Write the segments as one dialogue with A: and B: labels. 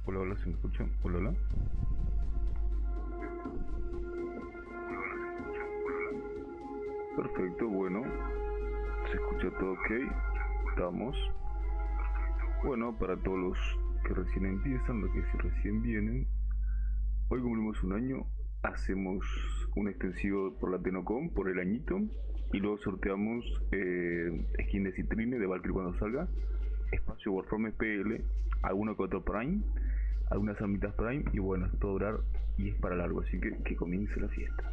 A: Hola, hola, ¿se me escucha? Hola, hola. Perfecto, bueno, se escucha todo ok. Estamos. Bueno, para todos los que recién empiezan, los que sí recién vienen, hoy cumplimos un año, hacemos un extensivo por la TennoCon, por el añito, y luego sorteamos skin de Citrine, de Valkyrie cuando salga, espacio Warframe PL, alguno que otro Prime, algunas armitas Prime, y bueno, esto va a durar y es para largo, así que comience la fiesta.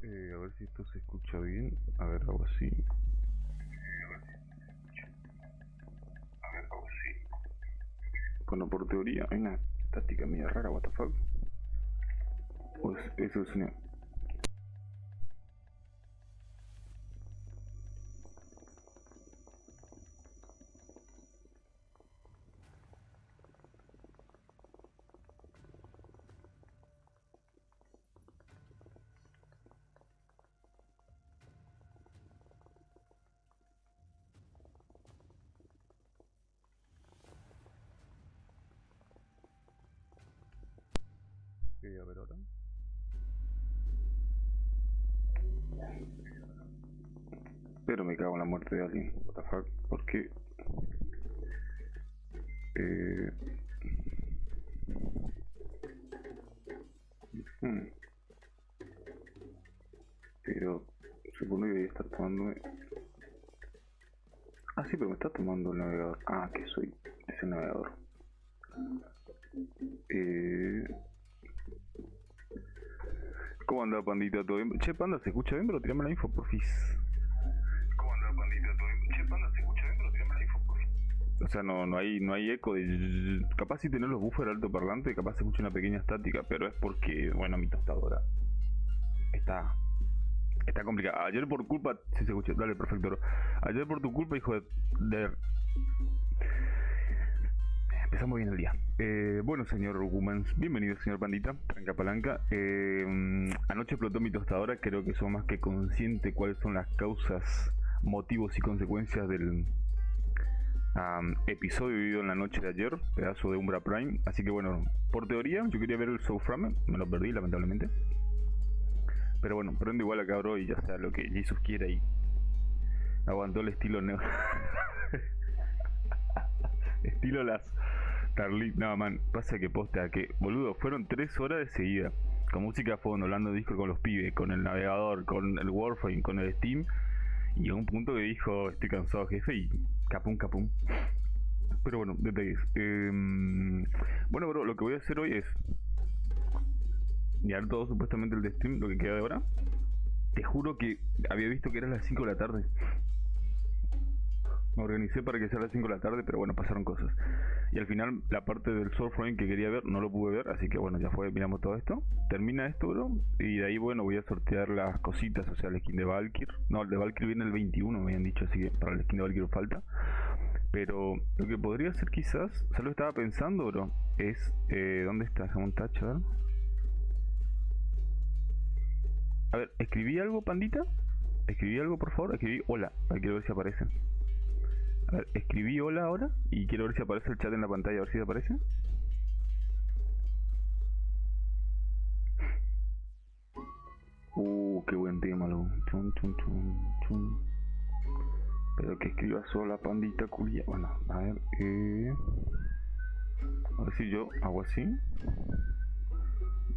A: A ver si esto se escucha bien. A ver, algo así. Bueno, por teoría hay una táctica media rara, what the fuck. Pues eso es una... a ver ahora. Pero me cago en la muerte de alguien. What the fuck, ¿por qué? Pero supongo que voy a estar tomándome... Ah, sí, pero me está tomando el navegador. Ah, que soy ese navegador. ¿Cómo anda, pandita? ¿Todo bien? Che, panda, ¿se escucha bien? Pero tirame la info, porfis. ¿Cómo anda, pandita? ¿Todo bien? Che, panda, ¿se escucha bien? Pero tirame la info, porfis. O sea, no hay eco de... Capaz si tenés los buffers altoparlante, capaz se escucha una pequeña estática, pero es porque, bueno, mi tostadora está complicada. Ayer por culpa... Sí se escucha, dale, perfecto, bro. Ayer por tu culpa, hijo de... Empezamos bien el día. Bueno, señor Humans, bienvenido, señor Pandita, tranca palanca. Anoche explotó mi tostadora, creo que soy más que consciente cuáles son las causas, motivos y consecuencias del episodio vivido en la noche de ayer, pedazo de Umbra Prime. Así que bueno, por teoría, yo quería ver el Warframe, me lo perdí lamentablemente. Pero bueno, prendo igual acá, bro, y ya sea lo que Jesus quiera y aguantó el estilo neo. Estilo las Tarly. No, man, pasa que posta que, boludo, fueron 3 horas de seguida con música a fondo, hablando de disco con los pibes, con el navegador, con el Warframe, con el Steam. Y a un punto que dijo, estoy cansado, jefe, y capum. Pero bueno, detalles. Bueno, bro, lo que voy a hacer hoy es mirar todo supuestamente el de Steam, lo que queda de hora. Te juro que había visto que era las 5 de la tarde. Me organicé para que sea a las 5 de la tarde, pero bueno, pasaron cosas. Y al final, la parte del Warframe que quería ver, no lo pude ver, así que bueno, ya fue, miramos todo esto. Termina esto, bro, y de ahí, bueno, voy a sortear las cositas, o sea, el skin de Valkyr. No, el de Valkyr viene el 21, me habían dicho, así que para el skin de Valkyr falta. Pero lo que podría hacer quizás, ¿sabes lo que estaba pensando, bro? Es, ¿dónde está? Un touch, a ver. A ver, ¿escribí algo, pandita? ¿Escribí algo, por favor? Escribí hola, para que ver si aparecen. A ver, escribí hola ahora y quiero ver si aparece el chat en la pantalla, a ver si aparece. Qué buen tema, lo. Chun. Pero que escriba sola, pandita culia. Bueno, a ver, a ver si yo hago así.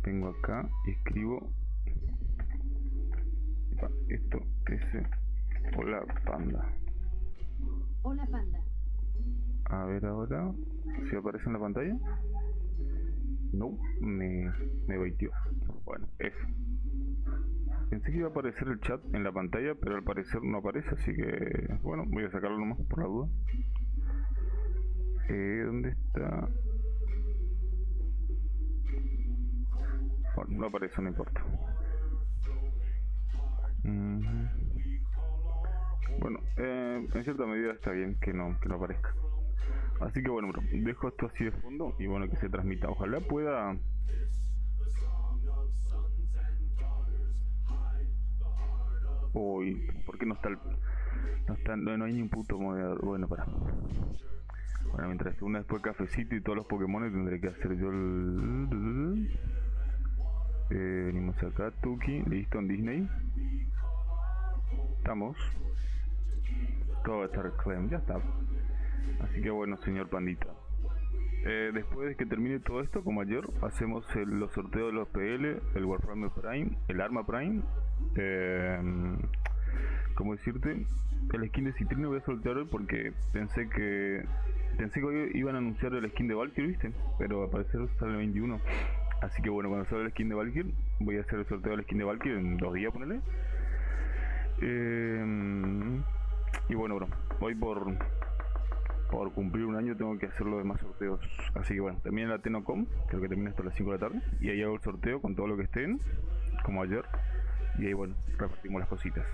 A: Vengo acá y escribo. Esto es hola, panda.
B: Hola, panda.
A: A ver ahora si aparece en la pantalla. No, me baiteó. Bueno, eso. Pensé que iba a aparecer el chat en la pantalla, pero al parecer no aparece, así que bueno, voy a sacarlo nomás por la duda. ¿Dónde está? Bueno, no aparece, no importa. Bueno, en cierta medida está bien que no aparezca. Así que bueno, bro, dejo esto así de fondo y bueno, que se transmita. Ojalá pueda... Uy, ¿por qué no está el... No hay ni un puto moderador? Bueno, para. Bueno, mientras que una después cafecito y todos los Pokémon tendré que hacer yo el... venimos acá, Tuki, listo, en Disney. Estamos. Todo va a estar claim, ya está. Así que bueno, señor Pandita. Después de que termine todo esto, como ayer, hacemos los sorteos de los PL, el Warframe Prime, el Arma Prime, ¿cómo decirte? El skin de Citrino voy a sortear hoy porque pensé que hoy iban a anunciar el skin de Valkyrie, ¿viste? Pero al parecer sale el 21. Así que bueno, cuando salga el skin de Valkyr, voy a hacer el sorteo del skin de Valkyr en 2 días, ponele. Y bueno, bro, hoy por cumplir un año tengo que hacer los demás sorteos. Así que bueno, también en la TennoCon, creo que termina hasta las 5 de la tarde. Y ahí hago el sorteo con todo lo que estén, como ayer. Y ahí bueno, repartimos las cositas.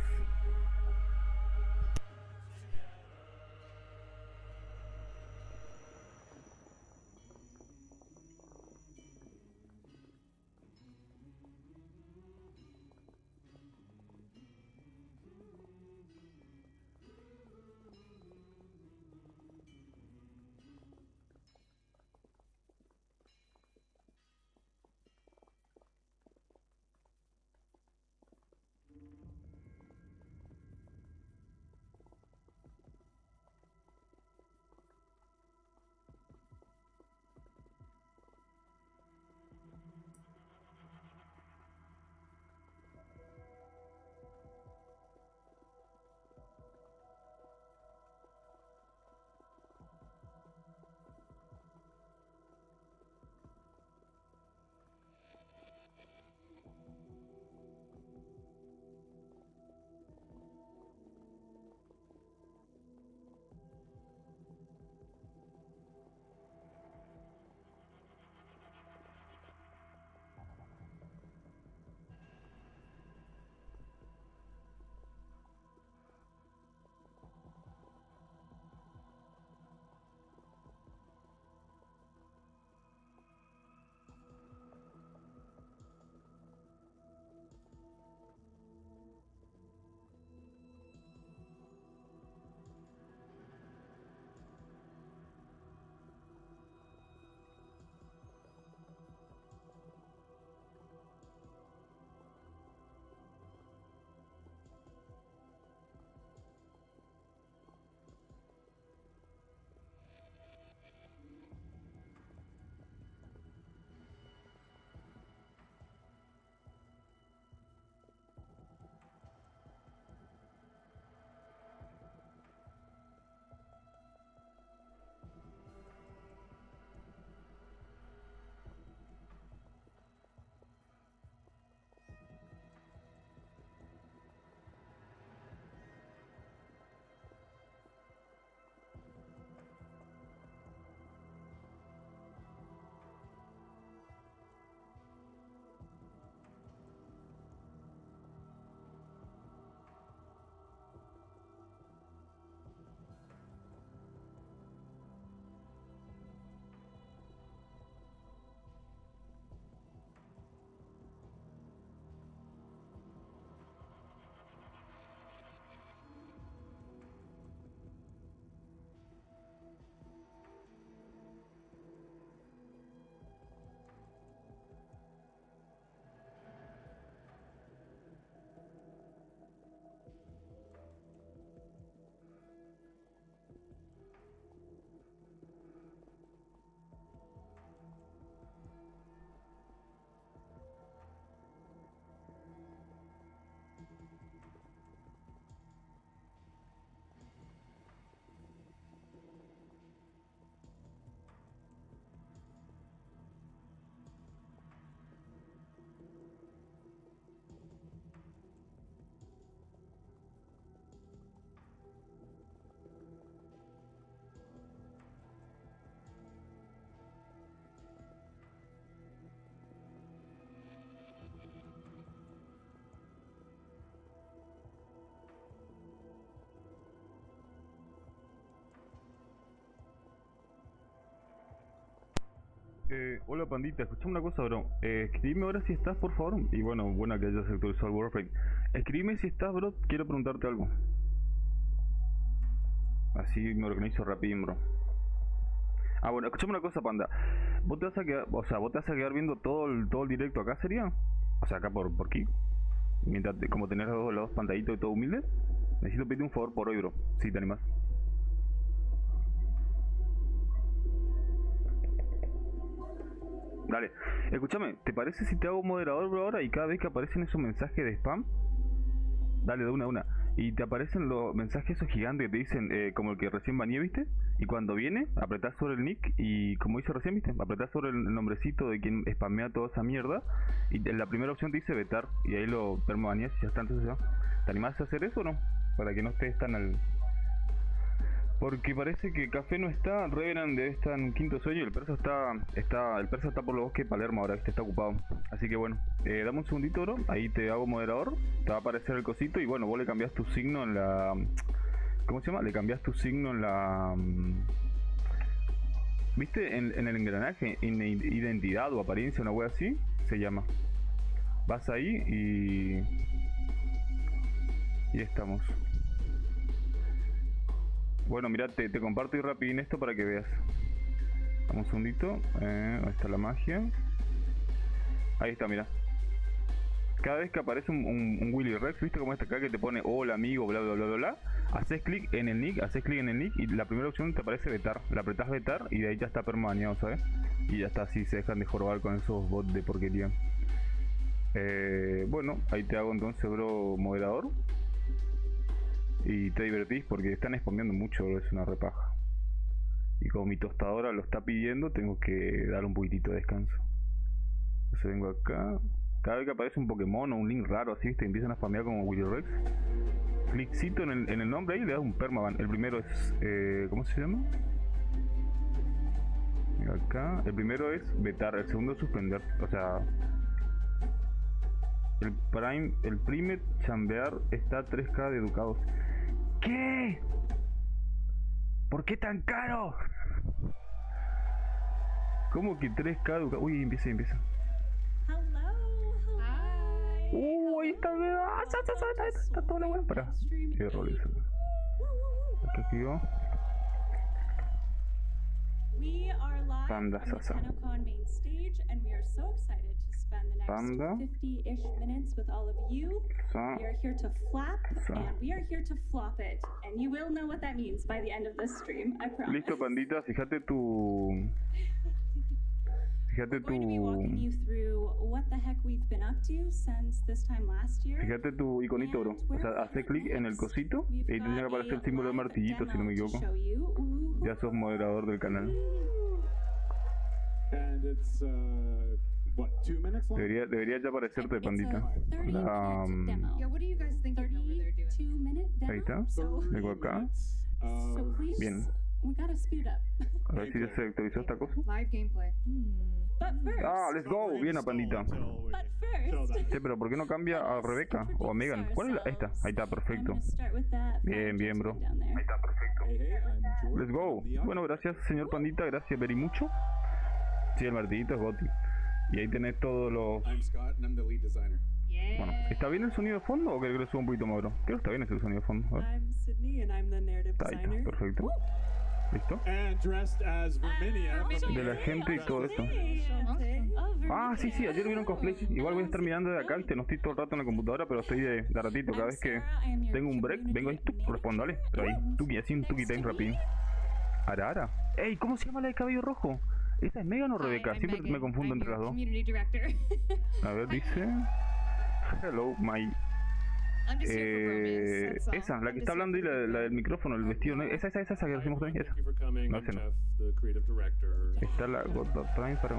A: Hola pandita, escuchame una cosa, bro. Escribime ahora si estás, por favor. Y bueno, buena que hayas actualizado el Warframe. Escribime si estás, bro. Quiero preguntarte algo. Así me organizo rapidín, bro. Ah, bueno, escuchame una cosa, panda. ¿Vos te vas a quedar, o sea, vos te vas a quedar viendo todo el directo acá, sería? O sea, acá por aquí. Mientras, como tenés los dos pantallitos y todo humilde. Necesito pedirte un favor por hoy, bro. Si te animas. Dale, escúchame, ¿te parece si te hago moderador, bro, ahora y cada vez que aparecen esos mensajes de spam? Dale, de una a una. Y te aparecen los mensajes esos gigantes que te dicen, como el que recién bañé, ¿viste? Y cuando viene, apretás sobre el nick y como hice recién, viste, apretás sobre el nombrecito de quien spamea toda esa mierda y la primera opción te dice vetar y ahí lo permabaneas y ya está, entonces ya. ¿Te animás a hacer eso o no? Para que no estés tan al... Porque parece que Café no está, Revenant debe estar en quinto sueño y el persa está por los bosques de Palermo ahora, que está ocupado. Así que bueno, dame un segundito, bro, ahí te hago moderador, te va a aparecer el cosito y bueno, vos le cambiás tu signo en la... ¿Cómo se llama? Le cambiás tu signo en la... ¿Viste? En el engranaje, en identidad o apariencia, una wea así, se llama. Vas ahí y estamos. Bueno, mira, te comparto y rapidín esto para que veas. Dame un segundito. Ahí está la magia. Ahí está, mira. Cada vez que aparece un Willy Rex, ¿viste cómo está acá que te pone hola amigo, bla bla bla bla bla? Haces clic en el nick, y la primera opción te aparece vetar. La apretás vetar y de ahí ya está permaneado, ¿sabes? Y ya está, así se dejan de jorobar con esos bots de porquería. Bueno, ahí te hago entonces, bro, moderador. Y te divertís porque están spameando mucho, bro, es una repaja. Y como mi tostadora lo está pidiendo, tengo que dar un poquitito de descanso. Entonces vengo acá. Cada vez que aparece un Pokémon o un link raro así, te empiezan a spamear como Willy Rex. Cliccito en el nombre ahí y le das un permaban. El primero es... ¿cómo se llama? Acá. El primero es vetar, el segundo es suspender. O sea... El prime chambear está 3K de educados. ¿Qué? ¿Por qué tan caro? ¿Cómo que 3K de educados? Uy, empieza. Ahí está, está toda la buena. Para. ¿Qué roles? Acá escribo.
C: We are live
A: Panda
C: from the
A: Sasa.
C: TennoCon main stage, and we are so excited to spend the next
A: Panda
C: 50-ish minutes with all of you. We are here to flap, and we are here to flop it, and you will know what that means by the end of this stream, I promise.
A: Listo, pandita, fíjate tu...
C: We're going to be walking you through what the heck we've been up to since this time last year.
A: Fíjate tu iconito, bro. O sea, hace clic en el cosito y tiene que aparecer el símbolo de martillito, si no me equivoco. Ya sos moderador del canal.
D: And it's, what, 2 minutes long?
A: Debería ya aparecerte, pandita.
B: Yeah, what are you guys thinking over there doing?
C: 32-minute demo.
A: Ahí está.
C: So,
A: Vengo acá.
C: so please,
A: Bien.
C: we gotta speed up.
A: A ver si ya se actualizó esta cosa.
B: Live gameplay.
C: But first,
A: Ah, let's go. Bien, pandita.
C: but first,
A: Sí, pero ¿por qué no cambia a Rebeca o a Megan? ¿Cuál es la? Ahí está,
C: I'm
A: perfecto.
C: gonna start with that
A: Bien, bien, bro.
C: down there.
A: está, perfecto.
D: Hey, hey, I'm George.
A: Let's go.
D: from the
A: Bueno, gracias, señor pandita. Gracias, very mucho. Sí, el martillito es Goti. Y ahí tenés todos los...
D: I'm Scott, and I'm the lead designer.
B: Yeah.
A: Bueno, ¿está bien el sonido de fondo o querés que lo suba un poquito más, bro? Creo que está bien ese sonido de fondo. A ver.
E: I'm Sydney and I'm the narrative
A: Ahí está,
E: designer.
A: perfecto. ¿Listo?
D: And dressed as Verminia. from
A: De la gente y todo eso.
C: Oh,
A: Ah, sí,
C: Verminia.
A: ayer vieron cosplay. Igual voy a estar mirando de acá, viste, no estoy todo el rato en la computadora, pero estoy de ratito. Cada vez que tengo un break, vengo ahí, respondo, ¿vale? Pero ahí, tuki, así un tuki time rapidín. Ara. Ey, ¿cómo se llama la de cabello rojo? ¿Esa es Megan o Rebeca?
B: Hi, I'm
A: Siempre
B: Megan.
A: me confundo
B: I'm
A: entre
B: your
A: las dos.
B: Community director.
A: A ver, dice... Hello, my...
B: I'm just here for romance. That's all.
A: Esa, la
B: I'm
A: que
B: just
A: está hablando y
B: here for
A: la del micrófono, el vestido, ¿no? Esa que decimos también, esa.
D: Thank you for coming.
A: No
D: I'm
A: sé, no.
D: Jeff, the creative director.
A: Está la Godot Prime para...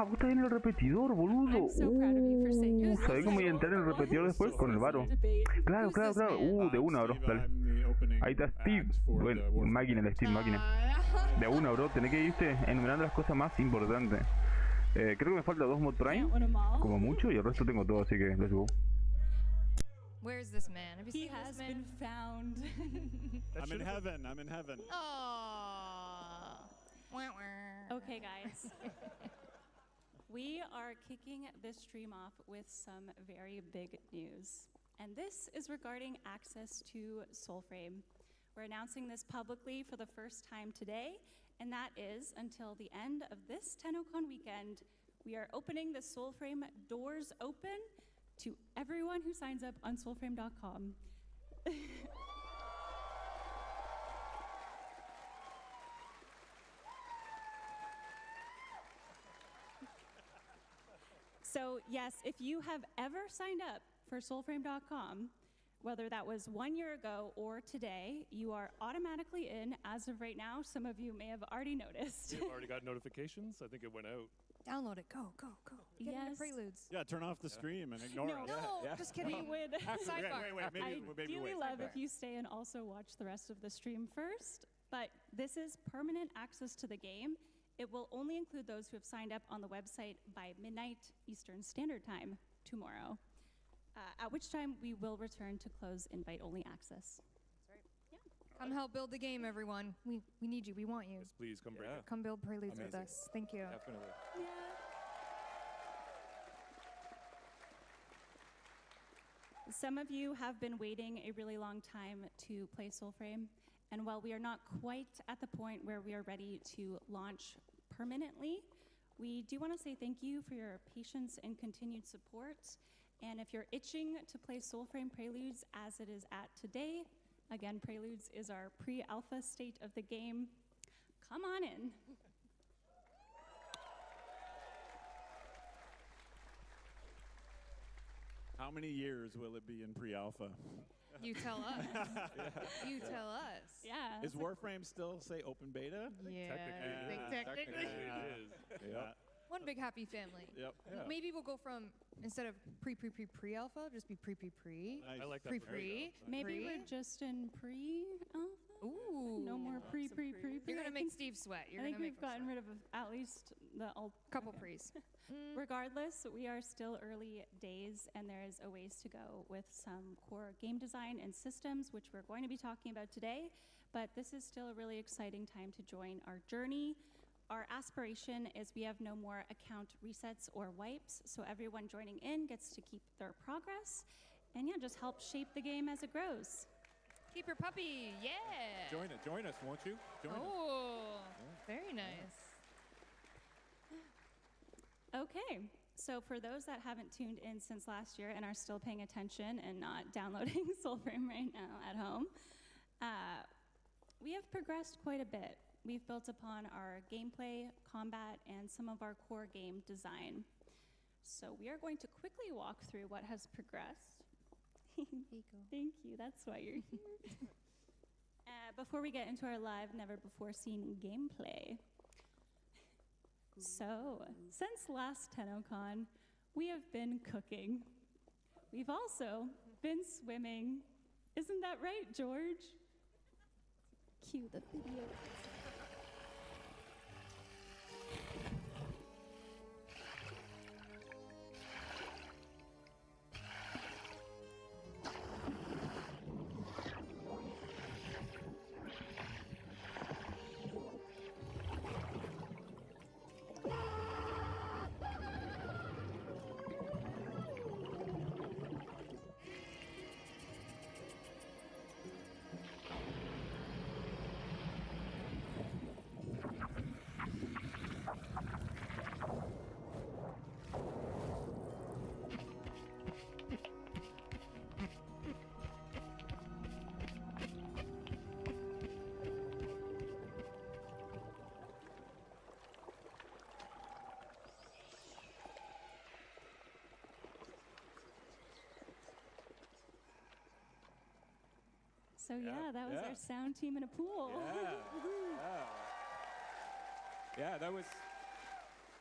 A: vos estás en el repetidor, boludo.
B: I'm so proud of you for saying yes.
A: ¿Sabés cómo voy a entrar en el repetidor después? Con el varo. Claro.
B: Who's this man?
A: De una, bro.
D: Steve,
A: Dale.
D: I'm the opening
A: Ahí está Steve.
D: act for
A: Bueno,
D: the Warframe.
A: máquina, el Steve, máquina. De una, bro. Tenés que irte enumerando las cosas más importantes. Creo que me falta 2 mod Prime,
C: Can't win 'em all.
A: como mucho, y el resto tengo todo, así que let's go.
B: Where is this man? Have you
C: He
B: seen
C: has
B: this man?
C: been found.
D: I'm in heaven. I'm in heaven.
B: Aww. Wah, wah.
C: Okay, guys. We are kicking this stream off with some very big news. And this is regarding access to Soulframe. We're announcing this publicly for the first time today, and that is until the end of this TennoCon weekend, we are opening the Soulframe doors open to everyone who signs up on soulframe.com. So yes, if you have ever signed up for soulframe.com, Whether that was 1 year ago or today, you are automatically in as of right now. Some of you may have already noticed.
E: We've already got notifications. I think it went out.
B: Download it. Go. Get into
C: Yes.
B: Preludes.
D: Yeah, turn off the stream and ignore
C: No.
D: it.
B: No, just kidding.
C: We would
B: Sidebar.
D: Wait, maybe
C: ideally
D: wait.
C: love if you stay and also watch the rest of the stream first. But this is permanent access to the game. It will only include those who have signed up on the website by midnight Eastern Standard Time tomorrow, at which time we will return to close invite-only access.
B: Come help build the game, everyone. We need you. We want you.
E: Yes, please come bring it.
B: Come build Preludes with
E: Amazing.
B: us. Thank you.
E: Definitely.
C: Yeah. Some of you have been waiting a really long time to play Soulframe, and while we are not quite at the point where we are ready to launch permanently, we do want to say thank you for your patience and continued support. And if you're itching to play Soulframe Preludes as it is at today, again, Preludes is our pre-alpha state of the game. Come on in.
D: How many years will it be in pre-alpha?
B: You tell us. You tell us.
C: Yeah.
D: Is Warframe still say open beta?
B: Yeah.
E: technically
B: I think technically.
E: It is.
D: Yeah.
B: One big happy family.
D: Yep.
B: Maybe we'll go from, instead of pre-alpha, just be pre.
D: Nice.
E: I like that.
B: Pre.
C: Maybe we're just in pre-alpha?
B: Ooh.
C: No more pre.
B: You're gonna make Steve sweat. You're
C: I think
B: gonna make
C: we've gotten rid of at least the
B: couple pre's.
C: Regardless, we are still early days, and there is a ways to go with some core game design and systems, which we're going to be talking about today. But this is still a really exciting time to join our journey. Our aspiration is we have no more account resets or wipes, so everyone joining in gets to keep their progress, and yeah, just help shape the game as it grows.
B: Keep your puppy. Yeah.
E: Join us, won't you? Join us.
B: Oh, very nice.
C: Okay, so for those that haven't tuned in since last year and are still paying attention and not downloading Soulframe right now at home, we have progressed quite a bit. We've built upon our gameplay, combat, and some of our core game design. So we are going to quickly walk through what has progressed. Thank you, that's why you're here. Before we get into our live, never-before-seen gameplay. So, since last TennoCon, we have been cooking. We've also been swimming. Isn't that right, George? Cue the video. So yeah, that was our sound team in a pool.
F: Yeah, that was.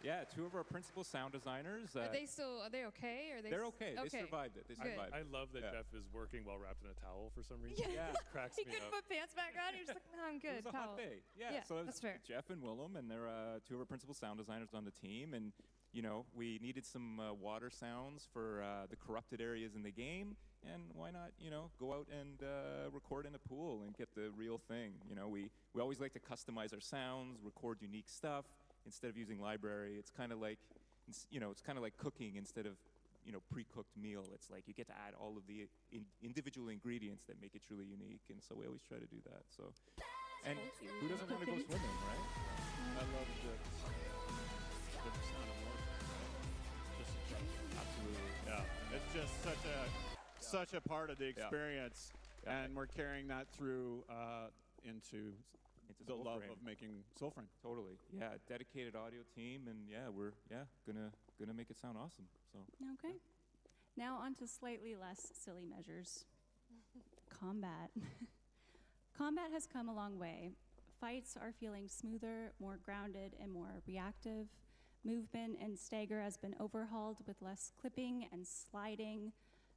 F: Yeah, two of our principal sound designers.
B: Are they okay? Are they?
F: They're okay. They survived it. They survived
E: I
F: it.
E: love that Jeff is working while wrapped in a towel for some reason.
B: Yeah.
E: It just cracks
B: He
E: me
B: couldn't
E: up.
B: put pants back on. You're just like, no, I'm good.
F: It was a
B: Towel.
F: hot day. Yeah,
B: Yeah,
F: so it was
B: that's fair.
F: Jeff and Willem, and they're two of our principal sound designers on the team. And, you know, we needed some water sounds for the corrupted areas in the game. And why not, you know, go out and record in a pool and get the real thing. You know, we always like to customize our sounds, record unique stuff instead of using library. It's kind of like, you know, it's kind of like cooking instead of, you know, pre-cooked meal. It's like you get to add all of the individual ingredients that make it truly unique. And so we always try to do that. So, and who doesn't want to go swimming, right?
D: I love the sound of Warframe. Just absolutely. Yeah, it's just such a part of the experience, and we're carrying that through into the love
F: Soulframe.
D: of making Soulframe.
F: Totally. Yeah, dedicated audio team, and yeah, we're gonna make it sound awesome. So
C: Okay. Now on to slightly less silly measures. Combat. Combat has come a long way. Fights are feeling smoother, more grounded, and more reactive. Movement and stagger has been overhauled with less clipping and sliding.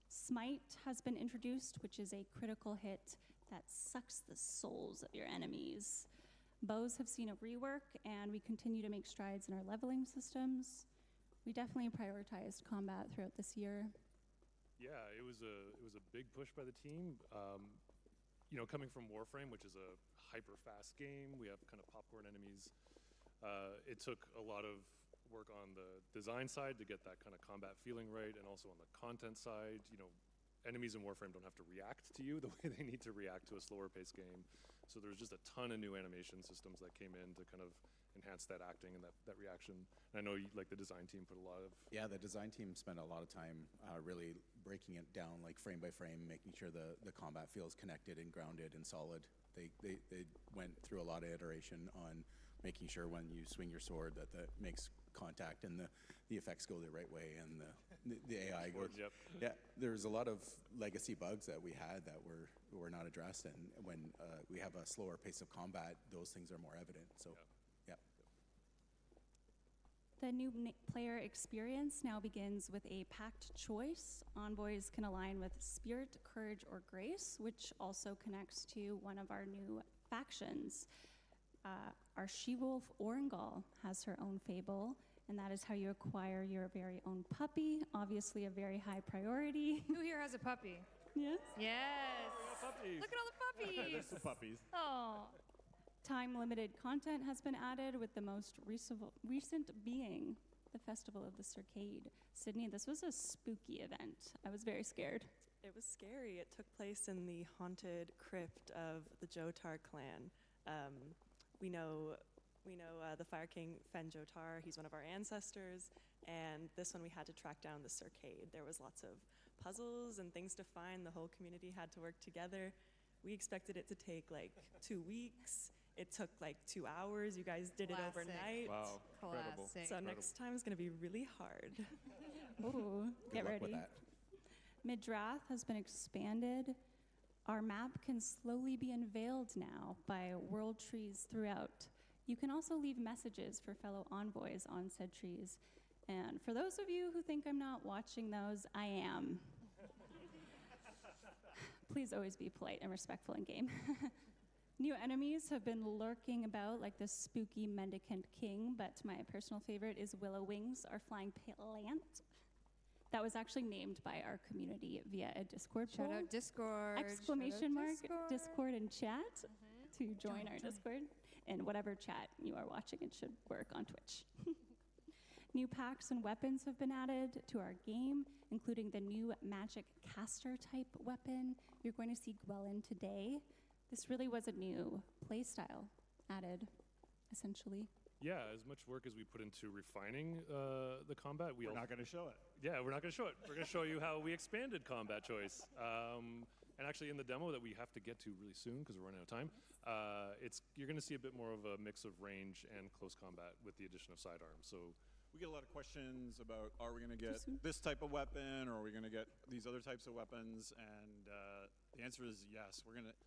C: Smite has been introduced, which is a critical hit that sucks the souls of your enemies. Bows have seen a rework, and we continue to make strides in our leveling systems. We definitely prioritized combat throughout this year.
E: Yeah, it was a big push by the team. Coming from Warframe, which is a hyper-fast game, we have kind of popcorn enemies. It took a lot of work on the design side to get that kind of combat feeling right, and also on the content side. Enemies in Warframe don't have to react to you the way they need to react to a slower-paced game. So there's just a ton of new animation systems that came in to kind of enhance that acting and that reaction. And I know the design team put a lot of...
G: Yeah, the design team spent a lot of time really breaking it down frame by frame, making sure the combat feels connected and grounded and solid. They went through a lot of iteration on making sure when you swing your sword that makes contact and the effects go the right way and the AI goes.
E: Yep.
G: Yeah, there's a lot of legacy bugs that we had that were not addressed, and when we have a slower pace of combat, those things are more evident. So, yeah.
C: The new player experience now begins with a packed choice. Envoys can align with Spirit, Courage, or Grace, which also connects to one of our new factions. Our she-wolf Orengal has her own fable, and that is how you acquire your very own puppy, obviously a very high priority.
B: Who here has a puppy?
C: Yes.
B: Yes.
E: Puppies.
B: Look at all the puppies.
E: There's some puppies.
B: Oh.
C: Time-limited content has been added, with the most recent being the Festival of the Circade. Sydney, this was a spooky event. I was very scared.
H: It was scary. It took place in the haunted crypt of the Jotar clan. We know the Fire King Fen Jotar. He's one of our ancestors, and this one we had to track down the Circade. There was lots of puzzles and things to find. The whole community had to work together. We expected it to take 2 weeks. It took 2 hours. You guys did it overnight.
E: Wow, incredible.
B: Classic.
H: So next time is going to be really hard.
C: Ooh, get
G: Good luck
C: ready.
G: with that.
C: Midrath has been expanded. Our map can slowly be unveiled now by world trees throughout. You can also leave messages for fellow envoys on said trees. And for those of you who think I'm not watching those, I am. Please always be polite and respectful in game. New enemies have been lurking about like the spooky mendicant king, but my personal favorite is Willow Wings, our flying plant. That was actually named by our community via a Discord poll.
B: Shout out Discord.
C: Exclamation
B: Shout out
C: mark, Discord and chat to join our
B: Join.
C: Discord. And whatever chat you are watching, it should work on Twitch. New packs and weapons have been added to our game, including the new magic caster type weapon you're going to see Gwellen today. This really was a new playstyle added, essentially.
E: Yeah, as much work as we put into refining the combat,
D: We're not going to show it.
E: Yeah, we're not going to show it. We're going to show you how we expanded combat choice. And actually, in the demo that we have to get to really soon because we're running out of time, you're going to see a bit more of a mix of range and close combat with the addition of sidearms. So
D: We get a lot of questions about, are we going to get this type of weapon, or are we going to get these other types of weapons? And the answer is yes.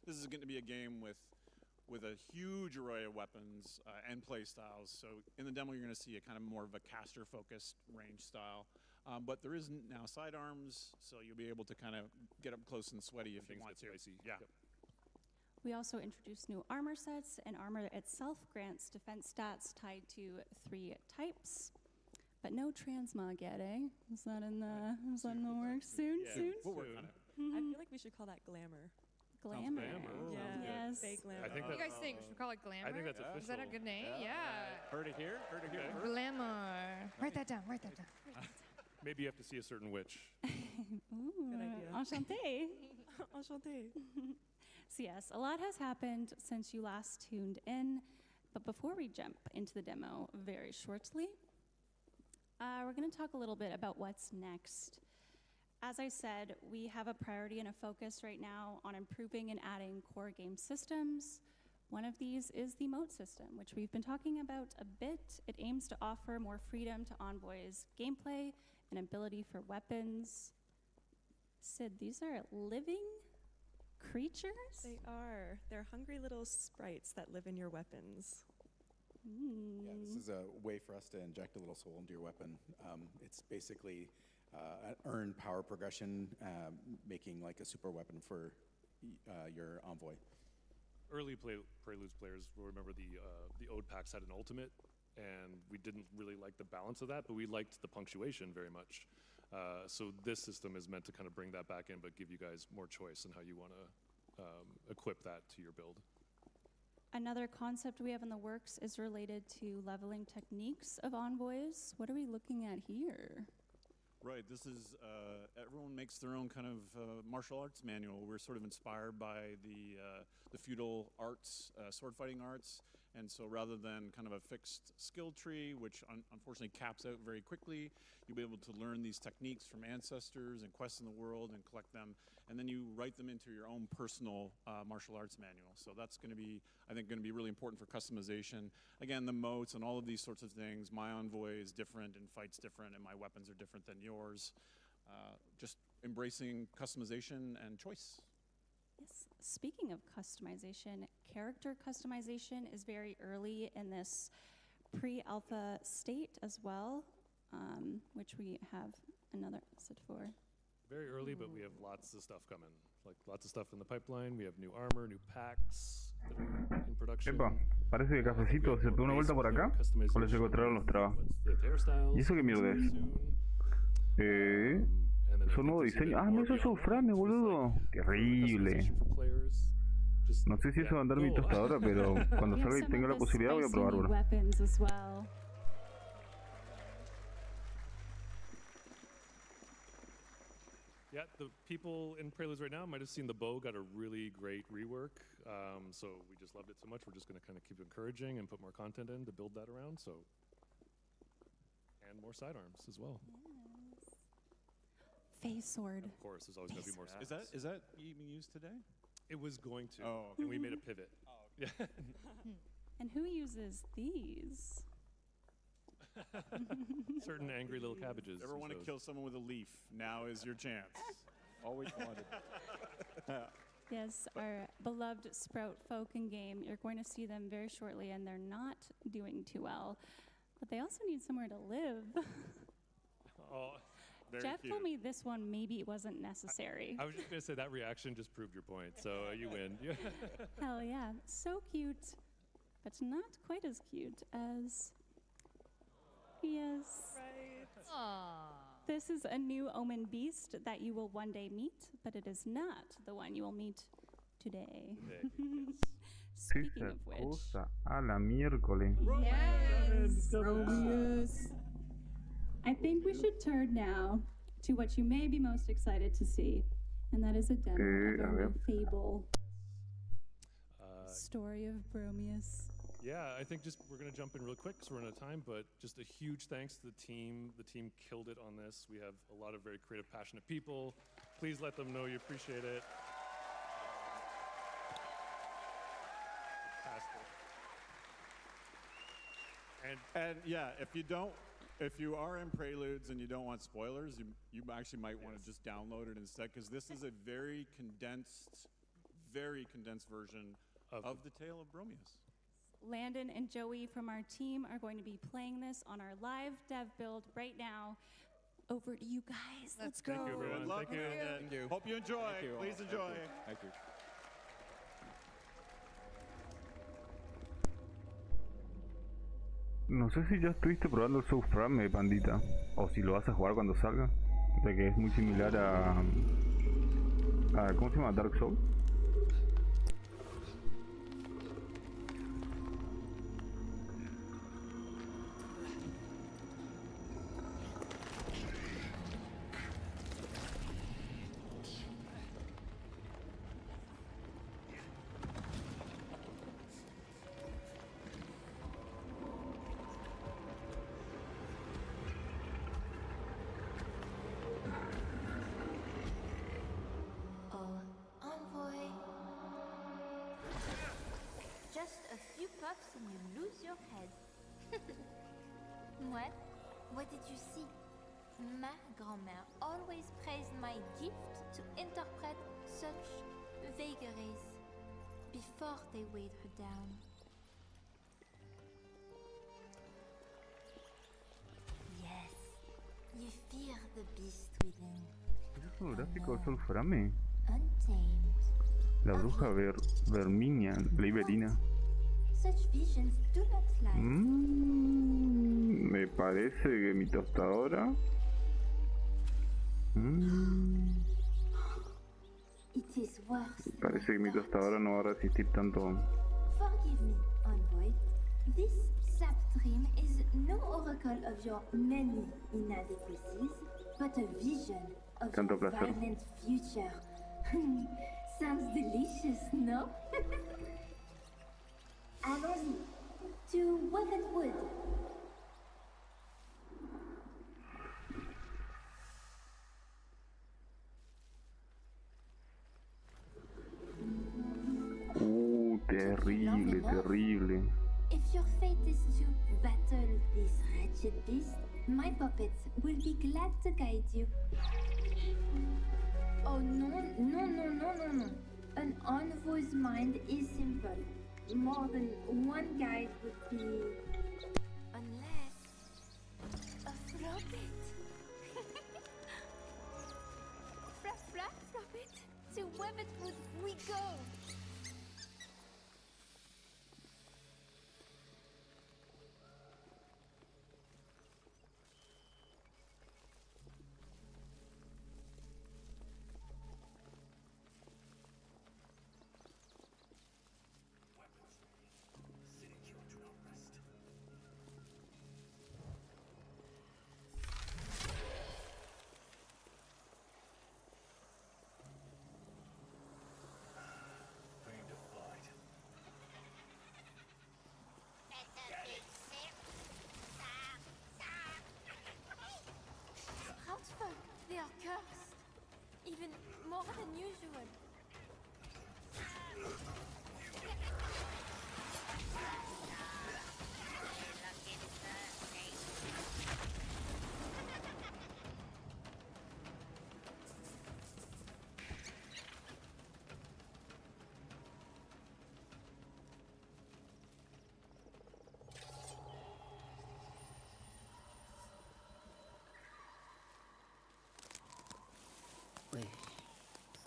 D: This is going to be a game with a huge array of weapons and play styles. So in the demo, you're going to see a kind of more of a caster-focused range style. But there is now sidearms, so you'll be able to kind of get up close and sweaty if you want to.
E: Spicy.
D: Yeah.
E: Yep.
C: We also introduced new armor sets, and armor itself grants defense stats tied to 3 types. But no transmog yet, eh? Is that in the works soon?
E: Yeah.
C: Soon?
E: We'll work on it.
H: I feel like we should call that glamour.
C: Glamour.
E: glamour.
H: Yeah.
C: Yes.
H: Fake glamour.
E: I think
B: What do you
E: that's,
B: guys think? Should we call it glamour?
E: I think that's
B: Is that a
E: official.
B: good name? Yeah.
D: Heard it here. Heard it here.
E: Okay.
D: first.
B: Glamour. Write that down. Write that down.
E: Maybe you have to see a certain witch.
C: Ooh,
H: Good idea.
C: enchanté.
H: Enchanté.
C: So yes, a lot has happened since you last tuned in. But before we jump into the demo very shortly, we're going to talk a little bit about what's next. As I said, we have a priority and a focus right now on improving and adding core game systems. One of these is the moat system, which we've been talking about a bit. It aims to offer more freedom to Envoy's gameplay and ability for weapons. Sid, these are living creatures?
H: They are. They're hungry little sprites that live in your weapons.
G: Yeah, this is a way for us to inject a little soul into your weapon. It's basically an earned power progression, making like a super weapon for your envoy.
E: Early Preludes players will remember the Ode packs had an ultimate, and we didn't really like the balance of that, but we liked the punctuation very much. So this system is meant to kind of bring that back in, but give you guys more choice in how you want to equip that to your build.
C: Another concept we have in the works is related to leveling techniques of envoys. What are we looking at here?
D: Right, this is, everyone makes their own kind of martial arts manual. We're sort of inspired by the feudal arts, sword fighting arts, and so rather than kind of a fixed skill tree, which unfortunately caps out very quickly, you'll be able to learn these techniques from ancestors and quests in the world and collect them, and then you write them into your own personal martial arts manual. So that's going to be, I think, going to be really important for customization. Again, the moats and all of these sorts of things. My envoy is different and fights different, and my weapons are different than yours. Just embracing customization and choice.
C: Yes. Speaking of customization, character customization is very early in this pre-alpha state as well, which we have another asset for.
E: Very early, but we have lots of stuff coming. Like lots of stuff in the pipeline. We have new armor, new packs that are in production.
A: Epa, parece que Cafecito se pegó una vuelta por acá o le secuestraron los trabajos. ¿Y eso qué mierda es? Es un nuevo diseño. Ah, no, eso es Warframe, boludo. Terrible. No sé si eso va a andar mi tostadora, pero cuando salga y tenga la posibilidad voy a probarlo.
E: Yeah, the people in Preludes right now might have seen the bow got a really great rework. So we just loved it so much, we're just going to kind of keep encouraging and put more content in to build that around. So, and more sidearms as well.
C: Yes. Phase sword.
E: Of course, there's always going to be more.
D: Is that even used today?
E: It was going to,
D: Oh,
E: and we made a pivot.
D: Oh, okay.
C: And who uses these?
E: Certain angry little cabbages.
D: Ever want to kill someone with a leaf? Now is your chance.
F: Always wanted.
C: Yes, our beloved Sprout folk in game. You're going to see them very shortly, and they're not doing too well. But they also need somewhere to live.
E: Oh, very
C: Jeff
E: cute.
C: told me this one maybe wasn't necessary.
E: I was just going to say that reaction just proved your point. So you win.
C: Hell yeah. So cute, but not quite as cute as... Yes.
H: Right.
B: Aww.
C: This is a new Omen beast that you will one day meet, but it is not the one you will meet today. Speaking of which...
A: Cosa a la miércoles.
C: Yes! I think we should turn now to what you may be most excited to see, and that is a demo of our new Fable story of Bromius.
E: Yeah, I think just we're going to jump in real quick because we're out of time, but just a huge thanks to the team. The team killed it on this. We have a lot of very creative, passionate people. Please let them know you appreciate it.
D: And yeah, if you are in Preludes and you don't want spoilers, you actually might want to just download it instead, because this is a very condensed version of the Tale of Bromius.
C: Landon and Joey from our team are going to be playing this on our live dev build right now. Over to you guys. Let's go.
E: Thank you, everyone.
D: Good luck
E: Thank you.
D: with it.
G: Thank you.
D: Hope you enjoy.
F: Thank you all.
D: Please enjoy.
F: Thank you.
A: No sé si ya estuviste probando el Warframe, pandita, o si lo vas a jugar cuando salga, ya que es muy similar a ¿cómo se llama? Dark Souls.
I: Just a few puffs and you lose your head. What? What did you see? My grandmère always praised my gift to interpret such vagaries before they weighed her down. Yes, you fear the beast within.
A: ¿Esos son los gráficos de Warframe?
I: Untamed.
A: La bruja Verminia, la Iberina.
I: Such visions do not lie.
A: Me parece que mi tostadora.
I: It is worse.
A: Parece que mi tostadora no va a resistir tanto.
I: Forgive me, envoy. This sap dream is no oracle of your many inadequacies, but a vision of
A: Tanto
I: your
A: placer.
I: violent future. Sounds delicious, no? Allons-y. To Weavenwood.
A: Terrible, terrible.
I: If your fate is to battle this wretched beast, my puppets will be glad to guide you. Oh no, no, no, no, no, no. An envoy's mind is simple. More than one guide would be... Unless... a floppet. Floppet. To Weavenwood we go. They are cursed, even more than usual.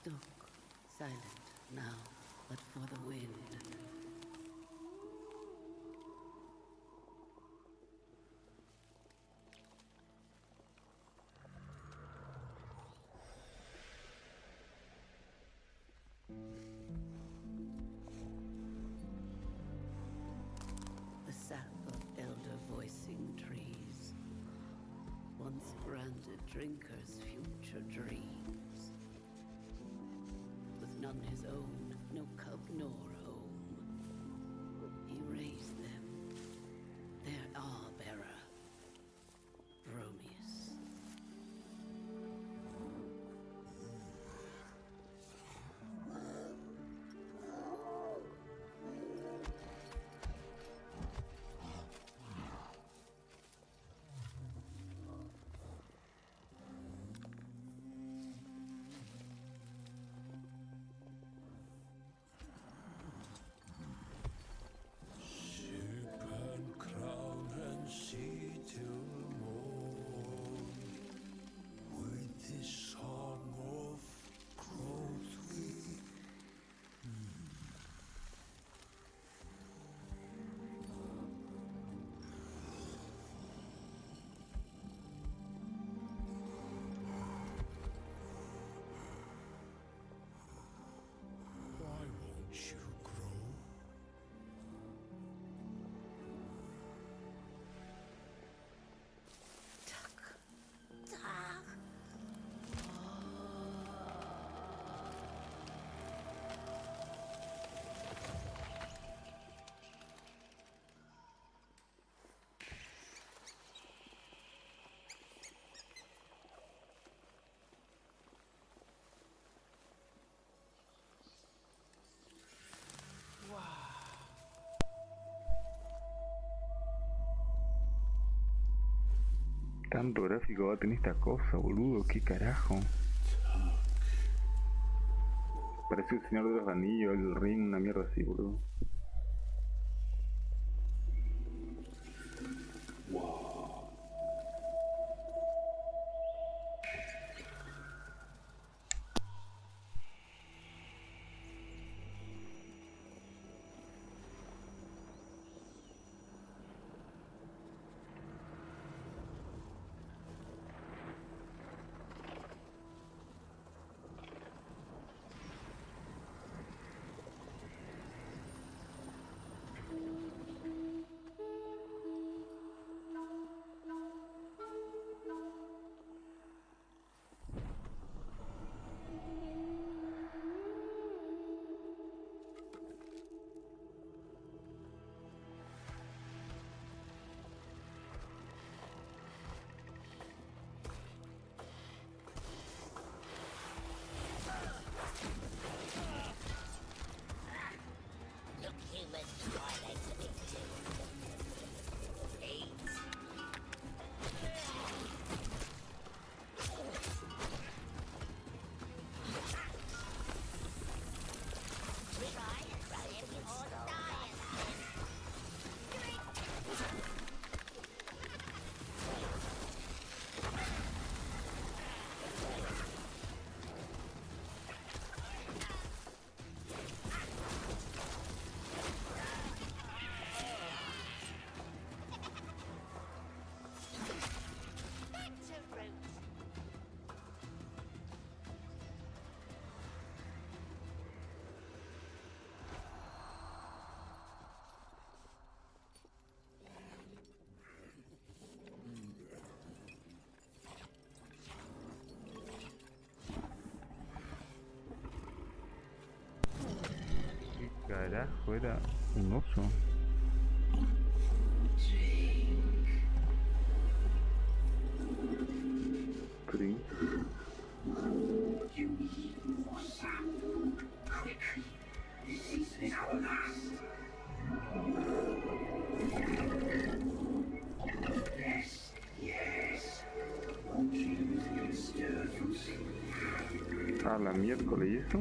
J: Stuck, silent now, but for the wind. The sap of elder voicing trees, once granted drinkers future dreams. None his own, no cub nor home. He raised them, their bearer, Bromius.
A: Tanto gráfico va a tener esta cosa, boludo, qué carajo. Parece el Señor de los Anillos, el Ring, una mierda así, boludo. Carajo, era un oso. Drink. Ah, la miércoles, ¿y eso?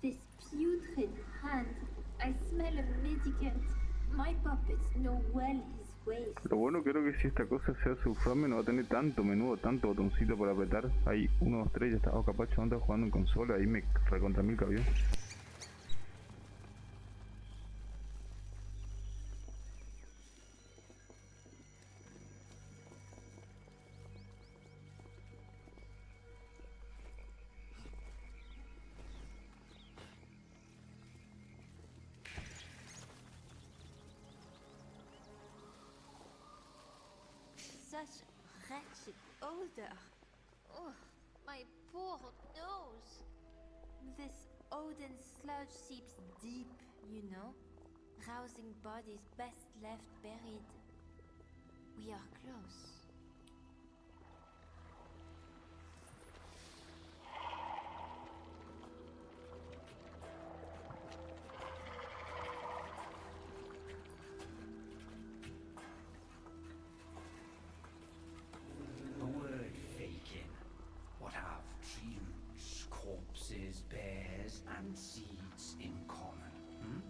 I: This putrid hand. I smell a medicant. My puppets know well his ways.
A: Lo bueno creo que si esta cosa se hace ufame no va a tener tanto menú, tanto botoncito para apretar. Hay 1, 2, 3, ya está. Oh, capaz anda jugando en consola, ahí me recontra mil cabió.
I: Such wretched odor. Oh, my poor nose. This Odin sludge seeps deep, you know, rousing bodies best left buried. We are close.
K: A word faking. What have tree roots, corpses, bears, and seeds in common?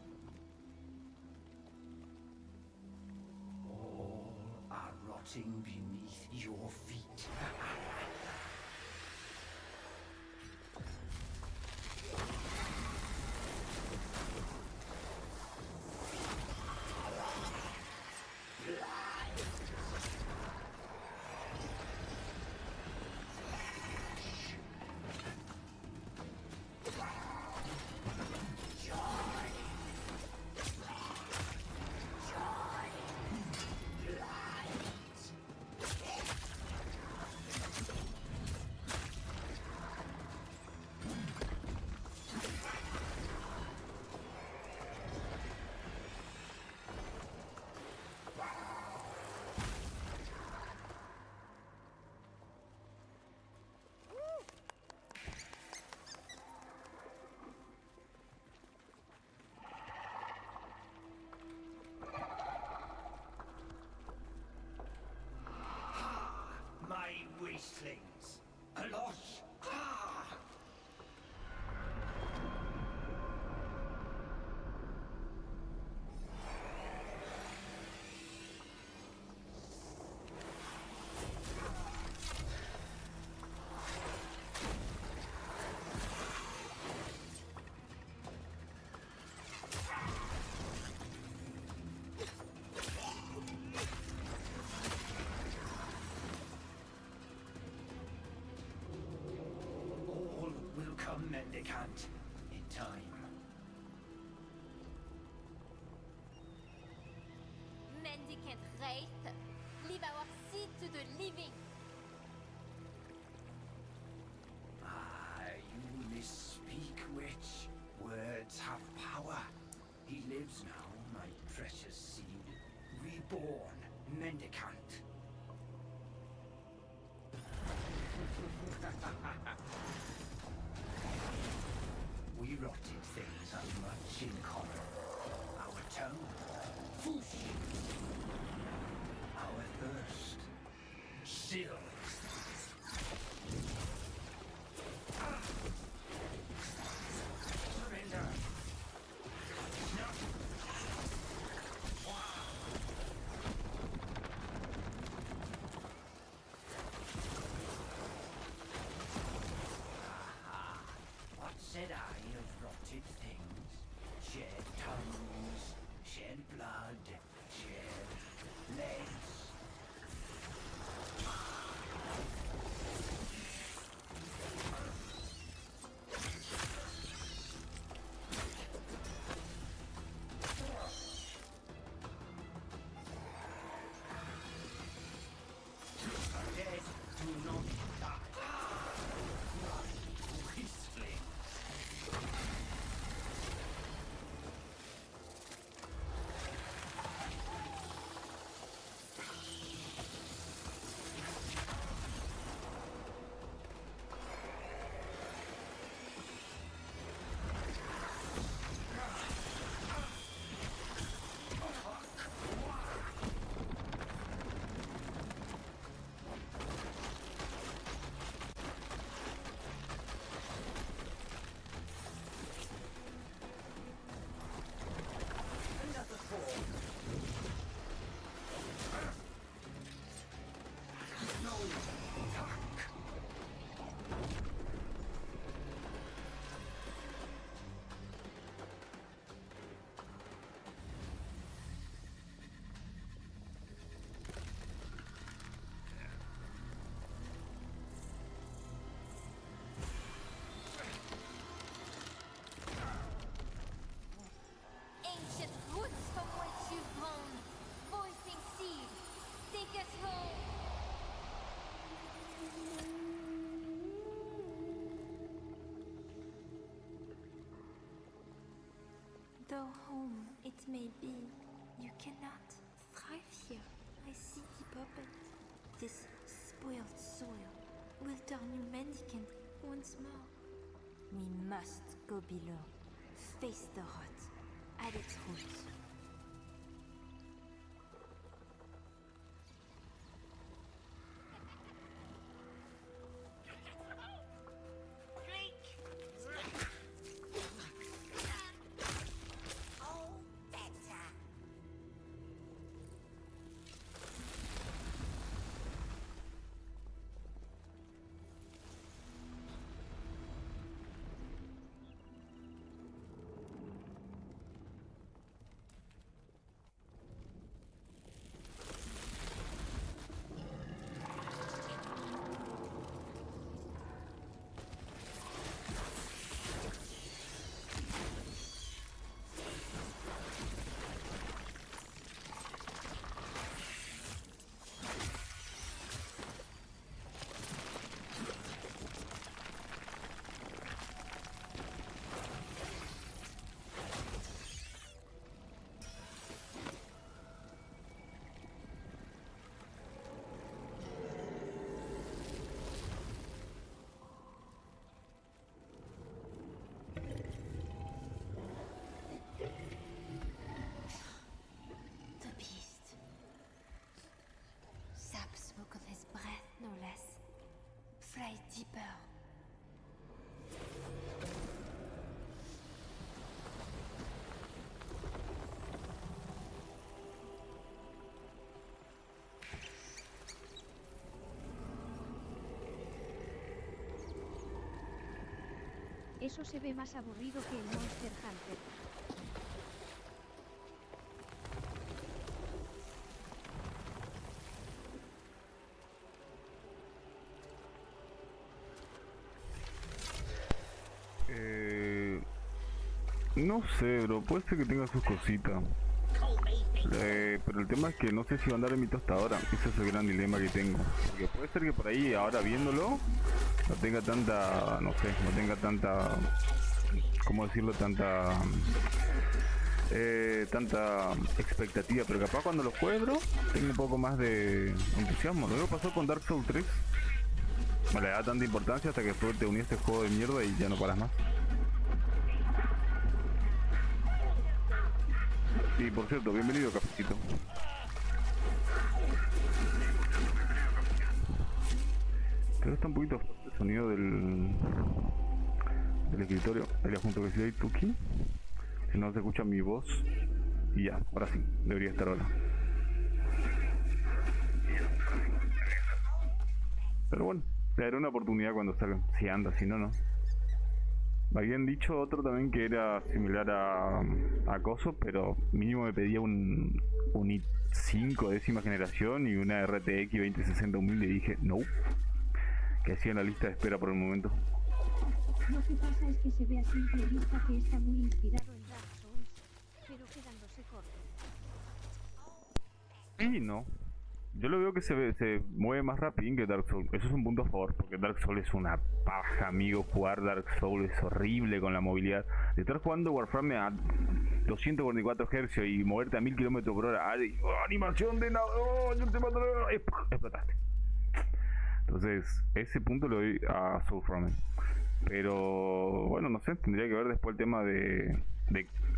K: All are rotting beneath your feet. mendicant in time.
I: Mendicant wraith, leave our seed to the living.
K: You misspeak, witch. Words have power. He lives now, my precious seed. Reborn, mendicant. We rotted things have much in common. Our tongue, whoosh. Our thirst, still. Surrender. Snap. What said I of rotted things? Shed tongues, shed blood, shed legs. Dead do not die. Beastly. Another fall. No attack.
I: Ancient roots from which you've grown. Voicing seed, take us home. Though home it may be, you cannot thrive here. I see the puppet. This spoiled soil will turn you mendicant once more. We must go below, face the rot at its roots. The beast. Sap smoke of his breath, no less. Fly deeper.
L: Eso se ve más aburrido que el Monster Hunter.
A: No sé, bro, puede ser que tenga sus cositas. Pero el tema es que no sé si va a andar en mi tostadora. Ese es el gran dilema que tengo. Porque puede ser que por ahí, ahora viéndolo, no tenga tanta, no sé, no tenga tanta, ¿cómo decirlo? Tanta expectativa. Pero capaz cuando lo juegue, bro, tengo un poco más de entusiasmo. Lo mismo pasó con Dark Souls 3. No le da tanta importancia hasta que después te uní a este juego de mierda y ya no paras más. Y por cierto, bienvenido, cafecito. Creo que está un poquito fuerte el sonido del escritorio. Ahí le junto que si hay Tuki. Si no se escucha mi voz. Y ya, ahora sí, debería estar ahora. Pero bueno, le daré una oportunidad cuando salga. Si anda, si no, no. Habían dicho otro también que era similar a Coso, pero mínimo me pedía un i5 décima generación y una RTX 2060 humilde y dije no, que hacía en la lista de espera por el momento.
L: Lo que pasa es que se ve a simple vista que está muy inspirado en Dark Souls, pero quedándose corto.
A: Y no. Yo lo veo que se mueve más rápido que Dark Souls. Eso es un punto a favor, porque Dark Souls es una paja, amigo. Jugar Dark Souls es horrible con la movilidad. De estar jugando Warframe a 244 Hz y moverte a 1000 km/h. Animación de nada. Explotaste. Entonces, ese punto lo doy a Soulframe. Pero bueno, no sé, tendría que ver después el tema de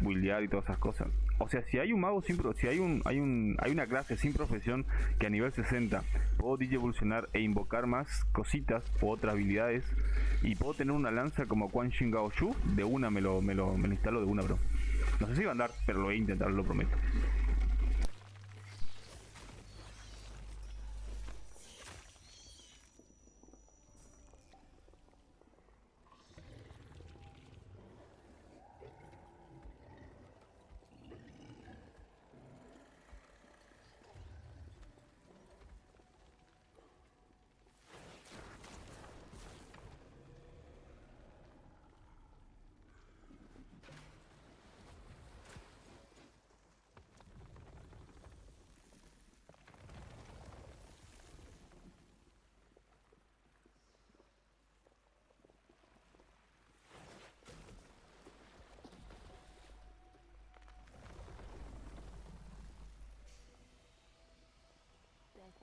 A: buildear y todas esas cosas. O sea, si hay un mago sin si hay una clase sin profesión que a nivel 60 puedo DJ evolucionar e invocar más cositas o otras habilidades y puedo tener una lanza como Quan Shin Gao Shu, de una me lo instalo de una, bro. No sé si va a andar, pero lo voy a intentar, lo prometo.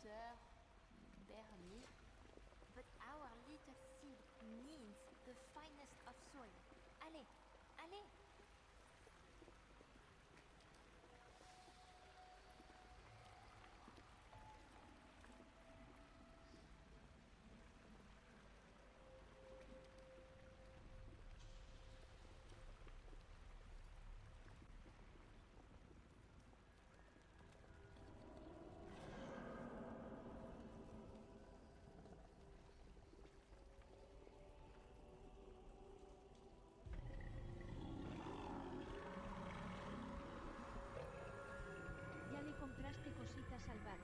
I: Better, barely, but our little seed needs the finest of soil. Allez, allez!
L: Ya le compraste cositas al bar.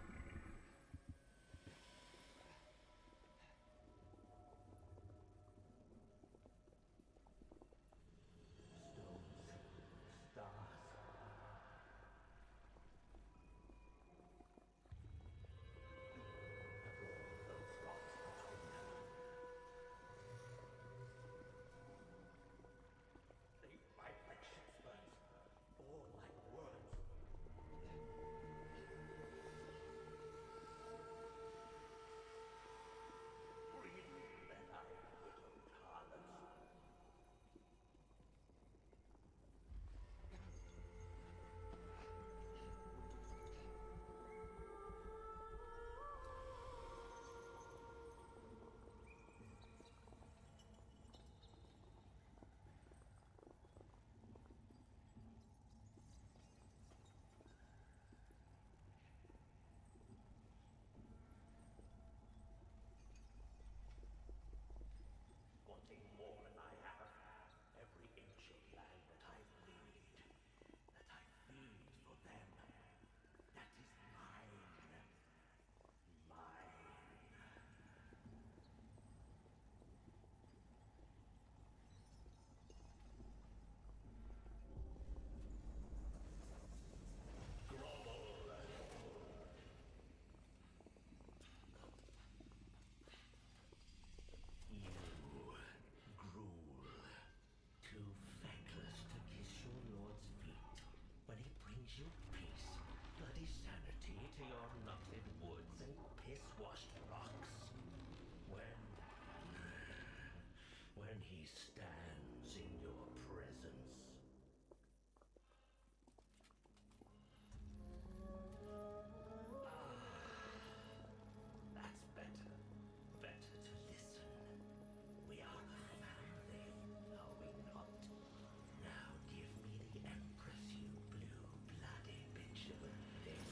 K: ice-washed rocks. When he stands in your presence. That's better. Better to listen. We are a family, are we not? Now give me the Empress, you blue-blooded bitch of a thing.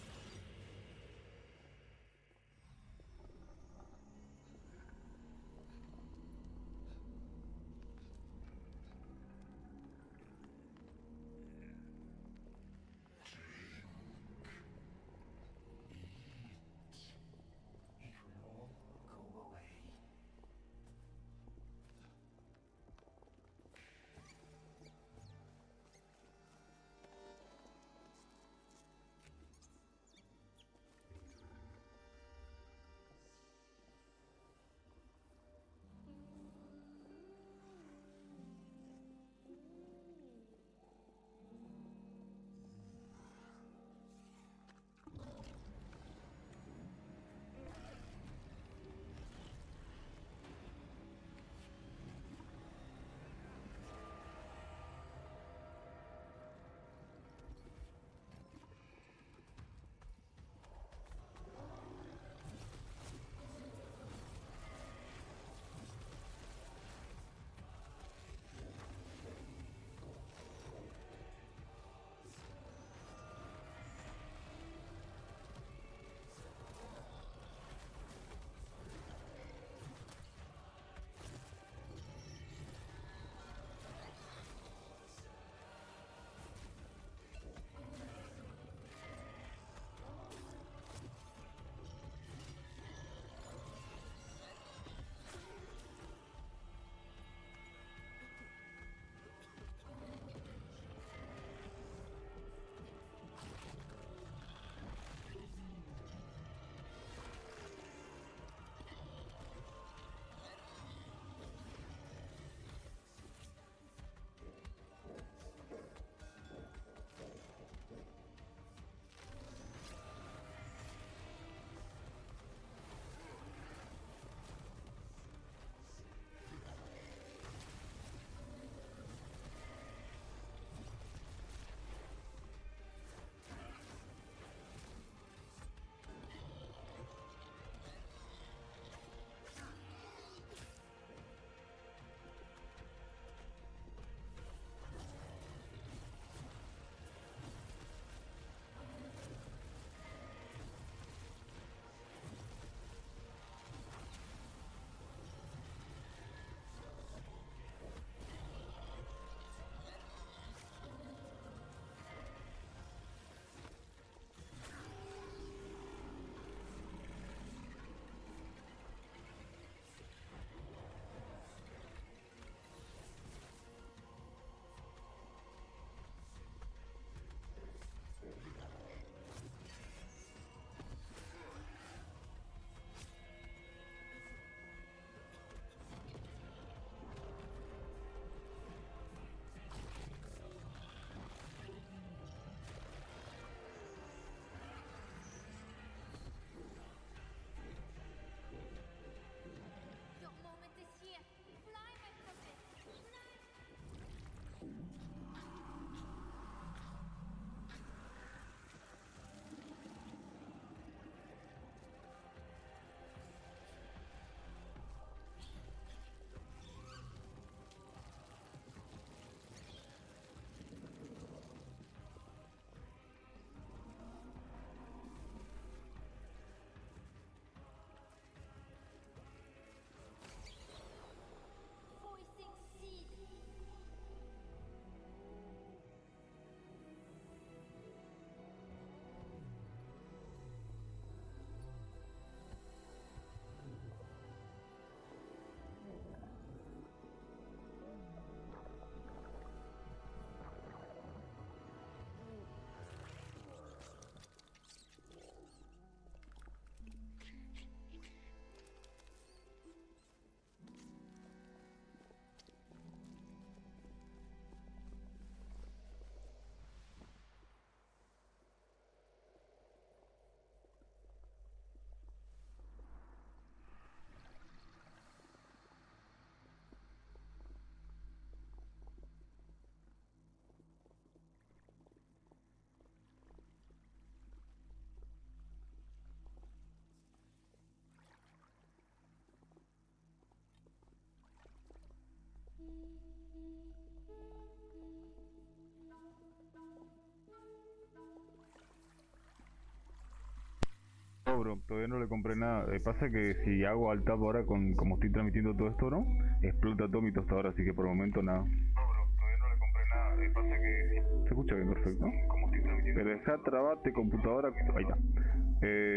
A: No, bro, todavía no le compré nada. Pasa que si hago alt tab ahora como estoy transmitiendo todo esto, ¿no? Explota todo mi tostador, así que por el momento nada. No, bro, todavía no le compré nada. Pasa que se escucha bien perfecto. Como estoy transmitiendo. Pero deja trabate computadora. Ahí está.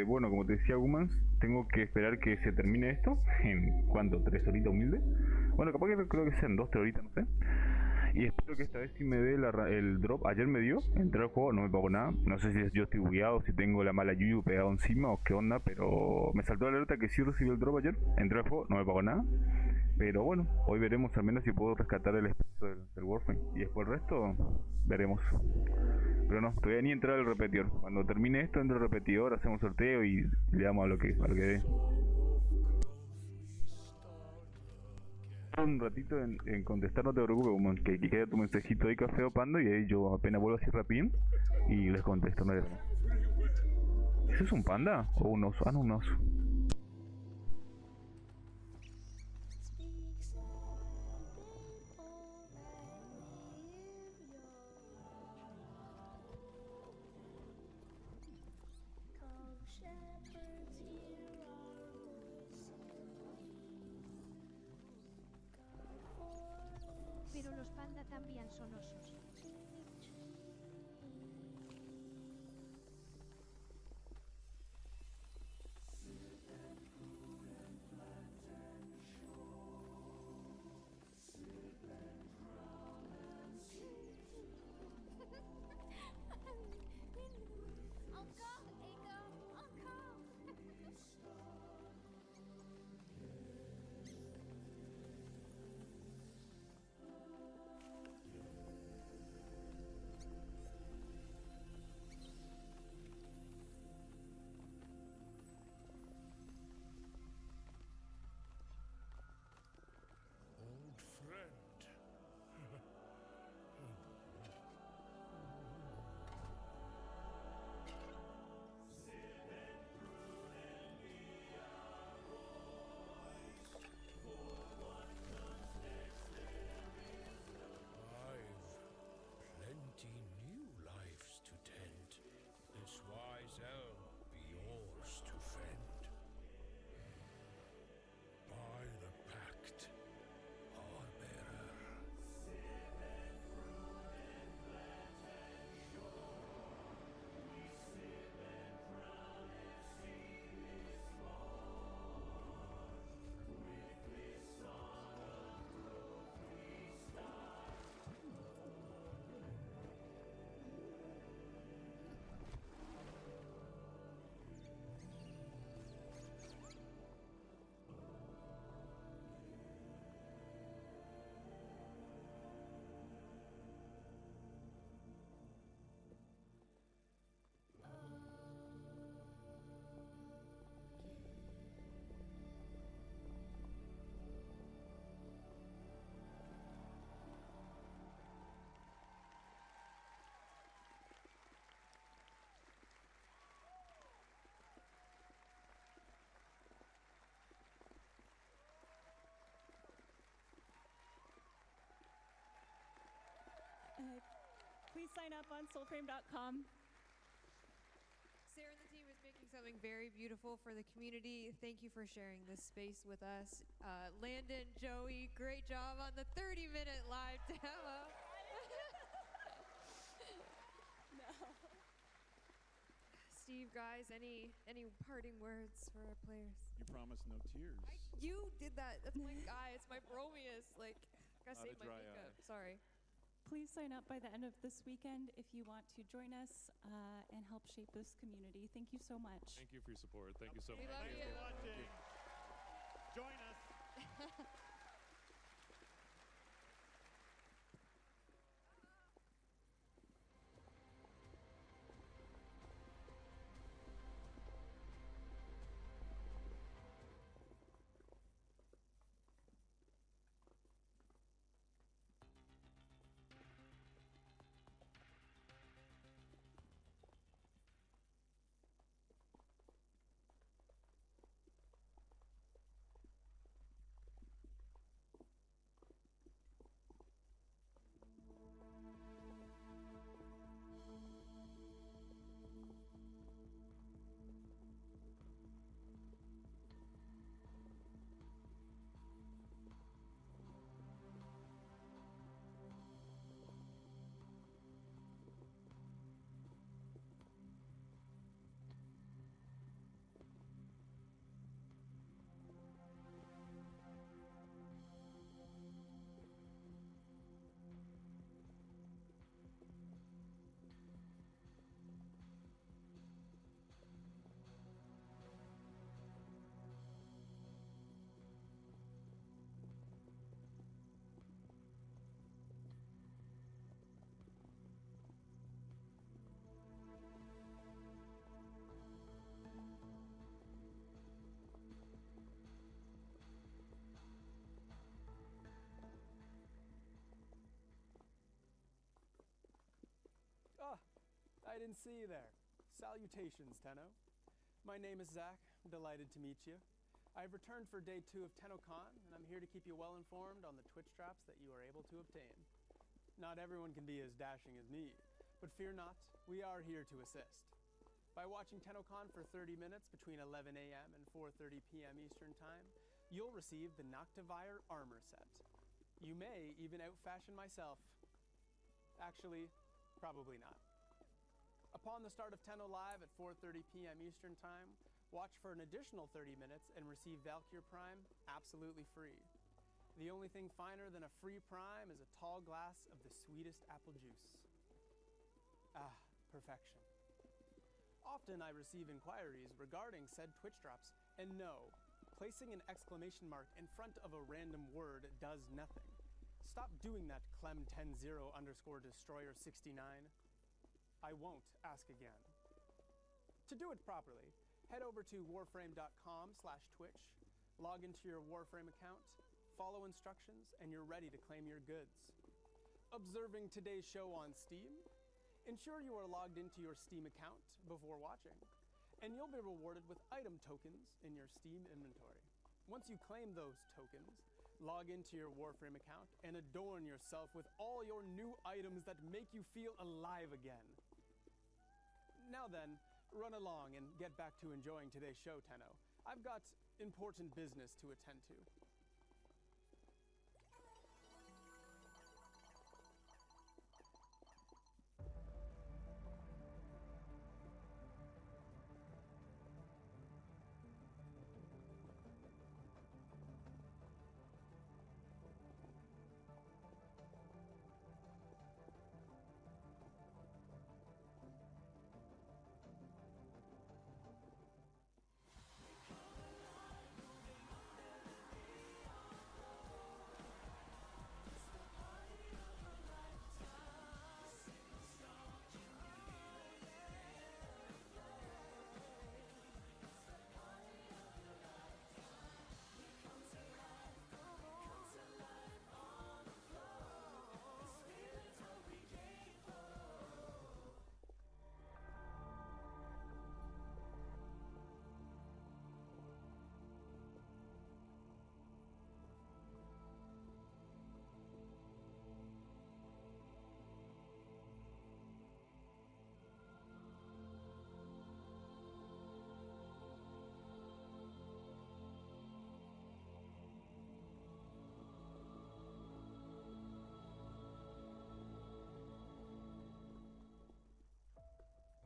A: Bueno, como te decía Gumans, tengo que esperar que se termine esto. ¿En cuánto? ¿3 horitas humildes? Bueno, capaz que creo que sean 2, 3 horitas, no sé. Y espero que esta vez sí me dé el drop. Ayer me dio, entré al juego, no me pagó nada. No sé si yo estoy bugueado, si tengo la mala Yuyu pegado encima o qué onda, pero me saltó la alerta que sí recibí el drop ayer. Entré al juego, no me pagó nada. Pero bueno, hoy veremos al menos si puedo rescatar el espacio del Warframe. Y después el resto, veremos. Pero no, todavía ni entrar al repetidor. Cuando termine esto, entro al repetidor, hacemos sorteo y le damos a lo que dé. Un ratito en contestar, no te preocupes, como que quede tu mensajito ahí, Café o Panda, y ahí yo apenas vuelvo así rapidín y les contesto, no hay drama. ¿Eso es un panda? ¿O un oso? Ah, no, un oso.
L: Pero los panda también son osos.
C: Please sign up on soulframe.com.
B: Sarah and the team is making something very beautiful for the community. Thank you for sharing this space with us. Landon, Joey, great job on the 30-minute live demo.
C: No.
B: Steve, guys, any parting words for our players?
D: You promised no tears.
B: You did that. That's my guy. It's my bromius. Like, I gotta save my
D: dry
B: makeup.
D: eye.
B: Sorry.
C: Please sign up by the end of this weekend if you want to join us and help shape this community. Thank you so much.
E: Thank you for your support. Thank you so
B: We
E: much.
B: love
D: Thanks
B: you.
D: for watching. Join us.
M: I didn't see you there. Salutations, Tenno. My name is Zach. I'm delighted to meet you. I've returned for day 2 of TennoCon, and I'm here to keep you well informed on the Twitch drops that you are able to obtain. Not everyone can be as dashing as me, but fear not, we are here to assist. By watching TennoCon for 30 minutes between 11 a.m. and 4:30 p.m. Eastern Time, you'll receive the Noctivire armor set. You may even outfashion myself. Actually, probably not. Upon the start of Tenno Live at 4:30 p.m. Eastern Time, watch for an additional 30 minutes and receive Valkyr Prime absolutely free. The only thing finer than a free Prime is a tall glass of the sweetest apple juice. Ah, perfection. Often I receive inquiries regarding said Twitch drops, and no, placing an exclamation mark in front of a random word does nothing. Stop doing that, Clem10_destroyer69. I won't ask again. To do it properly, head over to warframe.com/Twitch, log into your Warframe account, follow instructions, and you're ready to claim your goods. Observing today's show on Steam, ensure you are logged into your Steam account before watching, and you'll be rewarded with item tokens in your Steam inventory. Once you claim those tokens, log into your Warframe account and adorn yourself with all your new items that make you feel alive again. Now then, run along and get back to enjoying today's show, Tenno. I've got important business to attend to.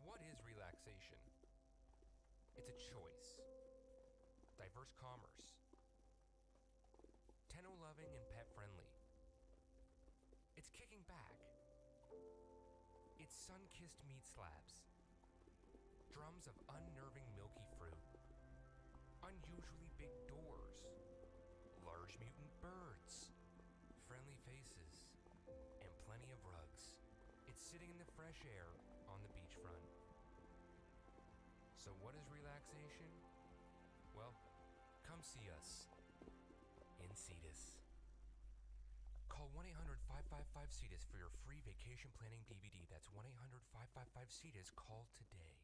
N: What is relaxation? It's a choice. Diverse commerce. Tenno-loving and pet-friendly. It's kicking back. It's sun-kissed meat slabs. Drums of unnerving milky fruit. Unusually big doors. Large mutant birds. Friendly faces. And plenty of rugs. It's sitting in the fresh air on the beachfront. So what is relaxation? Well, come see us in Cetus. Call 1-800-555-CETUS for your free vacation planning DVD. That's 1-800-555-CETUS. Call today.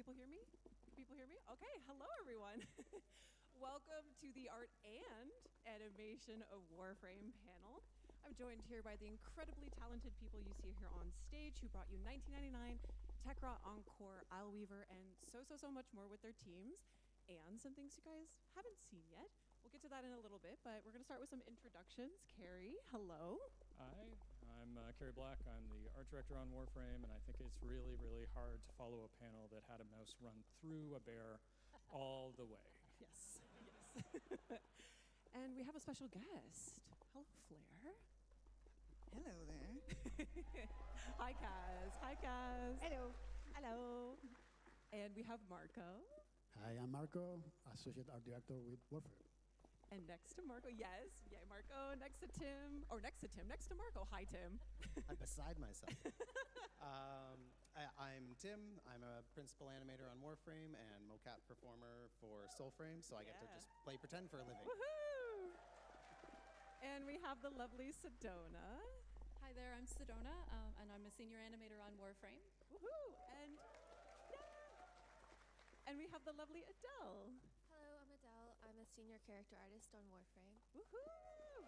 H: people hear me? Can people hear me? Okay, hello everyone. Welcome to the Art and Animation of Warframe panel. I'm joined here by the incredibly talented people you see here on stage who brought you 1999, Tekra, Encore, Isleweaver, and so much more with their teams, and some things you guys haven't seen yet. We'll get to that in a little bit, but we're going to start with some introductions. Carrie, hello.
O: Hi, I'm Carrie Black. I'm the art director on Warframe, and I think it's really, really hard to follow a panel that had a mouse run through a bear all the way.
H: Yes, yes. And we have a special guest. Hello, Flair.
P: Hello there.
H: Hi, Kaz. Hi, Kaz.
P: Hello.
H: Hello. And we have Marco.
Q: Hi, I'm Marco, Associate Art Director with Warframe.
H: And next to Marco, yes, yeah, Marco, next to Tim, or next to Tim, next to Marco. Hi, Tim.
R: I'm beside myself. I'm Tim. I'm a principal animator on Warframe and mocap performer for Soulframe, so I get to just play pretend for a living.
H: Woohoo! And we have the lovely Sedona.
S: Hi there, I'm Sedona, and I'm a senior animator on Warframe.
H: Woohoo! And we have the lovely Adele.
T: Hello, I'm Adele. I'm a senior character artist on Warframe.
H: Woohoo!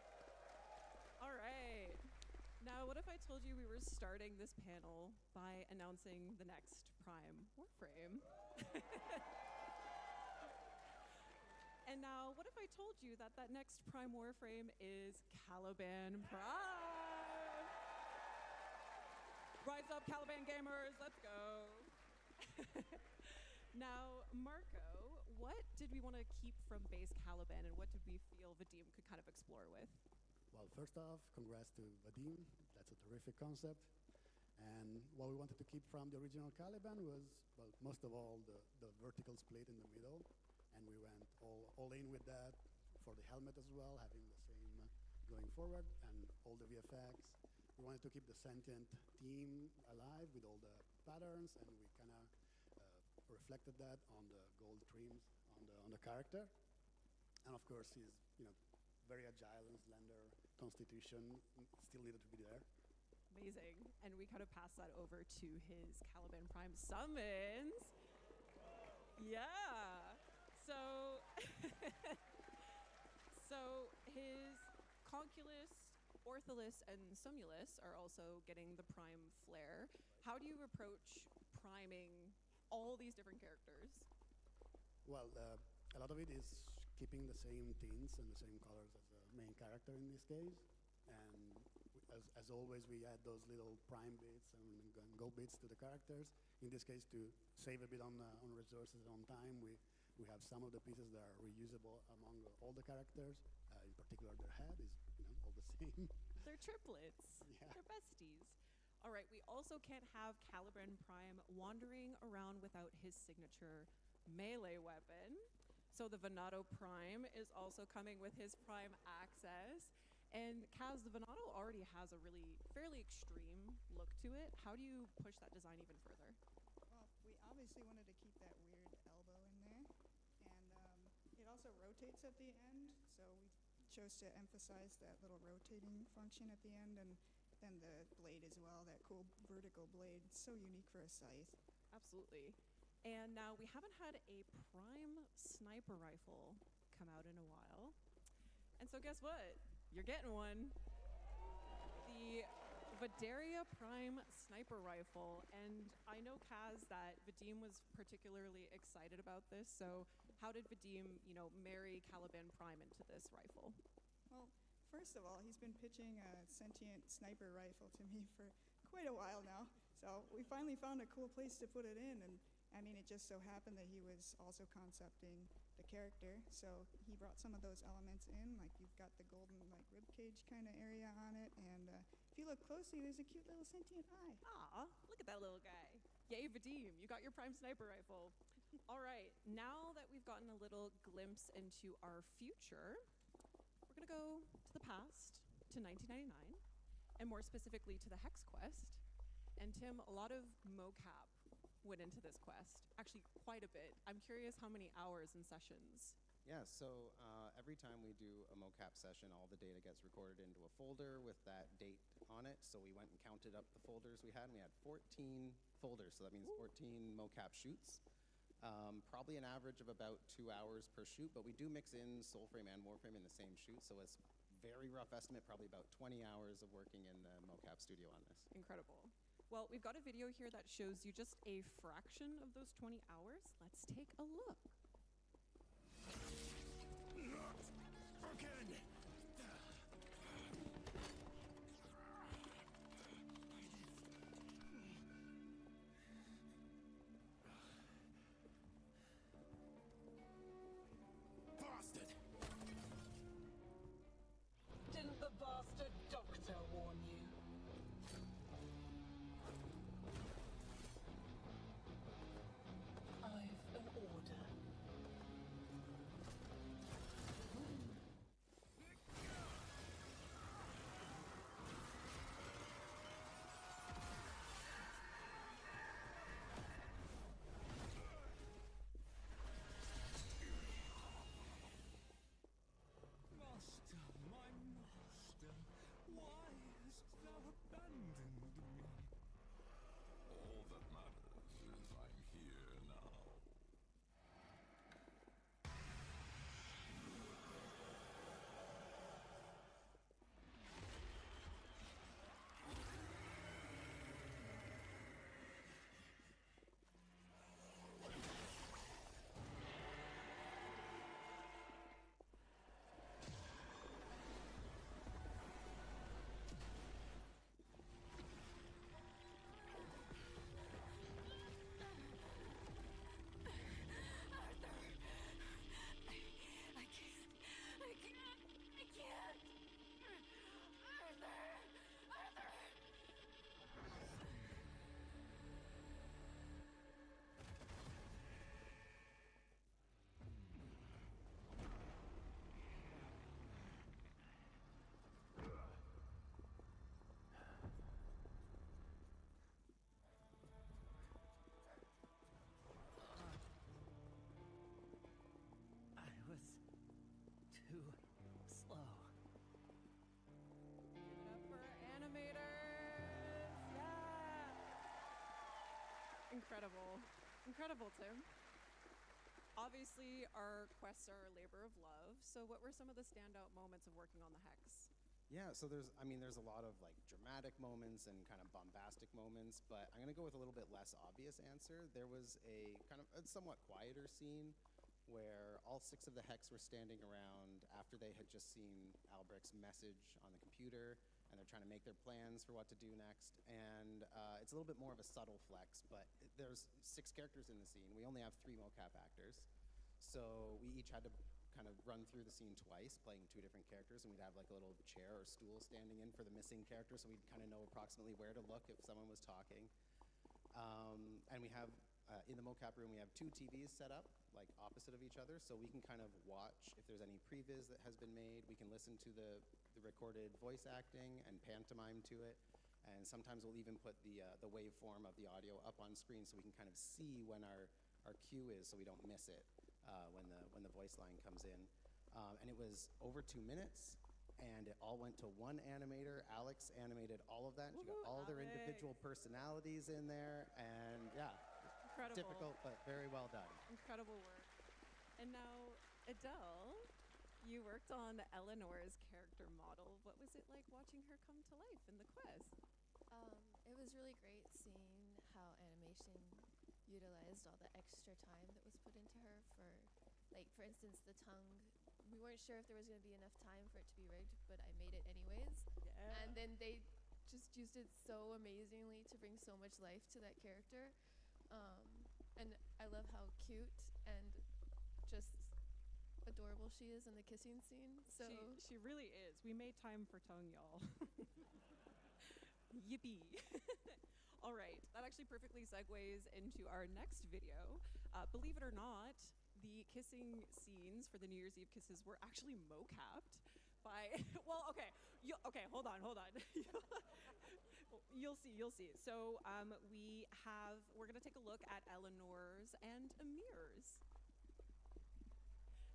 H: All right. Now, what if I told you we were starting this panel by announcing the next Prime Warframe? And now, what if I told you that that next Prime Warframe is Caliban Prime? Rise up, Caliban gamers, let's go. Now, Marco, what did we want to keep from base Caliban, and what did we feel Vadim could kind of explore with?
Q: Well, first off, congrats to Vadim. That's a terrific concept. And what we wanted to keep from the original Caliban was, well, most of all, the vertical split in the middle. And we went all in with that for the helmet as well, having the same going forward, and all the VFX. We wanted to keep the sentient theme alive with all the patterns, and we kind of reflected that on the gold trims on the character. And of course, he's very agile and slender. Constitution still needed to be there.
H: Amazing. And we kind of passed that over to his Caliban Prime summons. Yeah. So, so his Conculus, Ortholus, and Sumulus are also getting the Prime flair. How do you approach priming all these different characters?
Q: Well, a lot of it is keeping the same tints and the same colors as the main character in this case. And as always, we add those little prime bits and gold bits to the characters. In this case, to save a bit on resources and on time, we have some of the pieces that are reusable among all the characters. In particular, their head is all the same.
H: They're triplets. Yeah. They're besties. All right, we also can't have Caliban Prime wandering around without his signature melee weapon. So the Venato Prime is also coming with his Prime access. And Kaz, the Venato already has a really fairly extreme look to it. How do you push that design even further?
P: Well, we obviously wanted to keep that weird elbow in there. And it also rotates at the end, so we chose to emphasize that little rotating function at the end. And then the blade as well, that cool vertical blade, so unique for a scythe.
H: Absolutely. And now we haven't had a Prime sniper rifle come out in a while. And so guess what? You're getting one. The Vaderia Prime sniper rifle. And I know, Kaz, that Vadim was particularly excited about this. So how did Vadim, marry Caliban Prime into this rifle?
P: Well, first of all, he's been pitching a sentient sniper rifle to me for quite a while now. So we finally found a cool place to put it in. And I mean, it just so happened that he was also concepting the character. So he brought some of those elements in, like you've got the golden rib cage kind of area on it. And if you look closely, there's a cute little sentient eye.
H: Aw, look at that little guy. Yay, Vadim, you got your Prime sniper rifle. All right, now that we've gotten a little glimpse into our future, we're going to go to the past, to 1999, and more specifically to the Hex Quest. And Tim, a lot of mocap went into this quest. Actually, quite a bit. I'm curious how many hours and sessions.
R: Yeah, so every time we do a mocap session, all the data gets recorded into a folder with that date on it. So we went and counted up the folders we had, and we had 14 folders. So that means 14 mocap shoots. Probably an average of about 2 hours per shoot, but we do mix in Soulframe and Warframe in the same shoot, so it's very rough estimate, probably about 20 hours of working in the mocap studio on this.
U: Incredible. Well, we've got a video here that shows you just a fraction of those 20 hours. Let's take a look.
K: Not again! Bastard!
J: Didn't the bastard doctor warn you? I've an order.
K: Master, my master, why hast thou abandoned me? All that matters is I'm here now.
J: I can't. Arthur!
K: I was too slow.
U: Give it up for animators. Yeah. Incredible. Incredible, Tim. Obviously, our quests are a labor of love. So what were some of the standout moments of working on the Hex?
R: Yeah, so there's a lot of like dramatic moments and kind of bombastic moments, but I'm gonna go with a little bit less obvious answer. There was a kind of a somewhat quieter scene where all 6 of the Hex were standing around after they had just seen Albrecht's message on the computer, and they're trying to make their plans for what to do next. And it's a little bit more of a subtle flex, but there's 6 characters in the scene. We only have 3 mocap actors, so we each had to kind of run through the scene twice, playing 2 different characters, and we'd have like a little chair or stool standing in for the missing character, so we'd kind of know approximately where to look if someone was talking. And we have, in the mocap room, we have 2 TVs set up, like opposite of each other, so we can kind of watch if there's any previs that has been made. We can listen to the recorded voice acting and pantomime to it, and sometimes we'll even put the waveform of the audio up on screen so we can kind of see when our cue is, so we don't miss it when the voice line comes in. And it was over 2 minutes, and it all went to one animator. Alex animated all of that. She got all their individual personalities in there, and yeah,
U: Incredible.
R: difficult but very well done.
U: Incredible work. And now, Adele, you worked on Eleanor's character model. What was it like watching her come to life in the quest?
T: It was really great seeing how animation utilized all the extra time that was put into her for, like, for instance, the tongue. We weren't sure if there was going to be enough time for it to be rigged, but I made it anyways.
U: Yeah.
T: And then they just used it so amazingly to bring so much life to that character. And I love how cute and just adorable she is in the kissing scene. So
U: She really is. We made time for tongue, y'all. Yippee. All right, that actually perfectly segues into our next video. Believe it or not, the kissing scenes for the New Year's Eve kisses were actually mocapped by, well, okay, hold on. You'll see. So we're gonna take a look at Eleanor's and Amir's.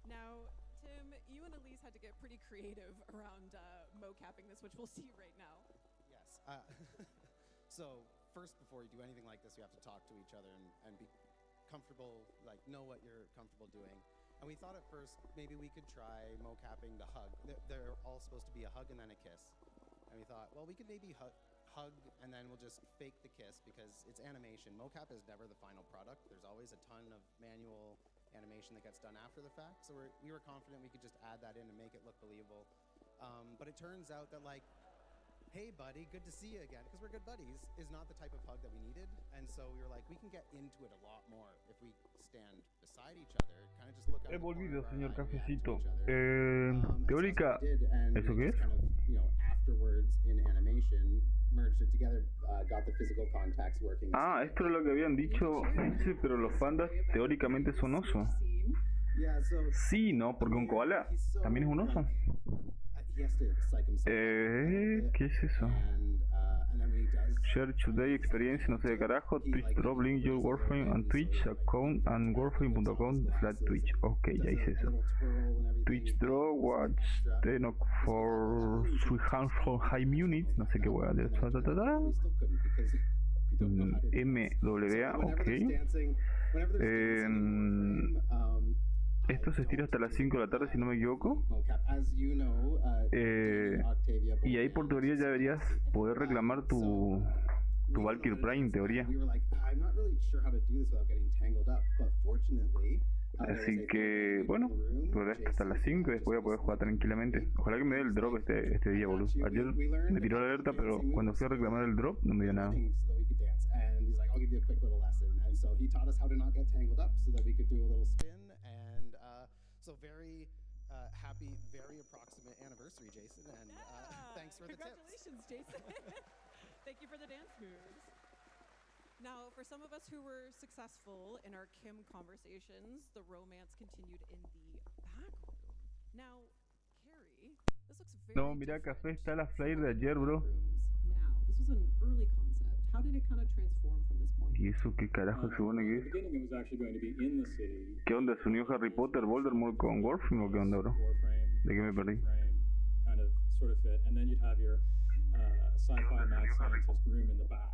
U: Now, Tim, you and Elise had to get pretty creative around mocapping this, which we'll see right now.
R: Yes. So first, before you do anything like this, you have to talk to each other and be comfortable comfortable, like know what you're comfortable doing. And we thought at first maybe we could try mocapping the hug. They're all supposed to be a hug and then a kiss. And we thought, well, we could maybe hug and then we'll just fake the kiss because it's animation. Mocap is never the final product. There's always a ton of manual animation that gets done after the fact. So we were confident we could just add that in and make it look believable. But it turns out that like, hey buddy, good to see you again, because we're good buddies, is not the type of hug that we needed. And so we were like, we can get into it a lot more if we stand beside each other, kind of just look out
A: He
R: of the corner
A: volvido,
R: of our
A: señor
R: eye and react to
A: Cafecito.
R: each other.
A: Teórica,
R: And so that's what we did, and
A: ¿eso
R: we
A: qué
R: just
A: es?
R: kind of, afterwards in animation, merged it together, got the physical contacts working.
A: Ah, esto es lo que habían dicho. Sí, pero los pandas teóricamente son osos.
R: Yeah, so
A: Sí, no, porque un koala también es un oso.
R: he has to psych himself out.
A: ¿Qué es eso?
R: And then when he does,
A: Share today experience, no sé de carajo. Twitch drop link your Warframe and Twitch account and warframe.com/Twitch. Ok, ya hice eso. Twitch draw watch TennoCon for 300 high units, no sé qué hueá de eso. MWA, ok. Esto se estira hasta las 5 de la tarde si no me equivoco. Y ahí por teoría ya deberías poder reclamar tu Valkyrie Prime en teoría. Así que bueno, por hasta las 5 y después voy a poder jugar tranquilamente. Ojalá que me dé el drop este día, boludo. Ayer me tiró la alerta, pero cuando fui a reclamar el drop no me dio nada.
R: I'll give you a quick little lesson. And so he taught us how to not get tangled up so that we could do a little spin. And so very happy, very approximate anniversary, Jason. And thanks for the tips.
U: Congratulations, Jason. Thank you for the dance moves. Now, for some of us who were successful in our Kim conversations, the romance continued in the back room. Now, Carrie, this looks very
A: No, mira, café, está la flyer de ayer, bro.
U: now. This was an early concept. How did it kind of transform from this point?
A: ¿Y eso qué carajo se supone que es?
O: Beginning, it was actually going to be in the city.
A: ¿Qué onda? ¿Se unió Harry Potter, Voldemort con Warframe o qué onda, bro? ¿De qué me perdí?
O: Kind of sort of fit, and then you'd have your sci-fi mad scientist room in the back.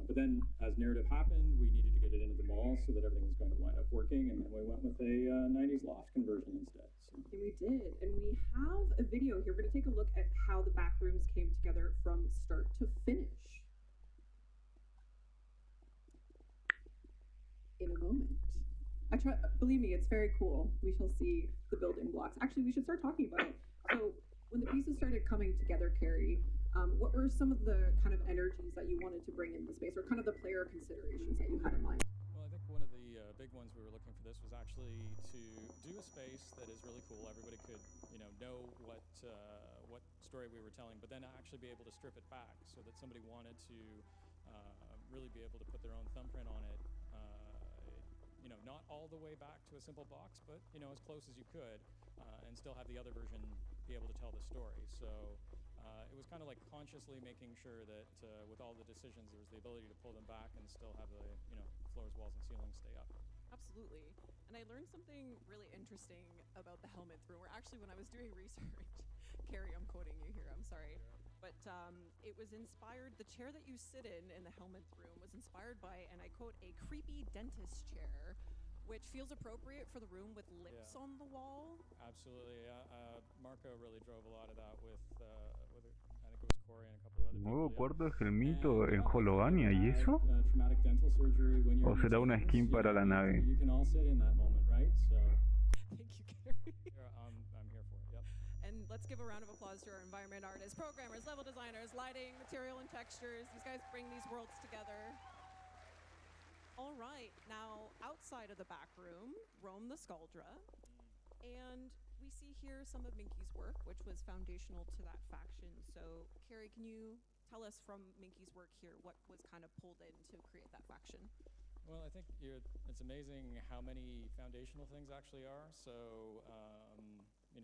O: But then, as narrative happened, we needed to get it into the mall so that everything was going to wind up working, and then we went with a 90s loft conversion instead. So.
U: And we did, and we have a video here. We're going to take a look at how the back rooms came together from start to finish. In a moment. Believe me, it's very cool. We shall see the building blocks. Actually, we should start talking about it. So, when the pieces started coming together, Carrie, what were some of the kind of energies that you wanted to bring in the space, or kind of the player considerations that you had in mind?
O: Well, I think one of the big ones we were looking for this was actually to do a space that is really cool. Everybody could, know what story we were telling, but then actually be able to strip it back so that somebody wanted to really be able to put their own thumbprint on it. Not all the way back to a simple box, but as close as you could, and still have the other version be able to tell the story. So it was kind of like consciously making sure that with all the decisions, there was the ability to pull them back and still have the floors, walls, and ceilings stay up.
U: Absolutely. And I learned something really interesting about the helmet room, where actually when I was doing research, Carrie, I'm quoting you here, I'm sorry. But it was inspired, the chair that you sit in the helmet room was inspired by, and I quote, a creepy dentist chair, which feels appropriate for the room with lips on the wall.
O: Absolutely. Marco really drove a lot of that with I think it was Corey and a couple of other
A: Nuevo
O: people.
A: cuarto de Gelmito en Hologania, ¿y eso?
O: Traumatic dental surgery when you're
A: ¿O será una skin para la nave?
O: You can all sit in that moment, right? So
U: Thank you, Carrie.
O: I'm here for it. Yep.
U: And let's give a round of applause to our environment artists, programmers, level designers, lighting, material, and textures. These guys bring these worlds together. All right, now outside of the back room, roam the Skuldra, and we see here some of Minky's work, which was foundational to that faction. So, Carrie, can you tell us from Minky's work here what was kind of pulled in to create that faction?
O: Well, I think it's amazing how many foundational things actually are. So,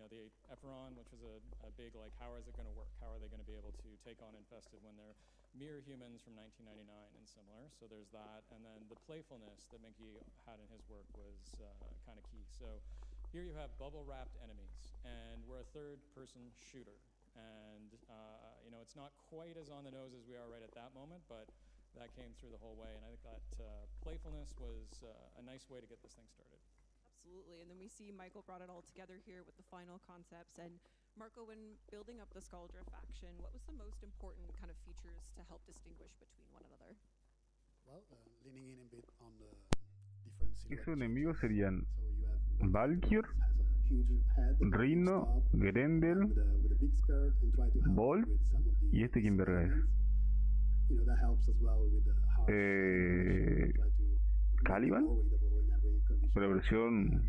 O: the Eperon, which was a big, like, how is it going to work? How are they going to be able to take on Infested when they're mere humans from 1999 and similar? So there's that. And then the playfulness that Minky had in his work was kind of key. So here you have bubble-wrapped enemies, and we're a third-person shooter. And, it's not quite as on the nose as we are right at that moment, but that came through the whole way, and I think that playfulness was a nice way to get this thing started.
U: Absolutely, and then we see Michael brought it all together here with the final concepts. And Marco, when building up the Skaldra faction, what was the most important kind of features to help distinguish between one another?
Q: Well, leaning in a bit on the different silhouette
A: Esos enemigos
Q: changes.
A: serían
Q: So you have
A: Valkyr,
Q: has a huge head,
A: Rhino,
Q: stop,
A: Grendel,
Q: with a big skirt, and try to help
A: Bolt,
Q: with some of the
A: y este quién verga es.
Q: you know, that helps as well with the harsh try to
A: Caliban,
Q: more readable in every condition.
A: pero versión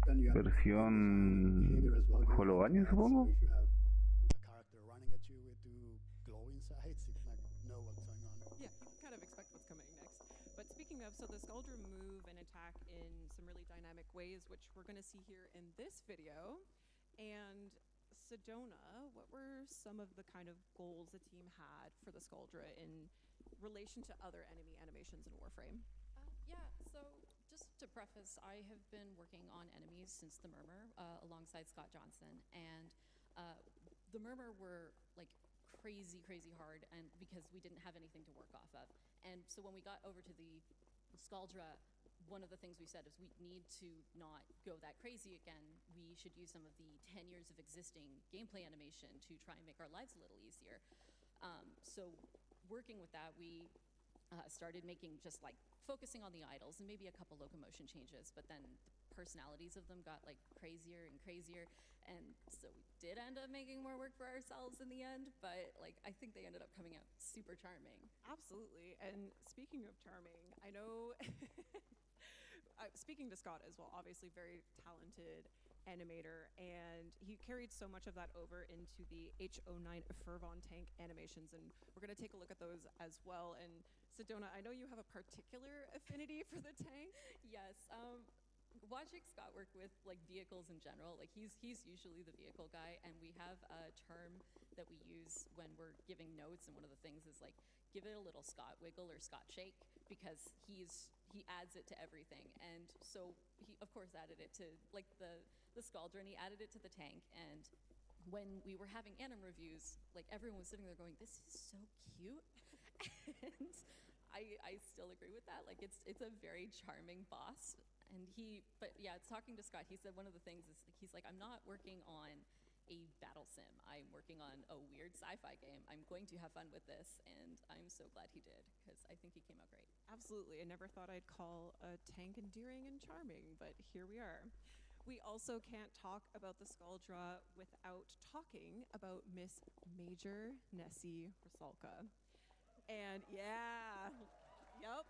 Q: Then you have
A: versión
Q: behavior as well.
A: Holobaño, supongo.
Q: So if you have a character running at you with two glowing sides, you can know what's going on.
U: Yeah, you can kind of expect what's coming next. But speaking of, so the Skaldra move and attack in some really dynamic ways, which we're going to see here in this video. And Sedona, what were some of the kind of goals the team had for the Skaldra in relation to other enemy animations in Warframe?
G: Yeah, so just to preface, I have been working on enemies since the Murmur alongside Scott Johnson, and the Murmur were like crazy hard, and because we didn't have anything to work off of. And so when we got over to the Skaldra, one of the things we said is we need to not go that crazy again. We should use some of the 10 years of existing gameplay animation to try and make our lives a little easier. So working with that, we started making just like focusing on the idols and maybe a couple locomotion changes, but then the personalities of them got like crazier and crazier, and so we did end up making more work for ourselves in the end, but like I think they ended up coming out super charming.
U: Absolutely. And speaking of charming, I know speaking to Scott as well, obviously very talented animator, and he carried so much of that over into the H09 Fervon tank animations, and we're going to take a look at those as well. And Sedona, I know you have a particular affinity for the tank.
G: Yes, watching Scott work with like vehicles in general, like he's usually the vehicle guy, and we have a term that we use when we're giving notes, and one of the things is like give it a little Scott wiggle or Scott shake, because he adds it to everything. And so he of course added it to like the Skaldra, and he added it to the tank. And when we were having anim reviews, like everyone was sitting there going, this is so cute. And I still agree with that. Like it's a very charming boss. And but yeah, it's talking to Scott, he said one of the things is he's like, I'm not working on a battle sim, I'm working on a weird sci-fi game. I'm going to have fun with this, and I'm so glad he did, because I think he came out great.
U: Absolutely. I never thought I'd call a tank endearing and charming, but here we are. We also can't talk about the Skaldra without talking about Miss Major Nessie Rusalka. And yeah, yep.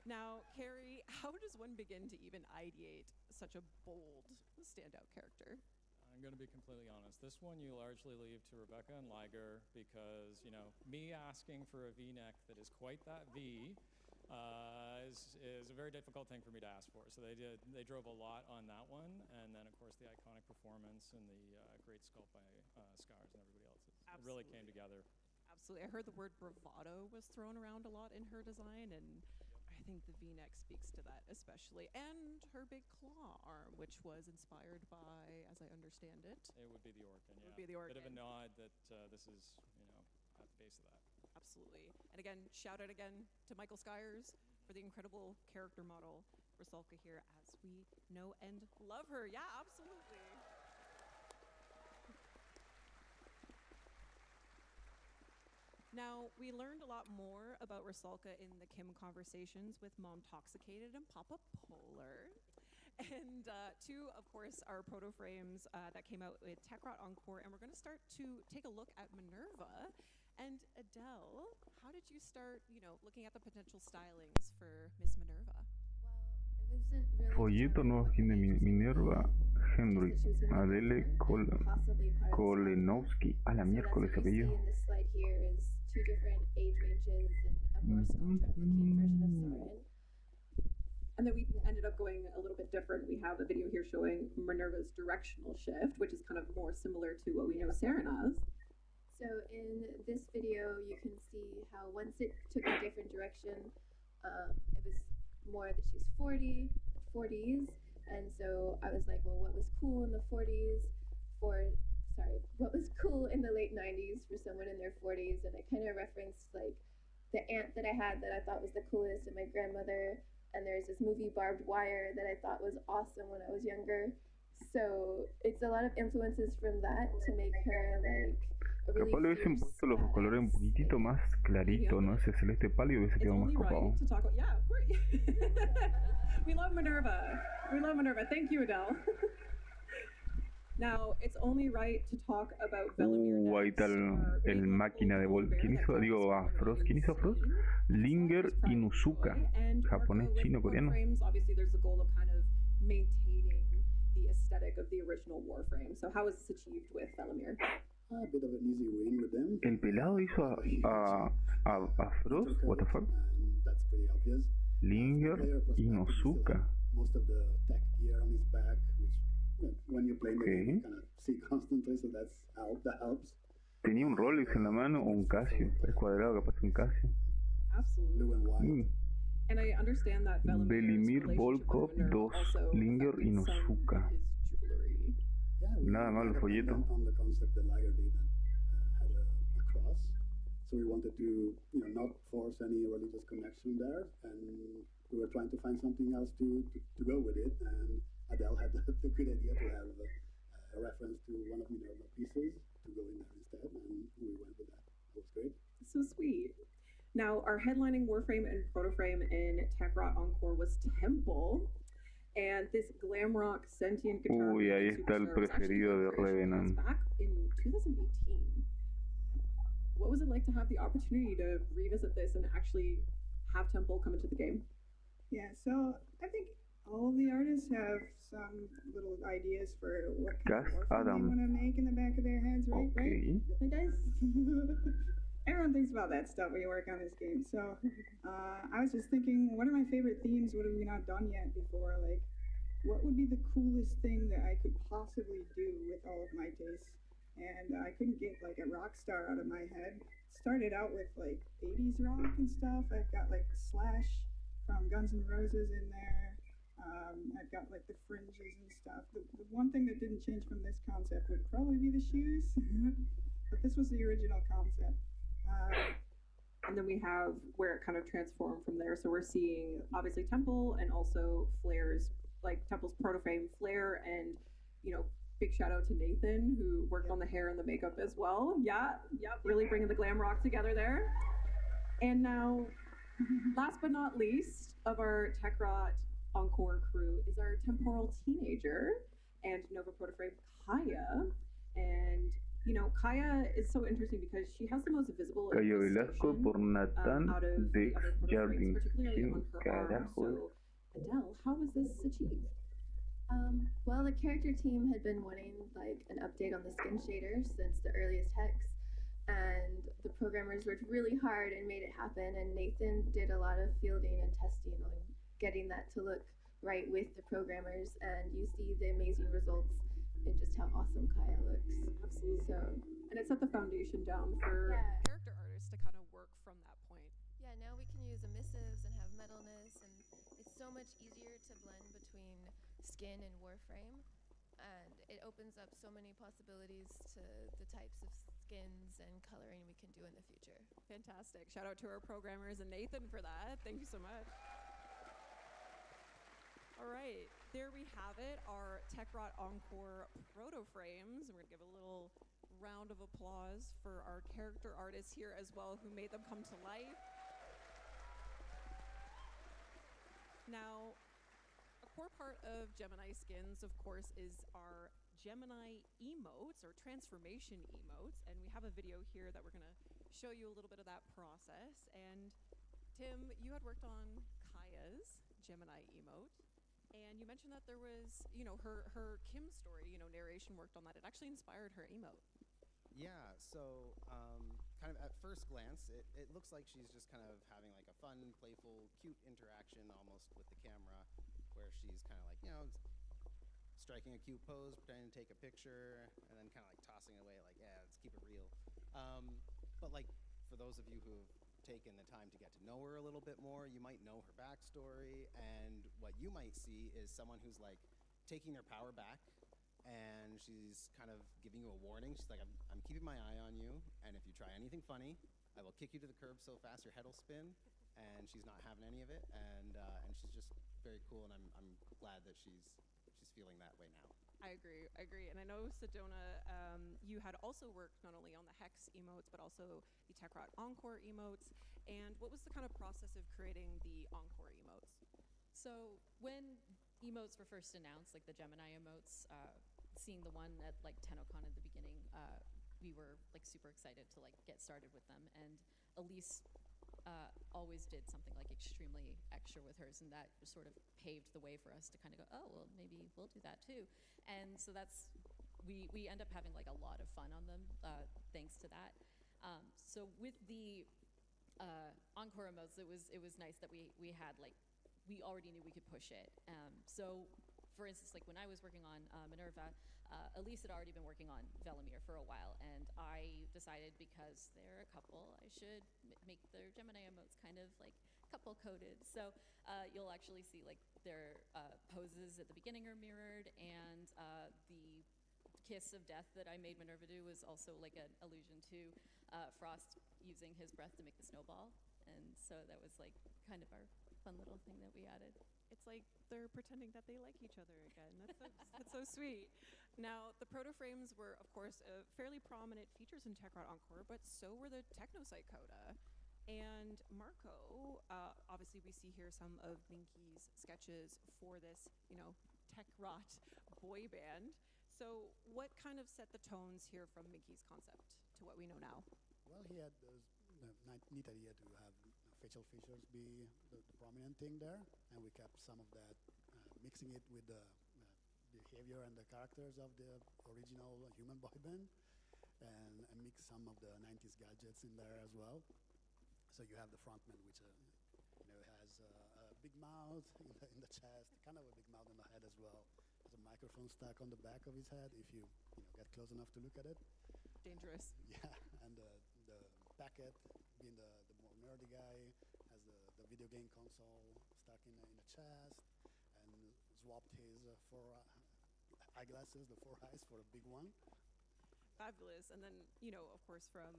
U: Now, Carrie, how does one begin to even ideate such a bold standout character?
O: I'm going to be completely honest. This one you largely leave to Rebecca and Liger, because, you know, me asking for a V-neck that is quite that V is a very difficult thing for me to ask for. So they drove a lot on that one, and then of course the iconic performance and the great sculpt by Scars and everybody else. It really came together.
U: Absolutely. I heard the word bravado was thrown around a lot in her design, and I think the V-neck speaks to that especially. And her big claw arm, which was inspired by, as I understand it,
O: it would be the Orkin.
U: Would be the Orkin.
O: Bit of a nod that this is, you know, at the base of that.
U: Absolutely. And again, shout out again to Michael Skyers for the incredible character model Rusalka here, as we know and love her. Yeah, absolutely. Now, we learned a lot more about Rusalka in the Kim conversations with Mom Toxicated and Papa Polar. And two, of course, are proto frames that came out with Techrot Encore. And we're going to start to take a look at Minerva. And Adele, how did you start, looking at the potential stylings for Miss Minerva?
A: Folleto nuevo skin de Minerva, Henry, Adele Kolenowski. A la miércoles apellido.
I: Two different age ranges and a more Skaldra-looking version of Soren.
U: And then we ended up going a little bit different. We have a video here showing Minerva's directional shift, which is kind of more similar to what we know Saren as.
I: So in this video, you can see how once it took a different direction, it was more that she's 40s, and so I was like, well, what was cool in the 40s what was cool in the late 90s for someone in their 40s, and I kind of referenced like the aunt that I had that I thought was the coolest, and my grandmother. And there's this movie Barbed Wire that I thought was awesome when I was younger. So it's a lot of influences from that to make her like a really
A: Capaz le hubiesen
I: fierce
A: puesto los colores un
I: badass.
A: poquitito más clarito, ¿no? Ese celeste pálido hubiese
U: It's
A: quedado más
U: only right
A: copado.
U: to talk about. Yeah, of course. We love Minerva. We love Minerva. Thank you, Adele. Now, it's only right to talk about Velimir
A: Ahí está el máquina de Vol. ¿Quién hizo? Digo, a Frost. ¿Quién hizo a Frost? Linger Inuzuka. Japonés, chino, coreano.
U: Warframes. Obviously, there's the goal of kind of maintaining the aesthetic of the original Warframe. So how was this achieved with Velimir?
Q: A bit of an easy win with them.
A: El pelado hizo a Frost. What the fuck?
Q: And that's pretty obvious.
A: Linger Inuzuka.
Q: Most of the tech gear on his back, which when you play you kind of see constantly, so that helps.
A: Tenía un Rolex en la mano o un Casio. Es cuadrado, capaz un Casio.
U: Absolutely. And I understand that
A: Velimir Volkov 2 Linger Inuzuka. Nada mal el folleto.
Q: On the concept that Liger did had a cross, so we wanted to not force any religious connection there, and we were trying to find something else to go with it, and Adele had the good idea to have a reference to one of Minerva pieces to go in there instead, and we went with that. That was great.
U: So sweet. Now, our headlining Warframe and Protoframe in Techrot Encore was Temple, and this glam rock sentient guitar.
A: Uy, ahí está el preferido de Revenant.
U: Back in 2018. What was it like to have the opportunity to revisit this and actually have Temple come into the game?
P: Yeah, so I think all of the artists have some little ideas for what kind of Warframe they want to make in the back of their heads, right?
A: Okay.
P: Right, guys? Everyone thinks about that stuff when you work on this game. So I was just thinking, what are my favorite themes? What have we not done yet before? Like, what would be the coolest thing that I could possibly do with all of my tastes? And I couldn't get like a rock star out of my head. Started out with like 80s rock and stuff. I've got like Slash from Guns N' Roses in there. I've got like the fringes and stuff. The one thing that didn't change from this concept would probably be the shoes. But this was the original concept.
U: And then we have where it kind of transformed from there. So we're seeing obviously Temple and also Flair's, like Temple's Protoframe, Flair, and big shout out to Nathan who worked on the hair and the makeup as well. Yeah, really bringing the glam rock together there. And now, last but not least of our Techrot Encore crew is our temporal teenager and Nova Protoframe Kaya. And Kaya is so interesting because she has the most visible
A: Cayo Velasco por Nathan
U: out of
A: de
U: the other Protoframes,
A: Jardin.
U: particularly on her arm.
A: Carajo.
U: So, Adele, how was this achieved?
I: Well, the character team had been wanting like an update on the skin shader since the earliest hex, and the programmers worked really hard and made it happen. And Nathan did a lot of fielding and testing on getting that to look right with the programmers, and you see the amazing results in just how awesome Kaya looks.
U: Absolutely.
I: So,
U: and it set the foundation down for character artists to kind of work from that point.
F: Yeah, now we can use emissives and have metalness, and it's so much easier to blend between skin and Warframe, and it opens up so many possibilities to the types of skins and coloring we can do in the future.
U: Fantastic. Shout out to our programmers and Nathan for that. Thank you so much. All right, there we have it, our Techrot Encore Protoframes. We're going to give a little round of applause for our character artists here as well who made them come to life. Now, a core part of Gemini skins, of course, is our Gemini emotes or transformation emotes, and we have a video here that we're going to show you a little bit of that process. And Tim, you had worked on Kaya's Gemini emote. And you mentioned that there was, her Kim story, narration worked on that. It actually inspired her emote.
R: Yeah, so kind of at first glance, it looks like she's just kind of having like a fun, playful, cute interaction almost with the camera, where she's kind of like, striking a cute pose, pretending to take a picture, and then kind of like tossing it away like, yeah, let's keep it real. But like, for those of you who've taken the time to get to know her a little bit more, you might know her backstory, and what you might see is someone who's like taking her power back, and she's kind of giving you a warning. She's like, I'm keeping my eye on you, and if you try anything funny, I will kick you to the curb so fast your head will spin, and she's not having any of it, and she's just very cool, and I'm glad that she's feeling that way now.
U: I agree. And I know, Sedona, you had also worked not only on the Hex emotes, but also the Tekrot Encore emotes. And what was the kind of process of creating the Encore emotes?
G: So when emotes were first announced, like the Gemini emotes, seeing the one at like TennoCon at the beginning, we were like super excited to like get started with them. And Elise always did something like extremely extra with hers, and that sort of paved the way for us to kind of go, oh, well, maybe we'll do that too. And so we end up having like a lot of fun on them thanks to that. So with the Encore emotes, it was nice that we had like, we already knew we could push it. So for instance, like when I was working on Minerva, Elise had already been working on Velimir for a while, and I decided because they're a couple, I should make their Gemini emotes kind of like couple coded. So you'll actually see like their poses at the beginning are mirrored, and the kiss of death that I made Minerva do was also like an allusion to Frost using his breath to make the snowball. And so that was like kind of our fun little thing that we added.
U: It's like they're pretending that they like each other again. That's so sweet. Now, the proto-frames were, of course, fairly prominent features in Tekrot Encore, but so were the Technosite coda. And Marco, obviously we see here some of Minky's sketches for this, Tekrot boy band. So what kind of set the tones here from Minky's concept to what we know now?
Q: Well, he had the neat idea to have facial features be the prominent thing there, and we kept some of that, mixing it with the behavior and the characters of the original human boy band, and mix some of the 90s gadgets in there as well. So you have the frontman, which has a big mouth in the chest, kind of a big mouth in the head as well. There's a microphone stuck on the back of his head if you get close enough to look at it.
U: Dangerous.
Q: Yeah, and the Packet, being the more nerdy guy, has the video game console stuck in the chest, and swapped his eyeglasses, the 4 eyes, for a big one.
U: Fabulous. And then, of course, from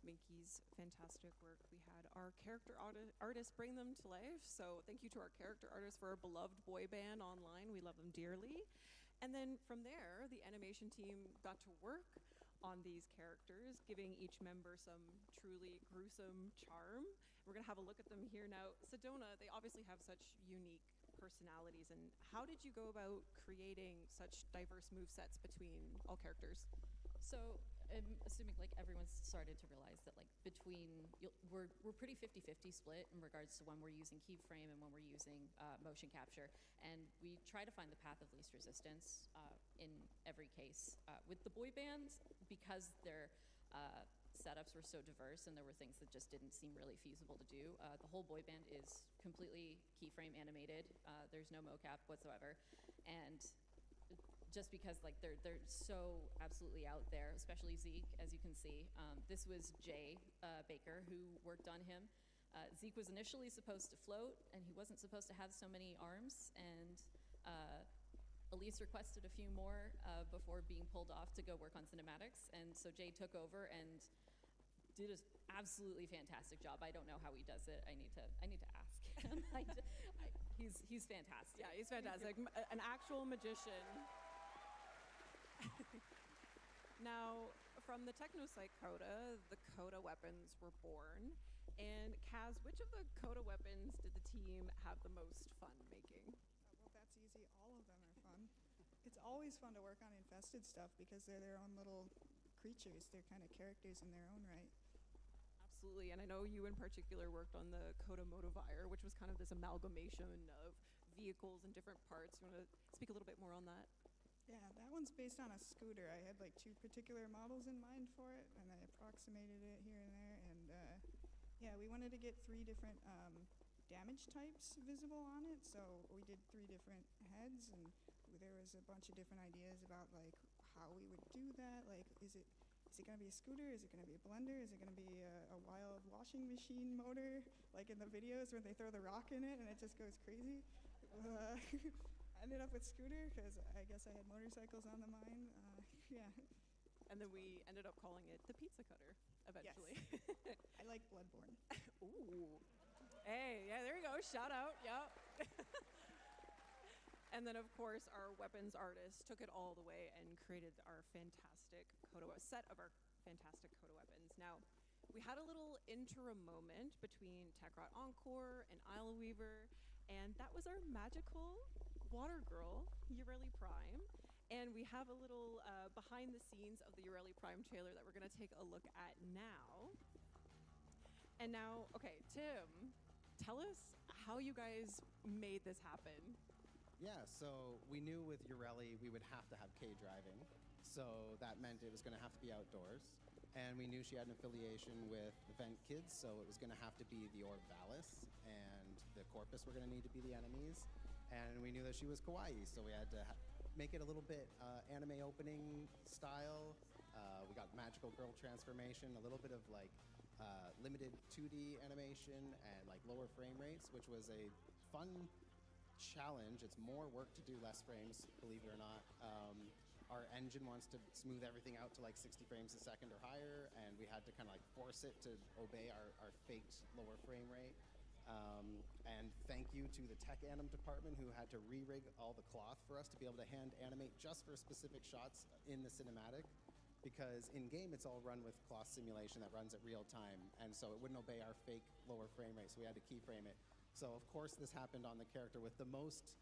U: Minky's fantastic work, we had our character artists bring them to life. So thank you to our character artists for our beloved boy band online. We love them dearly. And then from there, the animation team got to work on these characters, giving each member some truly gruesome charm. We're going to have a look at them here now. Sedona, they obviously have such unique personalities. And how did you go about creating such diverse movesets between all characters?
G: So I'm assuming like everyone's started to realize that like we're pretty 50-50 split in regards to when we're using keyframe and when we're using motion capture, and we try to find the path of least resistance in every case. With the boy bands, because their setups were so diverse and there were things that just didn't seem really feasible to do, the whole boy band is completely keyframe animated. There's no mocap whatsoever, and just because like they're so absolutely out there, especially Zeke, as you can see. This was Jay Baker who worked on him. Zeke was initially supposed to float, and he wasn't supposed to have so many arms, and Elise requested a few more before being pulled off to go work on cinematics, and so Jay took over and did an absolutely fantastic job. I don't know how he does it. I need to ask him. He's fantastic.
U: Yeah, he's fantastic. An actual magician. Now, from the Technosite coda, the coda weapons were born. And Kaz, which of the coda weapons did the team have the most fun making?
P: Well, that's easy. All of them are fun. It's always fun to work on infested stuff because they're their own little creatures. They're kind of characters in their own right.
U: Absolutely. And I know you in particular worked on the Coda Motivire, which was kind of this amalgamation of vehicles and different parts. You want to speak a little bit more on that?
P: Yeah, that one's based on a scooter. I had like 2 particular models in mind for it, and I approximated it here and there. And yeah, we wanted to get 3 different damage types visible on it. So we did 3 different heads, and there was a bunch of different ideas about like how we would do that. Like, is it going to be a scooter? Is it going to be a blender? Is it going to be a wild washing machine motor, like in the videos where they throw the rock in it and it just goes crazy? I ended up with scooter because I guess I had motorcycles on the mind. Yeah.
U: And then we ended up calling it the pizza cutter eventually.
P: Yes. I like Bloodborne.
U: Ooh. Hey, yeah, there you go. Shout out. Yep. And then, of course, our weapons artist took it all the way and created our fantastic set of our fantastic Coda weapons. Now, we had a little interim moment between Techrot Encore and Isle Weaver, and that was our magical water girl, Ureli Prime. And we have a little behind the scenes of the Ureli Prime trailer that we're going to take a look at now. And now, okay, Tim, tell us how you guys made this happen.
R: Yeah, so we knew with Ureli we would have to have K driving, so that meant it was going to have to be outdoors. And we knew she had an affiliation with the Vent Kids, so it was going to have to be the Orb Valis, and the Corpus were going to need to be the enemies. And we knew that she was kawaii, so we had to make it a little bit anime opening style. We got magical girl transformation, a little bit of like limited 2D animation and like lower frame rates, which was a fun challenge. It's more work to do less frames, believe it or not. Our engine wants to smooth everything out to like 60 frames a second or higher, and we had to kind of like force it to obey our faked lower frame rate. And thank you to the tech anim department who had to re-rig all the cloth for us to be able to hand animate just for specific shots in the cinematic, because in game it's all run with cloth simulation that runs at real time, and so it wouldn't obey our fake lower frame rate, so we had to keyframe it. So of course this happened on the character with the most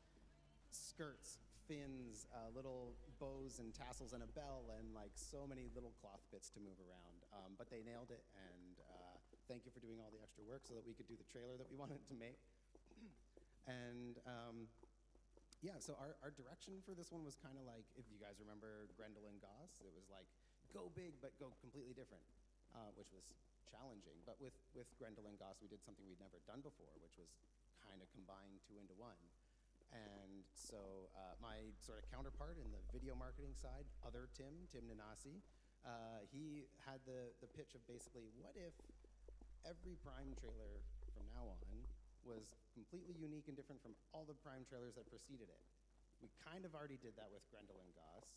R: skirts, fins, little bows and tassels and a bell, and like so many little cloth bits to move around. But they nailed it, and thank you for doing all the extra work so that we could do the trailer that we wanted to make. And yeah, so our direction for this one was kind of like, if you guys remember Grendel and Goss, it was like, go big, but go completely different, which was challenging. But with Grendel and Goss, we did something we'd never done before, which was kind of combine two into one. And so my sort of counterpart in the video marketing side, other Tim Nanasi, he had the pitch of basically, what if every Prime trailer from now on was completely unique and different from all the Prime trailers that preceded it? We kind of already did that with Grendel and Goss.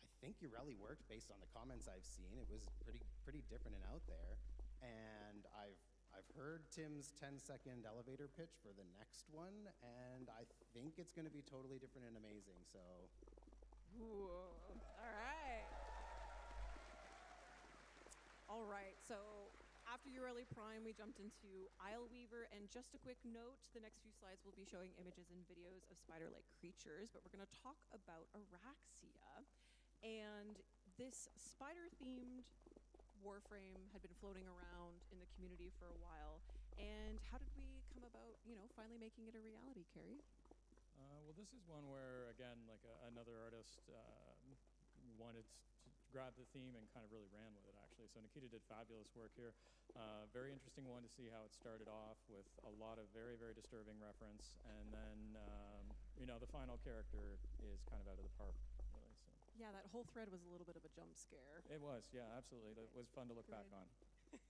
R: I think Ureli worked based on the comments I've seen. It was pretty different and out there. And I've heard Tim's 10-second elevator pitch for the next one, and I think it's going to be totally different and amazing, so.
U: Ooh, all right. All right, so after Ureli Prime, we jumped into Isle Weaver, and just a quick note, the next few slides will be showing images and videos of spider-like creatures, but we're going to talk about Araxia. And this spider-themed Warframe had been floating around in the community for a while. And how did we come about, finally making it a reality, Carrie?
O: Well, this is one where, again, like another artist wanted to grab the theme and kind of really ran with it, actually. So Nikita did fabulous work here. Very interesting one to see how it started off with a lot of very, very disturbing reference. And then, the final character is kind of out of the park, really. So.
U: Yeah, that whole thread was a little bit of a jump scare.
O: It was, yeah, absolutely. It was fun to look back on.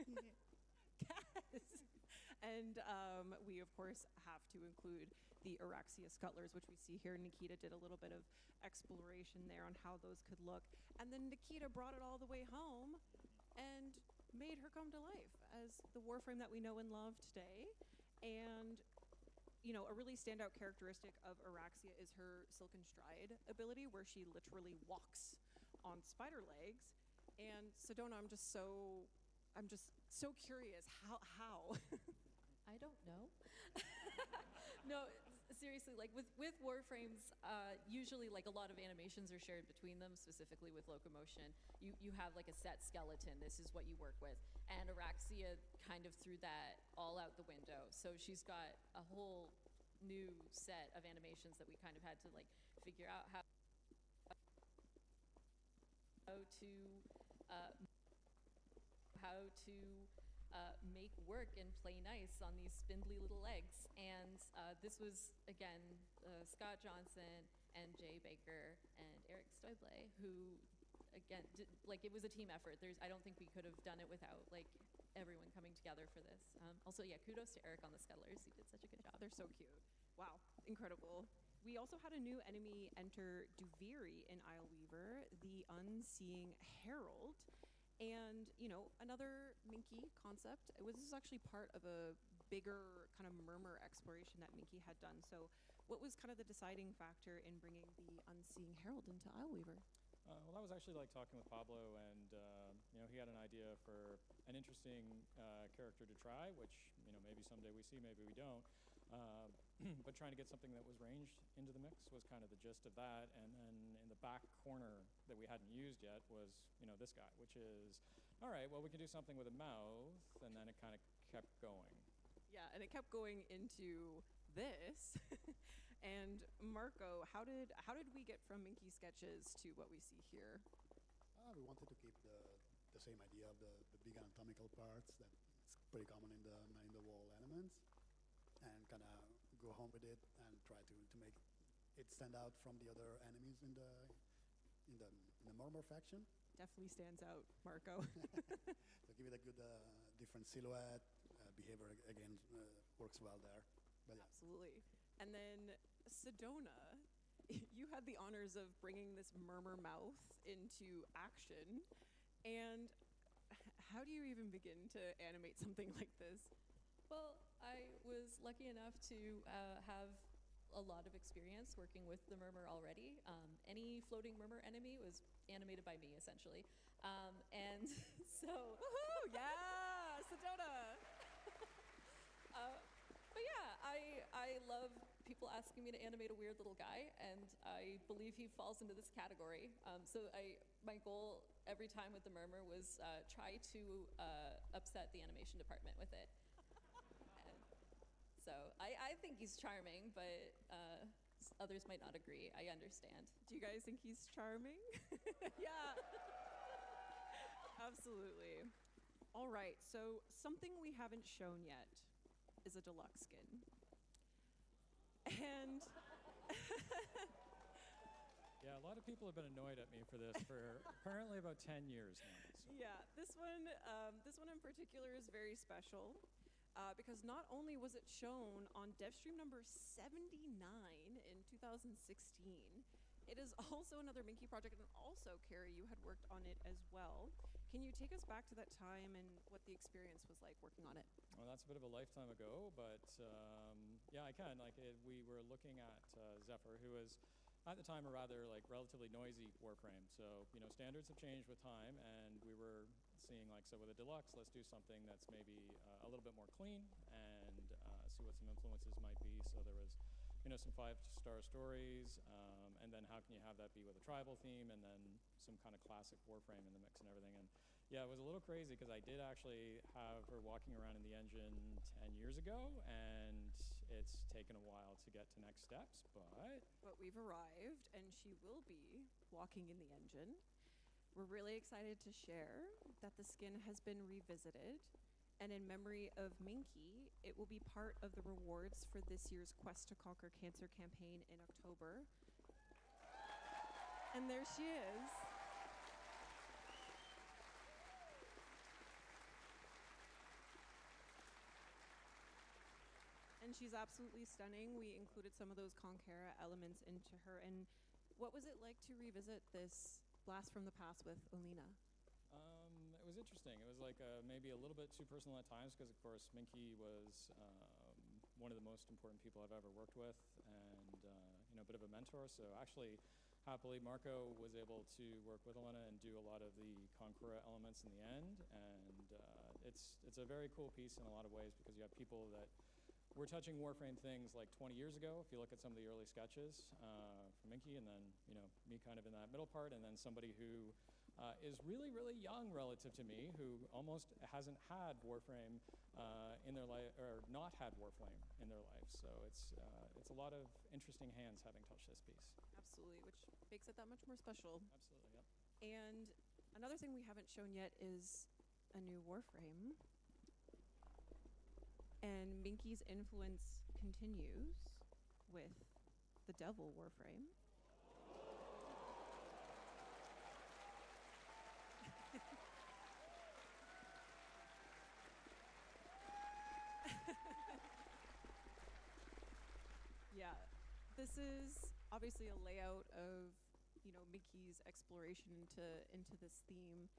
U: Yes. And we, of course, have to include the Araxia scuttlers, which we see here. Nikita did a little bit of exploration there on how those could look. And then Nikita brought it all the way home and made her come to life as the Warframe that we know and love today. And, a really standout characteristic of Araxia is her Silken Stride ability, where she literally walks on spider legs. And Sedona, I'm just so curious. How?
G: I don't know. No, seriously, like with Warframes, usually like a lot of animations are shared between them, specifically with locomotion. You have like a set skeleton, this is what you work with. And Araxia kind of threw that all out the window. So she's got a whole new set of animations that we kind of had to like figure out how to make work and play nice on these spindly little legs. And this was, again, Scott Johnson and Jay Baker and Eric Stoible, who, again, it was a team effort. I don't think we could have done it without, everyone coming together for this. Also, yeah, kudos to Eric on the scuttlers. He did such a good job.
U: They're so cute. Wow, incredible. We also had a new enemy enter Duviri in Isleweaver, the Unseeing Herald. And, you know, another Minky concept. This is actually part of a bigger kind of murmur exploration that Minky had done. So what was kind of the deciding factor in bringing the Unseeing Herald into Isleweaver?
O: Well, that was actually like talking with Pablo, and you know, he had an idea for an interesting character to try, which, you know, maybe someday we see, maybe we don't. But trying to get something that was ranged into the mix was kind of the gist of that. And then in the back corner that we hadn't used yet was, you know, this guy, which is, all right, well, we can do something with a mouth, and then it kind of kept going.
U: Yeah, and it kept going into this. And Marco, how did we get from Minky sketches to what we see here?
Q: We wanted to keep the same idea of the big anatomical parts that's pretty common in the wall elements, and kind of go home with it and try to make it stand out from the other enemies in the Murmur faction.
U: Definitely stands out, Marco.
Q: So give it a good different silhouette. Behavior again works well there. But yeah.
U: Absolutely. And then Sedona, you had the honors of bringing this Murmur mouth into action. And how do you even begin to animate something like this?
G: Well, I was lucky enough to have a lot of experience working with the Murmur already. Any floating Murmur enemy was animated by me, essentially. And so...
U: Woohoo! Yeah! Sedona!
G: But yeah, I love people asking me to animate a weird little guy, and I believe he falls into this category. So my goal every time with the Murmur was try to upset the animation department with it. So I think he's charming, but others might not agree. I understand.
U: Do you guys think he's charming? Yeah. Absolutely. All right, so something we haven't shown yet is a deluxe skin. And
O: yeah, a lot of people have been annoyed at me for this for apparently about 10 years now. So.
U: Yeah, this one in particular is very special. Because not only was it shown on DevStream number 79 in 2016, it is also another Minky project, and also, Carrie, you had worked on it as well. Can you take us back to that time and what the experience was like working on it?
O: Well, that's a bit of a lifetime ago, but yeah, I can. We were looking at Zephyr, who was at the time a rather relatively noisy Warframe. So, you know, standards have changed with time, and we were seeing so with a deluxe, let's do something that's maybe a little bit more clean and see what some influences might be. So there was, you know, some 5-star stories, and then how can you have that be with a tribal theme, and then some kind of classic Warframe in the mix and everything. And yeah, it was a little crazy because I did actually have her walking around in the engine 10 years ago, and it's taken a while to get to next steps,
U: But we've arrived, and she will be walking in the engine. We're really excited to share that the skin has been revisited, and in memory of Minky, it will be part of the rewards for this year's Quest to Conquer Cancer campaign in October. And there she is. And she's absolutely stunning. We included some of those Conquera elements into her. And what was it like to revisit this blast from the past with Olina?
O: It was interesting. It was maybe a little bit too personal at times because, of course, Minky was one of the most important people I've ever worked with, and you know, a bit of a mentor. So actually, happily, Marco was able to work with Elena and do a lot of the Conquera elements in the end. And it's a very cool piece in a lot of ways because you have people that were touching Warframe things 20 years ago. If you look at some of the early sketches from Minky, and then, you know, me kind of in that middle part, and then somebody who is really, really young relative to me, who almost hasn't had Warframe in their life, or not had Warframe in their life. So it's a lot of interesting hands having touched this piece.
U: Absolutely, which makes it that much more special.
O: Absolutely, yep.
U: And another thing we haven't shown yet is a new Warframe. And Minky's influence continues with the Devil Warframe. Yeah, this is obviously a layout of, Mickey's exploration into this theme.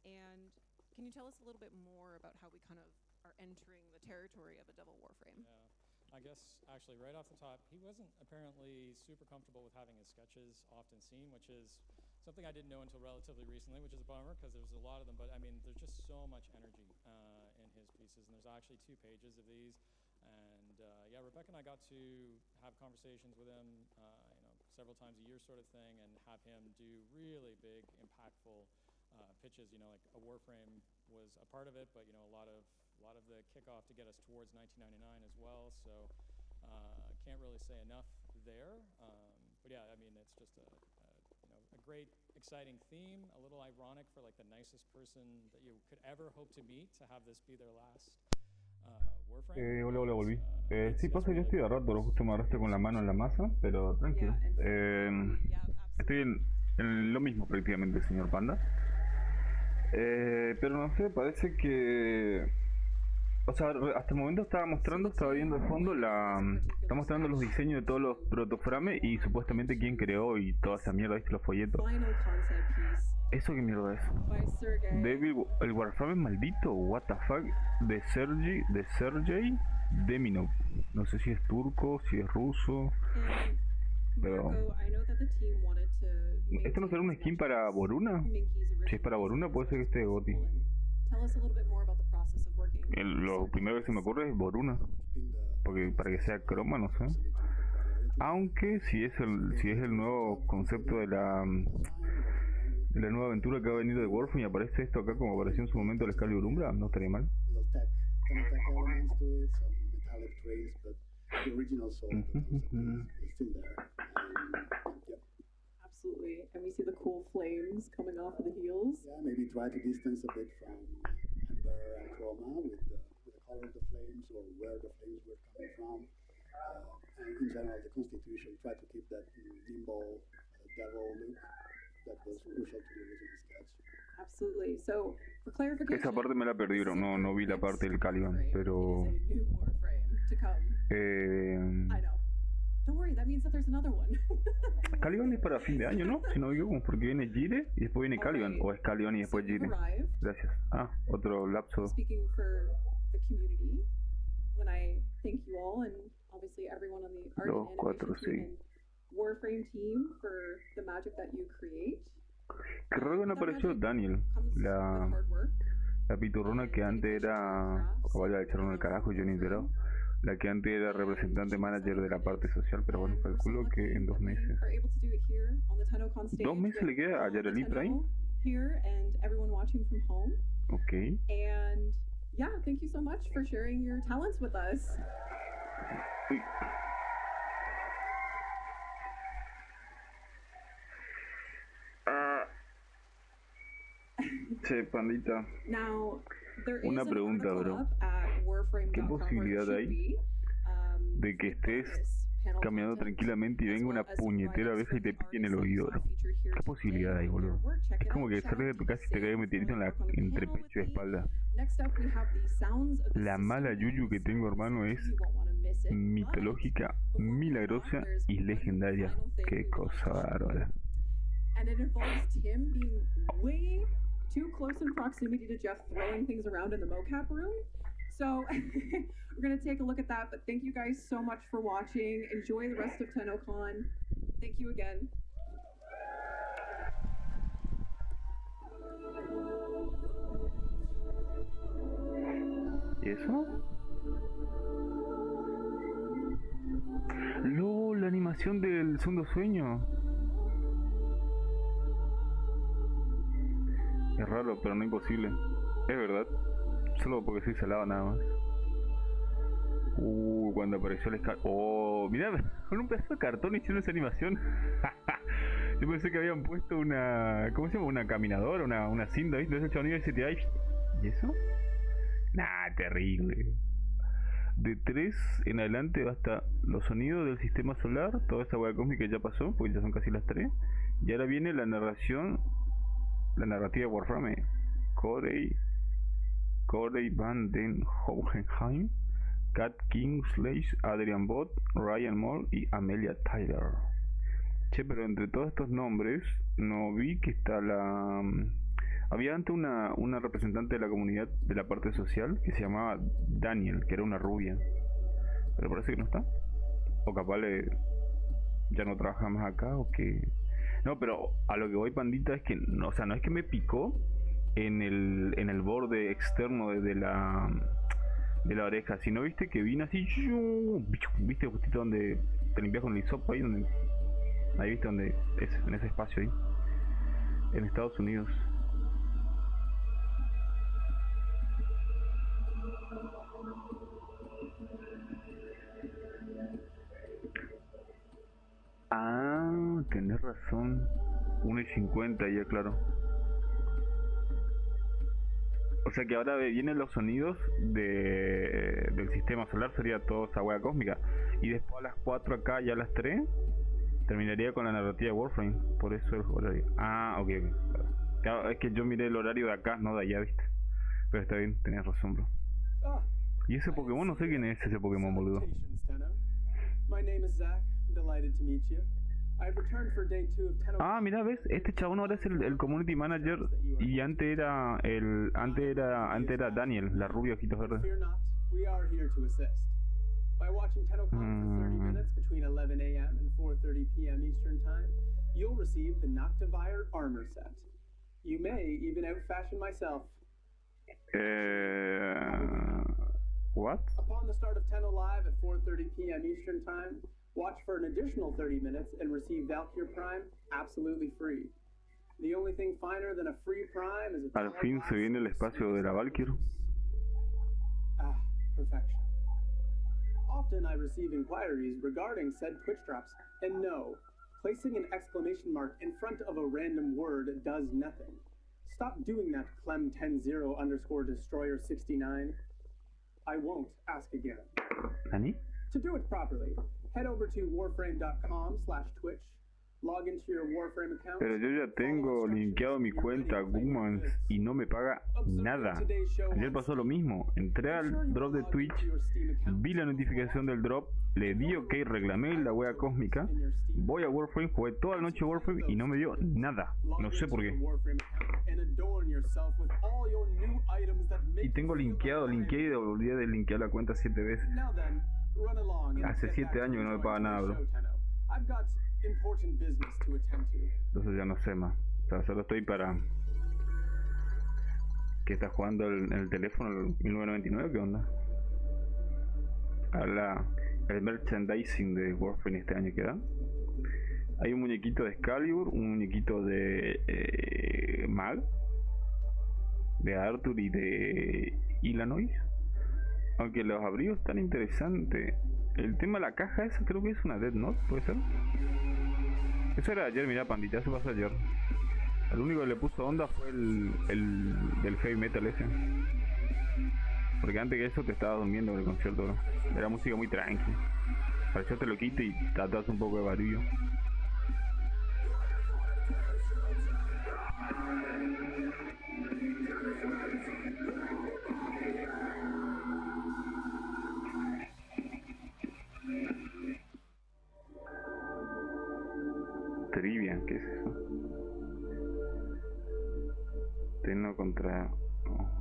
U: And can you tell us a little bit more about how we kind of are entering the territory of a Devil Warframe?
O: Yeah. I guess, actually, right off the top, he wasn't apparently super comfortable with having his sketches often seen, which is something I didn't know until relatively recently, which is a bummer because there's a lot of them. But, I mean, there's just so much energy in his pieces. And there's actually 2 pages of these. And, yeah, Rebecca and I got to have conversations with him, several times a year sort of thing, and have him do really big, impactful pitches. Like a Warframe was a part of it, but, a lot of the kickoff to get us towards 1999 as well. So can't really say enough there. But yeah, I mean, it's just a great, exciting theme. A little ironic for like the nicest person that you could ever hope to meet to have this be their last Warframe.
A: Hola, volví. Sí, pasa que yo estoy de rato, justo me agarraste con la mano en la masa, pero tranquilo. Estoy en lo mismo prácticamente, señor Panda. Pero no sé, parece que... O sea, hasta el momento estaba viendo de fondo está mostrando los diseños de todos los protoframes y supuestamente quién creó y toda esa mierda, ¿viste? Los folletos. ¿Eso qué mierda es? El Warframe maldito, what the fuck, de Sergey Deminov. No sé si es turco, si es ruso, pero... ¿Esto no será un skin para Boruna? Si es para Boruna puede ser que esté de Goti. Lo primero que se me ocurre es Boruna, porque para que sea croma, no sé. Aunque si es el nuevo concepto de la nueva aventura que ha venido de Warframe y aparece esto acá como apareció en su momento el Excalibur Umbra, no estaría mal.
L: Absolutely, and we see the cool flames coming off of the heels.
Q: Yeah, maybe try to distance a bit from amber and chroma with the color of the flames or where the flames were coming from. And in general, the Constitution, try to keep that nimble devil look that was crucial to the original sketch.
L: Absolutely. So, for clarification,
A: esa parte me la perdieron, no vi la parte del Caliban, pero...
L: I know. Don't worry, that means that there's another one.
A: Caliban es para fin de año, ¿no? Si no me equivoco, porque viene Jire y después viene Caliban, o es Caliban y después Jire. Gracias. Otro lapso.
L: Speaking for the community, when I thank you all and obviously everyone on the art and animation team and Warframe team for the magic that you create.
A: Qué raro que no apareció Daniel, la piturrona que antes era... O vaya a echarlo en el carajo, yo ni enterado. La que antes era representante manager de la parte social, pero bueno, calculo que en 2 meses. 2 meses le queda a Yareli Prime. Ok.
L: And yeah, thank you so much for sharing your talents with us.
A: Uy. Che, pandita.
L: Now,
A: una pregunta, bro. ¿Qué posibilidad hay de que estés caminando tranquilamente y venga una puñetera abeja y te pique en el oído, bro? ¿Qué posibilidad hay, boludo? Es como que sales de tu casa y te cae un meteorito entre pecho y espalda. La mala yuyu que tengo, hermano, es mitológica, milagrosa y legendaria. Qué cosa bárbara.
L: And it involves Tim being way too close in proximity to Jeff throwing things around in the mocap room. So we're going to take a look at that, but thank you guys so much for watching. Enjoy the rest of TennoCon. Thank you again.
A: ¿Y eso? ¡No! La animación del segundo sueño. Es raro, pero no imposible. Es verdad. Solo porque soy salado nada más. Cuando apareció el Excalibur. Oh, mirá, con un pedazo de cartón hicieron esa animación. Yo pensé que habían puesto una... ¿Cómo se llama? Una caminadora, una cinta, ¿viste? Ese chabón y se te... ¿Y eso? Nah, terrible. De 3 en adelante hasta los sonidos del sistema solar. Toda esa hueá cósmica ya pasó, porque ya son casi las 3. Y ahora viene la narración... La narrativa de Warframe. Corey van den Hohenheim Kat Kingsley, Adrian Bott, Ryan Moore y Amelia Tyler. Che, pero entre todos estos nombres, no vi que está la... Había antes una representante de la comunidad de la parte social que se llamaba Daniel, que era una rubia. Pero parece que no está. O capaz ya no trabaja más acá o que... No, pero a lo que voy, pandita, es que no, o sea, no es que me picó en el borde externo de la oreja, sino viste que vino así, viste justito donde te limpias con el hisopo ahí viste donde es, en ese espacio ahí, en Estados Unidos. Ah, tenés razón. 1:50 ya, claro. O sea que ahora vienen los sonidos del sistema solar, sería toda esa hueá cósmica. Y después a las 4 acá y a las 3 terminaría con la narrativa de Warframe. Por eso el horario. Ah, ok. Claro, es que yo miré el horario de acá, no de allá, viste. Pero está bien, tenías razón, bro. Y ese Pokémon, no sé quién es ese Pokémon, boludo.
M: My name is Zach. Delighted to meet you. I've returned for day 2 of TennoCon.
A: Ah, mira, ves, este chabón ahora es el community manager y antes era Daniel, la rubia ojitos verdes.
M: Fear not, we are here to assist. By watching TennoCon for 30 minutes between 11 a.m. and 4:30 p.m. Eastern Time, you'll receive the Noctivire armor set. You may even outfashion myself.
A: What?
M: Upon the start of Tenno Live at 4:30 p.m. Eastern Time, watch for an additional 30 minutes and receive Valkyr Prime absolutely free. The only thing finer than a free Prime is a
A: Al fin se viene el espacio de la Valkyr.
M: Perfection. Often I receive inquiries regarding said Twitch drops, and no, placing an exclamation mark in front of a random word does nothing. Stop doing that, Clem10_Destroyer69. I won't ask again.
A: ¿Nani?
M: To do it properly, head over to warframe.com/twitch, log into your Warframe account.
A: Pero yo ya tengo linkeado mi cuenta Goomans y no me paga nada. Ayer pasó lo mismo. Entré al drop de Twitch, vi la notificación del drop, le di OK, reclamé la wea cósmica, voy a Warframe, jugué toda la noche Warframe y no me dio nada. No sé por qué. Y tengo linkeado y olvidé de linkear la cuenta 7 veces. Hace 7 años que no me paga nada, bro. Entonces ya no sé más. O sea, solo estoy para... ¿Qué estás jugando en el teléfono, el 1999? ¿Qué onda? El merchandising de Warframe este año que da. Hay un muñequito de Excalibur, un muñequito de Mag, de Arthur y de Illinois. Aunque los abrigos están interesantes. El tema de la caja esa creo que es una Death Note, ¿puede ser? Eso era ayer, mira, pandita, eso pasó ayer. El único que le puso onda fue el heavy metal ese. Porque antes que eso te estaba durmiendo en el concierto, bro. Era música muy tranqui. Pareció te lo quite y tratas un poco de barullo. Trivia, ¿qué es eso? Tenno contra... No.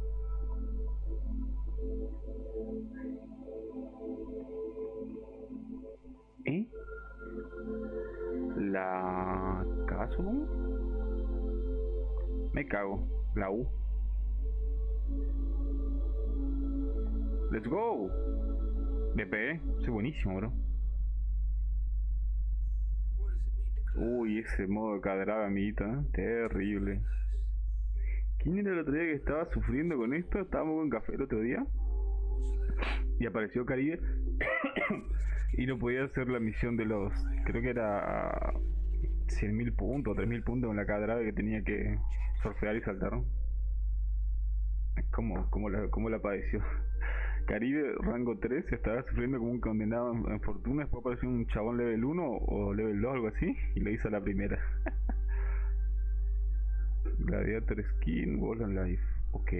A: ¿Eh? ¿La... caso? Me cago. La U. Let's go. Le pegué. Soy buenísimo, bro. Uy, ese modo de cadrada, amiguita, ¿eh? Terrible. ¿Quién era el otro día que estaba sufriendo con esto? Estábamos en café el otro día y apareció Caribe y no podía hacer la misión de los... Creo que era 100.000 puntos, 3.000 puntos con la cadrada que tenía que surfear y saltar, ¿no? ¿Cómo la padeció? Caribe, rango 3, estaba sufriendo como un condenado en fortuna. Después apareció un chabón level 1 o level 2, algo así, y lo hizo a la primera. Gladiator Skin, Wall and Life. Ok.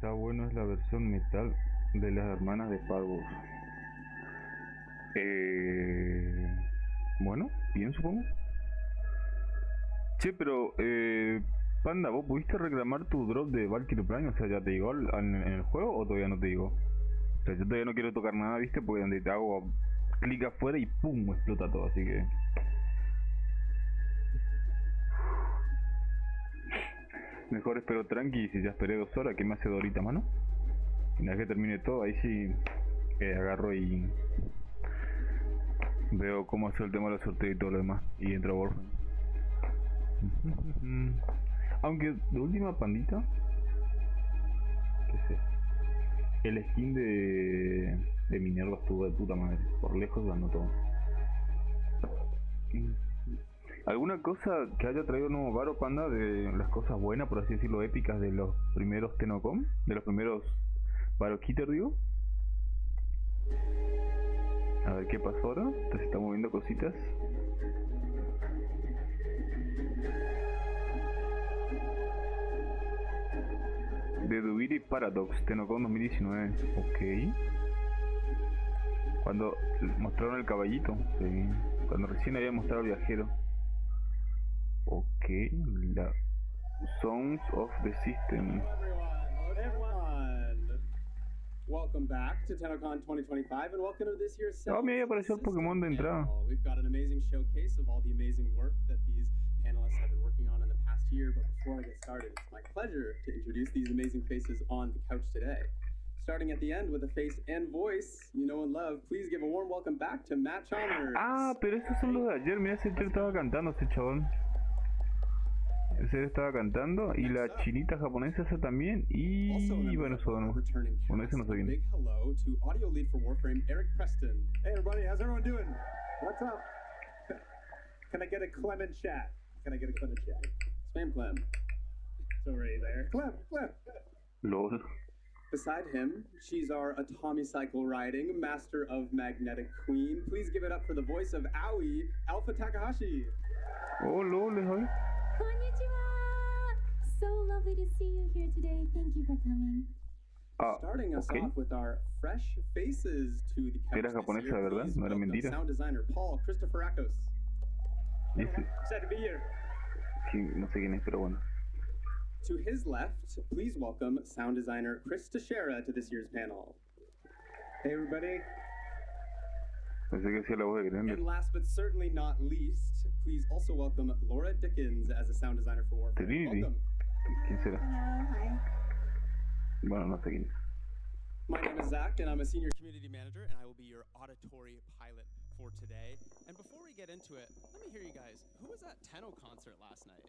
A: está bueno es la versión metal de las hermanas de Parvos. Bueno, bien supongo. Che, pero Panda, ¿vos pudiste reclamar tu drop de Valkyrie Prime? O sea, ¿ya te llegó en el juego o todavía no te llegó? O sea, yo todavía no quiero tocar nada, ¿viste? Porque donde te hago clic afuera y ¡pum! Explota todo, así que... Mejor espero tranqui, si ya esperé 2 horas, ¿qué me hace Dorita, mano? Y una vez que termine todo, ahí sí agarro y veo cómo hacer el tema de los sorteos y todo lo demás. Y entro a Warframe. Aunque de última, Pandita, qué sé, el skin de Minerva estuvo de puta madre. Por lejos ganó todo. ¿Alguna cosa que haya traído nuevo Varo, Panda, de las cosas buenas, por así decirlo, épicas de los primeros TennoCon? De los primeros Varo Kitter, digo. A ver qué pasó ahora. Se están moviendo cositas. De Dubiri Paradox, TennoCon 2019. Ok. Cuando mostraron el caballito. Sí. Cuando recién había mostrado el viajero. Ok, la Songs of the System.
M: Hello everyone. Welcome back to TennoCon 2025 and welcome to this year's
A: Oh, me apareció el Pokémon de entrada.
M: We've got an amazing showcase of all the amazing work that these panelists have been working on in the past year, but before I get started, it's my pleasure to introduce these amazing faces on the couch today. Starting at the end with a face and voice you know and love, please give a warm welcome back to Matt Chalmers.
A: Ah, pero estos son los de ayer. Mira, ese estaba cantando ese chabón. Ese estaba cantando y la chinita japonesa esa también y bueno, eso no. Bueno, ese no sé bien.
M: Big hello to audio lead for Warframe, Eric Preston.
C: Hey everybody, how's everyone doing? What's up? Can I get a Clement chat? Can I get a Clement chat?
M: Spam Clem.
C: It's already there. Clem.
A: LOL.
M: Beside him, she's our Atomi Cycle riding master of Magnetic Queen. Please give it up for the voice of Aoi, Alpha Takahashi.
A: Oh, LOL, hoy.
I: Konnichiwa! So lovely to see you here today. Thank you for coming.
M: Starting us off with our fresh faces to the couch.
A: Era japonesa, ¿verdad? No era mentira.
M: Sound designer Paul Christopher Akos.
C: Excited to be here.
A: Sí, no sé quién es, pero bueno.
M: To his left, please welcome sound designer Chris Teixeira to this year's panel.
C: Hey everybody.
A: Pensé que hacía la voz de Grender.
M: And last but certainly not least, please also welcome Laura Dickens as a sound designer for Warframe.
A: Trinity.
M: Welcome.
A: ¿Quién será?
I: Hello, hi.
A: Bueno, no sé quién es.
M: My name is Zach, and I'm a senior community manager, and I will be your auditory pilot for today. And before we get into it, let me hear you guys. Who was at Tenno concert last night?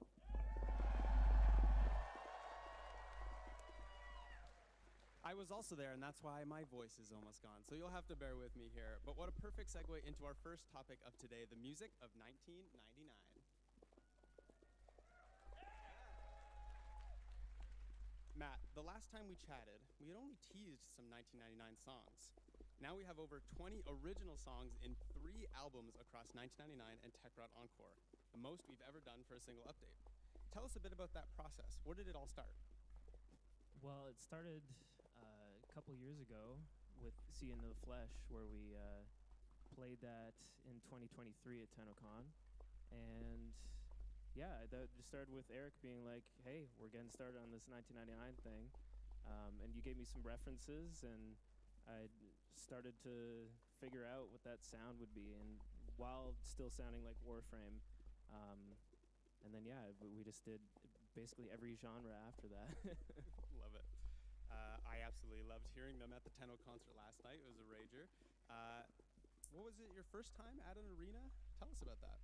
M: I was also there, and that's why my voice is almost gone, so you'll have to bear with me here. But what a perfect segue into our first topic of today, the music of 1999. Matt, the last time we chatted, we had only teased some 1999 songs. Now we have over 20 original songs in 3 albums across 1999 and TechRod Encore, the most we've ever done for a single update. Tell us a bit about that process. Where did it all start?
V: Well, it started a couple years ago with Seeing the Flesh, where we played that in 2023 at TennoCon. And yeah, that just started with Eric being like, hey, we're getting started on this 1999 thing. And you gave me some references, and I started to figure out what that sound would be, and while still sounding like Warframe. And then, yeah, we just did basically every genre after that.
M: Love it. I absolutely loved hearing them at the Tenno concert last night. It was a rager. What was it, your first time at an arena? Tell us about that.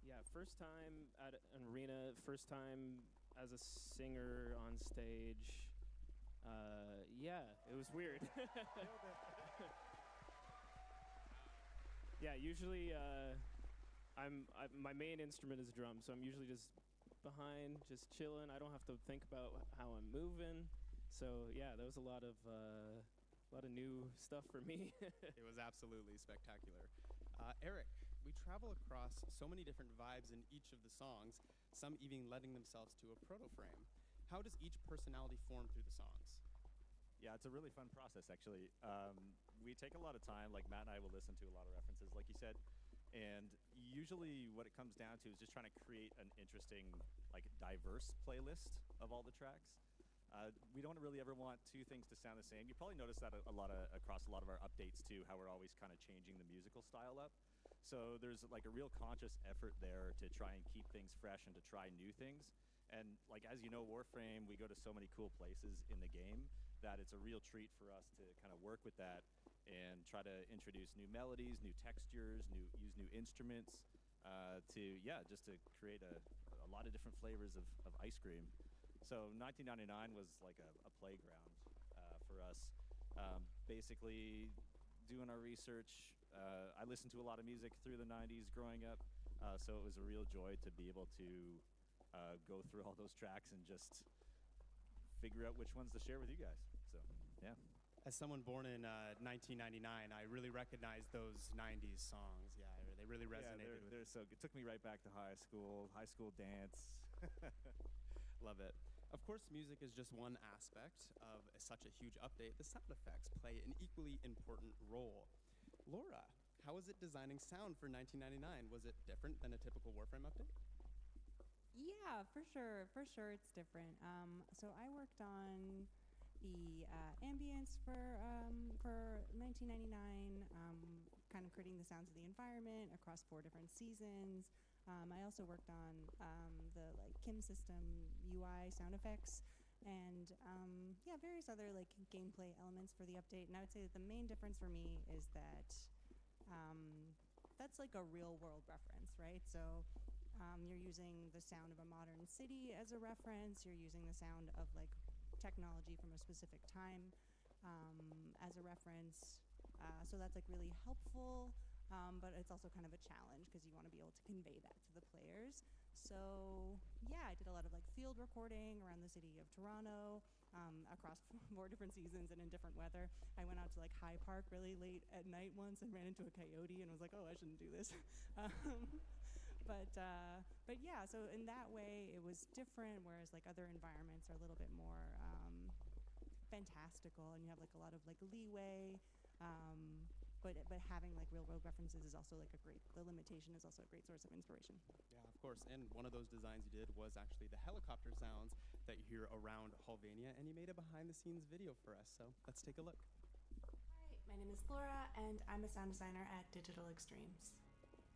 V: Yeah, first time at an arena, first time as a singer on stage. Yeah, it was weird. Yeah, usually my main instrument is drum, so I'm usually just behind, just chilling. I don't have to think about how I'm moving. So yeah, that was a lot of new stuff for me.
M: It was absolutely spectacular. Eric, we travel across so many different vibes in each of the songs, some even lending themselves to a proto-frame. How does each personality form through the songs?
B: Yeah, it's a really fun process, actually. We take a lot of time, like Matt and I will listen to a lot of references, like you said, and usually what it comes down to is just trying to create an interesting, like, diverse playlist of all the tracks. We don't really ever want two things to sound the same. You probably noticed that across a lot of our updates too, how we're always kind of changing the musical style up. So there's like a real conscious effort there to try and keep things fresh and to try new things. And like, as you know, Warframe, we go to so many cool places in the game that it's a real treat for us to kind of work with that and try to introduce new melodies, new textures, use new instruments, just to create a lot of different flavors of ice cream. So 1999 was like a playground for us. Basically, doing our research, I listened to a lot of music through the 90s growing up, so it was a real joy to be able to go through all those tracks and just figure out which ones to share with you guys. So, yeah.
M: As someone born in 1999, I really recognize those 90s songs. Yeah, they really resonated with me.
B: So it took me right back to high school dance.
M: Love it. Of course, music is just one aspect of such a huge update. The sound effects play an equally important role. Laura, how was it designing sound for 1999? Was it different than a typical Warframe update?
E: Yeah, for sure. For sure, it's different. So I worked on the ambience for 1999, kind of creating the sounds of the environment across 4 different seasons. I also worked on the like Kim system UI sound effects and various other like gameplay elements for the update. And I would say that the main difference for me is that that's like a real world reference, right? So you're using the sound of a modern city as a reference. You're using the sound of like technology from a specific time as a reference. So that's like really helpful, but it's also kind of a challenge because you want to be able to convey that to the players. So yeah, I did a lot of like field recording around the city of Toronto, across 4 different seasons and in different weather. I went out to like High Park really late at night once and ran into a coyote and was like, oh, I shouldn't do this. But yeah, so in that way it was different, whereas like other environments are a little bit more fantastical and you have like a lot of like leeway. But having like real world references is also like the limitation is also a great source of inspiration.
M: Yeah, of course. And one of those designs you did was actually the helicopter sounds that you hear around Holvania, and you made a behind the scenes video for us. So let's take a look.
E: Hi, my name is Laura and I'm a sound designer at Digital Extremes.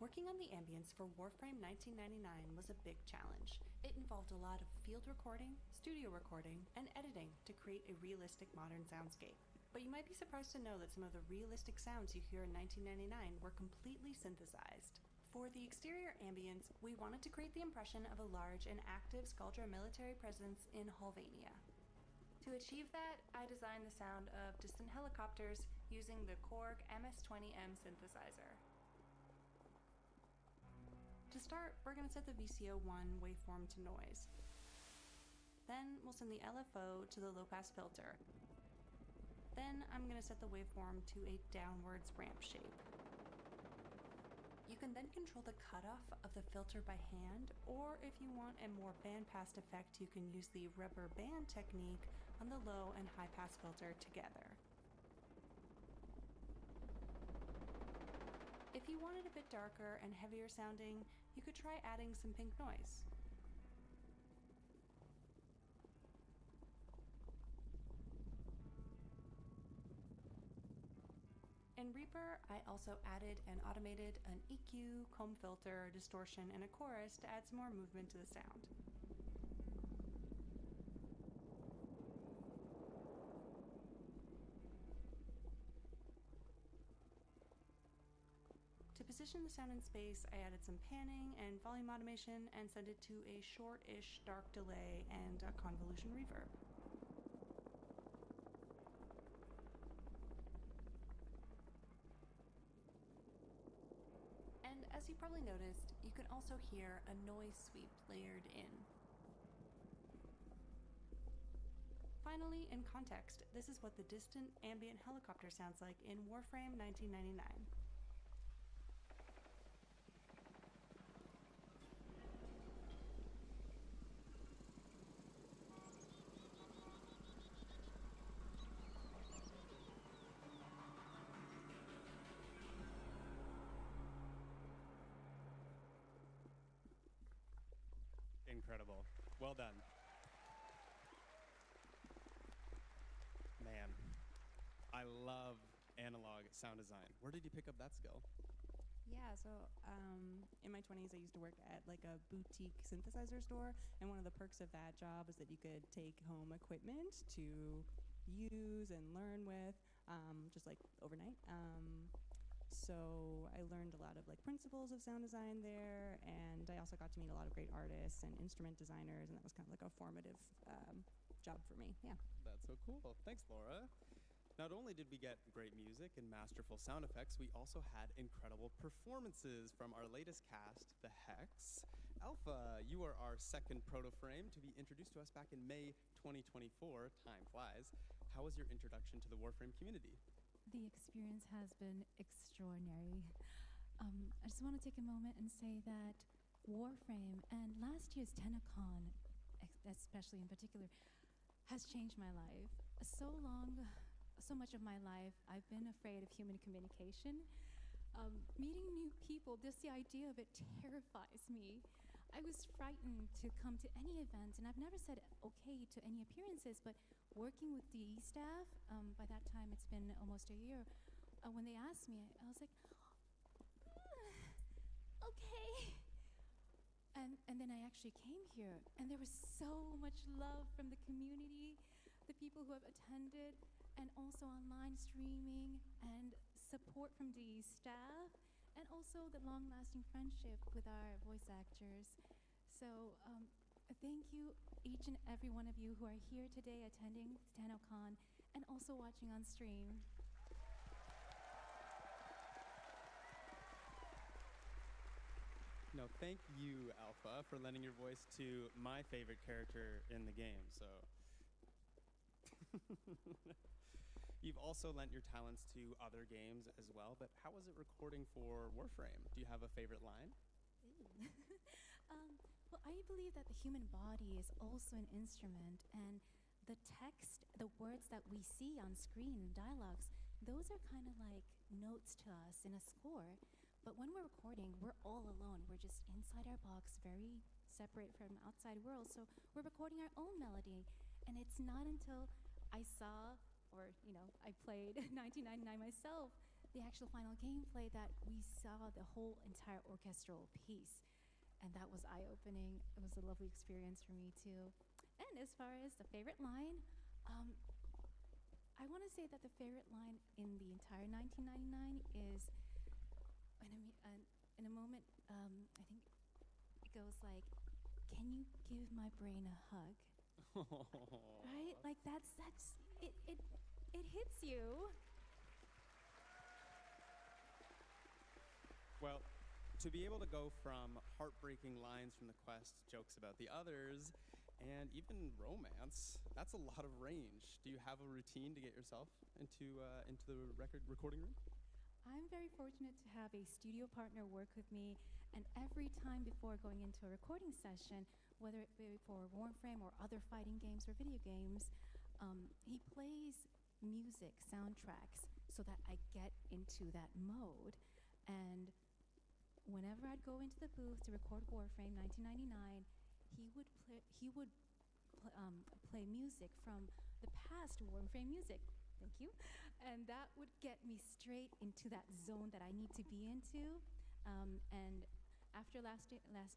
E: Working on the ambience for Warframe 1999 was a big challenge. It involved a lot of field recording, studio recording, and editing to create a realistic modern soundscape. But you might be surprised to know that some of the realistic sounds you hear in 1999 were completely synthesized. For the exterior ambience, we wanted to create the impression of a large and active Skuldra military presence in Holvania. To achieve that, I designed the sound of distant helicopters using the Korg MS-20M synthesizer. To start, we're going to set the VCO1 waveform to noise. Then we'll send the LFO to the low-pass filter. Then I'm going to set the waveform to a downwards ramp shape. You can then control the cutoff of the filter by hand, or if you want a more bandpass effect, you can use the rubber band technique on the low and high pass filter together. If you wanted a bit darker and heavier sounding, you could try adding some pink noise. In Reaper, I also added and automated an EQ, comb filter, distortion, and a chorus to add some more movement to the sound. To position the sound in space, I added some panning and volume automation and set it to a short-ish dark delay and a convolution reverb. And as you probably noticed, you can also hear a noise sweep layered in. Finally, in context, this is what the distant ambient helicopter sounds like in Warframe 1999.
D: incredible. Well done. Man, I love analog sound design. Where did you pick up that skill?
H: Yeah, so in my 20s, I used to work at like a boutique synthesizer store, and one of the perks of that job was that you could take home equipment to use and learn with, just like overnight. So I learned a lot of like principles of sound design there, and I also got to meet a lot of great artists and instrument designers, and that was kind of like a formative job for me. Yeah.
D: That's so cool. Thanks, Laura. Not only did we get great music and masterful sound effects, we also had incredible performances from our latest cast, the Hex. Alpha, you are our second proto-frame to be introduced to us back in May 2024. Time flies. How was your introduction to the Warframe community?
N: The experience has been extraordinary. I just want to take a moment and say that Warframe and last year's TennoCon, especially in particular, has changed my life. So much of my life, I've been afraid of human communication. Meeting new people, just the idea of it terrifies me. I was frightened to come to any event, and I've never said okay to any appearances, but working with the staff, by that time it's been almost a year, when they asked me, I was like, okay. And then I actually came here, and there was so much love from the community, the people who have attended, and also online streaming, and support from the staff, and also the long-lasting friendship with our voice actors. So thank you, each and every one of you who are here today attending TennoCon, and also watching on stream.
D: No, thank you, Alpha, for lending your voice to my favorite character in the game, so... You've also lent your talents to other games as well, but how was it recording for Warframe? Do you have a favorite line?
N: Well, I believe that the human body is also an instrument, and the text, the words that we see on screen, dialogues, those are kind of like notes to us in a score. But when we're recording, we're all alone. We're just inside our box, very separate from outside world. So we're recording our own melody, and it's not until I saw, or I played 1999 myself, the actual final gameplay, that we saw the whole entire orchestral piece. And that was eye-opening. It was a lovely experience for me too. And as far as the favorite line, I want to say that the favorite line in the entire 1999 is, in a moment, I think it goes like, "Can you give my brain a hug?" Right? Like that's it hits you.
D: Well, to be able to go from heartbreaking lines from the quest, jokes about the others, and even romance, that's a lot of range. Do you have a routine to get yourself into the recording room?
N: I'm very fortunate to have a studio partner work with me, and every time before going into a recording session, whether it be for Warframe or other fighting games or video games, he plays music, soundtracks, so that I get into that mode. And whenever I'd go into the booth to record Warframe 1999, he would play music from the past Warframe music. Thank you. And that would get me straight into that zone that I need to be into. And after last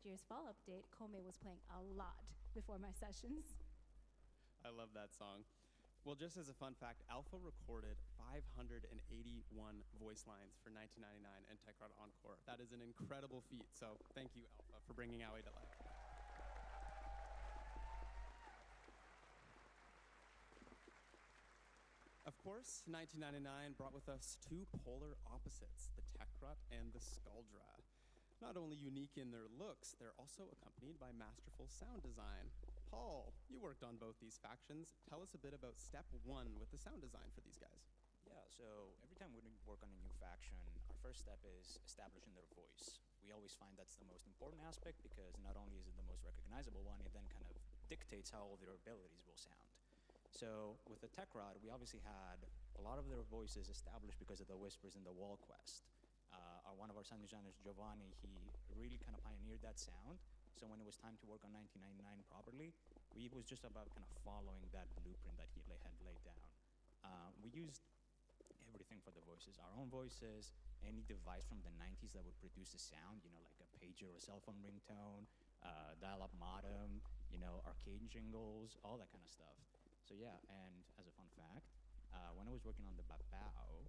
N: year's fall update, Kome was playing a lot before my sessions.
D: I love that song. Well, just as a fun fact, Alpha recorded 581 voice lines for 1999 and Tekrot Encore. That is an incredible feat, so thank you, Alpha, for bringing Aoi to life. Of course, 1999 brought with us two polar opposites, the Tekrot and the Skuldra. Not only unique in their looks, they're also accompanied by masterful sound design. Paul, you worked on both these factions. Tell us a bit about step one with the sound design for these guys.
W: Yeah, so every time we work on a new faction, our first step is establishing their voice. We always find that's the most important aspect, because not only is it the most recognizable one, it then kind of dictates how all their abilities will sound. So with the Tekrot, we obviously had a lot of their voices established because of the Whispers in the Wall quest. One of our sound designers, Giovanni, he really kind of pioneered that sound. So when it was time to work on 1999 properly, it was just about kind of following that blueprint that he had laid down. We used everything for the voices, our own voices, any device from the 90s that would produce a sound, like a pager or cell phone ringtone, dial-up modem, arcade jingles, all that kind of stuff. So yeah, and as a fun fact, when I was working on the Babao,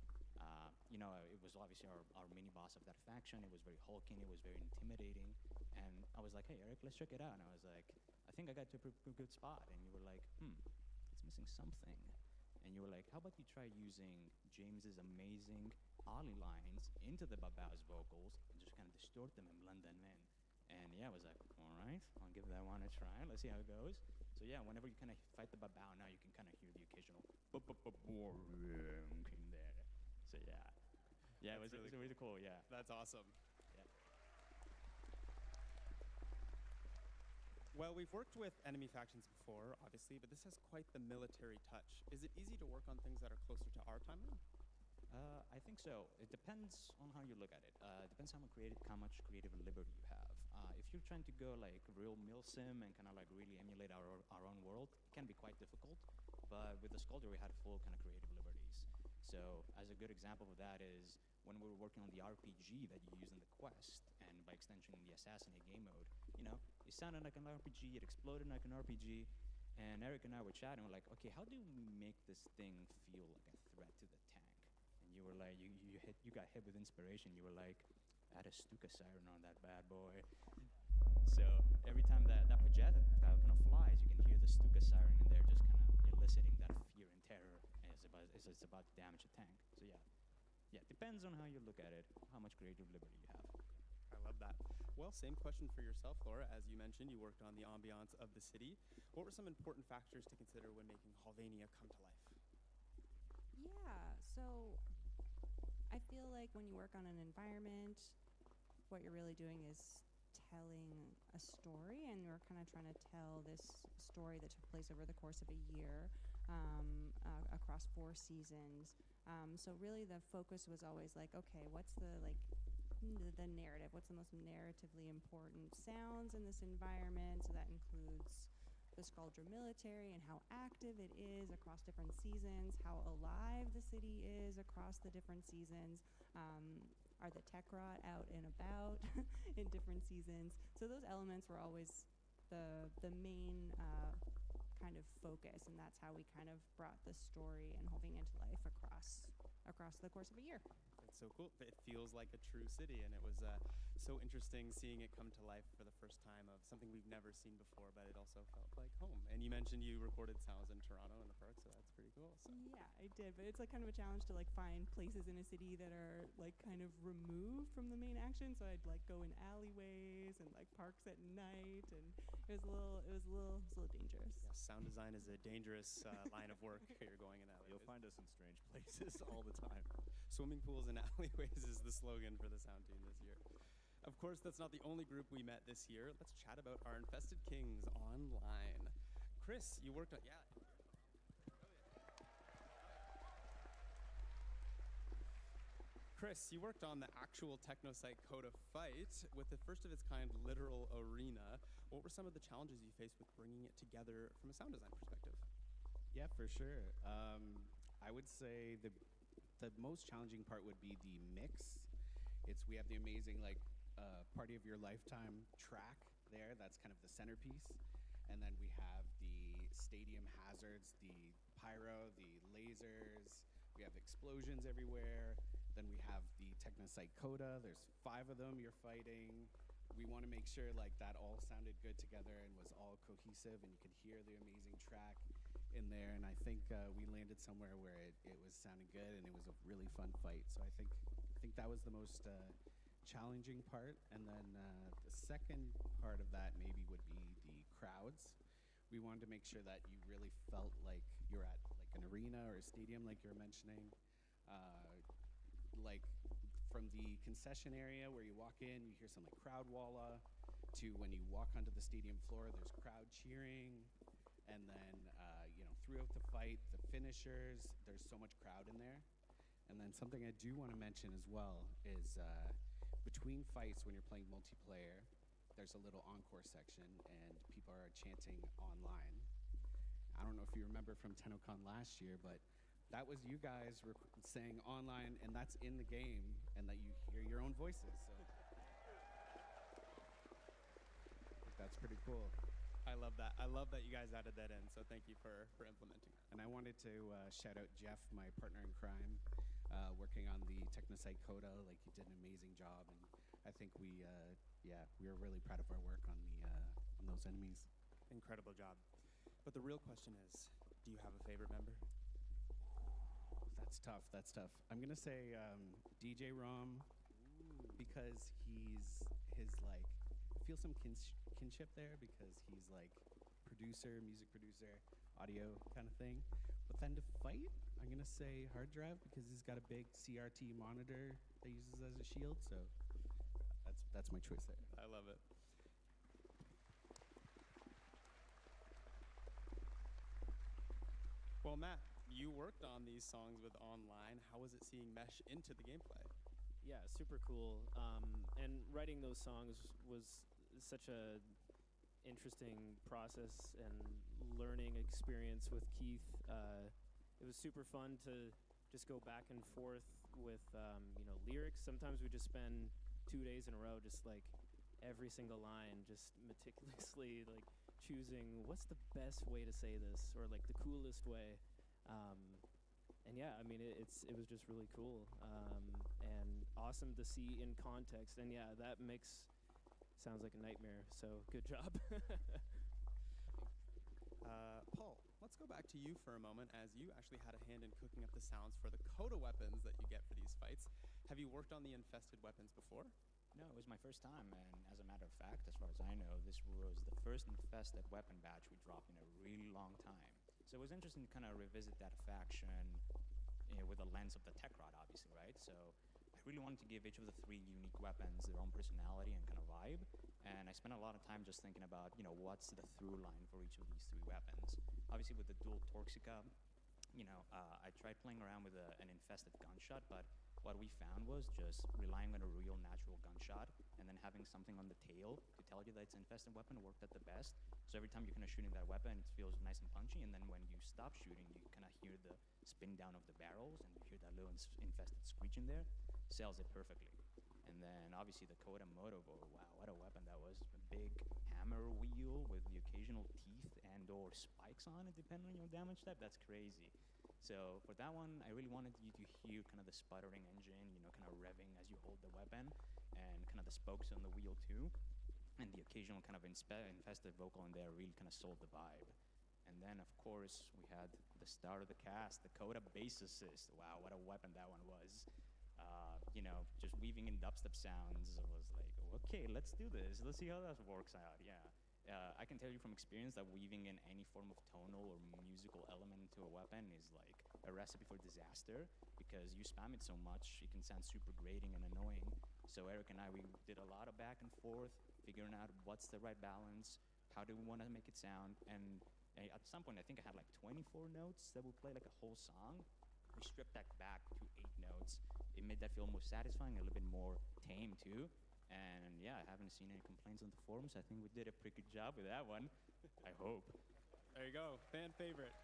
W: it was obviously our mini boss of that faction. It was very hulking, it was very intimidating, and I was like, hey Eric, let's check it out. And I was like, I think I got to a pretty good spot. And you were like, it's missing something. And you were like, how about you try using James's amazing Ollie lines into the Babao's vocals and just kind of distort them and blend them in. And yeah, I was like, all right, I'll give that one a try. Let's see how it goes. So yeah, whenever you kind of fight the Babao now, you can kind of hear the occasional in there. So yeah. Yeah, it was really cool, yeah.
D: That's awesome.
W: Yeah.
D: Well, we've worked with enemy factions before, obviously, but this has quite the military touch. Is it easy to work on things that are closer to our timeline?
W: I think so. It depends on how you look at it. It depends how much creative liberty you have. If you're trying to go like real milsim and kind of like really emulate our own world, it can be quite difficult. But with the Sculptor, we had full kind of creative liberties. So as a good example of that is when we were working on the RPG that you use in the quest, and by extension in the Assassinate game mode, it sounded like an RPG, it exploded like an RPG, and Eric and I were chatting, we're like, okay, how do we make this thing feel like a threat to the tank? And you were like, you got hit with inspiration, you were like, add a Stuka siren on that bad boy. So every time that projectile kind of flies, you can hear the Stuka siren in there just kind of eliciting that fear and terror as it's about to damage a tank. So yeah, it depends on how you look at it, how much creative liberty you have.
D: I love that. Well, same question for yourself, Laura. As you mentioned, you worked on the ambiance of the city. What were some important factors to consider when making Halvania come to life?
H: Yeah, so I feel like when you work on an environment, what you're really doing is telling a story, and you're kind of trying to tell this story that took place over the course of a year across 4 seasons. So really the focus was always like, okay, what's the narrative? What's the most narratively important sounds in this environment? So that includes the Skuldra military and how active it is across different seasons, how alive the city is across the different seasons. Are the Tekrot out and about in different seasons? So those elements were always the main kind of focus, and that's how we kind of brought the story and Halvania to life across the course of a year.
D: It's so cool. It feels like a true city, and it was so interesting seeing it come to life for the first time of something we've never seen before, but it also felt like home. And you mentioned you recorded sounds in Toronto in the park, so that's pretty cool. So.
H: Yeah, I did, but it's like kind of a challenge to like find places in a city that are like kind of removed from the main action. So I'd like go in alleyways and like parks at night, and it was a little dangerous.
D: Yeah, sound design is a dangerous line of work. You're going in alleyways.
B: You'll find us in strange places all the time.
D: Swimming pools and alleyways is the slogan for the sound team this year. Of course, that's not the only group we met this year. Let's chat about our Infested Kings online. Chris, you worked on... Yeah. Chris, you worked on the actual Technosite Coda fight with the first of its kind literal arena. What were some of the challenges you faced with bringing it together from a sound design perspective?
J: Yeah, for sure. I would say the most challenging part would be the mix. We have the amazing Party of Your Lifetime track there. That's kind of the centerpiece. And then we have the stadium hazards, the pyro, the lasers. We have explosions everywhere. Then we have the Technosite Coda. There's 5 of them you're fighting. We want to make sure that all sounded good together and was all cohesive, and you could hear the amazing track in there. And I think we landed somewhere where it was sounding good, and it was a really fun fight. So I think that was the most challenging part. And then the second part of that maybe would be the crowds. We wanted to make sure that you really felt like you're at an arena or a stadium, like you were mentioning. From the concession area where you walk in, you hear some crowd walla, to when you walk onto the stadium floor, there's crowd cheering. And then throughout the fight, the finishers, there's so much crowd in there. And then something I do want to mention as well is between fights when you're playing multiplayer, there's a little encore section and people are chanting online. I don't know if you remember from TennoCon last year, but that was you guys saying online, and that's in the game, and that you hear your own voices. So that's pretty cool.
D: I love that. I love that you guys added that in. So thank you for implementing that.
J: And I wanted to shout out Jeff, my partner in crime, working on the Technosite Coda. Like, he did an amazing job, and I think we are really proud of our work on those enemies.
D: Incredible job. But the real question is, do you have a favorite member?
J: That's tough. That's tough. I'm gonna say DJ Rom, because his like, I feel some kinship there because he's like music producer, audio kind of thing. But then to fight, I'm gonna say Hard Drive because he's got a big CRT monitor that he uses as a shield. So that's my choice there.
D: I love it. Well, Matt, you worked on these songs with online. How was it seeing mesh into the gameplay?
K: Yeah, super cool. And writing those songs was such a interesting process and learning experience with Keith. It was super fun to just go back and forth with lyrics. Sometimes we just spend 2 days in a row just like every single line just meticulously like choosing what's the best way to say this or like the coolest way. And yeah, I mean it was just really cool and awesome to see in context. And yeah, that mix sounds like a nightmare, so good job.
D: Paul, let's go back to you for a moment, as you actually had a hand in cooking up the sounds for the coda weapons that you get for these fights. Have you worked on the infested weapons before?
W: No, it was my first time, and as a matter of fact, as far as I know, this was the first infested weapon batch we dropped in a really long time. So it was interesting to kind of revisit that faction with the lens of the tech rod, obviously, right? So I really wanted to give each of the 3 unique weapons their own personality and kind of vibe, and I spent a lot of time just thinking about, what's the through line for each of these 3 weapons. Obviously, with the dual Torxica, I tried playing around with an infested gunshot, but what we found was just relying on a real natural gunshot and then having something on the tail to tell you that it's an infested weapon worked at the best. So every time you're kind of shooting that weapon, it feels nice and punchy, and then when you stop shooting, you kind of hear the spin down of the barrels, and you hear that little infested screech in there. Sells it perfectly. And then obviously the Coda Motobo, wow, what a weapon that was. A big hammer wheel with the occasional teeth and or spikes on it, depending on your damage type. That's crazy. So for that one, I really wanted you to hear kind of the sputtering engine, kind of revving as you hold the weapon, and kind of the spokes on the wheel too. And the occasional kind of infested vocal in there really kind of sold the vibe. And then, of course, we had the star of the cast, the Coda Bass Assist. Wow, what a weapon that one was. Just weaving in dubstep sounds. I was like, okay, let's do this. Let's see how that works out. Yeah. I can tell you from experience that weaving in any form of tonal or musical element into a weapon is like a recipe for disaster, because you spam it so much, it can sound super grating and annoying. So Eric and I, we did a lot of back and forth, figuring out what's the right balance, how do we want to make it sound, and at some point, I think I had like 24 notes that would play like a whole song. We stripped that back to 8 notes. It made that feel more satisfying, a little bit more tame too. And yeah, I haven't seen any complaints on the forums. I think we did a pretty good job with that one. I hope.
D: There you go, fan favorite.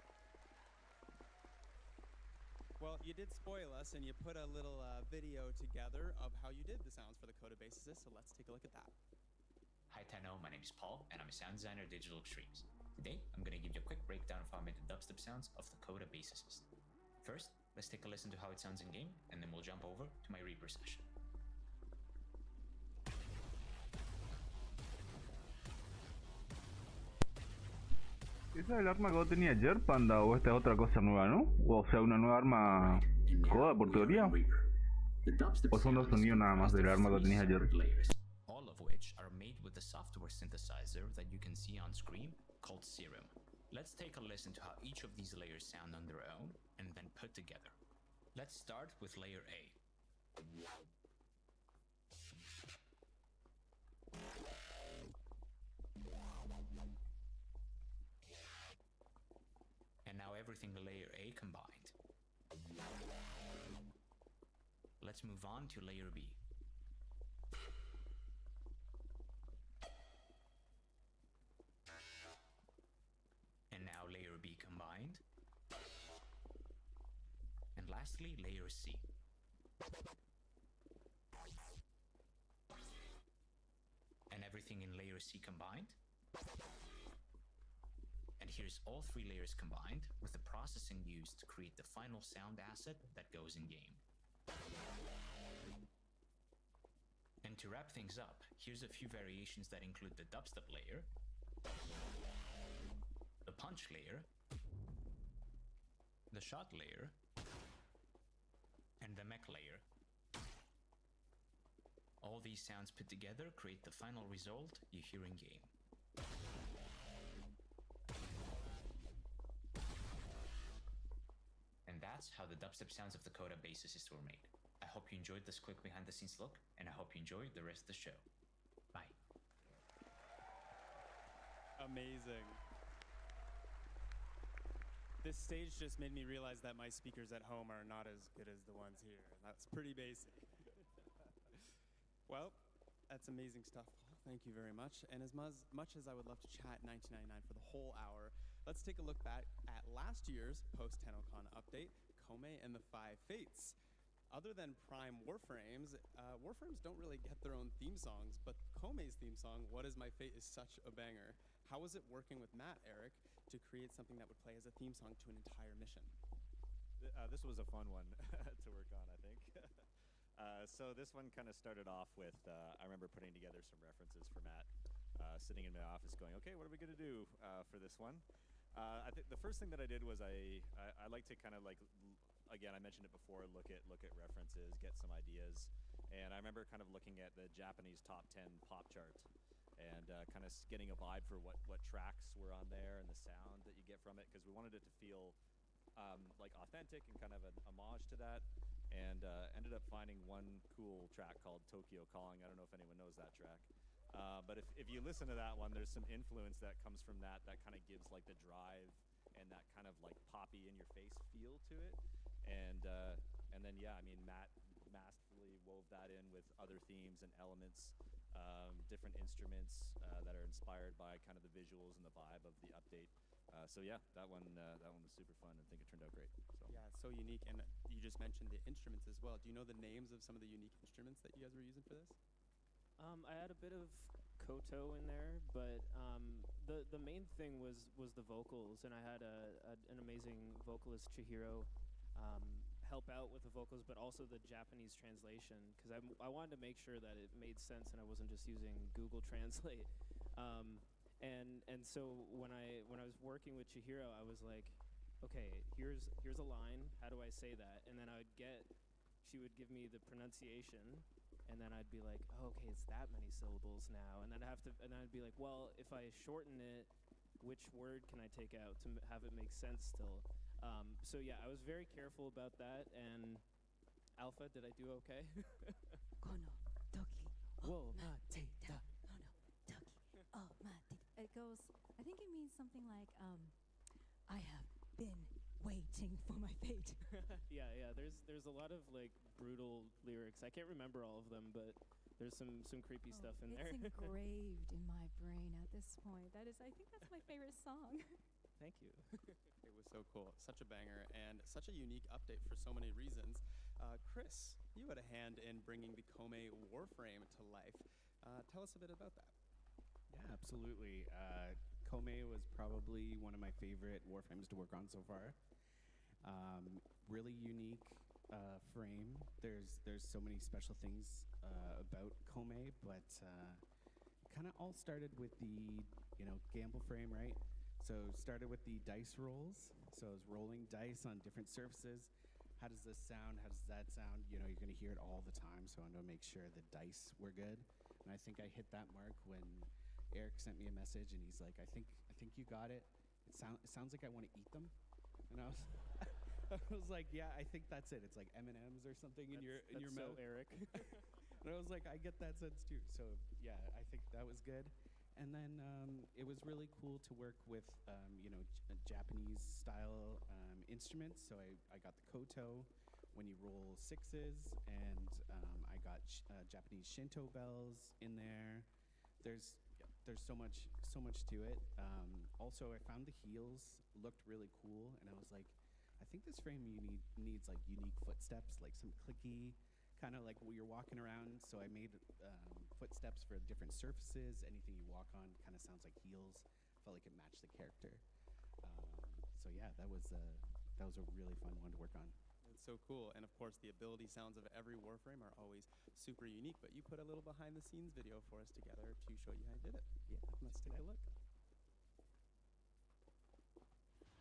D: Well, you did spoil us, and you put a little video together of how you did the sounds for the Coda Bass Assist, so let's take a look at that.
S: Hi Tenno, my name is Paul, and I'm a sound designer at Digital Extremes. Today, I'm going to give you a quick breakdown of how I made the dubstep sounds of the Coda Bass Assist. First, let's take a listen to how it sounds in-game, and then we'll jump over to my Reaper session.
A: ¿Esa es el arma que vos tenías ayer, Panda? ¿O esta es otra cosa nueva, no? O sea, una nueva arma coda, por teoría. ¿O son dos sonidos nada más del arma que tenías ayer?
S: All of which are made with the software synthesizer that you can see on screen called Serum. Let's take a listen to how each of these layers sound on their own and then put together. Let's start with layer A. And now everything layer A combined. Let's move on to layer B. layer C. And everything in layer C combined. And here's all three layers combined with the processing used to create the final sound asset that goes in game. And to wrap things up, here's a few variations that include the dubstep layer, the punch layer, the shot layer, and the mech layer. All these sounds put together create the final result you hear in game. And that's how the dubstep sounds of the Coda bass assist were made. I hope you enjoyed this quick behind the scenes look, and I hope you enjoy the rest of the show. Bye.
D: Amazing. This stage just made me realize that my speakers at home are not as good as the ones here. That's pretty basic. Well, that's amazing stuff, Paul. Thank you very much. And as much as I would love to chat 1999 for the whole hour, let's take a look back at last year's post-TennoCon update, Kome and the Five Fates. Other than Prime Warframes, Warframes don't really get their own theme songs, but Kome's theme song, What Is My Fate, is such a banger. How was it working with Matt, Eric, to create something that would play as a theme song to an entire mission?
B: This was a fun one to work on, I think. So this one kind of started off with, I remember putting together some references for Matt, sitting in my office going, okay, what are we going to do for this one? I think the first thing that I did was I like to kind of like, again, I mentioned it before, look at references, get some ideas. And I remember kind of looking at the Japanese top 10 pop chart and kind of getting a vibe for what tracks were on there and the sound that you get from it, because we wanted it to feel like authentic and kind of an homage to that. And ended up finding one cool track called Tokyo Calling. I don't know if anyone knows that track. But if you listen to that one, there's some influence that comes from that kind of gives like the drive and that kind of like poppy in your face feel to it. And then, yeah, I mean, Matt masterfully wove that in with other themes and elements, different instruments that are inspired by kind of the visuals and the vibe of the update. So yeah, that one was super fun. I think it turned out great. So.
D: Yeah, it's so unique. And you just mentioned the instruments as well. Do you know the names of some of the unique instruments that you guys were using for this?
K: I had a bit of koto in there, but the main thing was the vocals, and I had an amazing vocalist, Chihiro, help out with the vocals, but also the Japanese translation, because I wanted to make sure that it made sense and I wasn't just using Google Translate. And so when I was working with Chihiro, I was like, okay, here's a line. How do I say that? And then she would give me the pronunciation, and then I'd be like, oh, okay, it's that many syllables now. And then I'd be like, well, if I shorten it, which word can I take out to have it make sense still? So yeah, I was very careful about that. And Alpha, did I do okay?
N: Kono toki
K: Whoa.
N: matita. Kono toki matita. It goes, I think it means something like, I have been waiting for my fate.
K: Yeah. There's a lot of like brutal lyrics. I can't remember all of them, but there's some creepy stuff in there.
N: It's engraved in my brain at this point. I think that's my favorite song.
K: Thank you.
D: It was so cool. Such a banger and such a unique update for so many reasons. Chris, you had a hand in bringing the Kome Warframe to life. Tell us a bit about that.
J: Yeah, absolutely. Kome was probably one of my favorite Warframes to work on so far. Really unique frame. There's so many special things about Kome, but kind of all started with the gamble frame, right? So started with the dice rolls. So I was rolling dice on different surfaces. How does this sound? How does that sound? You're going to hear it all the time. So I wanted to make sure the dice were good. And I think I hit that mark when Eric sent me a message, and he's like, I think you got it. It sounds like I want to eat them. And I was like, yeah, I think that's it. It's like M&Ms or something in your mouth.
K: So Eric.
J: And I was like, I get that sense too. So yeah, I think that was good. And then it was really cool to work with, Japanese style instruments. So I got the koto when you roll sixes, and I got Japanese Shinto bells in there. There's so much to it. Also, I found the heels looked really cool, and I was like, I think this frame needs like unique footsteps, like some clicky, kind of like you're walking around. So I made footsteps for different surfaces. Anything you walk on kind of sounds like heels. Felt like it matched the character. So yeah, that was a really fun one to work on.
D: It's so cool. And of course, the ability sounds of every Warframe are always super unique, but you put a little behind the scenes video for us together to show you how you did it.
J: Yeah,
D: let's take a look.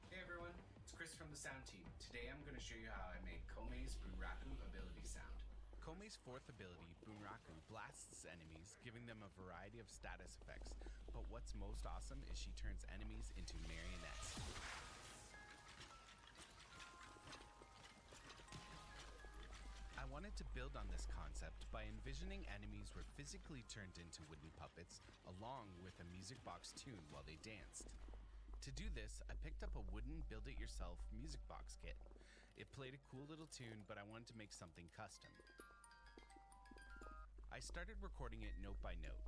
J: Hey everyone, it's Chris from the sound team. Today I'm going to show you how I made Komei's Bunraku ability sound. Komei's fourth ability, Bunraku, blasts enemies, giving them a variety of status effects, but what's most awesome is she turns enemies into marionettes. I wanted to build on this concept by envisioning enemies were physically turned into wooden puppets along with a music box tune while they danced. To do this, I picked up a wooden build-it-yourself music box kit. It played a cool little tune, but I wanted to make something custom. I started recording it note by note.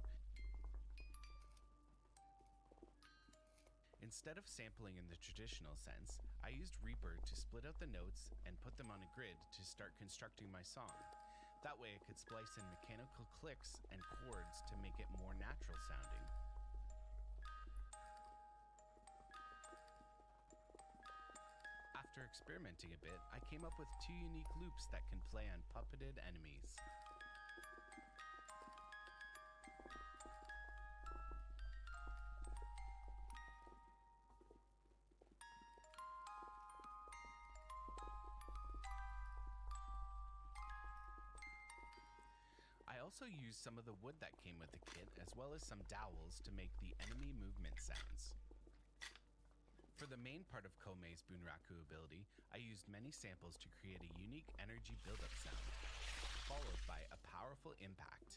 J: Instead of sampling in the traditional sense, I used Reaper to split out the notes and put them on a grid to start constructing my song. That way I could splice in mechanical clicks and chords to make it more natural sounding. After experimenting a bit, I came up with 2 unique loops that can play on puppeted enemies. I also used some of the wood that came with the kit, as well as some dowels to make the enemy movement sounds. For the main part of Komei's Bunraku ability, I used many samples to create a unique energy buildup sound, followed by a powerful impact.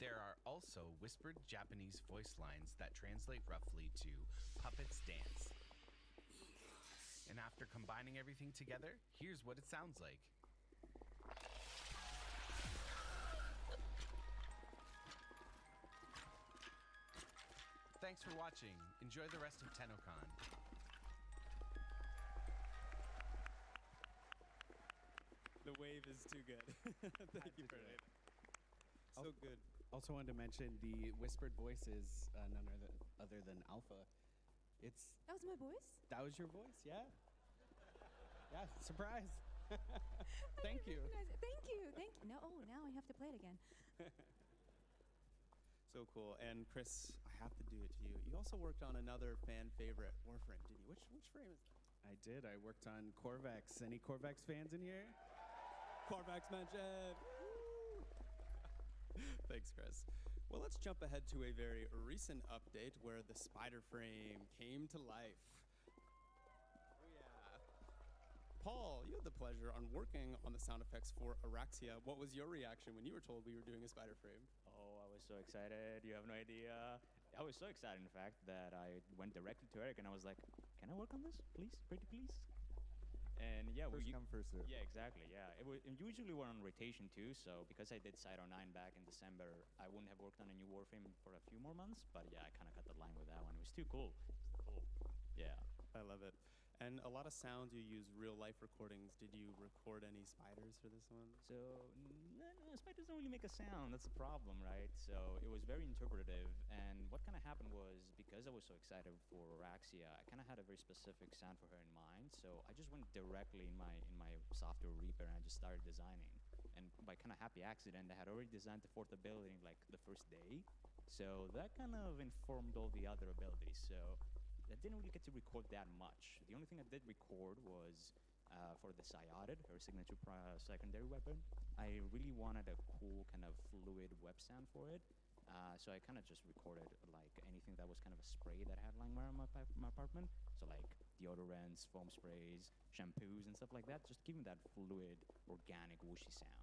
J: There are also whispered Japanese voice lines that translate roughly to puppets dance. And after combining everything together, here's what it sounds like. Thanks for watching. Enjoy the rest of TennoCon.
D: The wave is too good. Thank you for it. So good.
J: Also wanted to mention the whispered voices, none other than Alpha.
N: That was my voice?
J: That was your voice, yeah. Yeah, surprise. Thank you.
N: Thank you. No, now I have to play it again.
D: So cool. And Chris, I have to do it to you. You also worked on another fan favorite Warframe, didn't you? Which frame is that?
J: I did. I worked on Corvex. Any Corvex fans in here?
D: Corvex mention. Thanks, Chris. Well, let's jump ahead to a very recent update where the spider frame came to life. Oh yeah. Paul, you had the pleasure on working on the sound effects for Araxia. What was your reaction when you were told we were doing a spider frame?
F: Oh, I was so excited. You have no idea. I was so excited, in fact, that I went directly to Eric and I was like, can I work on this? Please? Pretty please? And yeah,
P: First come, first serve.
F: Yeah, exactly. Yeah, and usually we're on rotation too. So because I did Side 09 back in December, I wouldn't have worked on a new Warframe for a few more months. But yeah, I kind of cut the line with that one. It was too cool. Yeah,
D: I love it. And a lot of sounds you use real life recordings. Did you record any spiders for this one?
F: So no, spiders don't really make a sound. That's the problem, right? So it was very interpretive. And what kind of happened was, because I was so excited for Araxia, I kind of had a very specific sound for her in mind. So I just went directly in my software Reaper and I just started designing. And by kind of happy accident, I had already designed the fourth ability in like the first day. So that kind of informed all the other abilities. So I didn't really get to record that much. The only thing I did record was for the Syotid, her signature secondary weapon. I really wanted a cool kind of fluid web sound for it. So I kind of just recorded like anything that was kind of a spray that I had lying around my apartment. So like deodorants, foam sprays, shampoos and stuff like that. Just giving that fluid, organic, whooshy sound.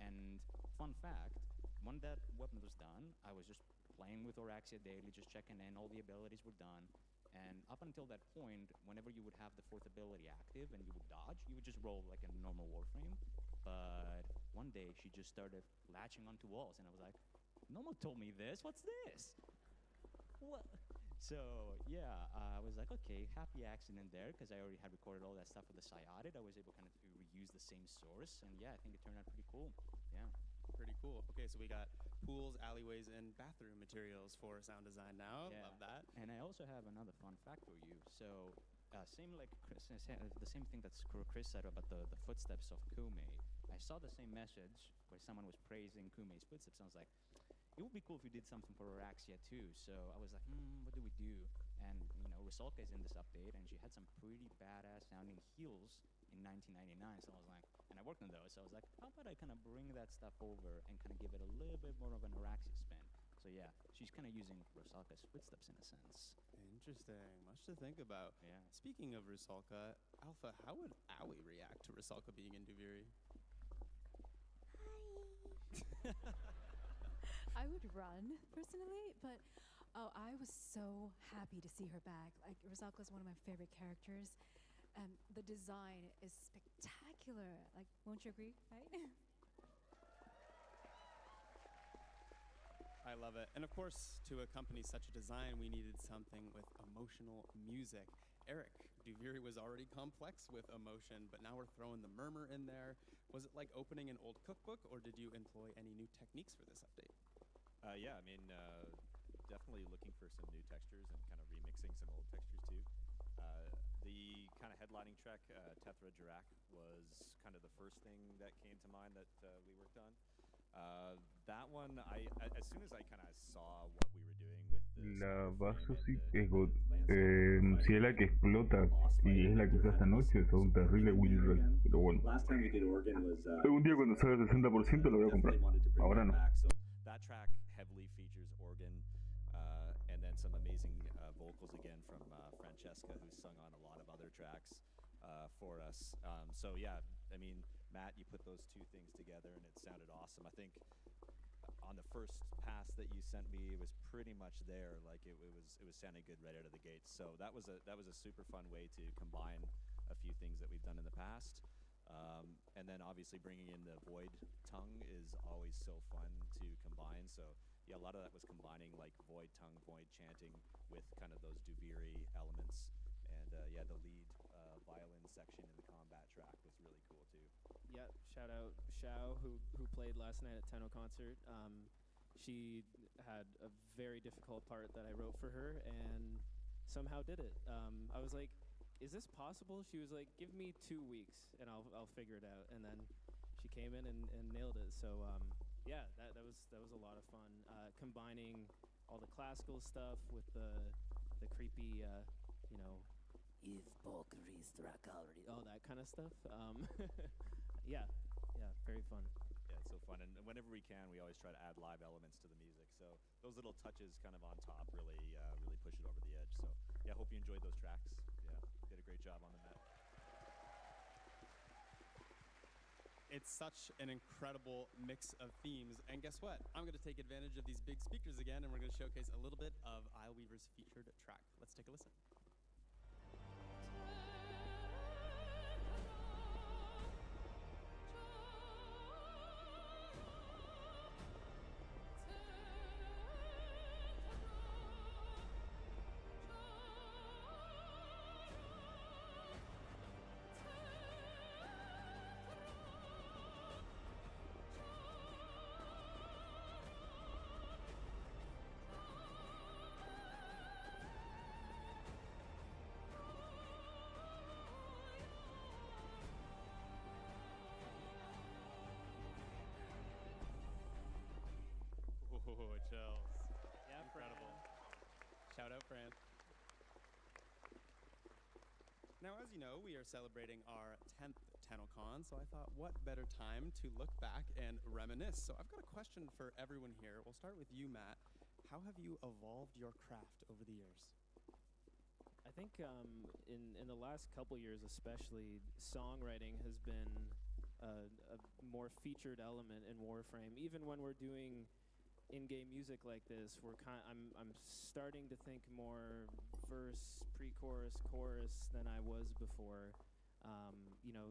F: And fun fact, when that weapon was done, I was just playing with Araxia daily, just checking in, all the abilities were done. And up until that point, whenever you would have the fourth ability active and you would dodge, you would just roll like a normal Warframe. But one day, she just started latching onto walls, and I was like, no one told me this. What's this? What? So yeah, I was like, okay, happy accident there because I already had recorded all that stuff with the Cyodid. I was able kind of to reuse the same source, and yeah, I think it turned out pretty cool. Yeah.
D: Pretty cool. Okay, so we got pools, alleyways, and bathroom materials for sound design now.
F: Yeah.
D: Love that.
F: And I also have another fun fact for you. So, same like Chris, the same thing that Chris said about the footsteps of Kume. I saw the same message where someone was praising Kume's footsteps. I was like, it would be cool if we did something for Araxia too. So I was like, what do we do? And Rusalka is in this update, and she had some pretty badass sounding heels in 1999. So I was like, and I worked on those. So I was like, how about I kind of bring that stuff over and kind of give it a little bit more of an Araxia spin? So yeah, she's kind of using Rusalka's footsteps in a sense.
D: Interesting. Much to think about.
F: Yeah.
D: Speaking of Rusalka, Alpha, how would Aoi react to Rusalka being in Duviri?
N: I would run personally, but I was so happy to see her back. Like, Rusalka is one of my favorite characters. The design is spectacular. Like, won't you agree, right?
D: I love it. And of course, to accompany such a design, we needed something with emotional music. Eric, Duviri was already complex with emotion, but now we're throwing the murmur in there. Was it like opening an old cookbook, or did you employ any new techniques for this update?
B: Yeah, I mean, definitely looking for some new textures and kind of remixing some old textures too. The kind of headlining track, Tethra Jirak, was kind of the first thing that came to mind that we worked on. That one, as soon as I kind of saw what we were doing with the
A: La Vasosit es God. Si es la que explota y es la que usa esta noche, es un terrible Willy Rex. Pero bueno,
C: Last time we did organ was
A: algún día cuando salga el 60% lo voy a comprar. Ahora no.
B: So that track heavily features organ, and then some amazing vocals again from Francesca, who's sung on a lot of other tracks for us. So yeah, I mean, Matt, you put those two things together and it sounded awesome. I think on the first pass that you sent me, it was pretty much there. Like it was sounding good right out of the gates. So that was a super fun way to combine a few things that we've done in the past. And then obviously bringing in the void tongue is always so fun to combine. So yeah, a lot of that was combining like void tongue, void chanting with kind of those Duviri elements. And yeah, the lead violin section in the combat track was really cool too.
K: Yeah, shout out Xiao who played last night at Tenno concert. She had a very difficult part that I wrote for her and somehow did it. I was like, is this possible? She was like, give me 2 weeks and I'll figure it out. And then she came in and nailed it. So yeah, that was a lot of fun. Combining all the classical stuff with the creepy, if Valkyrie struck already, all that kind of stuff. Yeah, very fun.
B: Yeah, it's so fun. And whenever we can, we always try to add live elements to the music. So those little touches kind of on top really push it over the edge. So yeah, hope you enjoyed those tracks. Yeah, did a great job on them, Matt.
D: It's such an incredible mix of themes. And guess what? I'm going to take advantage of these big speakers again, and we're going to showcase a little bit of Isleweaver's featured track. Let's take a listen. Chills.
K: Yeah,
D: incredible. Shout out, Fran. Now, as you know, we are celebrating our 10th TennoCon, so I thought, what better time to look back and reminisce? So I've got a question for everyone here. We'll start with you, Matt. How have you evolved your craft over the years?
K: I think in the last couple years especially, songwriting has been a more featured element in Warframe. Even when we're doing in-game music like this, I'm starting to think more verse, pre-chorus, chorus than I was before.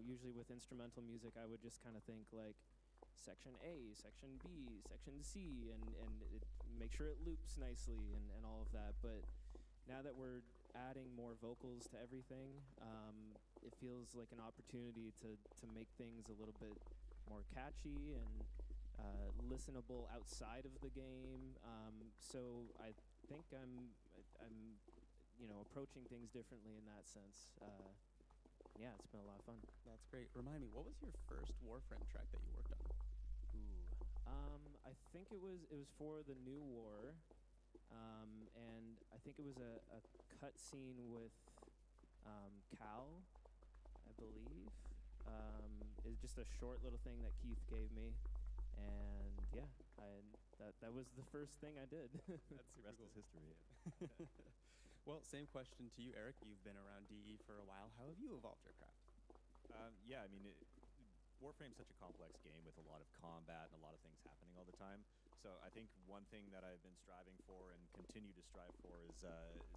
K: Usually with instrumental music, I would just kind of think like section A, section B, section C, and make sure it loops nicely and all of that. But now that we're adding more vocals to everything, it feels like an opportunity to make things a little bit more catchy and listenable outside of the game. So I think I'm approaching things differently in that sense. Yeah, it's been a lot of fun.
D: That's great. Remind me, what was your first Warframe track that you worked on?
K: I think it was for the new war, and I think it was a cut scene with Cal, I believe. It's just a short little thing that Keith gave me, and yeah, that was the first thing I did.
D: That's super
B: Rest
D: cool.
B: is history.
D: Well, same question to you, Eric. You've been around DE for a while. How have you evolved your craft?
B: Yeah, I mean, Warframe's such a complex game with a lot of combat and a lot of things happening all the time. So I think one thing that I've been striving for and continue to strive for is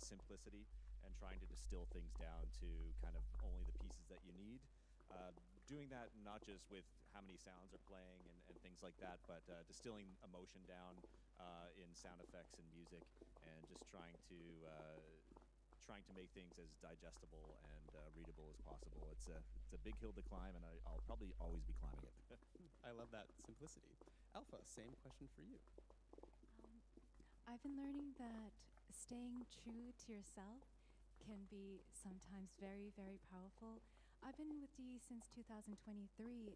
B: simplicity and trying to distill things down to kind of only the pieces that you need. Doing that not just with how many sounds are playing and things like that, but distilling emotion down in sound effects and music, and just trying to make things as digestible and readable as possible. It's a big hill to climb, and I'll probably always be climbing it.
D: I love that simplicity. Alpha, same question for you.
N: I've been learning that staying true to yourself can be sometimes very, very powerful. I've been with DE since 2023,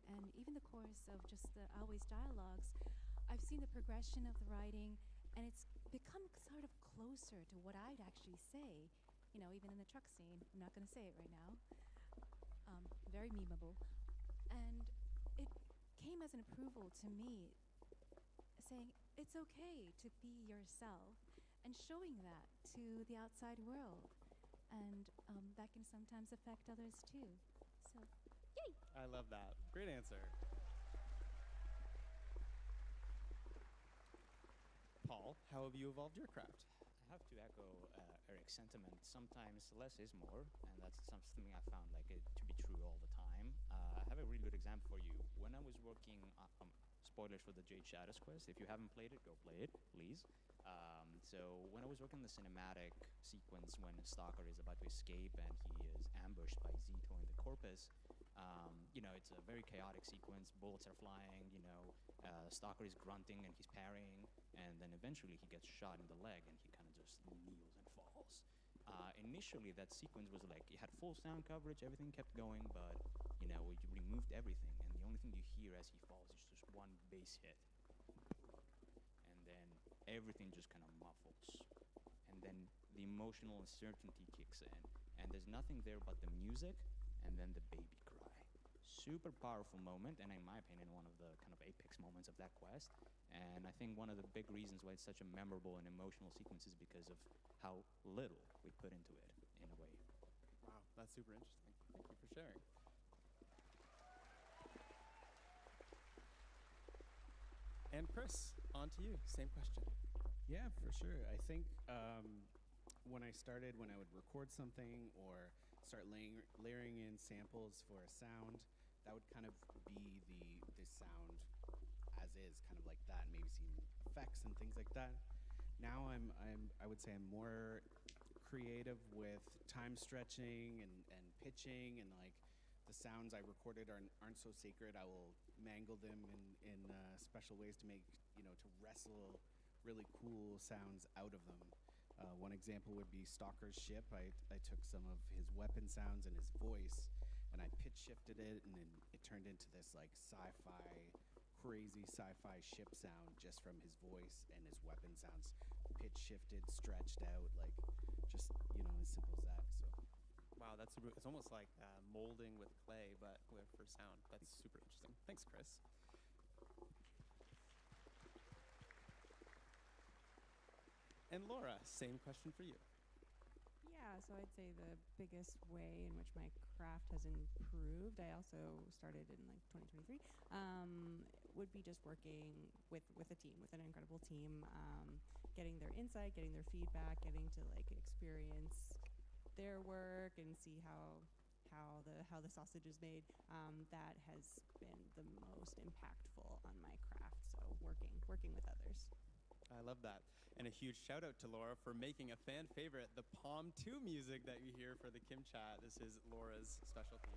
N: and even the course of just the Always dialogues, I've seen the progression of the writing, and it's become sort of closer to what I'd actually say. Even in the truck scene, I'm not going to say it right now. Very memeable. And it came as an approval to me, saying it's okay to be yourself and showing that to the outside world. And that can sometimes affect others too. So, yay!
D: I love that. Great answer. Paul, how have you evolved your craft?
W: I have to echo Eric's sentiment. Sometimes less is more, and that's something I found it to be true all the time. I have a really good example for you. When I was working, spoilers for the Jade Shadows quest. If you haven't played it, go play it, please. So when I was working the cinematic sequence when Stalker is about to escape and he is ambushed by Zito in the Corpus, it's a very chaotic sequence. Bullets are flying, Stalker is grunting and he's parrying, and then eventually he gets shot in the leg and he kind of just kneels and falls. Initially, that sequence was it had full sound coverage, everything kept going, but, we removed everything, and the only thing you hear as he falls is just one bass hit. And then everything just kind of muffles. And then the emotional uncertainty kicks in, and there's nothing there but the music and then the baby cry. Super powerful moment, and in my opinion, one of the kind of apex moments of that quest. And I think one of the big reasons why it's such a memorable and emotional sequence is because of how little we put into it, in a way.
D: Wow, that's super interesting. Thank you for sharing. And Chris, on to you. Same question.
J: Yeah, for sure. I think when I would record something or start layering in samples for a sound, that would kind of be the sound as is, kind of like that, maybe seeing effects and things like that. Now I would say I'm more creative with time stretching and pitching, and the sounds I recorded aren't so sacred. I will mangle them in special ways to make, to wrestle really cool sounds out of them. One example would be Stalker's ship. I took some of his weapon sounds and his voice, and I pitch shifted it, and then it turned into this crazy sci-fi ship sound just from his voice and his weapon sounds, pitch shifted, stretched out, just as simple as that. So.
D: Wow, it's almost like molding with clay, but for sound. That's super interesting. Thanks, Chris. And Laura, same question for you.
H: Yeah, so I'd say the biggest way in which my craft has improved, I also started in 2023, would be just working with a team, with an incredible team, getting their insight, getting their feedback, getting to experience their work and see how the sausage is made. That has been the most impactful on my craft. So working with others.
D: I I love that. And a huge shout out to Laura for making a fan favorite, the Palm 2 music that you hear for the Kim Chat. This is Laura's specialty.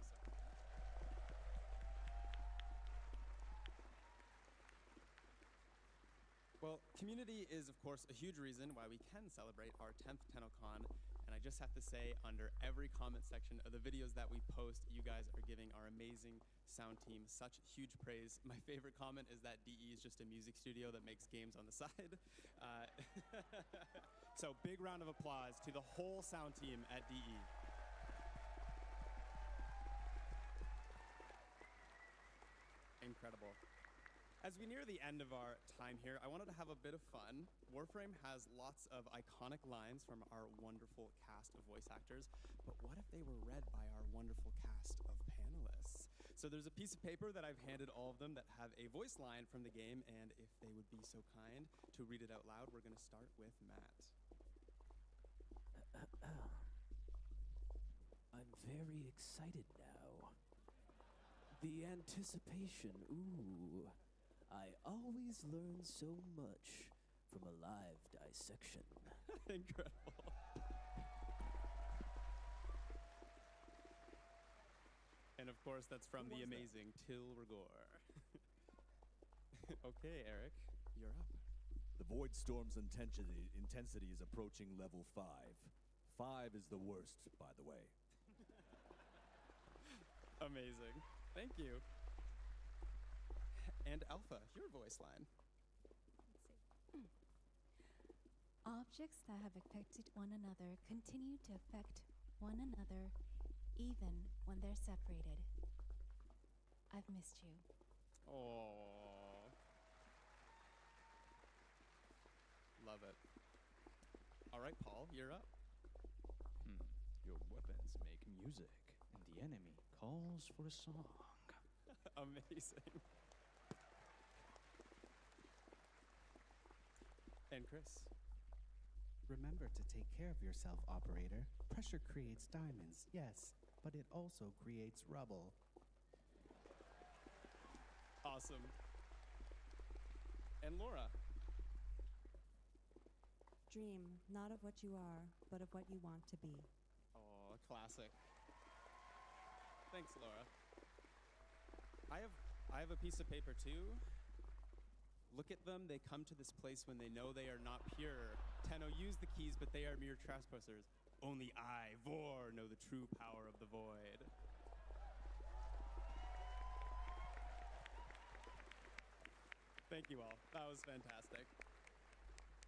D: Well, community is, of course, a huge reason why we can celebrate our 10th TennoCon. And I just have to say, under every comment section of the videos that we post, you guys are giving our amazing sound team such huge praise. My favorite comment is that DE is just a music studio that makes games on the side. So big round of applause to the whole sound team at DE. Incredible. As we near the end of our time here, I wanted to have a bit of fun. Warframe has lots of iconic lines from our wonderful cast of voice actors, but what if they were read by our wonderful cast of panelists? So there's a piece of paper that I've handed all of them that have a voice line from the game, and if they would be so kind to read it out loud, we're going to start with Matt.
P: I'm very excited now. The anticipation, ooh. I always learn so much from a live dissection.
D: Incredible. And of course, that's from the amazing Till Rigor. Okay, Eric, you're up.
R: The Void Storm's intensity is approaching level 5. 5 is the worst, by the way.
D: Amazing. Thank you. And Alpha, your voice line.
N: Objects that have affected one another continue to affect one another even when they're separated. I've missed you.
D: Oh. Love it. All right, Paul, you're up.
F: Your weapons make music, and the enemy calls for a song.
D: Amazing. And Chris.
J: Remember to take care of yourself, operator. Pressure creates diamonds, yes, but it also creates rubble.
D: Awesome. And Laura.
H: Dream, not of what you are, but of what you want to be.
D: Oh, classic. Thanks, Laura. I have a piece of paper too. Look at them, they come to this place when they know they are not pure. Tenno, use the keys, but they are mere trespassers. Only I, Vor, know the true power of the void. Thank you all. That was fantastic.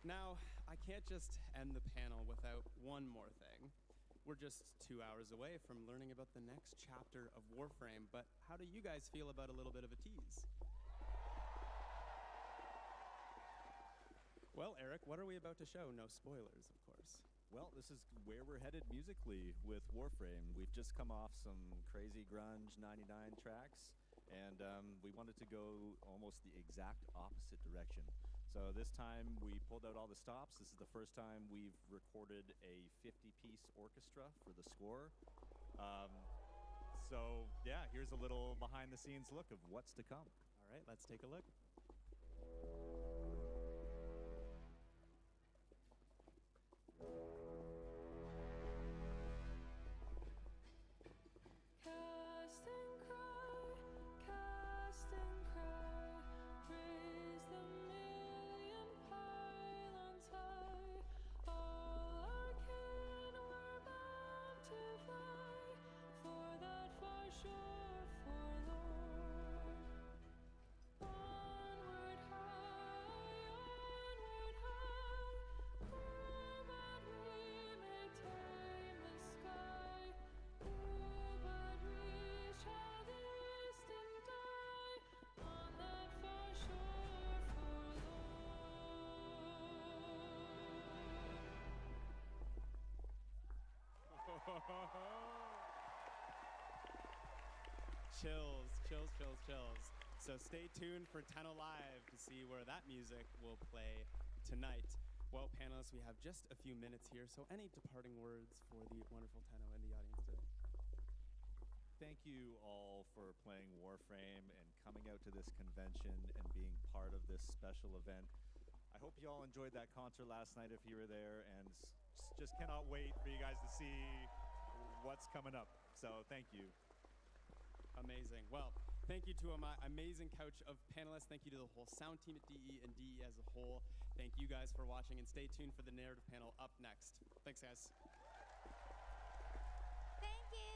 D: Now, I can't just end the panel without one more thing. We're just 2 hours away from learning about the next chapter of Warframe, but how do you guys feel about a little bit of a tease? Well, Eric, what are we about to show? No spoilers, of course.
T: Well, this is where we're headed musically with Warframe. We've just come off some crazy grunge 99 tracks, and we wanted to go almost the exact opposite direction. So this time we pulled out all the stops. This is the first time we've recorded a 50-piece orchestra for the score. So yeah, here's a little behind-the-scenes look of what's to come.
D: All right, let's take a look. Chills, chills, chills, chills. So stay tuned for Tenno Live to see where that music will play tonight. Well, panelists, we have just a few minutes here, so any departing words for the wonderful Tenno in the audience today?
T: Thank you all for playing Warframe and coming out to this convention and being part of this special event.
B: I hope you all enjoyed that concert last night if you were there, and just cannot wait for you guys to see what's coming up. So thank you.
D: Amazing. Well, thank you to my amazing couch of panelists. Thank you to the whole sound team at DE and DE as a whole. Thank you guys for watching, and stay tuned for the narrative panel up next. Thanks, guys.
N: Thank you.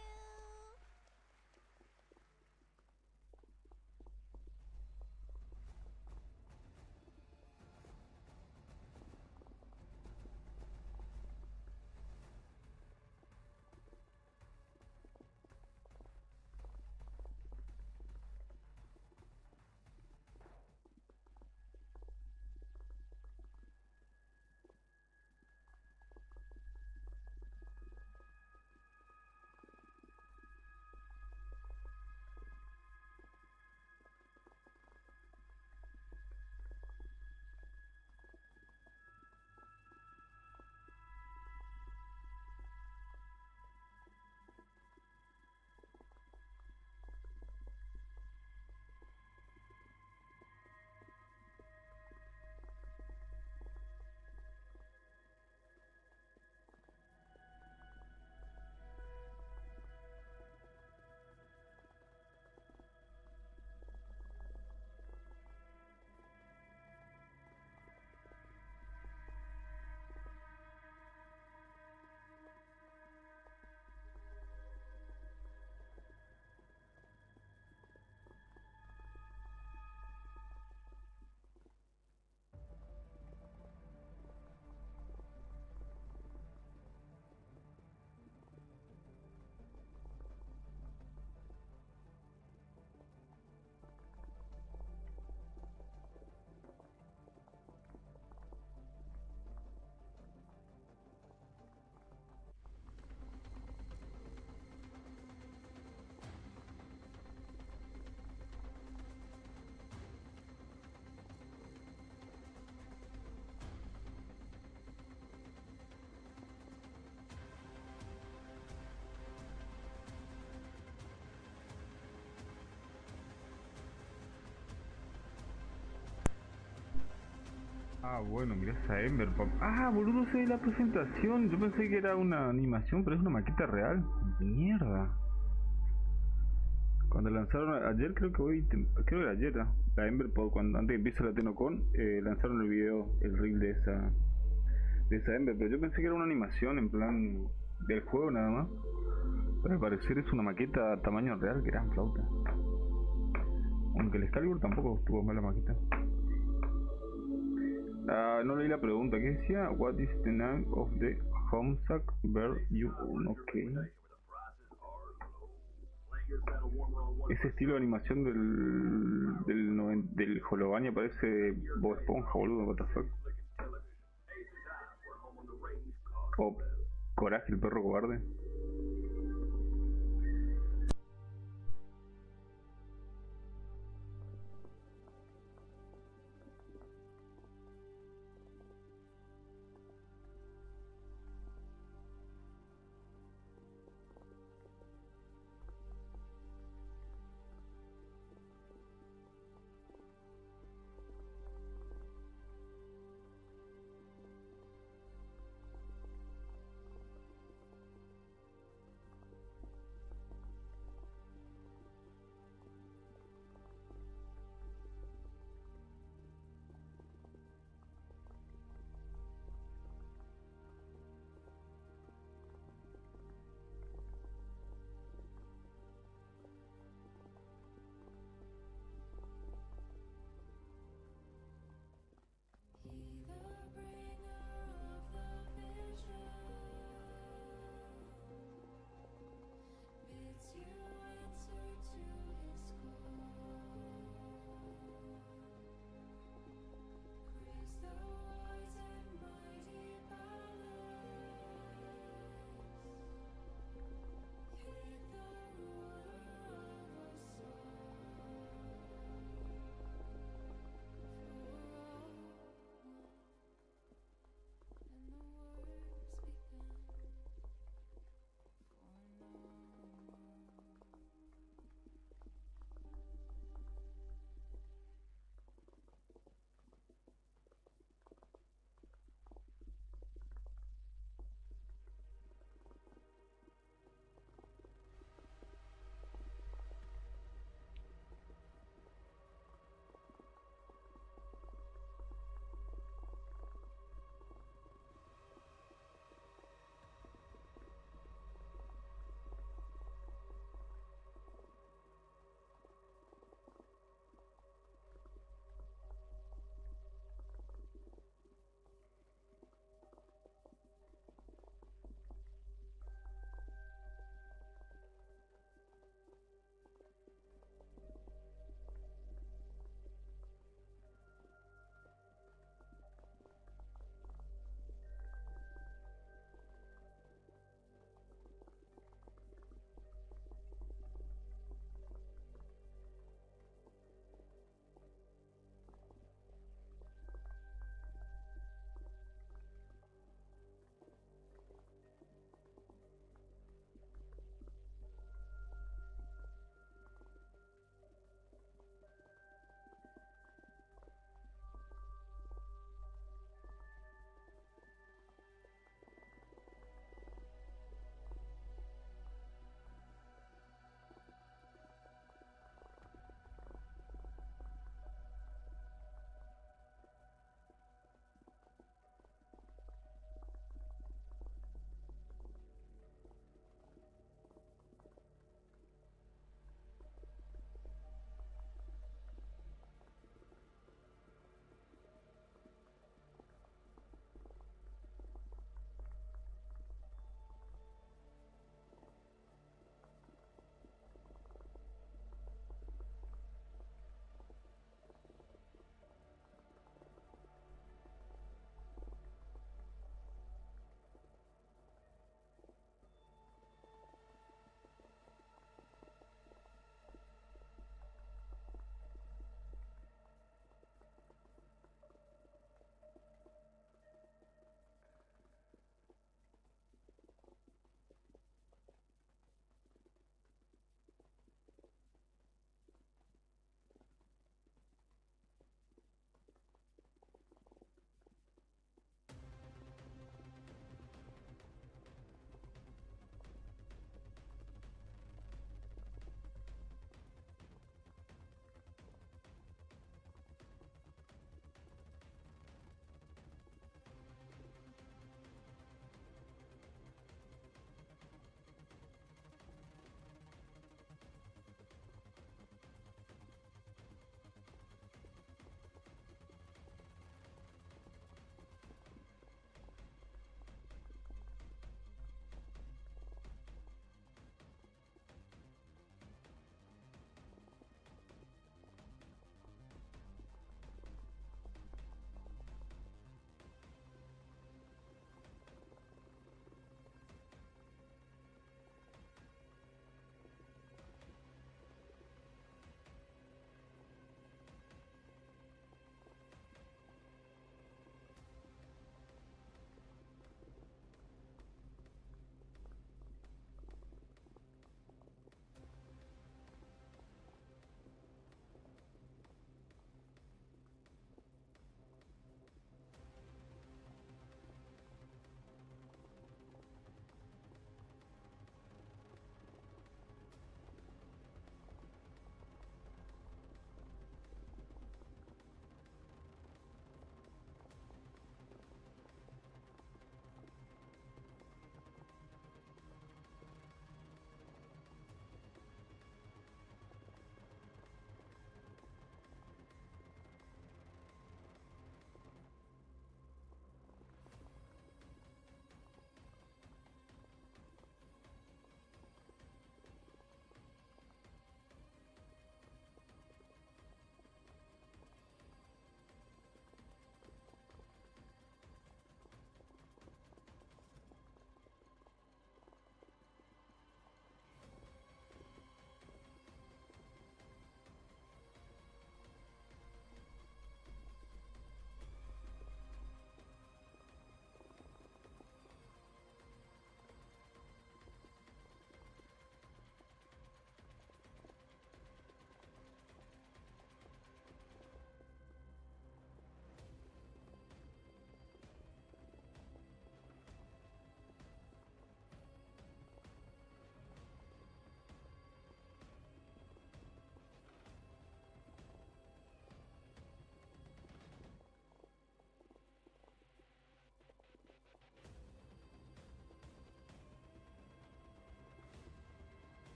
A: Ah, bueno, mirá esa Ember Pop. Ah, boludo, sé la presentación. Yo pensé que era una animación, pero es una maqueta real. Mierda. Cuando lanzaron ayer, creo que era ayer, la Ember Pop, cuando antes de que empiece la TennoCon, lanzaron el video, el reel de esa Ember, pero yo pensé que era una animación en plan del juego nada más. Pero al parecer es una maqueta a tamaño real, gran flauta. Aunque el Excalibur tampoco estuvo mal la maqueta. No leí la pregunta, ¿qué decía? What is the name of the homesick bird you own? Ok. Ese estilo de animación del Holovania parece Bob Esponja, boludo, what the fuck. O Coraje, el perro cobarde.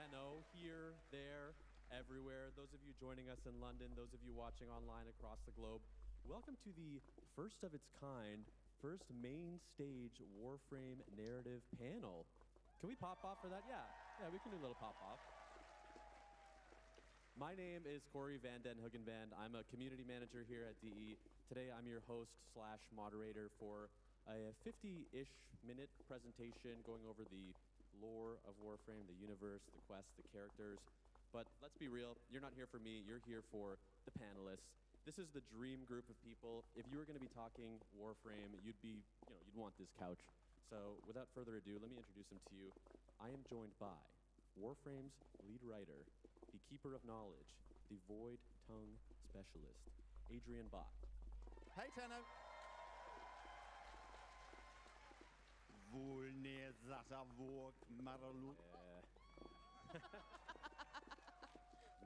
G: Tenno here, there, everywhere. Those of you joining us in London, those of you watching online across the globe, welcome to the first of its kind, first main stage Warframe narrative panel. Can we pop off for that? Yeah, we can do a little pop off. My name is Corey Van Den Hoogenband. I'm a community manager here at DE. Today I'm your host / moderator for a 50-ish minute presentation going over the lore of Warframe, the universe, the quests, the characters. But let's be real, you're not here for me, you're here for the panelists. This is the dream group of people. If you were going to be talking Warframe, you'd want this couch. So without further ado, let me introduce them to you. I am joined by Warframe's lead writer, the keeper of knowledge, the void tongue specialist, Adrian Bott.
O: Hey, Tenno.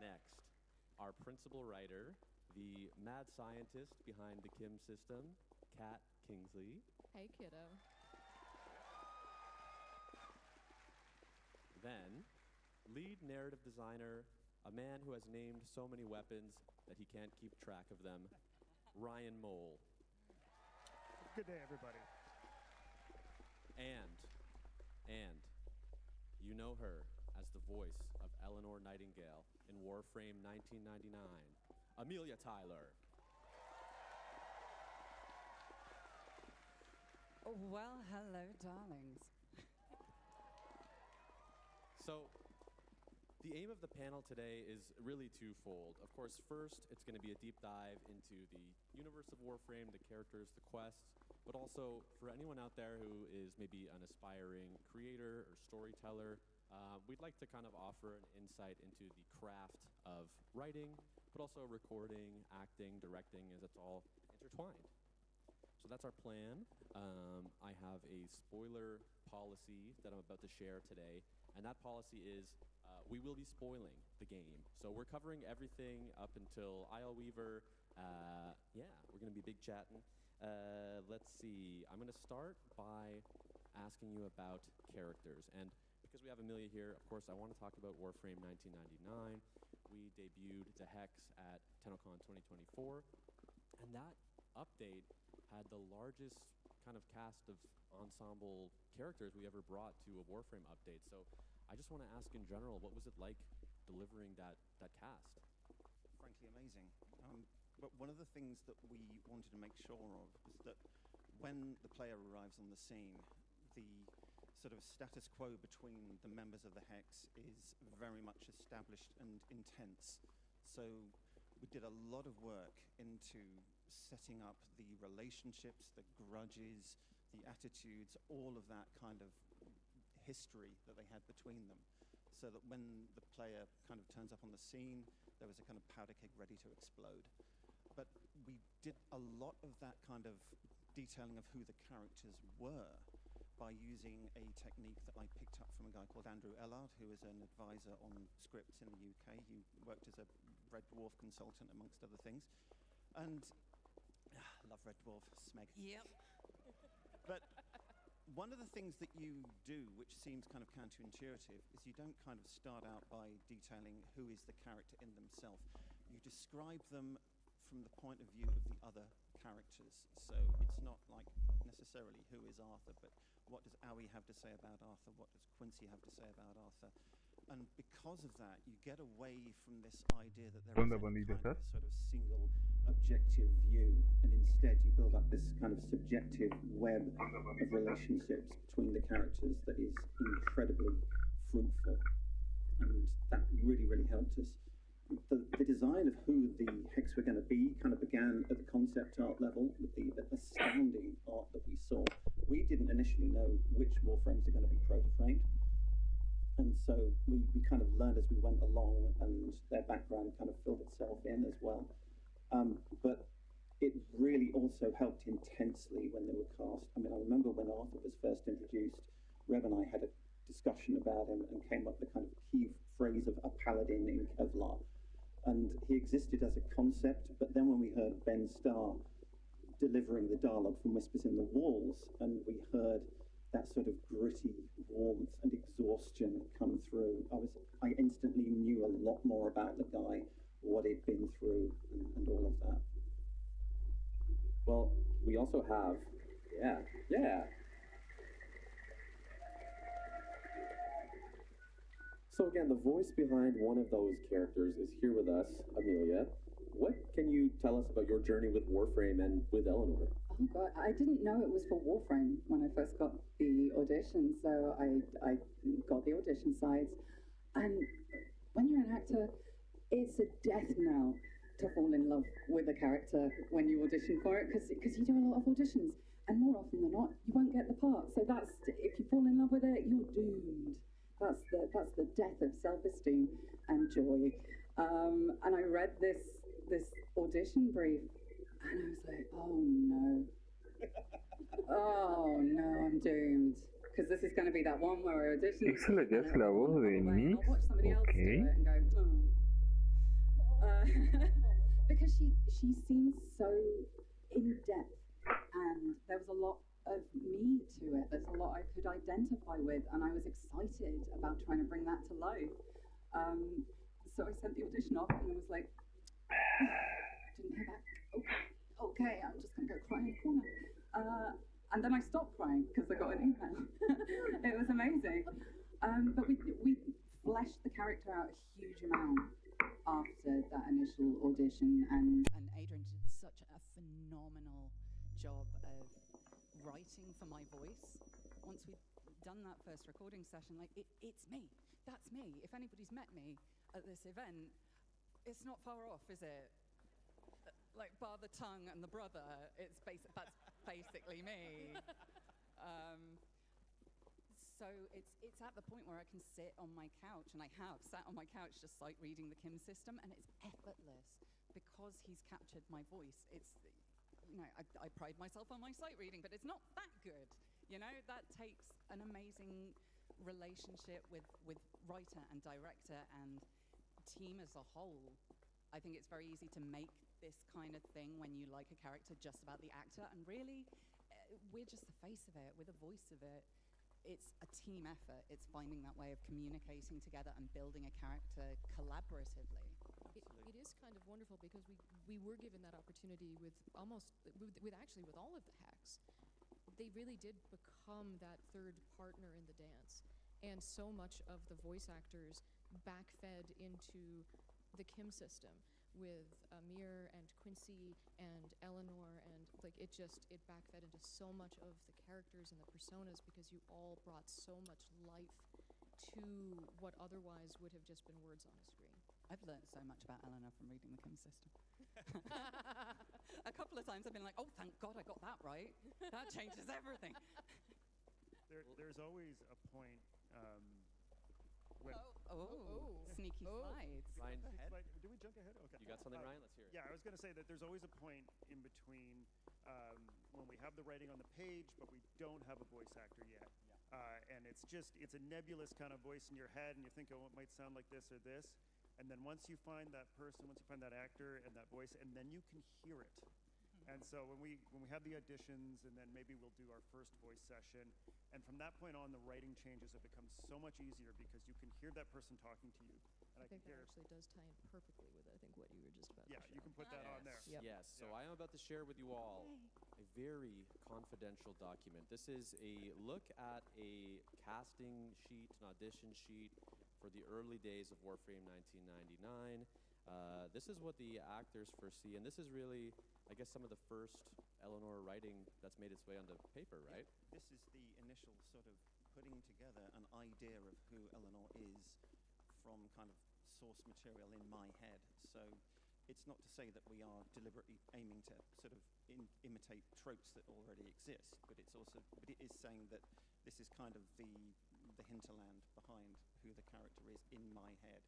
G: Next, our principal writer, the mad scientist behind the Kim system, Kat Kingsley.
U: Hey, kiddo.
G: Then, lead narrative designer, a man who has named so many weapons that he can't keep track of them, Ryan Mole.
X: Good day, everybody.
G: And you know her as the voice of Eleanor Nightingale in Warframe 1999, Amelia Tyler.
Y: Well, hello, darlings.
G: So, the aim of the panel today is really twofold. Of course, first, it's going to be a deep dive into the universe of Warframe, the characters, the quests, but also for anyone out there who is maybe an aspiring creator or storyteller, we'd like to kind of offer an insight into the craft of writing, but also recording, acting, directing, as it's all intertwined. So that's our plan. I have a spoiler policy that I'm about to share today, and that policy is we will be spoiling the game. So we're covering everything up until Isle Weaver. We're going to be big chatting. Let's see. I'm going to start by asking you about characters. And because we have Amelia here, of course, I want to talk about Warframe 1999. We debuted the Hex at TennoCon 2024. And that update had the largest kind of cast of ensemble characters we ever brought to a Warframe update. So I just want to ask in general, what was it like delivering that cast?
Z: Frankly, amazing. But one of the things that we wanted to make sure of was that when the player arrives on the scene, the sort of status quo between the members of the Hex is very much established and intense. So we did a lot of work into setting up the relationships, the grudges, the attitudes, all of that kind of history that they had between them, so that when the player kind of turns up on the scene, there was a kind of powder keg ready to explode. But we did a lot of that kind of detailing of who the characters were by using a technique that I picked up from a guy called Andrew Ellard, who is an advisor on scripts in the UK. He worked as a Red Dwarf consultant, amongst other things. And love Red Dwarf, smeg.
Y: Yep.
Z: But one of the things that you do, which seems kind of counterintuitive, is you don't kind of start out by detailing who is the character in themselves. You describe them from the point of view of the other characters. So it's not like necessarily who is Arthur, but what does Owie have to say about Arthur? What does Quincy have to say about Arthur? And because of that, you get away from this idea that there is a kind of sort of single objective view, and instead you build up this kind of subjective web of relationships between the characters that is incredibly fruitful. And that really, really helped us. The design of who the Hex were going to be kind of began at the concept art level with the astounding art that we saw. We didn't initially know which Warframes are going to be proto-framed. And so we kind of learned as we went along, and their background kind of filled itself in as well. But it really also helped intensely when they were cast. I mean, I remember when Arthur was first introduced, Rev and I had a discussion about him and came up with the kind of key phrase of a paladin in Kevlar. And he existed as a concept, but then when we heard Ben Starr delivering the dialogue from Whispers in the Walls, and we heard
I: that sort of gritty warmth and exhaustion come through. I instantly knew a lot more about the guy, what he'd been through, and all of that.
L: Well, we also have, yeah. So again, the voice behind one of those characters is here with us, Amelia. What can you tell us about your journey with Warframe and with Eleanor?
O: Oh God, I didn't know it was for Warframe when I first got the audition, so I got the audition sides. And when you're an actor, it's a death knell to fall in love with a character when you audition for it, because you do a lot of auditions, and more often than not, you won't get the part. So that's, if you fall in love with it, you're doomed. That's the death of self-esteem and joy. And I read this audition brief, and I was like, oh no, I'm doomed. Because this is going to be that one where I audition.
A: Esa ya es la voz de Nick. Ok.
O: Because she seems so in depth, and there was a lot of me to it. There's a lot I could identify with, and I was excited about trying to bring that to life. So I sent the audition off, and I was like, didn't hear back. Okay, I'm just gonna go cry in the corner. And then I stopped crying because I got an email. It was amazing. But we fleshed the character out a huge amount after that initial audition, and Adrian did such a phenomenal job of writing for my voice. Once we'd done that first recording session, like, it's me. That's me. If anybody's met me at this event, it's not far off, is it? Like, bar the tongue and the brother, that's basically me. So it's at the point where I can sit on my couch, and I have sat on my couch just sight reading the Kim system, and it's effortless because he's captured my voice. It's, I pride myself on my sight reading, but it's not that good. That takes an amazing relationship with writer and director and team as a whole. I think it's very easy to make this kind of thing when you like a character just about the actor, and really, we're just the face of it, we're the voice of it. It's a team effort. It's finding that way of communicating together and building a character collaboratively.
Q: It is kind of wonderful because we were given that opportunity with all of the hacks. They really did become that third partner in the dance, and so much of the voice actors backfed into the Kim system with Amir and Quincy and Eleanor, and it backfed into so much of the characters and the personas because you all brought so much life to what otherwise would have just been words on a screen.
O: I've learned so much about Eleanor from reading the Kim system. A couple of times I've been like, oh, thank God I got that right. That changes everything.
U: There's always a point when...
O: Sneaky slides.
L: Ryan,
U: do we jump ahead? Okay.
L: You got something, Ryan? Let's hear it.
U: Yeah, I was going to say that there's always a point in between when we have the writing on the page, but we don't have a voice actor yet. And it's a nebulous kind of voice in your head, and you think, oh, it might sound like this or this. And then once you find that person, once you find that actor and that voice, and then you can hear it. And so when we have the auditions, and then maybe we'll do our first voice session, and from that point on, the writing changes. It becomes so much easier because you can hear that person talking to you. And
Q: I think that actually does tie in perfectly with, I think, what you were just about to show.
U: You can put that on there.
Q: Yep.
L: Yes, so I am about to share with you all a very confidential document. This is a look at a casting sheet, an audition sheet for the early days of Warframe 1999. This is what the actors first see, and this is really, I guess, some of the first Eleanor writing that's made its way onto paper, right?
I: This is the initial sort of putting together an idea of who Eleanor is from kind of source material in my head. So it's not to say that we are deliberately aiming to sort of imitate tropes that already exist, but it is saying that this is kind of the hinterland behind who the character is in my head.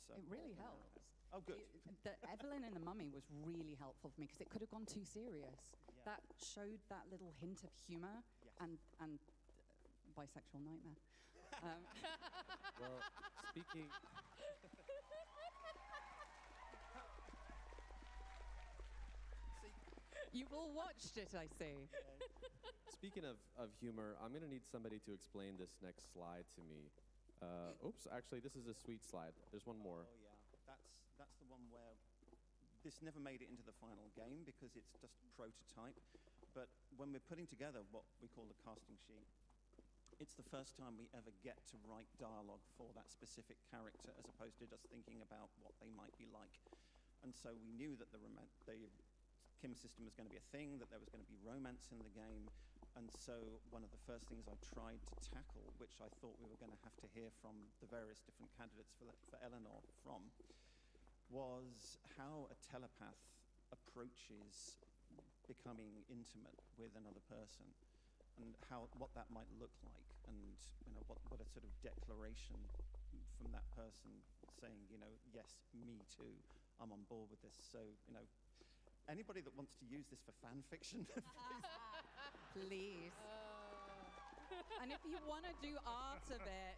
I: So
O: it really helps.
I: Oh, good.
O: The Evelyn in The Mummy was really helpful for me because it could have gone too serious.
I: Yeah.
O: That showed that little hint of humor and bisexual nightmare.
L: Well, speaking...
C: You've all watched it, I see.
L: Speaking of humor, I'm going to need somebody to explain this next slide to me. Oops, actually, this is a sweet slide. There's one more.
I: Oh, yeah. That's the one where this never made it into the final game because it's just prototype. But when we're putting together what we call the casting sheet, it's the first time we ever get to write dialogue for that specific character as opposed to just thinking about what they might be like. And so we knew that the Kim system was going to be a thing, that there was going to be romance in the game. And so one of the first things I tried to tackle, which I thought we were going to have to hear from the various different candidates for Eleanor from, was how a telepath approaches becoming intimate with another person, and what that might look like, and what a sort of declaration from that person saying, yes, me too, I'm on board with this. So, anybody that wants to use this for fan fiction,
C: please. And if you want to do art of it,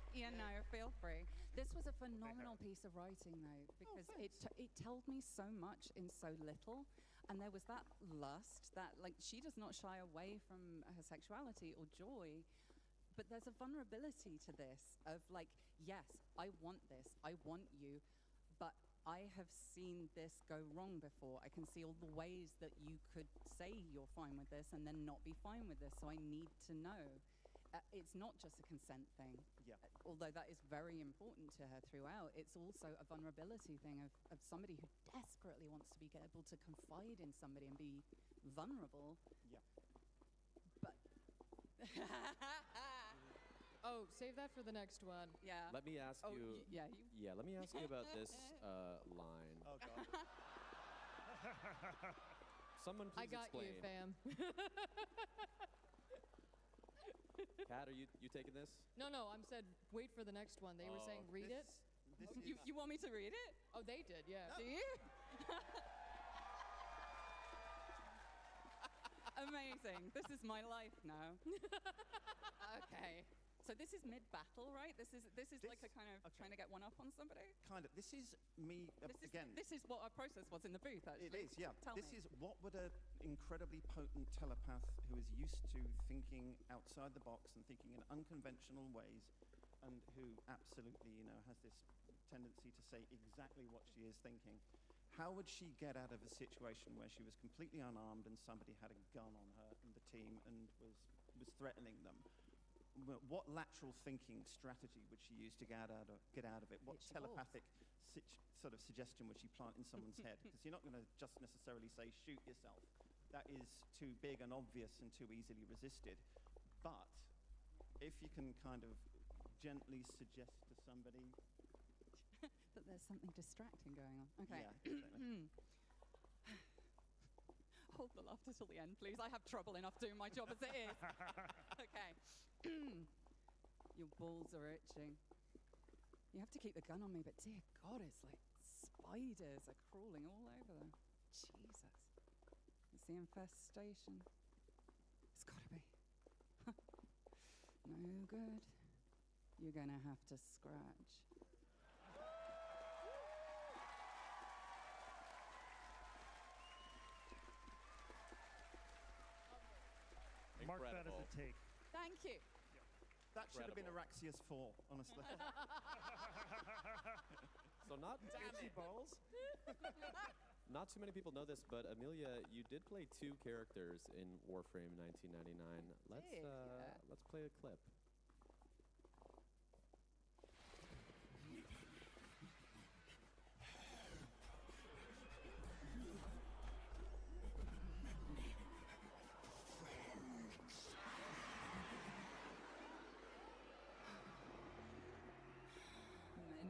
C: feel free. This was a phenomenal piece of writing, though, because it told me so much in so little. And there was that lust that, she does not shy away from her sexuality or joy, but there's a vulnerability to this of yes, I want this, I want you, but I have seen this go wrong before. I can see all the ways that you could say you're fine with this and then not be fine with this, so I need to know. It's not just a consent thing, although that is very important to her throughout. It's also a vulnerability thing of somebody who desperately wants to be able to confide in somebody and be vulnerable.
I: Yeah.
C: But
Q: oh, save that for the next one.
C: Yeah.
L: Let me ask you.
C: Yeah.
L: Let me ask you about this line.
U: Oh God.
L: Someone please
Q: I got
L: explain.
Q: you, fam.
L: Kat, are you taking this?
Q: No, I said wait for the next one. They were saying read it.
C: You want me to read it?
Q: Oh, they did, yeah.
C: Do you? Amazing. This is my life now. Okay. So this is mid-battle, right? This is like a kind of trying to get one up on somebody?
I: Kind of. This is me, again.
C: This is what our process was in the booth, actually.
I: It is, yeah.
C: Tell me.
I: This is what would an incredibly potent telepath who is used to thinking outside the box and thinking in unconventional ways, and who absolutely, has this tendency to say exactly what she is thinking. How would she get out of a situation where she was completely unarmed and somebody had a gun on her and the team and was threatening them? What lateral thinking strategy would she use to get out of it? What telepathic sort of suggestion would she plant in someone's head? Because you're not going to just necessarily say, shoot yourself. That is too big and obvious and too easily resisted. But if you can kind of gently suggest to somebody
C: that there's something distracting going on. Okay.
I: Yeah, exactly.
C: Hold the laughter till the end, please. I have trouble enough doing my job as it is. Okay. Your balls are itching. You have to keep the gun on me, but dear God, it's like spiders are crawling all over them. Jesus. It's the infestation. It's gotta be. No good. You're gonna have to scratch.
U: Mark that as a take.
C: Thank you.
I: That should have been Araxia's 4, honestly.
L: So not not too many people know this, but Amelia, you did play 2 characters in Warframe 1999. Let's play a clip.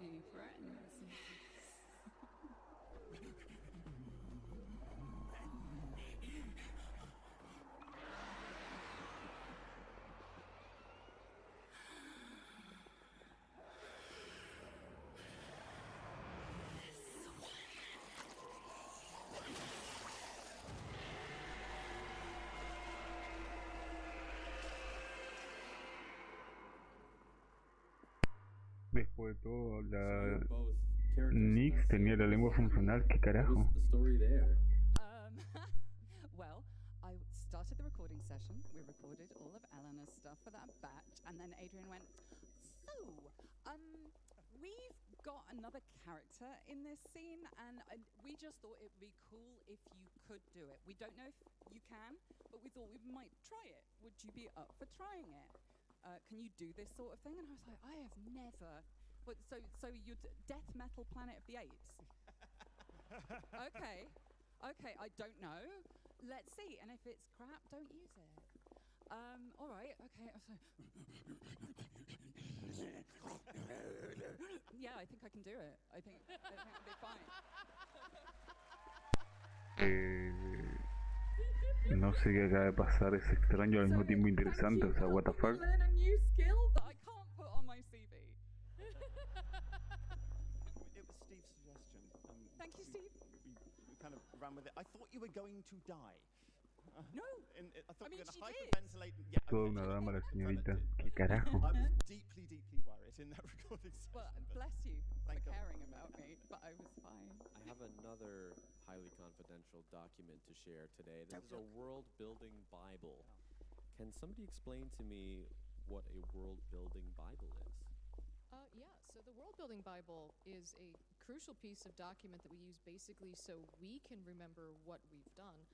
C: Many friends.
A: Después de todo, la Nix tenía la lengua funcional, ¿qué carajo?
C: Well, started the recording session. We recorded all of Eleanor's stuff for that batch, and then Adrian went, so, we've got another character in this scene, and we just thought it would be cool if you could do it. We don't know if you can, but we thought we might try it. Would you be up for trying it? Can you do this sort of thing? And I was like, I have never. But so you're Death Metal Planet of the Apes? Okay, I don't know. Let's see. And if it's crap, don't use it. All right, okay. Yeah, I think I can do it. I think I'll be fine.
A: No sé qué acaba de pasar, es extraño al mismo tiempo interesante, o sea, what the fuck.
C: Learn a new skill that I can't put on my CV.
I: It was Steve's suggestion.
C: Thank you, Steve.
I: We kind of ran with it. I thought you were going to die.
C: No.
I: I thought you were going to
C: she
I: hyperventilate. Yeah,
A: Toda una dama la señorita. ¿Qué carajo?
I: I was deeply worried in that recording session.
C: Well, bless you for
I: Thank God.
C: caring about me, but I was fine.
L: I have another highly confidential document to share today. This is a world-building Bible. Can somebody explain to me what a world-building Bible is?
Q: Yeah, so the World Building Bible is a crucial piece of document that we use basically so we can remember what we've done.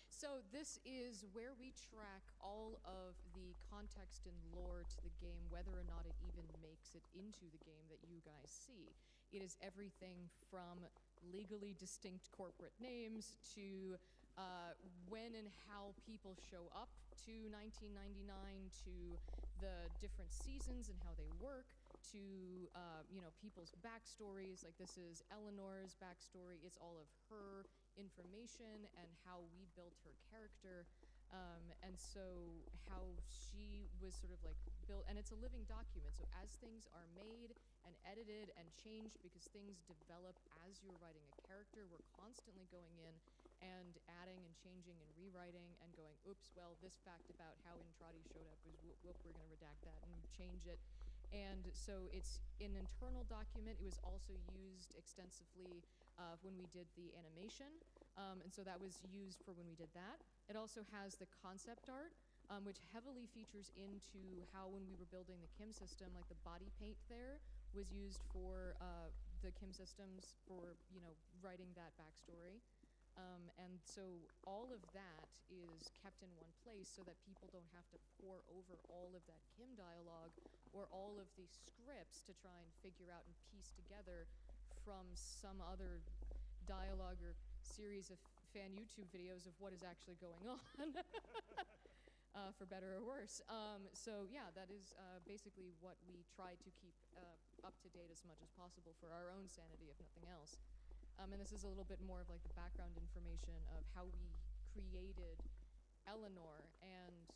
Q: So this is where we track all of the context and lore to the game, whether or not it even makes it into the game that you guys see. It is everything from legally distinct corporate names to when and how people show up to 1999, to the different seasons and how they work, to people's backstories. Like this is Eleanor's backstory. It's all of her information and how we built her character, and so how she was sort of like built. And it's a living document. So as things are made and edited and changed, because things develop as you're writing a character, we're constantly going in and adding and changing and rewriting and going, oops, well, this fact about how Intrati showed up is, whoop, we're going to redact that and change it. And so it's an internal document. It was also used extensively when we did the animation. And so that was used for when we did that. It also has the concept art, which heavily features into how when we were building the Kim system, like the body paint there was used for the Kim systems for, writing that backstory. And so all of that is kept in one place so that people don't have to pore over all of that Kim dialogue or all of the scripts to try and figure out and piece together from some other dialogue or series of fan YouTube videos of what is actually going on, for better or worse. So yeah, that is basically what we try to keep up to date as much as possible for our own sanity, if nothing else. And this is a little bit more of like the background information of how we created Eleanor. And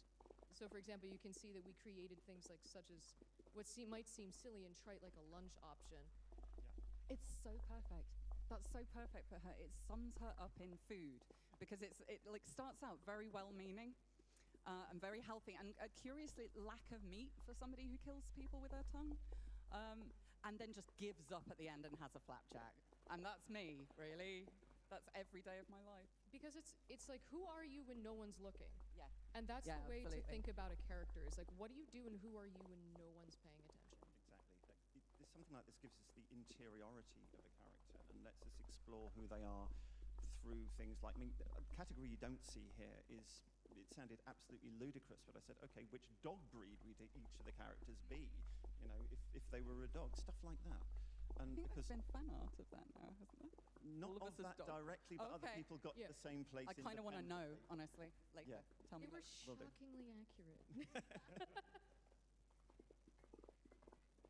Q: so, for example, you can see that we created things like such as what might seem silly and trite, like a lunch option.
C: It's so perfect. That's so perfect for her. It sums her up in food because it like starts out very well-meaning and very healthy, and curiously lack of meat for somebody who kills people with her tongue, and then just gives up at the end and has a flapjack. And that's me, really. That's every day of my life.
Q: Because it's like, who are you when no one's looking?
C: Yeah.
Q: And that's the way
C: absolutely.
Q: to think about a character. Is like, what do you do and who are you when no one's paying attention?
I: Exactly. Something like this gives us the interiority of a character and lets us explore who they are through things like, a category you don't see here is, it sounded absolutely ludicrous, but I said, okay, which dog breed would each of the characters be? If they were a dog, stuff like that. And
C: I think
I: because
C: there's been fan art of that now, hasn't there?
I: not
C: All
I: of
C: us as
I: that
C: dogs.
I: directly, but other people got to the same place.
C: I kind of want to know,
I: independently.
C: honestly. Later.
I: Yeah.
C: Tell me.
Q: They were
C: later.
Q: shockingly accurate.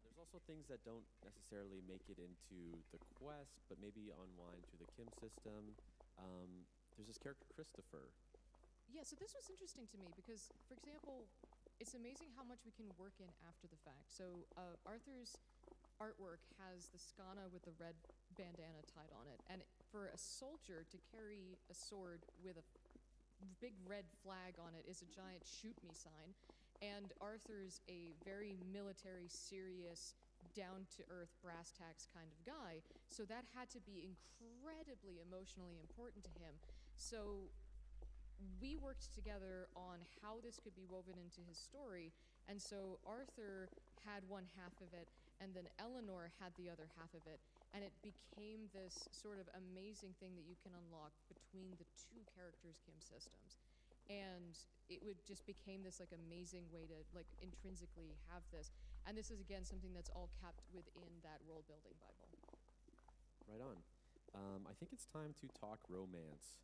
L: There's also things that don't necessarily make it into the quest, but maybe unwind through the Kim system. There's this character, Christopher.
Q: Yeah, so this was interesting to me because, for example, it's amazing how much we can work in after the fact. So Arthur's artwork has the skana with the red bandana tied on it. And for a soldier to carry a sword with a big red flag on it is a giant shoot me sign. And Arthur's a very military, serious, down-to-earth, brass tacks kind of guy. So that had to be incredibly emotionally important to him. So we worked together on how this could be woven into his story. And so Arthur had one half of it, and then Eleanor had the other half of it. And it became this sort of amazing thing that you can unlock between the two characters' Kim systems. And it just became this like amazing way to like intrinsically have this. And this is again something that's all kept within that world building Bible.
L: Right on. I think it's time to talk romance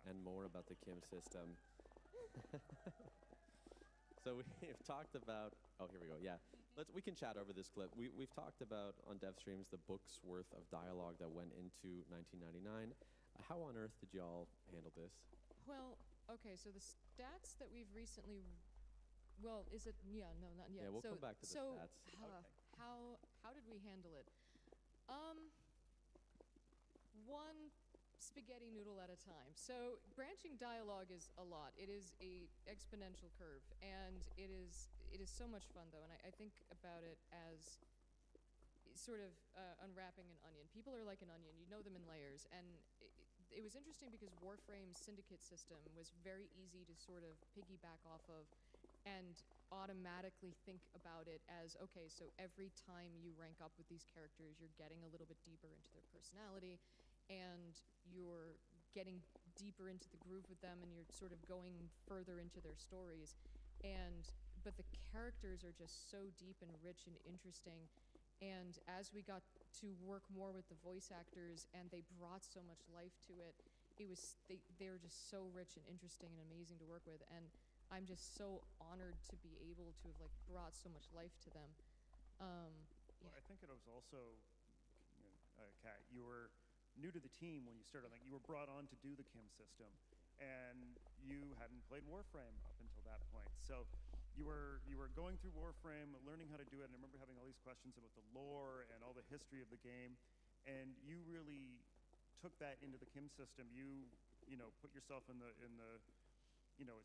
L: and more about the Kim system. So we've talked about, oh, here we go, yeah. We can chat over this clip. We've talked about on dev streams the book's worth of dialogue that went into 1999. How on earth did y'all handle this?
Q: Well, okay, so the stats that we've recently, well, is it, yeah, no, not yet.
L: Yeah, we'll come back to the stats.
Q: How did we handle it? One spaghetti noodle at a time. So branching dialogue is a lot. It is a exponential curve, and it is so much fun though. And I think about it as sort of unwrapping an onion. People are like an onion. You know them in layers, and it was interesting because Warframe's syndicate system was very easy to sort of piggyback off of and automatically think about it as, okay, so every time you rank up with these characters, you're getting a little bit deeper into their personality, and you're getting deeper into the groove with them, and you're sort of going further into their stories. But the characters are just so deep and rich and interesting. And as we got to work more with the voice actors, and they brought so much life to it, they were just so rich and interesting and amazing to work with. And I'm just so honored to be able to have like brought so much life to them.
U: Well, I think it was also, Kat, you were new to the team when you started. Like, you were brought on to do the Kim system, and you hadn't played Warframe up until that point. So you were going through Warframe, learning how to do it, and I remember having all these questions about the lore and all the history of the game, and you really took that into the Kim system. You put yourself in the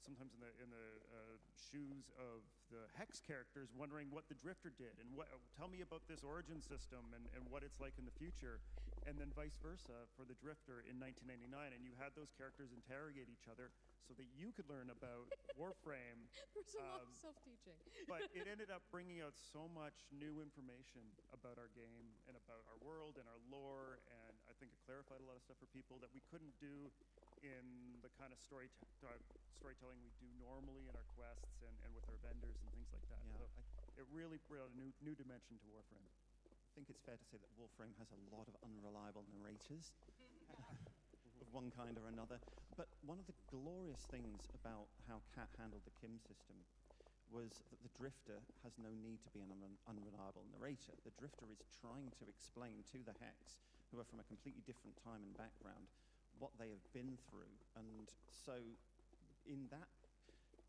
U: sometimes in the shoes of the Hex characters, wondering what the Drifter did, and tell me about this origin system and what it's like in the future, and then vice versa for the Drifter in 1999. And you had those characters interrogate each other so that you could learn about Warframe.
Q: There's a lot of self-teaching.
U: But it ended up bringing out so much new information about our game and about our world and our lore, and I think it clarified a lot of stuff for people that we couldn't do in the kind of storytelling we do normally in our quests and with our vendors and things like that.
I: Yeah.
U: So it really brought a new dimension to Warframe.
I: I think it's fair to say that Warframe has a lot of unreliable narrators of one kind or another. But one of the glorious things about how Kat handled the Kim system was that the Drifter has no need to be an unreliable narrator. The Drifter is trying to explain to the Hex, who are from a completely different time and background, what they have been through. And so in that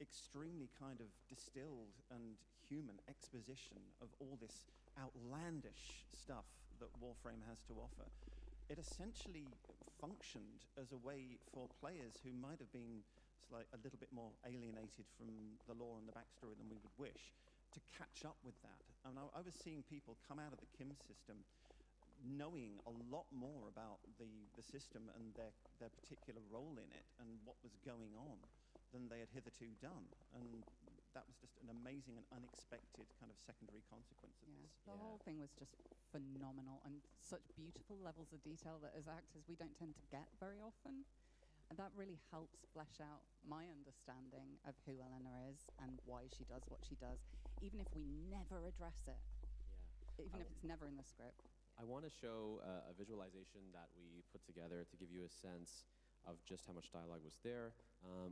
I: extremely kind of distilled and human exposition of all this outlandish stuff that Warframe has to offer, it essentially functioned as a way for players who might have been a little bit more alienated from the lore and the backstory than we would wish to catch up with that. And I was seeing people come out of the Kim system knowing a lot more about the system and their particular role in it and what was going on than they had hitherto done. And that was just an amazing and unexpected kind of secondary consequence of this.
C: The whole thing was just phenomenal, and such beautiful levels of detail that as actors we don't tend to get very often. And that really helps flesh out my understanding of who Eleanor is and why she does what she does, even if we never address it.
L: Yeah.
C: Even if it's never in the script.
L: I want to show a visualization that we put together to give you a sense of just how much dialogue was there.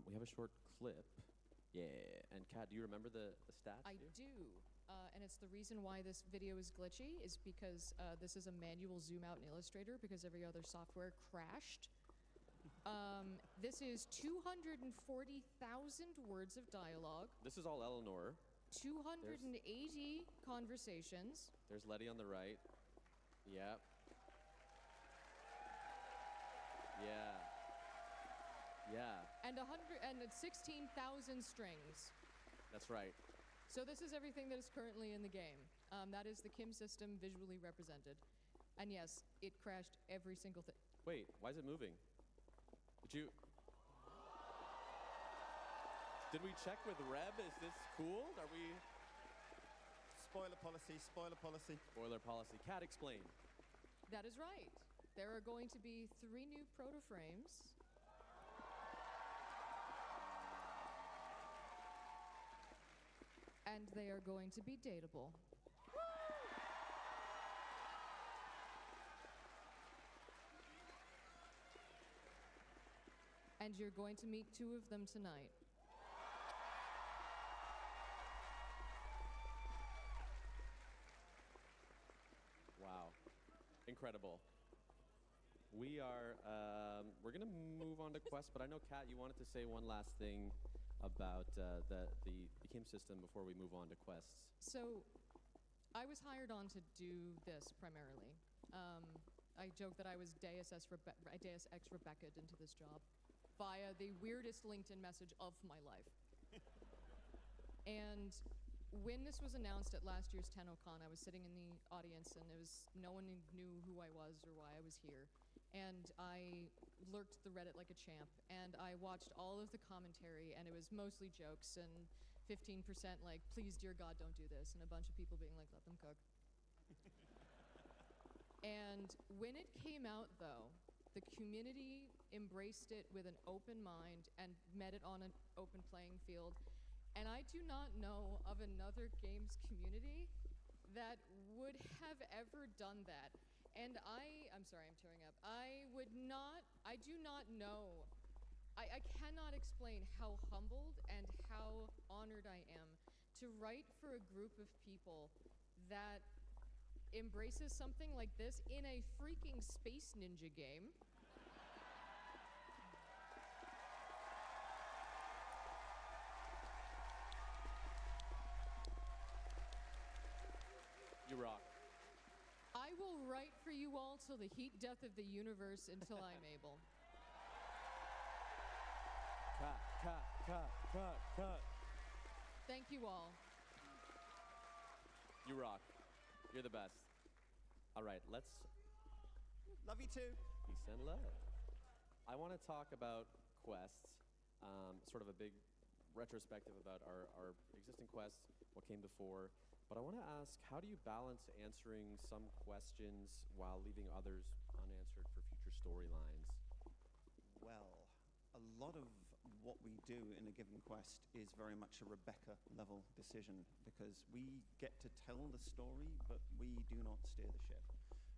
L: We have a short clip. Yeah. And Kat, do you remember the stats?
Q: I do. And it's the reason why this video is glitchy is because this is a manual zoom out in Illustrator because every other software crashed. This is 240,000 words of dialogue.
L: This is all Eleanor.
Q: 280 conversations.
L: There's Letty on the right. Yep. Yeah. Yeah.
Q: And 16,000 strings.
L: That's right.
Q: So this is everything that is currently in the game. That is the Kim system visually represented. And yes, it crashed every single thing.
L: Wait, why is it moving? Did you... Did we check with Reb? Is this cool? Are we...
I: Spoiler policy, spoiler policy.
L: Spoiler policy. Cat, explain.
Q: That is right. There are going to be 3 new proto-frames. And they are going to be dateable. And you're going to meet 2 of them tonight.
L: Wow. Incredible. We are, we're going to move on to quests, but I know, Kat, you wanted to say one last thing about the Kim system before we move on to quests.
Q: So, I was hired on to do this primarily. I joke that I was Deus Ex Rebecca into this job via the weirdest LinkedIn message of my life. And when this was announced at last year's TennoCon, I was sitting in the audience, and no one knew who I was or why I was here. And I lurked the Reddit like a champ, and I watched all of the commentary, and it was mostly jokes, and 15% like, please, dear God, don't do this, and a bunch of people being like, let them cook. And when it came out, though, the community embraced it with an open mind and met it on an open playing field. And I do not know of another games community that would have ever done that. And I'm sorry, I'm tearing up. I do not know. I cannot explain how humbled and how honored I am to write for a group of people that embraces something like this in a freaking Space Ninja game.
L: You rock.
Q: I will write for you all till the heat death of the universe until I'm able.
L: Cut.
Q: Thank you all.
L: You rock. You're the best. All right, let's...
I: Love you too.
L: Peace and love. I want to talk about quests, sort of a big retrospective about our existing quests, what came before. But I want to ask, how do you balance answering some questions while leaving others unanswered for future storylines?
I: Well, a lot of what we do in a given quest is very much a Rebecca level decision, because we get to tell the story, but we do not steer the ship.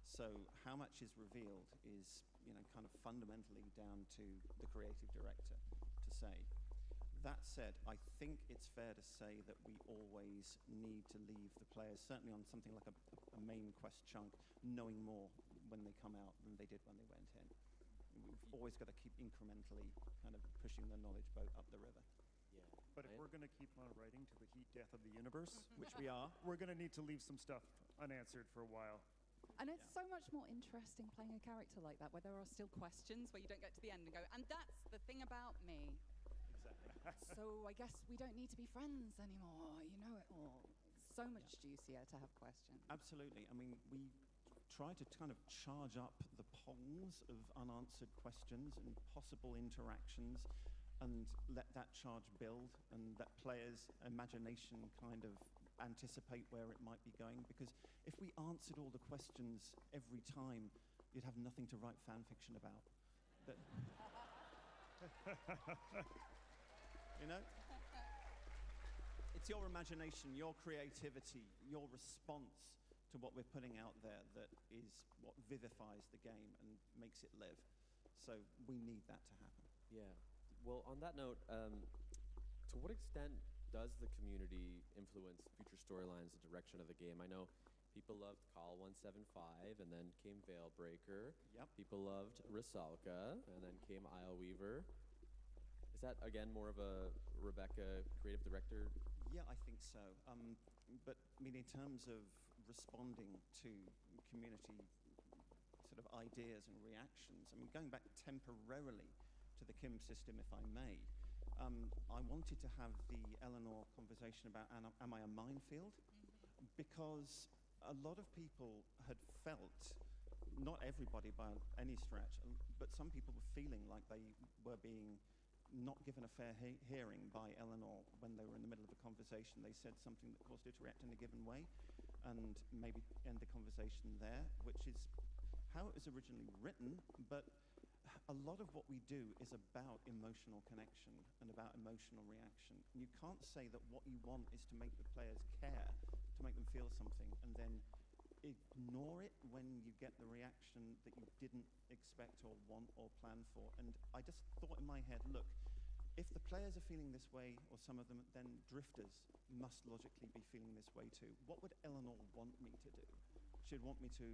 I: So how much is revealed is, kind of fundamentally down to the creative director to say. That said, I think it's fair to say that we always need to leave the players, certainly on something like a main quest chunk, knowing more when they come out than they did when they went in. We've always got to keep incrementally kind of pushing the knowledge boat up the river.
L: Yeah.
U: But if we're going to keep on writing to the heat death of the universe, which we are, we're going to need to leave some stuff unanswered for a while.
C: And it's so much more interesting playing a character like that, where there are still questions, where you don't get to the end and go, and that's the thing about me. So I guess we don't need to be friends anymore. You know it all. It's so much juicier to have questions.
I: Absolutely. I mean, we try to kind of charge up the pongs of unanswered questions and possible interactions and let that charge build and let players' imagination kind of anticipate where it might be going. Because if we answered all the questions every time, you'd have nothing to write fan fiction about. But it's your imagination, your creativity, your response to what we're putting out there that is what vivifies the game and makes it live. So we need that to happen.
L: Yeah. Well, on that note, to what extent does the community influence future storylines, the direction of the game? I know people loved Call 175, and then came Veilbreaker.
I: Yep.
L: People loved Rusalka, and then came Isleweaver. Is that, again, more of a Rebecca creative director?
I: Yeah, I think so. But, I mean, in terms of responding to community sort of ideas and reactions, I mean, going back temporarily to the Kim system, if I may, I wanted to have the Eleanor conversation about am I a minefield? Because a lot of people had felt, not everybody by any stretch, but some people were feeling like they were being not given a fair hearing by Eleanor when they were in the middle of a conversation. They said something that caused her to react in a given way, and maybe end the conversation there, which is how it was originally written. But a lot of what we do is about emotional connection and about emotional reaction. And you can't say that what you want is to make the players care, to make them feel something, and then ignore it when you get the reaction that you didn't expect or want or plan for. And I just thought in my head, look, if the players are feeling this way, or some of them, then drifters must logically be feeling this way too. What would Eleanor want me to do? She'd want me to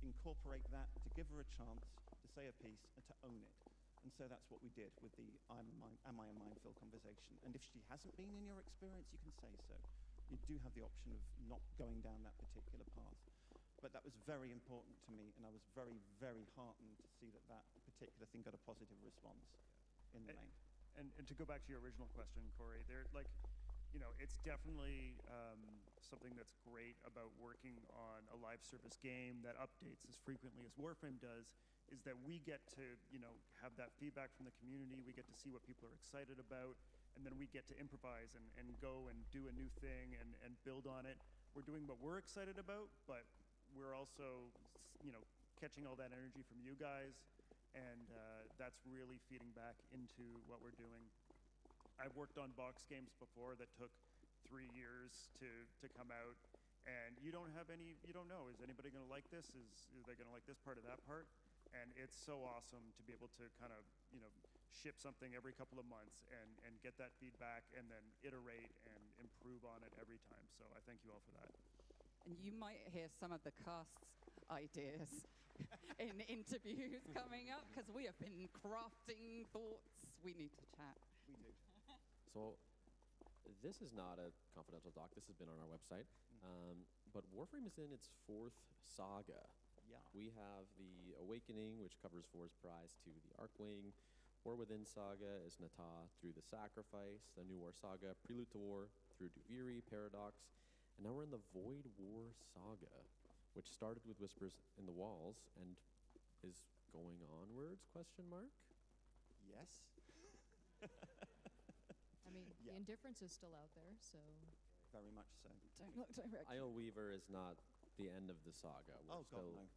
I: incorporate that, to give her a chance, to say a piece, and to own it. And so that's what we did with the Am I a Minefield conversation. And if she hasn't been in your experience, you can say so. You do have the option of not going down that particular path. But that was very important to me, and I was very, very heartened to see that that particular thing got a positive response in the main.
U: And to go back to your original question, Corey, it's definitely something that's great about working on a live service game that updates as frequently as Warframe does, is that we get to, have that feedback from the community, we get to see what people are excited about, and then we get to improvise and go and do a new thing and build on it. We're doing what we're excited about, but we're also, catching all that energy from you guys, and that's really feeding back into what we're doing. I've worked on box games before that took 3 years to come out, and you don't know, is anybody going to like this? Is they going to like this part or that part? And it's so awesome to be able to kind of, ship something every couple of months and get that feedback and then iterate and improve on it every time. So I thank you all for that.
C: And you might hear some of the cast's ideas in interviews coming up, because we have been crafting thoughts. We need to chat.
U: We do.
L: So this is not a confidential doc. This has been on our website. But Warframe is in its 4th saga.
I: Yeah.
L: We have the Awakening, which covers Vor's Prize to the Arcwing. War Within Saga is Nata through the Sacrifice. The New War Saga, Prelude to War through Duviri, Paradox. And now we're in the Void War Saga, which started with Whispers in the Walls and is going onwards, question mark?
I: Yes.
Q: I mean, the indifference is still out there, so...
I: Very much so.
C: Don't look directly.
L: Isle Weaver is not the end of the saga. We're
I: God, no. Yeah.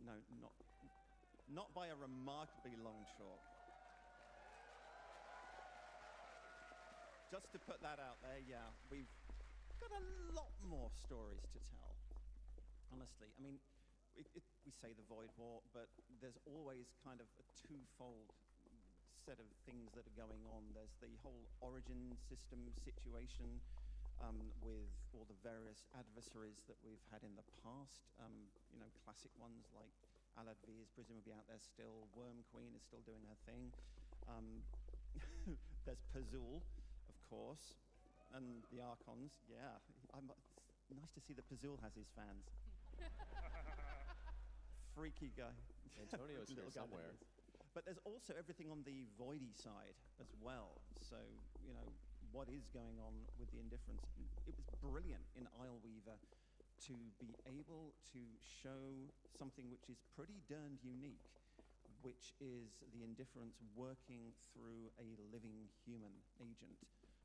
I: No, not by a remarkably long chalk. Just to put that out there, yeah, we've got a lot more stories to tell. Honestly, I mean, we say the Void War, but there's always kind of a twofold set of things that are going on. There's the whole origin system situation with all the various adversaries that we've had in the past. Classic ones like Alad V is presumably out there still. Worm Queen is still doing her thing. There's Pazul, of course, and the Archons. Yeah, it's nice to see that Pazul has his fans. Freaky guy.
L: Antonio's here somewhere.
I: But there's also everything on the voidy side as well. So, what is going on with the indifference? It was brilliant in Isleweaver to be able to show something which is pretty darned unique, which is the indifference working through a living human agent.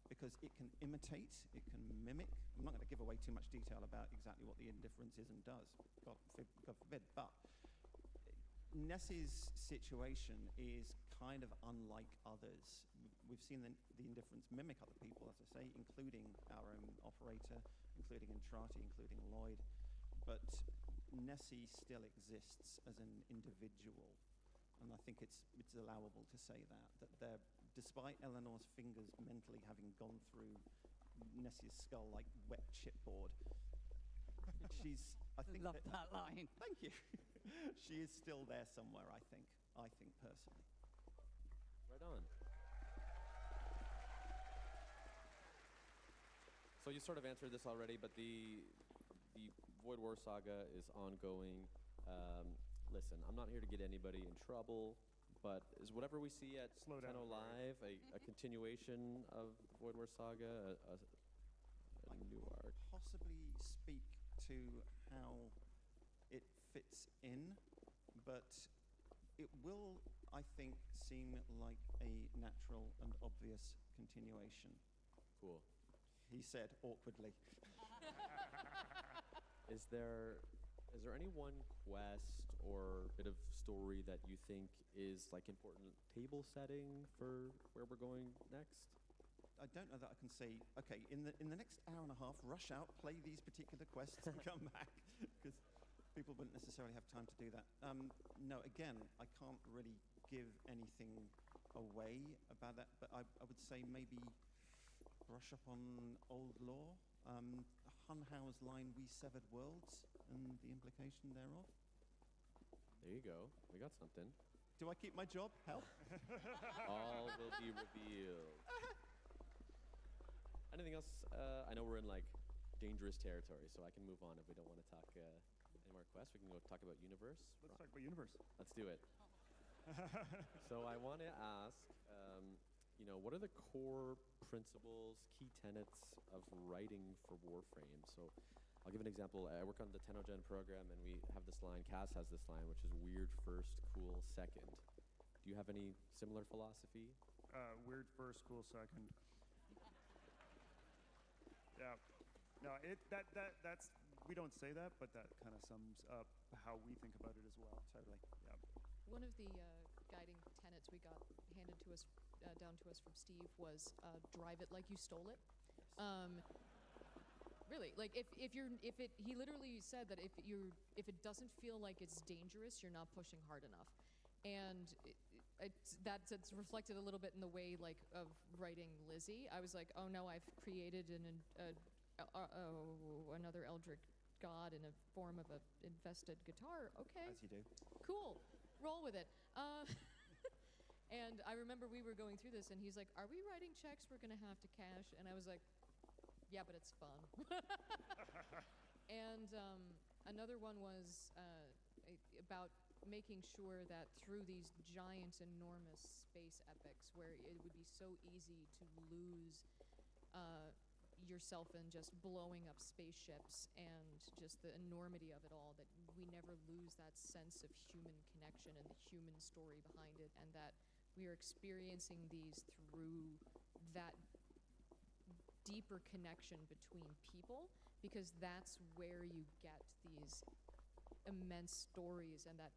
I: Because it can imitate, it can mimic. I'm not going to give away too much detail about exactly what the indifference is and does, God forbid, but Nessie's situation is kind of unlike others. We've seen the indifference mimic other people, as I say, including our own operator, including Entrati, including Lloyd. But Nessie still exists as an individual. And I think it's allowable to say that despite Eleanor's fingers mentally having gone through Nessie's skull like wet chipboard, I think
C: love that line.
I: Thank you. She is still there somewhere, I think personally.
L: Right on. So you sort of answered this already, but the Void War Saga is ongoing. Listen, I'm not here to get anybody in trouble, but is whatever we see at Tenno Live a continuation of Void War Saga, a new arc?
I: Possibly speak to how it fits in, but it will I think, seem like a natural and obvious continuation.
L: Cool.
I: He said awkwardly.
L: Is there any one quest or bit of story that you think is like important table setting for where we're going next?
I: I don't know that I can say, okay, in the next hour and a half, rush out, play these particular quests, and come back, because people wouldn't necessarily have time to do that. No, again, I can't really give anything away about that, but I would say maybe brush up on old lore. Hunhau's line, "We severed worlds," and the implication thereof.
L: There you go. We got something.
I: Do I keep my job? Help.
L: All will be revealed. Anything else? I know we're in like dangerous territory, so I can move on if we don't want to talk any more quests. We can go talk about universe.
U: Let's talk about universe.
L: Let's do it. So I want to ask, what are the core principles, key tenets of writing for Warframe? So I'll give an example. I work on the TennoCon program, and we have this line, Cass has this line, which is weird first, cool second. Do you have any similar philosophy?
U: Weird first, cool second. Yeah. No, that's we don't say that, but that kind of sums up how we think about it as well.
I: Totally.
U: Yeah.
Q: One of the guiding tenets we got handed to us, down to us from Steve was drive it like you stole it. Really, like he literally said that if it doesn't feel like it's dangerous, you're not pushing hard enough, and that's reflected a little bit in the way like of writing Lizzie. I was like, oh no, I've created another Eldritch god in a form of a infested guitar. Okay,
I: as you do.
Q: Cool, roll with it. And I remember we were going through this, and he's like, "Are we writing checks we're gonna have to cash?" And I was like, "Yeah, but it's fun." And another one was about making sure that through these giant, enormous space epics, where it would be so easy to lose yourself in just blowing up spaceships and just the enormity of it all, that we never lose that sense of human connection and the human story behind it, and that we are experiencing these through that deeper connection between people, because that's where you get these immense stories and that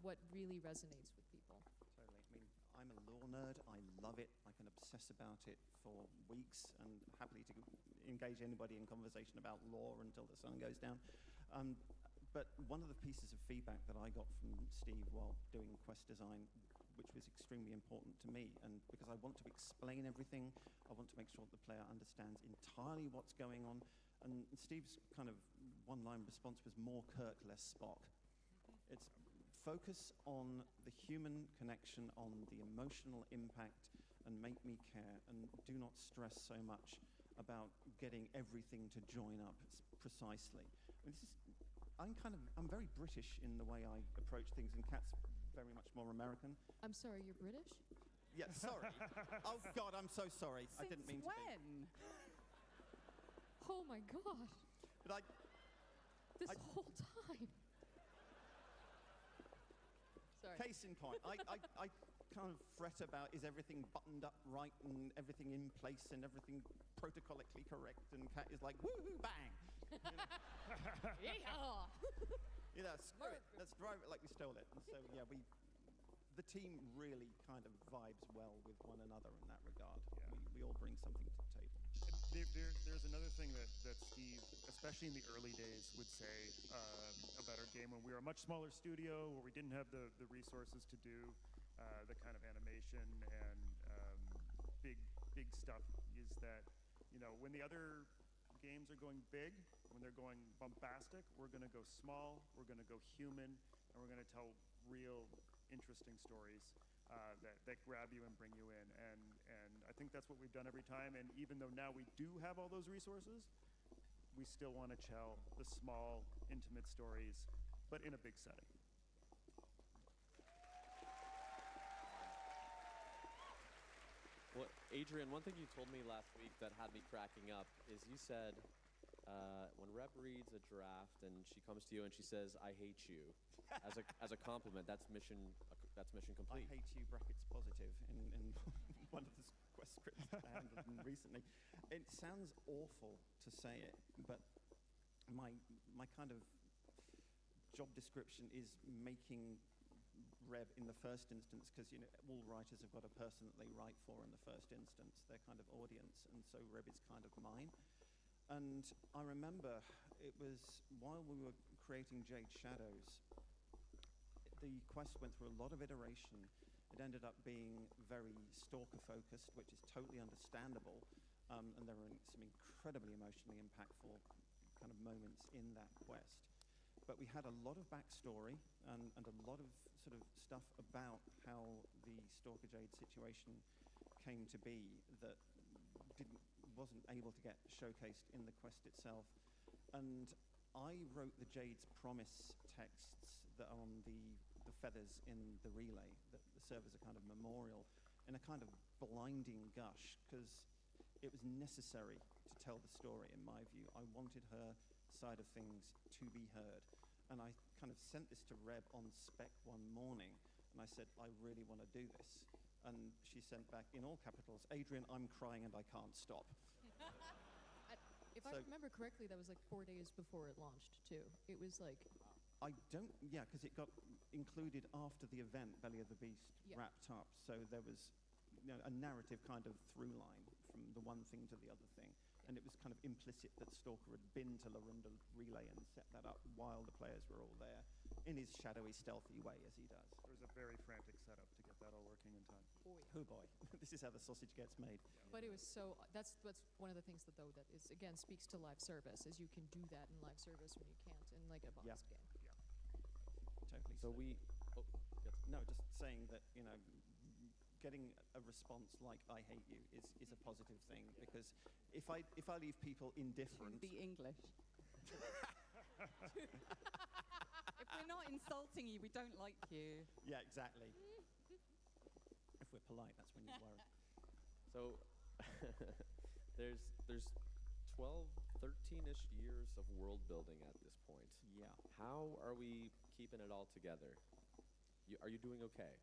Q: what really resonates with people.
I: Totally. I mean, I'm a lore nerd. I love it. I can obsess about it for weeks and happily to engage anybody in conversation about lore until the sun goes down. But one of the pieces of feedback that I got from Steve while doing quest design, which was extremely important to me, and because I want to explain everything, I want to make sure that the player understands entirely what's going on. And Steve's kind of one-line response was more Kirk, less Spock. It's focus on the human connection, on the emotional impact, and make me care, and do not stress so much about getting everything to join up precisely. I mean, I'm very British in the way I approach things, and Kat's very much more American.
Q: I'm sorry, you're British?
I: Yeah, sorry. Oh God, I'm so sorry. I didn't mean to be.
C: When?
Q: Oh my gosh.
I: But
Q: this whole time. Sorry.
I: Case in point, I kind of fret about, is everything buttoned up right and everything in place and everything protocolically correct, and Kat is like, woohoo, bang.
Q: Yeah.
I: You know, screw it. Let's drive it like we stole it. And so, yeah, the team really kind of vibes well with one another in that regard. Yeah. We all bring something to the table.
U: There's another thing that Steve, especially in the early days, would say about our game when we were a much smaller studio, where we didn't have the resources to do the kind of animation and big stuff, is that, when the other games are going big, when they're going bombastic, we're going to go small, we're going to go human, and we're going to tell real interesting stories that grab you and bring you in. And I think that's what we've done every time. And even though now we do have all those resources, we still want to tell the small, intimate stories, but in a big setting.
L: Well, Adrian, one thing you told me last week that had me cracking up is you said when Reb reads a draft and she comes to you and she says, "I hate you," as a compliment, that's mission complete.
I: I hate you, brackets positive, in one of the quest scripts I handled recently. It sounds awful to say it, but my kind of job description is making Reb in the first instance, because all writers have got a person that they write for in the first instance, their kind of audience, and so Reb is kind of mine. And I remember it was while we were creating Jade Shadows, the quest went through a lot of iteration. It ended up being very stalker-focused, which is totally understandable, and there were some incredibly emotionally impactful kind of moments in that quest. But we had a lot of backstory and a lot of sort of stuff about how the Stalker Jade situation came to be that wasn't able to get showcased in the quest itself. And I wrote the Jade's Promise texts that are on the feathers in the relay that serve as a kind of memorial in a kind of blinding gush, because it was necessary to tell the story, in my view. I wanted her side of things to be heard. And I kind of sent this to Reb on spec one morning, and I said, I really want to do this. And she sent back, in all capitals, "Adrian, I'm crying and I can't stop."
Q: If I remember correctly, that was like 4 days before it launched, too. It was like...
I: because it got included after the event, Belly of the Beast, wrapped up. So there was a narrative kind of through line from the one thing to the other thing. And it was kind of implicit that Stalker had been to Larunda Relay and set that up while the players were all there, in his shadowy, stealthy way, as he does.
U: There was a very frantic setup to get that all working in time.
I: Oh boy, this is how the sausage gets made.
Q: But it was so, that's one of the things that is, again, speaks to live service, is you can do that in live service when you can't in like a box game.
I: Totally.
L: So
I: just saying that, getting a response like "I hate you" is a positive thing, because if I leave people indifferent...
C: Be English. If we're not insulting you, we don't like you.
I: Yeah, exactly. If we're polite, that's when you worry.
L: So there's 12, 13-ish years of world building at this point.
I: Yeah.
L: How are we keeping it all together? Are you doing okay?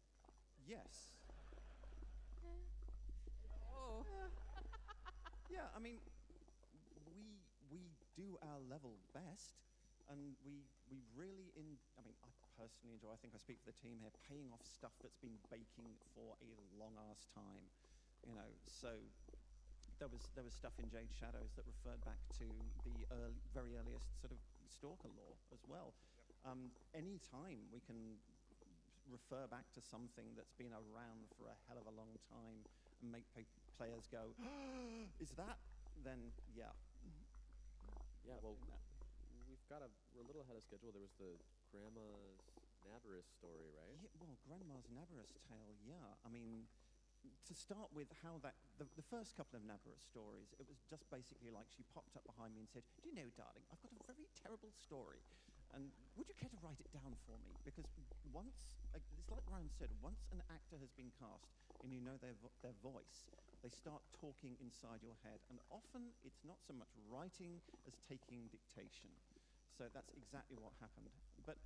I: Yes.
C: Oh.
I: Yeah, I mean, we do our level best, and we really I personally enjoy, I think I speak for the team here, paying off stuff that's been baking for a long-ass time, so there was stuff in Jade Shadows that referred back to the very earliest sort of Stalker lore as well. Any time we can refer back to something that's been around for a hell of a long time and make players go, "Is that?" Then yeah.
L: Yeah, well, we're a little ahead of schedule. There was the Grandma's Nabarus story, right?
I: Yeah, well, Grandma's Nabarus tale, yeah. I mean, to start with, how the first couple of Nabarus stories, it was just basically like she popped up behind me and said, "Do you know, darling, I've got a very terrible story. And would you care to write it down for me?" Because it's like Ryan said, once an actor has been cast and you know their voice, they start talking inside your head. And often it's not so much writing as taking dictation. So that's exactly what happened. But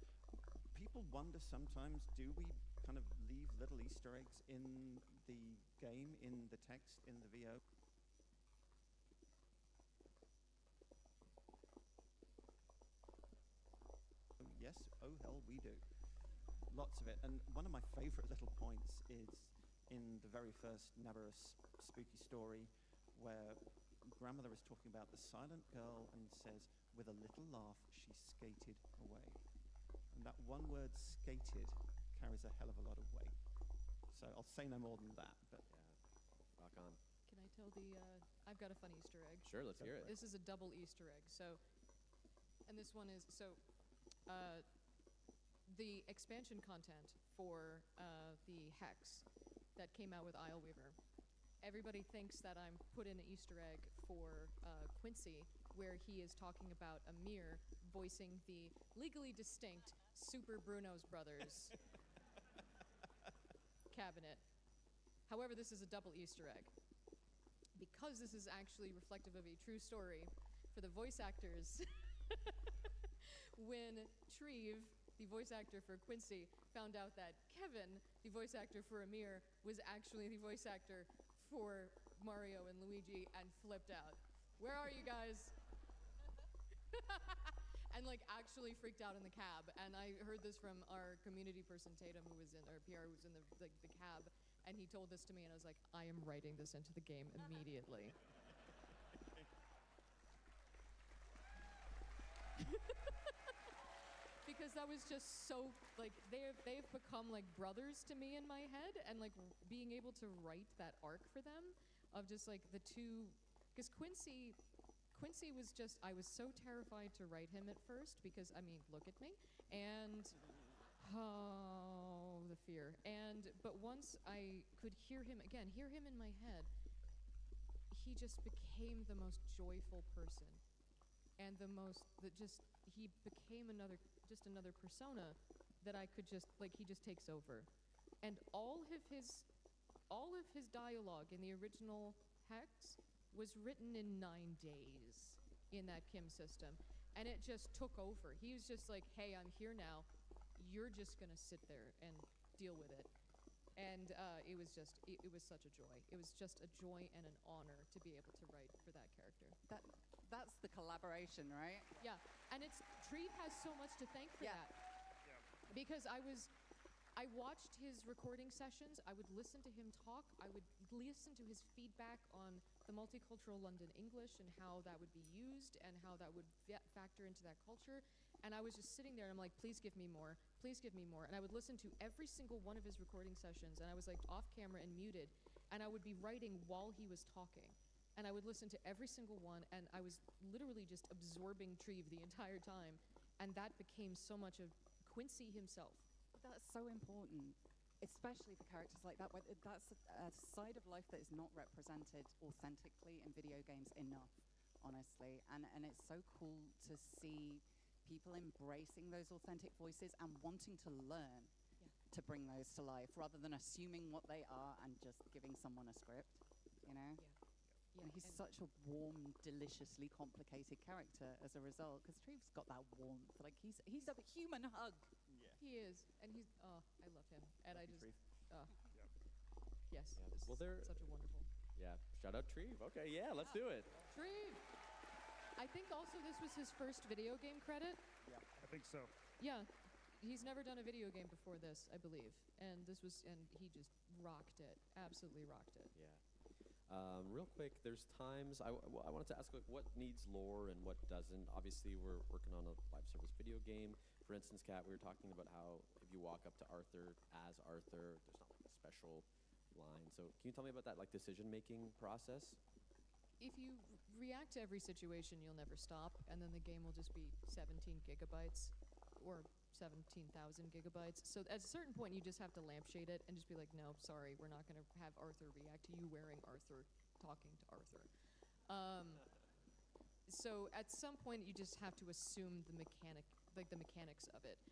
I: people wonder sometimes, do we kind of leave little Easter eggs in the game, in the text, in the VO? Yes, oh hell, we do. Lots of it. And one of my favorite little points is in the very first Nabarus spooky story, where grandmother is talking about the silent girl and says, with a little laugh, she skated away. And that one word, skated, carries a hell of a lot of weight. So I'll say no more than that, but...
L: Yeah, rock on.
Q: Can I tell I've got a fun Easter egg.
L: Sure, let's hear it.
Q: This is a double Easter egg. And this one is, the expansion content for the Hex that came out with Isleweaver. Everybody thinks that I'm put in an Easter egg for Quincy, where he is talking about Amir voicing the legally distinct Super Bruno's Brothers cabinet. However, this is a double Easter egg. Because this is actually reflective of a true story, for the voice actors when Treve, the voice actor for Quincy, found out that Kevin, the voice actor for Amir, was actually the voice actor for Mario and Luigi, and flipped out. Where are you guys? And like actually freaked out in the cab. And I heard this from our community person Tatum, who was in our PR, who was in the cab, and he told this to me, and I was like, I am writing this into the game immediately. Because that was just so like they've become like brothers to me in my head, and like being able to write that arc for them of just like the two, because Quincy was just, I was so terrified to write him at first because, I mean, look at me, and oh, the fear. But once I could hear him in my head, he just became the most joyful person, and he became another persona that I could just, like, he just takes over. And all of his dialogue in the original Hex was written in 9 days in that Kim system, and it just took over. He was just like, hey, I'm here now, you're just gonna sit there and deal with it. And it was such a joy. It was just a joy and an honor to be able to write for that character.
C: That's the collaboration, right?
Q: Yeah, and Treve has so much to thank for that.
U: Yeah.
Q: Because I watched his recording sessions, I would listen to him talk, I would listen to his feedback on the multicultural London English and how that would be used and how that would factor into that culture. And I was just sitting there and I'm like, please give me more, please give me more. And I would listen to every single one of his recording sessions, and I was like off camera and muted, and I would be writing while he was talking. And I would listen to every single one, and I was literally just absorbing Treve the entire time. And that became so much of Quincy himself.
C: That's so important, especially for characters like that. That's a side of life that is not represented authentically in video games enough, honestly. And it's so cool to see people embracing those authentic voices and wanting to learn to bring those to life, rather than assuming what they are and just giving someone a script, you know?
Q: Yeah.
C: And he's such a warm, deliciously complicated character as a result, because Treve's got that warmth. Like, he's a human hug.
Q: He is, and I love him, and I just, yes,
L: Yeah.
Q: it's
L: Well,
Q: such a wonderful.
L: Yeah, shout out Treve. Okay, yeah, let's do it.
Q: Treve. I think also this was his first video game credit.
U: Yeah, I think so.
Q: Yeah, he's never done a video game before this, I believe, and he just rocked it, absolutely rocked it.
L: Yeah. Real quick, there's times I wanted to ask, like, what needs lore and what doesn't. Obviously, we're working on a live service video game. For instance, Kat, we were talking about how if you walk up to Arthur as Arthur, there's not like a special line. So can you tell me about that, like, decision-making process?
Q: If you react to every situation, you'll never stop, and then the game will just be 17 gigabytes or 17,000 gigabytes. So at a certain point, you just have to lampshade it and just be like, no, sorry, we're not going to have Arthur react to you wearing Arthur, talking to Arthur. So at some point, you just have to assume the mechanics of it,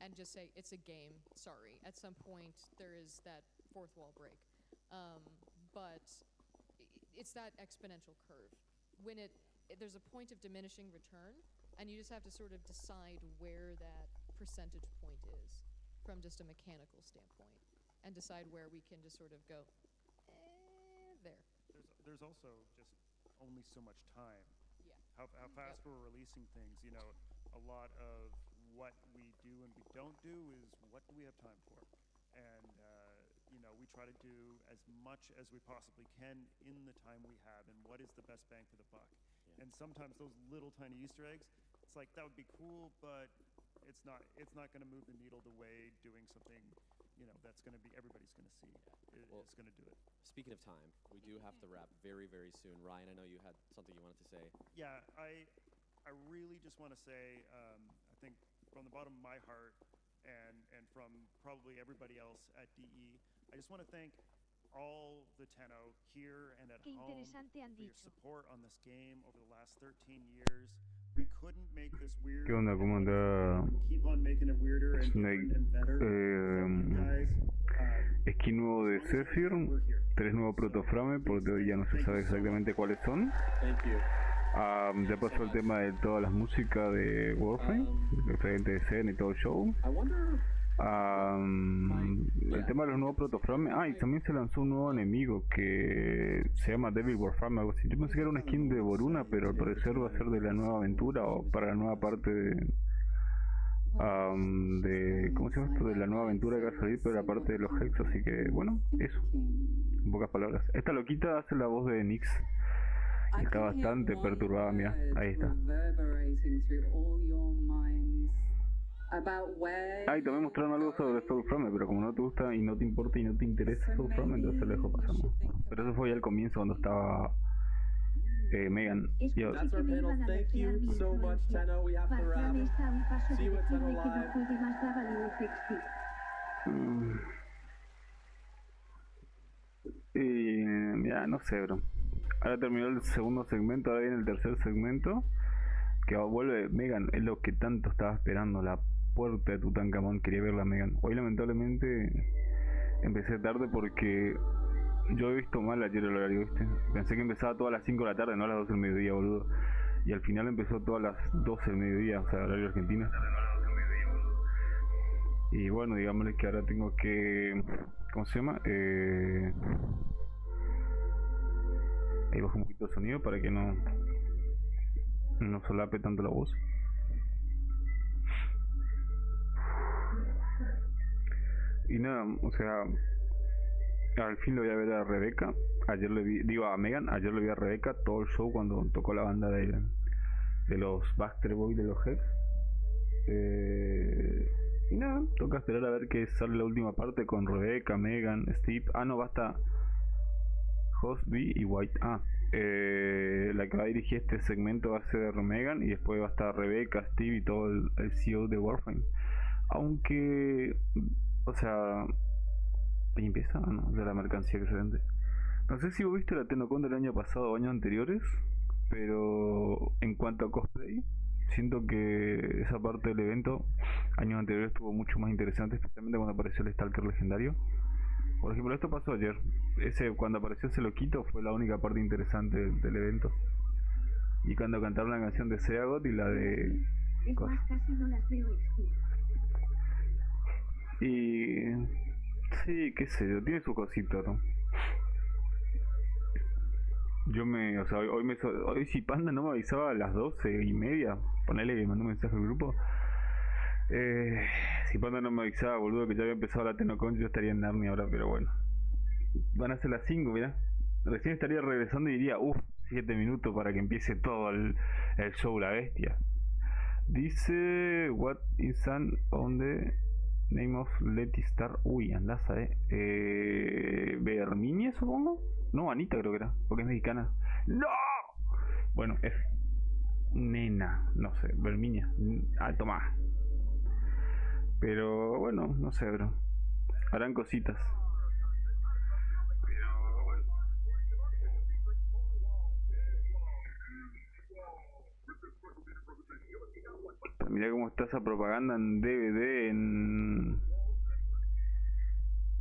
Q: and just say, it's a game, sorry. At some point, there is that fourth wall break. But it's that exponential curve. When there's a point of diminishing return, and you just have to sort of decide where that percentage point is from just a mechanical standpoint, and decide where we can just sort of go, there.
U: There's also just only so much time.
Q: Yeah.
U: How fast we're releasing things. You know, a lot of what we do and we don't do is what do we have time for, and you know, we try to do as much as we possibly can in the time we have, and what is the best bang for the buck.
L: Yeah.
U: And sometimes those little tiny Easter eggs, it's like, that would be cool, but it's not going to move the needle the way doing something, you know, that's going to be, everybody's going to see. It's going to do it.
L: Speaking of time, we do have to wrap very, very soon. Ryan, I know you had something you wanted to say.
U: Yeah, I really just want to say, I think from the bottom of my heart, and from probably everybody else at DE, I just want to thank all the Tenno here and at
E: Qué
U: home
E: interesante han
U: for your
E: dicho.
U: support on this game over the last 13 years. We couldn't make this weird.
A: ¿Qué onda? ¿Cómo anda
U: Keep on making it weirder and
A: Snake?
U: different and better. Guys,
A: Skin nuevo de Zephyr, 3 nuevos protoframe, porque hoy ya no se sabe exactamente cuáles son. Ya pasó el tema de todas las músicas de Warframe, diferentes escenas y todo el show. El tema de los nuevos protoframes. Y también se lanzó un nuevo enemigo que se llama Devil Warframe, algo así. Yo pensé que era una skin de Boruna, pero al parecer va a ser de la nueva aventura o para la nueva parte de ¿cómo se llama esto? De la nueva aventura que va a salir, pero la parte de los Hex, así que bueno, eso, en pocas palabras. Esta loquita hace la voz de Nyx y está bastante perturbada, mira, ahí está. Y también mostraron algo sobre Soulframe, pero como no te gusta y no te importa y no te interesa Soulframe, entonces lo dejo pasar, ¿no? Pero eso fue ya al comienzo cuando estaba Megan. Yo.
L: That's our panel. Thank you so much, Tenno. We have to wrap. See you at Tenno Live.
A: Ya, no sé, bro. Ahora terminó el segundo segmento, ahora viene el tercer segmento. Que vuelve Megan, es lo que tanto estaba esperando, la puerta de Tutankamón, quería verla Megan. Hoy lamentablemente empecé tarde porque yo he visto mal ayer el horario, ¿viste? Pensé que empezaba todas las 5 de la tarde, no a las 12 del mediodía, boludo. Y al final empezó todas las 12 del mediodía, o sea, horario argentino. Y bueno, digámosle que ahora tengo que... ¿Cómo se llama? Ahí bajo un poquito el sonido para que no solape tanto la voz. Y nada, o sea, al fin lo voy a ver a Rebeca. Ayer le vi, digo a Megan, ayer le vi a Rebeca todo el show cuando tocó la banda de los Baxter Boys de los Hex. Y nada, toca esperar a ver que sale la última parte con Rebeca, Megan, Steve. No, basta Hosby y White. La que va a dirigir este segmento va a ser Megan y después va a estar Rebeca, Steve y todo el CEO de Warframe. Aunque, o sea, ahí empieza, ¿no? De la mercancía que se vende. No sé si vos viste la TennoCon del año pasado o años anteriores, pero en cuanto a cosplay, siento que esa parte del evento años anteriores estuvo mucho más interesante, especialmente cuando apareció el Stalker legendario. Por ejemplo, esto pasó ayer. Cuando apareció ese loquito fue la única parte interesante del evento. Y cuando cantaron la canción de Seagot y la de...
E: Es más, casi no las veo
A: y... sí, qué sé yo, tiene su cosita, ¿no? Hoy si Panda no me avisaba a las 12:30, ponele que mandó un mensaje al grupo. Si Panda no me avisaba, boludo, que ya había empezado la TennoCon, yo estaría en Narnia ahora, pero bueno. Van a ser las 5, mirá. Recién estaría regresando y diría, 7 minutos para que empiece todo el show, la bestia. Dice, what is on the name of Letty Star? Uy, andás, Berminia, supongo. No, Anita creo que era, porque es mexicana. ¡No! Bueno, F. Nena, no sé, Berminia. Tomá. Pero bueno, no sé, bro. Harán cositas. Pero bueno. Mirá cómo está esa propaganda en DVD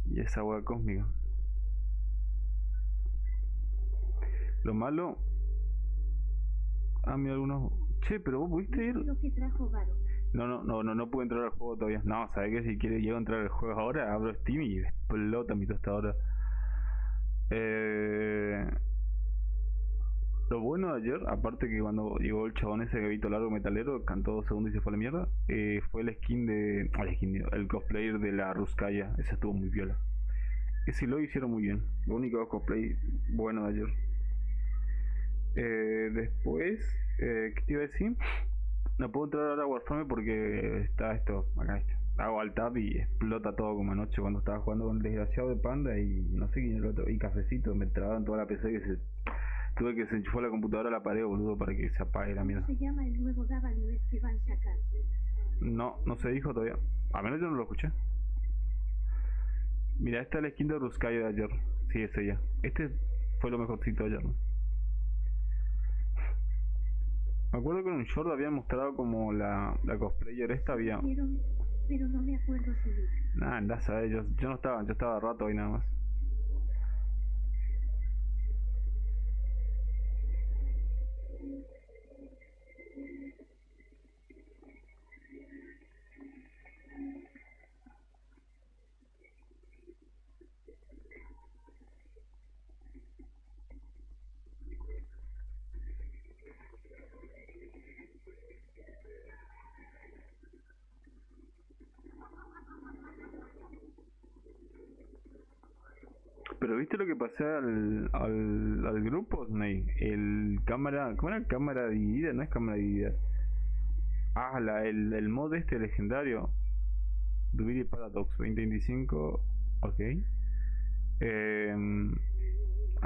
A: y esa hueá cósmica. Lo malo... mira algunos... Che, pero vos pudiste ir... No pude entrar al juego todavía. No, sabés que si quiere llego a entrar al juego ahora, abro Steam y explota mi tostadora. Lo bueno de ayer, aparte que cuando llegó el chabón ese gavito largo metalero, cantó 2 segundos y se fue a la mierda, fue el cosplayer de la Ruskaya. Ese estuvo muy viola. Ese lo hicieron muy bien. Lo único cosplay bueno de ayer. Después, ¿qué te iba a decir? No puedo entrar ahora a Warframe porque está esto, acá está. Hago alt tab y explota todo como anoche cuando estaba jugando con el desgraciado de Panda y no sé quién el otro, y Cafecito, me trababan toda la PC tuve que se enchufó la computadora a la pared, boludo, para que se apague la mierda.
E: ¿Cómo se llama el nuevo WS que van a sacar?
A: No se dijo todavía, a menos yo no lo escuché. Mira, esta es la skin de Ruskaya de ayer, sí, es ella. Este fue lo mejorcito de ayer, ¿no? Me acuerdo que en un short habían mostrado como la cosplayer esta había...
E: Pero no me acuerdo si vi.
A: Nah, andás a ver, yo no estaba, yo estaba rato ahí nada más. pero ¿viste lo que pasé al grupo, Snake? El cámara, ¿cómo era? Cámara dividida, no es cámara dividida. Ah, el mod este legendario. Dubiri Paradox 2025. Ok.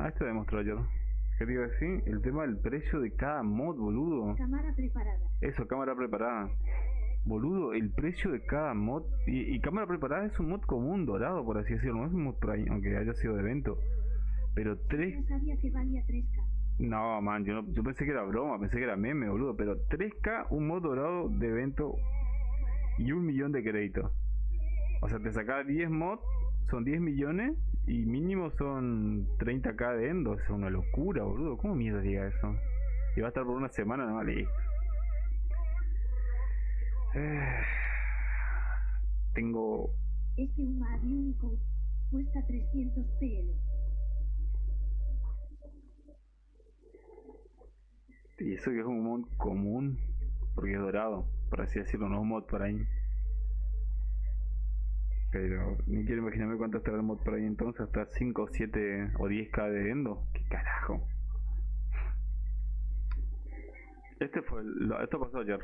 A: Esto demostró ayer. ¿Qué te iba a decir? El tema del precio de cada mod, boludo.
E: Cámara preparada.
A: Eso, cámara preparada. Boludo, el precio de cada mod. Y cámara preparada es un mod común, dorado, por así decirlo. No es un mod Prime, aunque haya sido de evento. Pero
E: Ya sabía que valía 3K.
A: No, man, yo pensé que era broma, pensé que era meme, boludo. Pero 3K, un mod dorado de evento y 1.000.000 de crédito. O sea, te sacaba 10 mods, son 10 millones y mínimo son 30K de endo. Es una locura, boludo. ¿Cómo mierda llega eso? Y va a estar por una semana, no vale. Tengo...
E: Es que un mag único cuesta 300 PL.
A: Y eso que es un mod común, porque es dorado, por así decirlo, no es un mod Prime. Pero ni quiero imaginarme cuánto estará el mod Prime entonces, hasta 5, 7 o 10K de endo. ¿Qué carajo? Esto pasó ayer.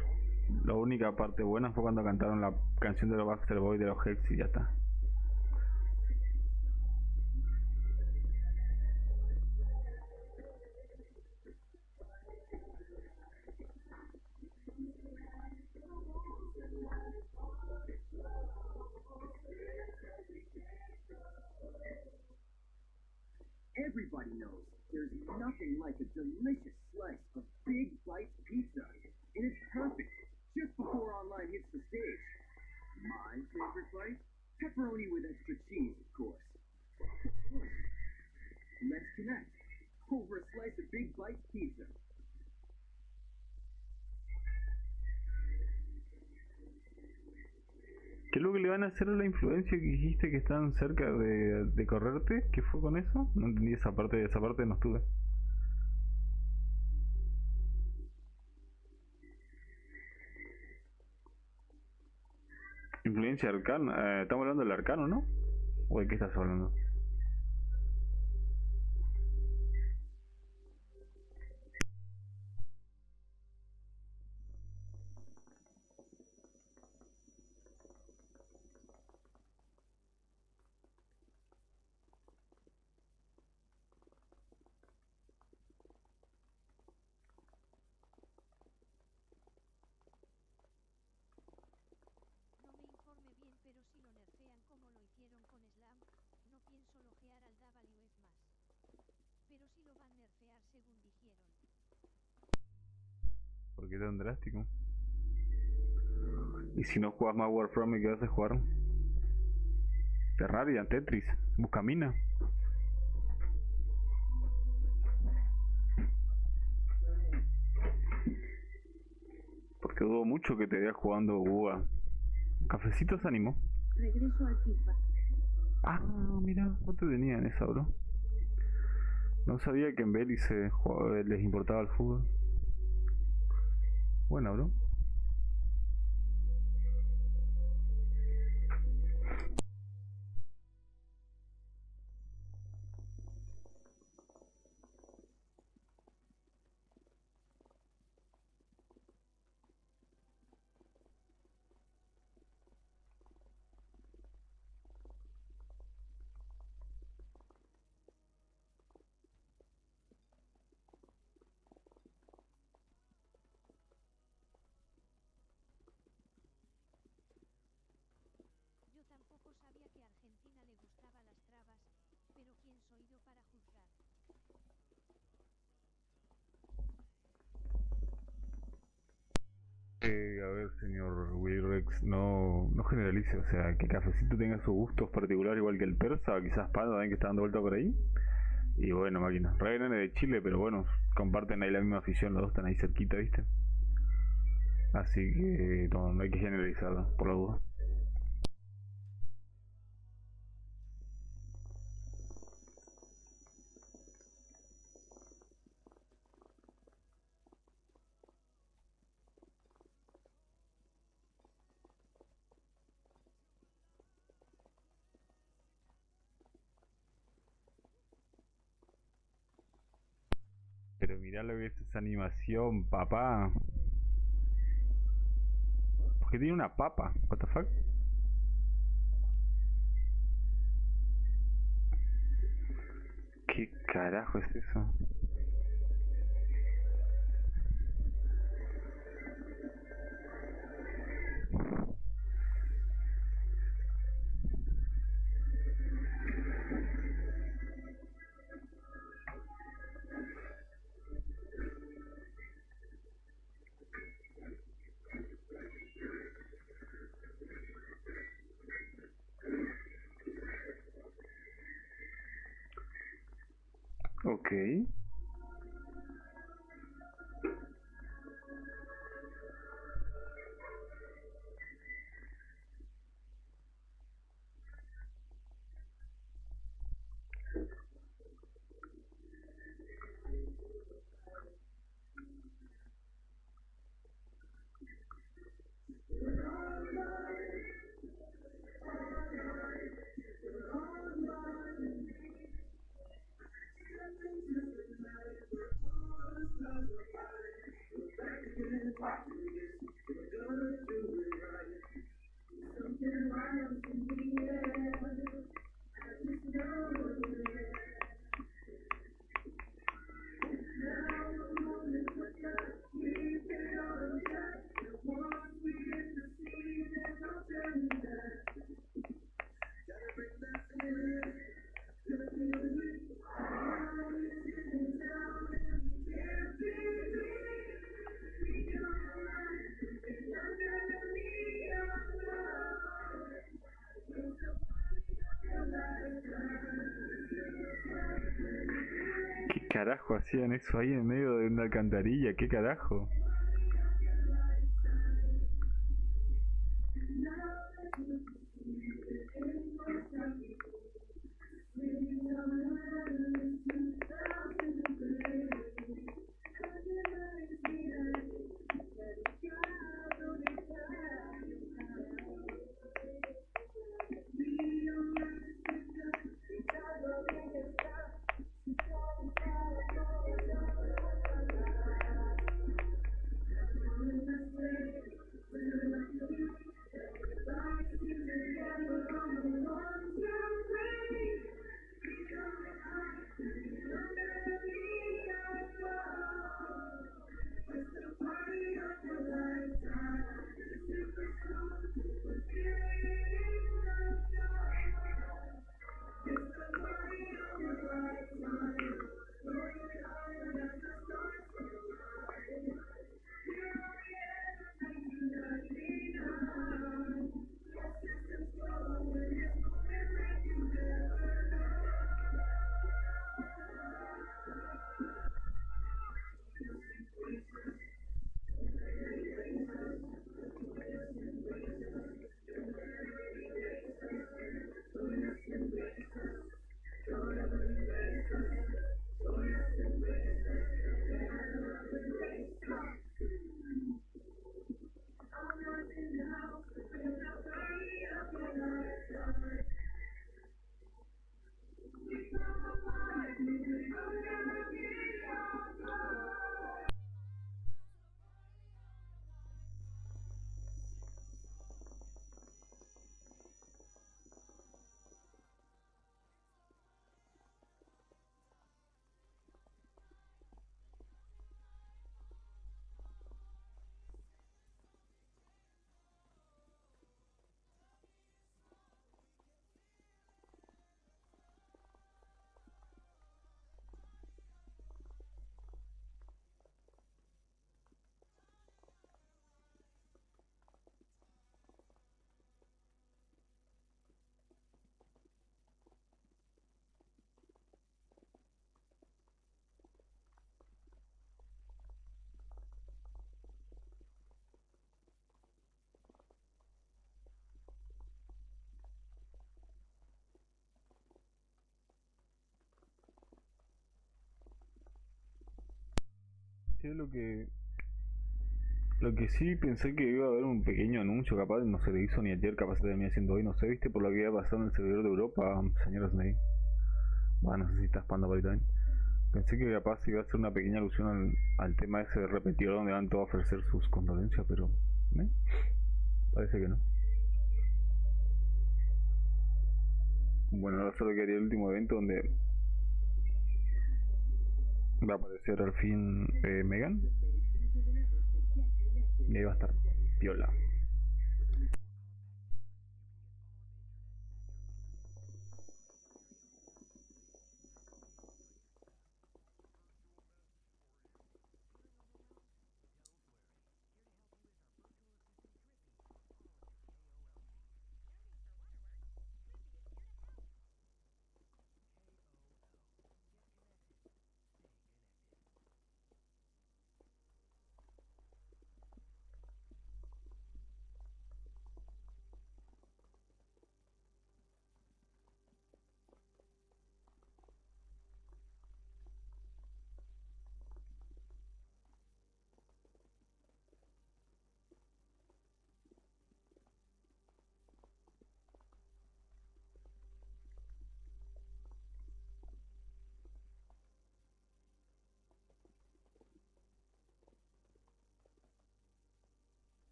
A: La única parte buena fue cuando cantaron la canción de los Baxter Boys de los Hex y ya está.
K: Everybody knows there's nothing like a delicious slice of Big Bites pizza. And it's perfect, just before online hits the stage. My favorite bite? Pepperoni with extra cheese, of course. Let's connect over a slice of Big Bites pizza.
A: ¿Qué es lo que le van a hacer a la influencia que dijiste que están cerca de correrte? ¿Qué fue con eso? No entendí esa parte no estuve. Influencia arcana, estamos hablando del arcano, ¿no? ¿O de qué estás hablando? ¿Por qué tan drástico? ¿Y si no juegas más Warframe, qué vas a jugar? Terraria, Tetris, Buscamina. Porque dudo mucho que te veas jugando UA. ¿Cafecito se animó?
E: Regreso al FIFA.
A: Ah, mira, no te tenía en esa, bro. No sabía que en Belice les importaba el fútbol. Bueno, bro. A ver, señor Wilrex, no generalice, o sea, que Cafecito tenga sus gustos particulares igual que el persa, o quizás Panda también que está dando vuelta por ahí. Y bueno, máquina, re nene de Chile, pero bueno, comparten ahí la misma afición, los dos están ahí cerquita, ¿viste? Así que no hay que generalizarlo, por la duda. Pero mirá lo que es esa animación, papá. Porque tiene una papa. What the fuck? ¿Qué carajo es eso? Ok. ¿Qué carajo hacían eso ahí en medio de una alcantarilla? ¿Qué carajo? Sí, lo que sí pensé que iba a haber un pequeño anuncio, capaz no se le hizo ni ayer, capaz se termina haciendo hoy, no sé, viste, por lo que había pasado en el servidor de Europa, señores de ahí. Bueno, no sé si está spando por ahí también. Pensé que capaz iba a ser una pequeña alusión al tema ese de repetir donde van todos a ofrecer sus condolencias, pero parece que no. Bueno, ahora solo quedaría el último evento donde va a aparecer al fin Megan. Y ahí va a estar piola.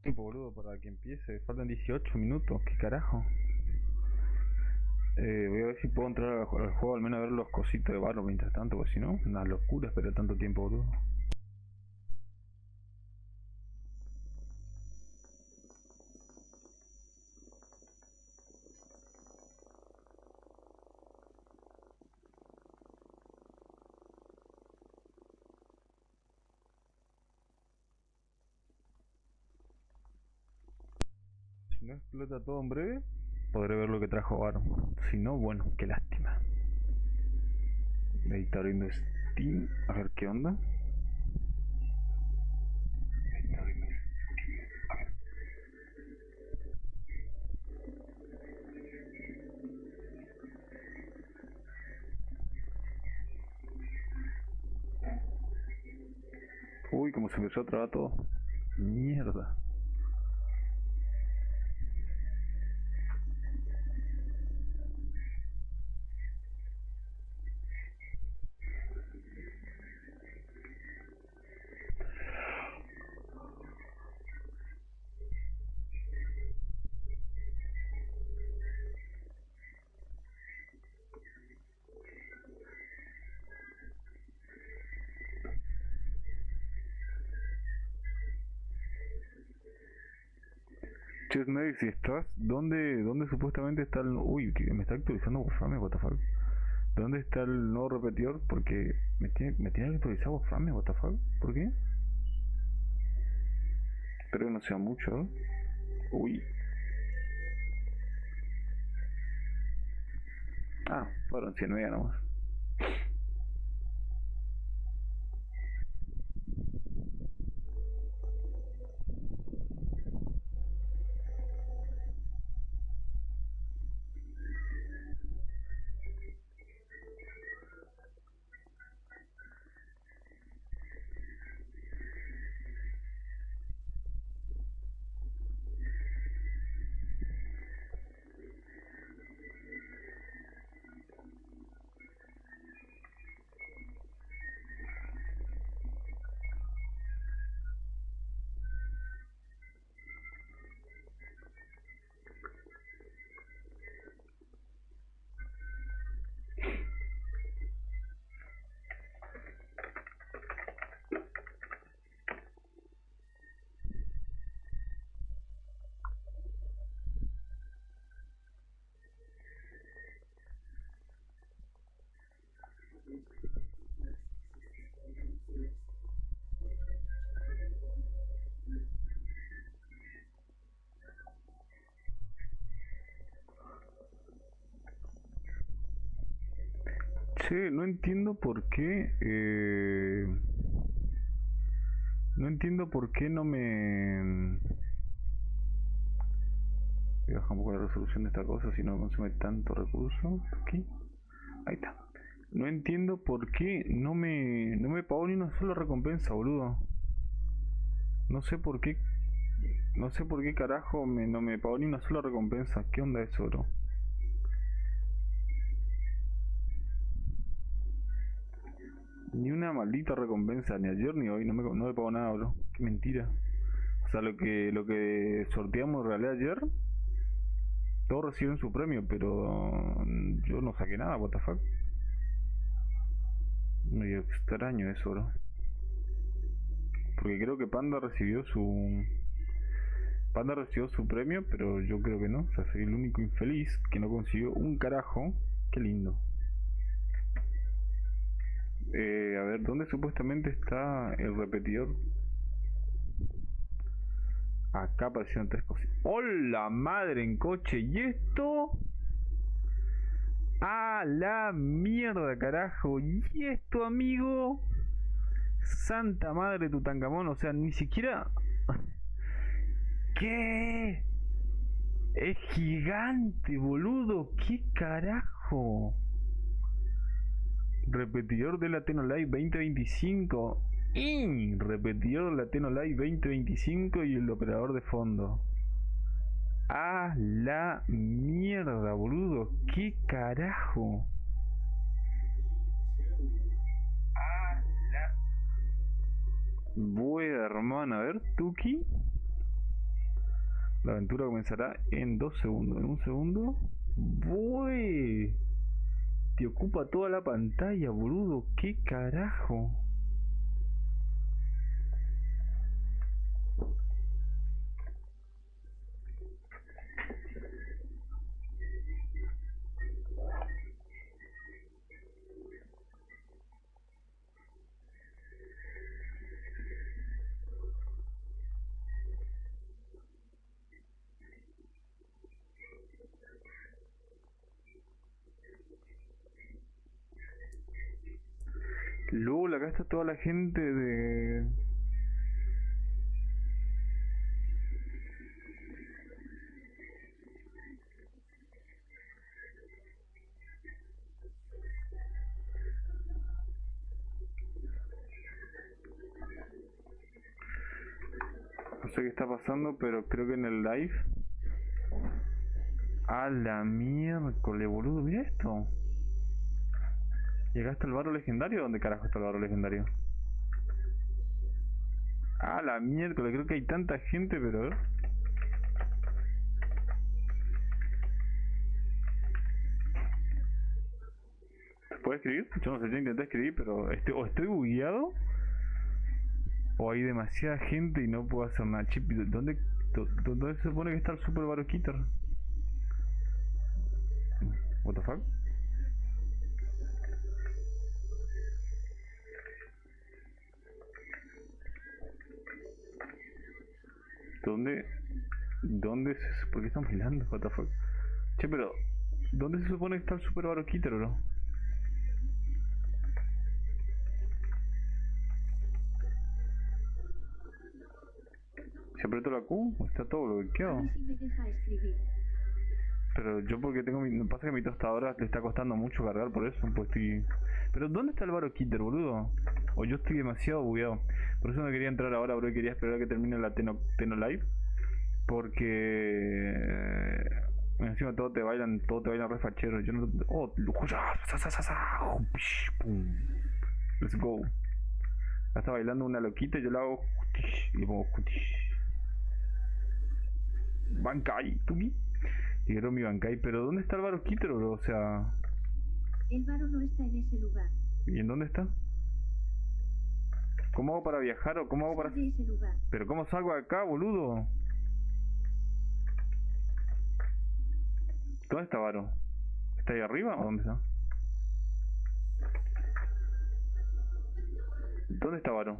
A: Tiempo, boludo, para que empiece. Faltan 18 minutos. ¿Qué carajo? Voy a ver si puedo entrar al juego, al menos a ver los cositos de barro mientras tanto, porque si no, una locura esperar tanto tiempo, boludo. Si no explota todo en breve, podré ver lo que trajo Bar. Si no, bueno, qué lástima. Ahí está abriendo Steam, a ver qué onda. Uy, como se empezó a trabar todo. Mierda. Che, Snake, si estás, ¿dónde supuestamente está el... Uy, que me está actualizando Warframe, what the fuck. ¿Dónde está el nuevo repetidor? Porque me tiene que actualizar Warframe, what the fuck. ¿Por qué? Espero que no sea mucho, ¿eh? Uy. Ah, fueron 100 megas nomás. Che, no entiendo por qué. No entiendo por qué no me. Voy a bajar un poco la resolución de esta cosa si no consume tanto recurso. Aquí. Ahí está. No entiendo por qué no me pagó ni una sola recompensa, boludo. No sé por qué. No sé por qué carajo no me pagó ni una sola recompensa. ¿Qué onda eso, bro? Ni una maldita recompensa, ni ayer ni hoy, no me pagó nada, bro. Qué mentira. O sea, lo que sorteamos en realidad ayer, todos reciben su premio, pero yo no saqué nada, what the fuck. Medio extraño eso, bro. Porque creo que Panda recibió su premio, pero yo creo que no. O sea, soy el único infeliz que no consiguió un carajo. Qué lindo. A ver, ¿dónde supuestamente está el repetidor? Acá aparecieron 3 cosas. ¡Hola madre en coche! ¿Y esto? ¡Ah, la mierda, carajo! ¿Y esto, amigo? Santa madre Tutankamón, o sea, ni siquiera... ¿Qué? Es gigante, boludo. ¿Qué carajo? Repetidor de la TennoLive 2025. Repetidor de la TennoLive 2025 y el operador de fondo. ¡Ah, la mierda, boludo! ¿Qué carajo? Buena, hermana. A ver, Tuki. La aventura comenzará en 2 segundos. En 1 segundo. ¡Buey! Te ocupa toda la pantalla, boludo. ¿Qué carajo? LOL, acá está toda la gente de... No sé qué está pasando, pero creo que en el live... A la miércoles, boludo, mira esto. ¿Y acá está el barro legendario? ¿Dónde carajo está el barro legendario? A la miércoles, creo que hay tanta gente, pero a ver. ¿Se puede escribir? Yo no sé, yo intenté escribir, pero o estoy bugueado o hay demasiada gente y no puedo hacer nada. Chip, ¿dónde se supone que está el super barro quitter? What the fuck? ¿Por qué están bailando? What the fuck? Che, pero ¿dónde se supone que está el super barro quitter, bro? Si aprieto la Q, está todo bloqueado.
E: Sí me deja escribir.
A: Pero yo porque tengo me pasa que mi tostadora le está costando mucho cargar, por eso pues estoy... Pero ¿dónde está el barro quitter, boludo? O yo estoy demasiado bugueado. Por eso no quería entrar ahora, bro, quería esperar a que termine la Tenno Live. Porque... encima todo te bailan re fachero. Yo no... Oh, pum. Let's go. Ya está bailando una loquita y yo la hago... Y le pongo... Bankai, Tuki. Y quiero mi Bankai, pero ¿dónde está el barro quitter, bro? O sea...
E: El varo no está en ese lugar.
A: ¿Y en dónde está? ¿Cómo hago para viajar o cómo hago para...?
E: De ese lugar.
A: ¿Pero cómo salgo de acá, boludo? ¿Dónde está Varo? ¿Está ahí arriba o dónde está? ¿Dónde está Varo?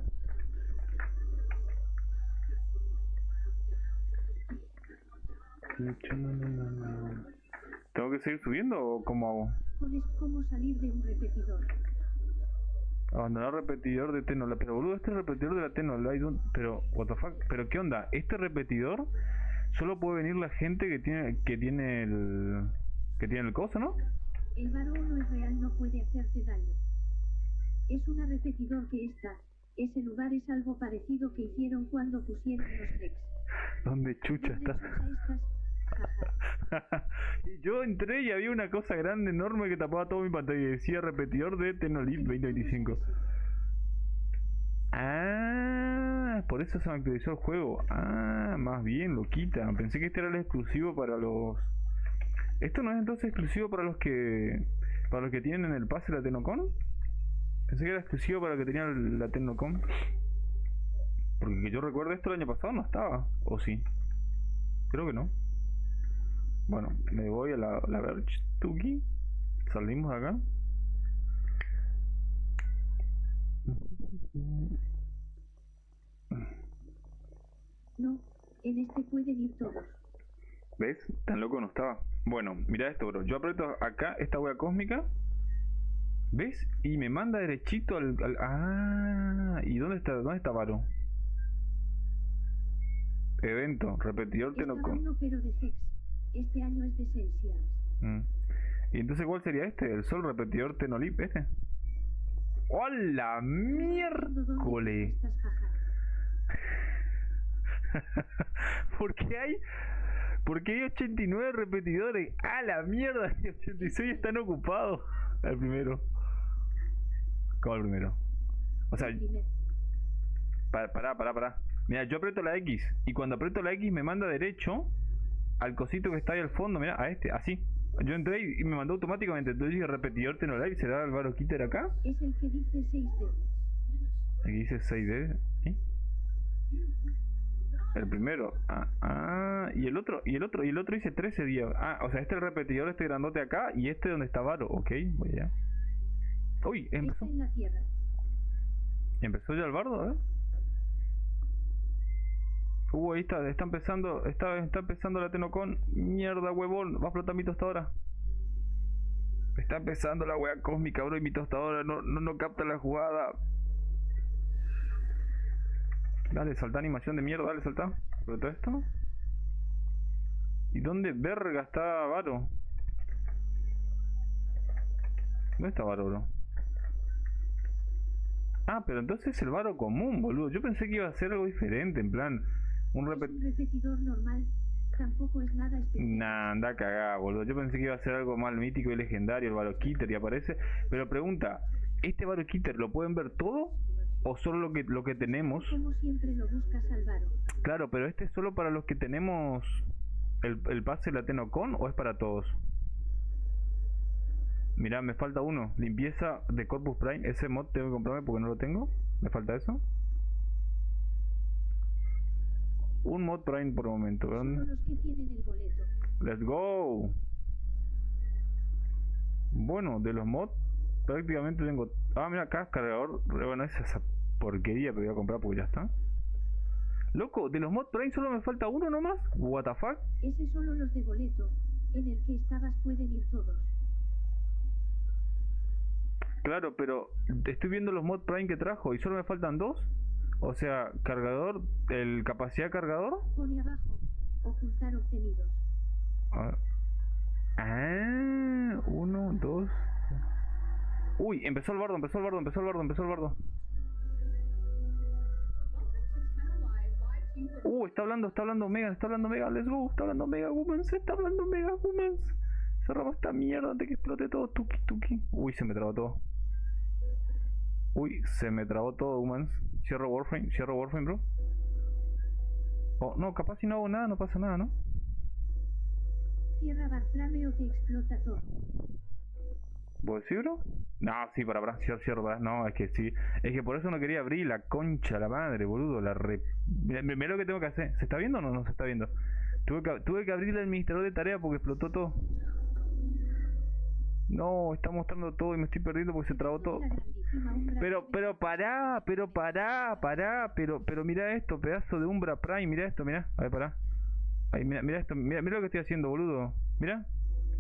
A: ¿Tengo que seguir subiendo o cómo hago?
E: Pones cómo salir de un repetidor.
A: Abandonar repetidor de Tenno. Pero boludo, este repetidor de la Tenno Live, pero what the fuck, pero qué onda, este repetidor solo puede venir la gente que tiene el coso, ¿no?
E: El varón no es real, no puede hacerte daño. Es una repetidor que ese lugar es algo parecido que hicieron cuando pusieron los Rex.
A: ¿Dónde chucha está? Y yo entré y había una cosa grande, enorme que tapaba toda mi pantalla y decía repetidor de TennoLib 2025. Ah, por eso se me actualizó el juego. Ah, más bien, lo quita. Pensé que este era el exclusivo para los... ¿Esto no es entonces exclusivo para los que tienen el pase de la TennoCon? Pensé que era exclusivo para los que tenían la TennoCon. Porque que yo recuerdo esto el año pasado no estaba, ¿o sí? Creo que no. Bueno, me voy a la Verge Tuki. Salimos de acá.
E: No, en este pueden ir todos.
A: ¿Ves? Tan loco no estaba. Bueno, mira esto, bro. Yo aprieto acá esta wea cósmica. ¿Ves? Y me manda derechito al... Ah, ¿y dónde está Varo? Evento, repetidor TennoCon.
E: No, pero de Hex. Este año es de Essentials.
A: ¿Y entonces cuál sería este? ¿El sol repetidor TennoLib este? ¡Hola, miércoles! ¿Por qué hay 89 repetidores? ¡Ah, la mierda! Y 86 están ocupados. El primero. ¿Cómo el primero? O sea... Pará. Mira, yo aprieto la X y cuando aprieto la X me manda derecho al cosito que está ahí al fondo, mira, a este, así. Yo entré y me mandó automáticamente. Entonces dije, repetidor TennoLive, ¿será Álvaro Kitter acá?
E: Es el que dice 6D.
A: Aquí dice 6D. ¿Sí? El primero. Y el otro dice 13 días. O sea, este es el repetidor, este grandote acá, y este donde está Varo. Ok, voy allá. Uy, empezó.
E: En la tierra.
A: ¿Empezó ya el bardo, ahí está empezando la TennoCon. Mierda, huevón, va a explotar mi tostadora. Está empezando la wea cósmica, bro, y mi tostadora no capta la jugada. Dale, salta animación de mierda, dale, salta. ¿Explotó esto? ¿Y dónde verga está Varo? ¿Dónde está Varo, bro? Pero entonces es el Varo común, boludo. Yo pensé que iba a ser algo diferente, en plan... Un
E: repetidor normal. Tampoco es nada especial.
A: Nah, anda cagada, boludo. Yo pensé que iba a ser algo más mítico y legendario, el Varo Kitter, y aparece. Pero pregunta, ¿este Varo Kitter lo pueden ver todo? ¿O solo lo que tenemos?
E: Como siempre lo buscas al Varo.
A: Claro, pero ¿este es solo para los que tenemos el pase de la TennoCon o es para todos? Mirá, me falta uno. Limpieza de Corpus Prime. Ese mod tengo que comprarme porque no lo tengo. Me falta eso. Un mod Prime por momento.
E: Son los que tienen el boleto.
A: Let's go. Bueno, de los mods prácticamente tengo... mira acá, cargador. Bueno, esa porquería que voy a comprar porque ya está. Loco, de los mods Prime solo me falta uno nomás. What the fuck.
E: Ese solo los de boleto. En el que estabas pueden ir todos.
A: Claro, pero estoy viendo los mod Prime que trajo y solo me faltan dos. O sea, cargador, el capacidad cargador.
E: Pone abajo, ocultar obtenidos.
A: 1, 2. Uy, empezó el bardo. Está hablando Mega, let's go, está hablando Mega Woomans. Cerramos esta mierda antes que explote todo, tuki. Uy, se me trabó todo, Woomans. Cierro Warframe, bro. No, capaz si no hago nada, no pasa nada, ¿no?
E: Cierra Warframe o te explota todo.
A: ¿Vos decís, bro? No, sí, para cierro, no, es que sí. Es que por eso no quería abrir la concha, la madre, boludo, Mirá lo que tengo que hacer. ¿Se está viendo o no se está viendo? Tuve que abrir el administrador de tarea porque explotó todo. No, está mostrando todo y me estoy perdiendo porque se trabó todo. Pero pará, mira esto, pedazo de Umbra Prime, mira esto, mira. A ver, pará. Ahí, mira esto, mira lo que estoy haciendo, boludo. Mira.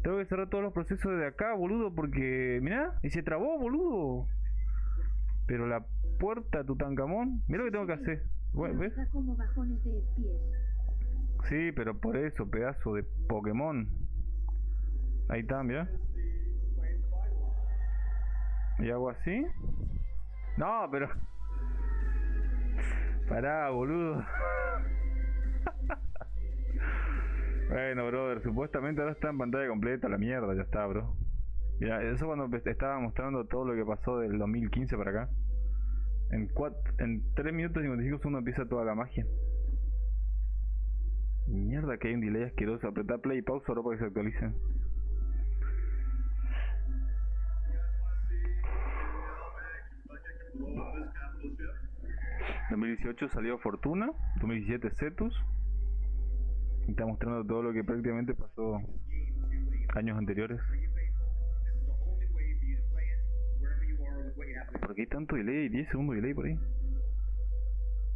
A: Tengo que cerrar todos los procesos desde acá, boludo, porque... Mira, y se trabó, boludo. Pero la puerta, Tutankamón. Mira lo que tengo que hacer. Bueno, ¿ves?
E: Como bajones de FPS.
A: Sí, pero por eso, pedazo de Pokémon. Ahí está, mira. ¿Y hago así? No, pero... Pará, boludo. Bueno, brother, supuestamente ahora está en pantalla completa la mierda, ya está, bro. Mira, eso cuando estaba mostrando todo lo que pasó del 2015 para acá. En 3 minutos y 55 segundos empieza toda la magia. Mierda que hay un delay asqueroso. Apretar play y pausa ahora para que se actualicen. En 2018 salió Fortuna, 2017 Cetus. Y está mostrando todo lo que prácticamente pasó años anteriores. ¿Por qué hay tanto delay? 10 segundos de delay por ahí.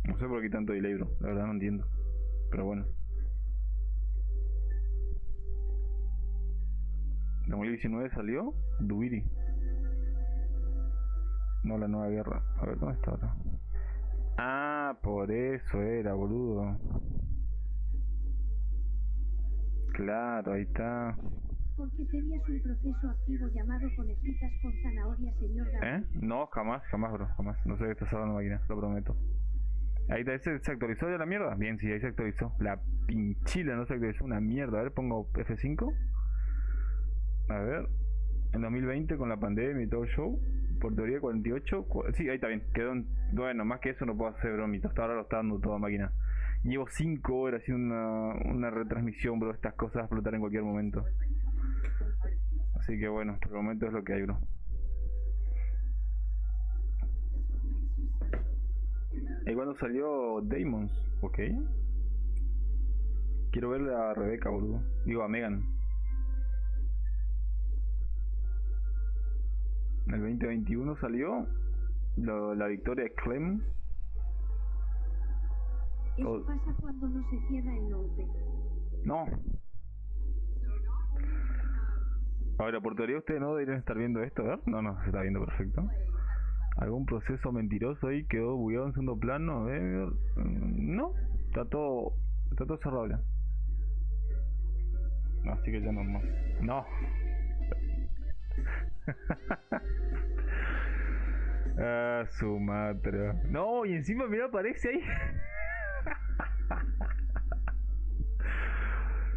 A: No sé por qué hay tanto delay, bro. La verdad no entiendo. Pero bueno. 2019 salió Dubiri. No, la nueva guerra. A ver, ¿dónde está ahora? Por eso era, boludo. Claro, ahí está.
E: Porque tenías un proceso activo llamado conejitas con zanahoria, señor Gamkur.
A: No, jamás, bro, jamás. No sé de qué estás hablando, máquina, lo prometo. Ahí está, ¿se actualizó ya la mierda? Bien, sí, ahí se actualizó. La pinchila no se actualizó, una mierda. A ver, pongo F5. A ver, en 2020 con la pandemia y todo el show. Por teoría 48. Sí, ahí está bien. Quedó bueno, más que eso no puedo hacer bromita. Hasta ahora lo está dando toda máquina. Llevo 5 horas haciendo una retransmisión, bro. Estas cosas van a explotar en cualquier momento. Así que bueno, por el momento es lo que hay, bro. ¿Y cuando salió Demons? Ok. Quiero ver a Rebeca, boludo. Digo, a Megan. En el 2021 salió la victoria de Clem.
E: Eso pasa cuando no se cierra el node.
A: No. Ahora, por teoría ustedes no deberían estar viendo esto, ¿ver? No, se está viendo perfecto. ¿Algún proceso mentiroso ahí quedó bugueado en segundo plano? No, está todo cerrado ya. Así que ya no más. No. Ah, Sumatra. No, y encima mira aparece ahí.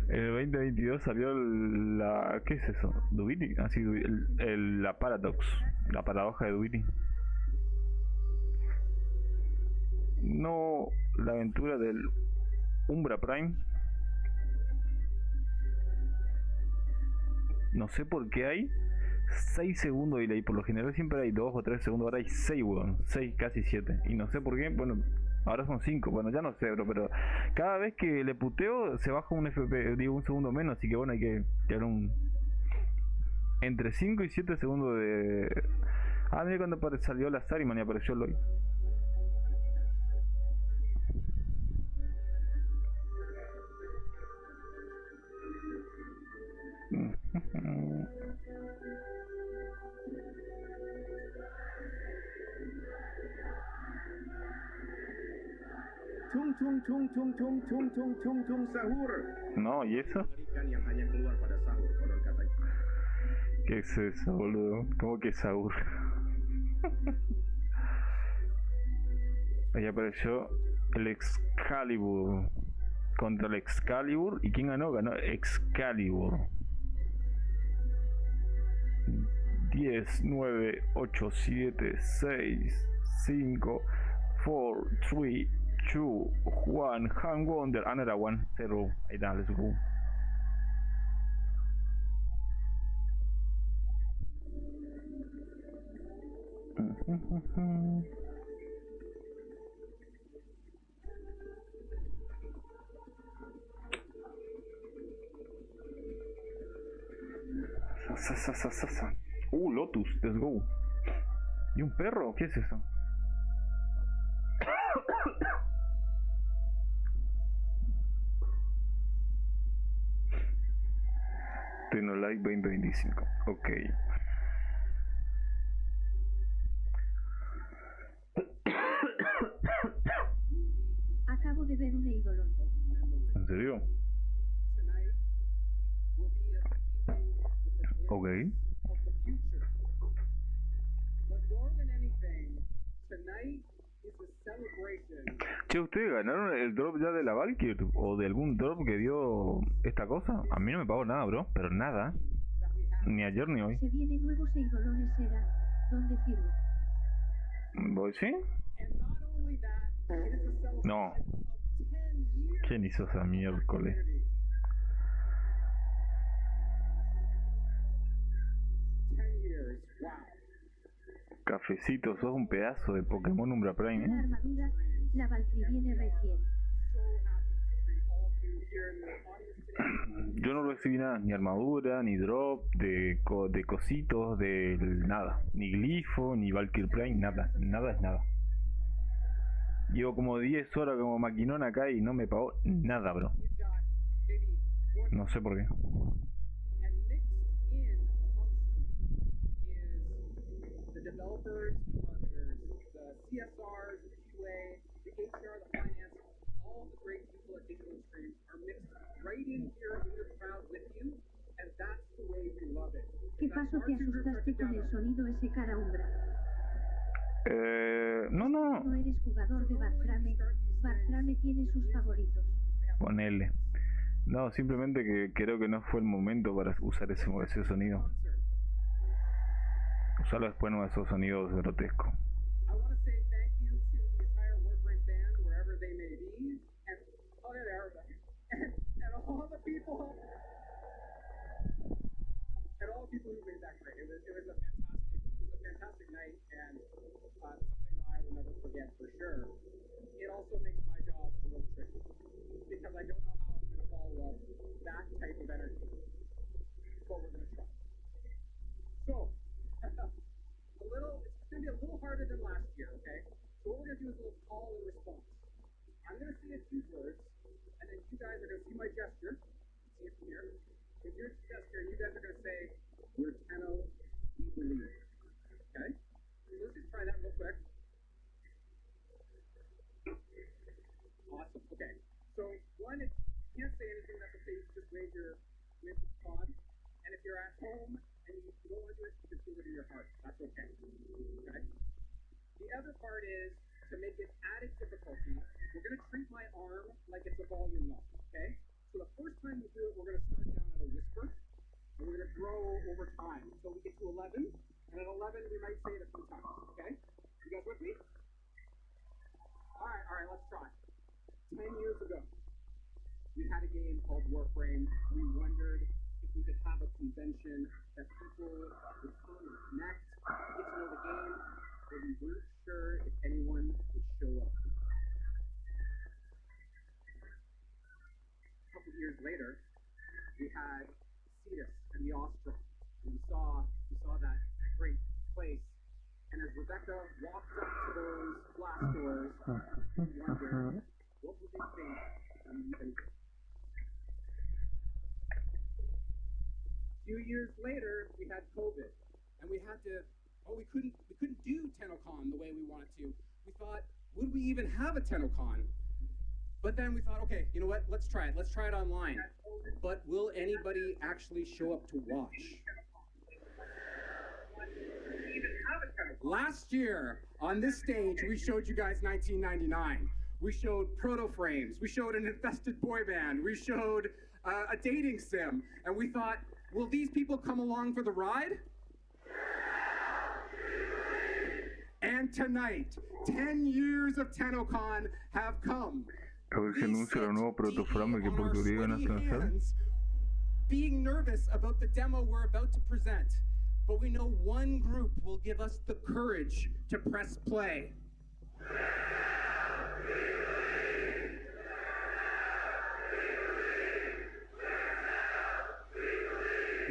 A: En el 2022 salió la... ¿qué es eso? Duvity. Ah, sí, la Paradox. La paradoja de Duvity. No, la aventura del Umbra Prime. No sé por qué hay 6 segundos de delay. Por lo general siempre hay 2 o 3 segundos. Ahora hay 6, weón. 6, casi 7. Y no sé por qué. Bueno, ahora son 5. Bueno, ya no sé, bro. Pero cada vez que le puteo se baja un FP. Digo, un segundo menos. Así que bueno, hay que tener entre 5 y 7 segundos de... Ah, mira cuando salió la Sariman y apareció Lloyd. No, ¿y eso? ¿Qué es eso, boludo? ¿Cómo que sahur? Ahí apareció el Excalibur contra el Excalibur. ¿Y quién ganó? Ganó Excalibur. 10, 9, 8, 7, 6, 5, 4, 3, 2, 1, Hang Wonder. Ah, no era 1, 0. Ahí está, let's go. Lotus, let's go. ¿Y un perro? ¿Qué es eso? TennoLike 2025. Ok.
E: Acabo de ver un ídolo.
A: ¿En serio? Ok. Che, ¿ustedes ganaron el drop ya de la Valkyrie? ¿O de algún drop que dio esta cosa? A mí no me pagó nada, bro. Pero nada. Ni ayer ni hoy.
E: Se vienen nuevos eidolones, era. ¿Dónde firmo?
A: ¿Voy sí? No. ¿Quién hizo esa miércoles? Cafecito, sos un pedazo de Pokémon Umbra Prime,
E: La armadura, la Valkyrie viene recién.
A: Yo no recibí nada, ni armadura, ni drop, de cositos, de nada. Ni glifo, ni Valkyrie Prime, nada. Nada es nada. Llevo como 10 horas como maquinón acá y no me pagó nada, bro. No sé por qué.
K: Developers, marketers, the CSRs, the QA, the HR, the finance, all the great people at Digital Extremes are mixed right in here in the crowd with you, and that's the way we love it.
E: ¿Qué paso te asustaste con el sonido ese cara umbra?
A: No.
E: No eres jugador de Warframe. Warframe tiene sus favoritos.
A: Ponele. No, simplemente que creo que no fue el momento para usar ese sonido. Usalo después no esos sonidos grotescos.
K: I want to say thank you to the entire Warframe band, wherever they may be, and oh, there they are, and all the people who made that great. It was a fantastic night, and something that I will never forget for sure. It also makes my job a little tricky because I don't know how I'm going to follow up that type of energy, but we're going to try. So, it's going to be a little harder than last year, okay? So what we're going to do is a little call and response. I'm going to say a few words, and then you guys are going to see my gesture. See it from here. With your gesture, you guys are going to say, "We're Tenno, we believe." Okay? So let's just try that real quick. Awesome. Okay. So one, if you can't say anything, that's okay. You just wave your pod. And if you're at home and you don't want to do it, you can feel it in your heart. That's okay. Okay? The other part is, to make it added difficulty, we're going to treat my arm like it's a volume knob. Okay? So the first time we do it, we're going to start down at a whisper. And we're going to grow over time until we get to 11. And at 11, we might say it a few times. Okay? You guys with me? All right, let's try. 10 years ago, we had a game called Warframe. We wondered if we could have a convention that people would come and connect, get to know the game, but we weren't sure if anyone would show up. A couple years later, we had Cetus and the Ostrom, and we saw that great place. And as Rebecca walked up to those glass doors, we wondered, what would they think when we opened? A few years later, we had COVID, and we couldn't do TennoCon the way we wanted to. We thought, would we even have a TennoCon? But then we thought, okay, you know what? Let's try it. Let's try it online. But will anybody actually show up to watch? Last year, on this stage, we showed you guys 1999. We showed proto frames. We showed an infested boy band. We showed a dating sim. And we thought, will these people come along for the ride? And tonight, 10 years of TennoCon have come.
A: A ver si anuncia la nueva protoframe que por teoría iban a lanzar.
K: Being nervous about the demo we're about to present, but we know one group will give us the courage to press play.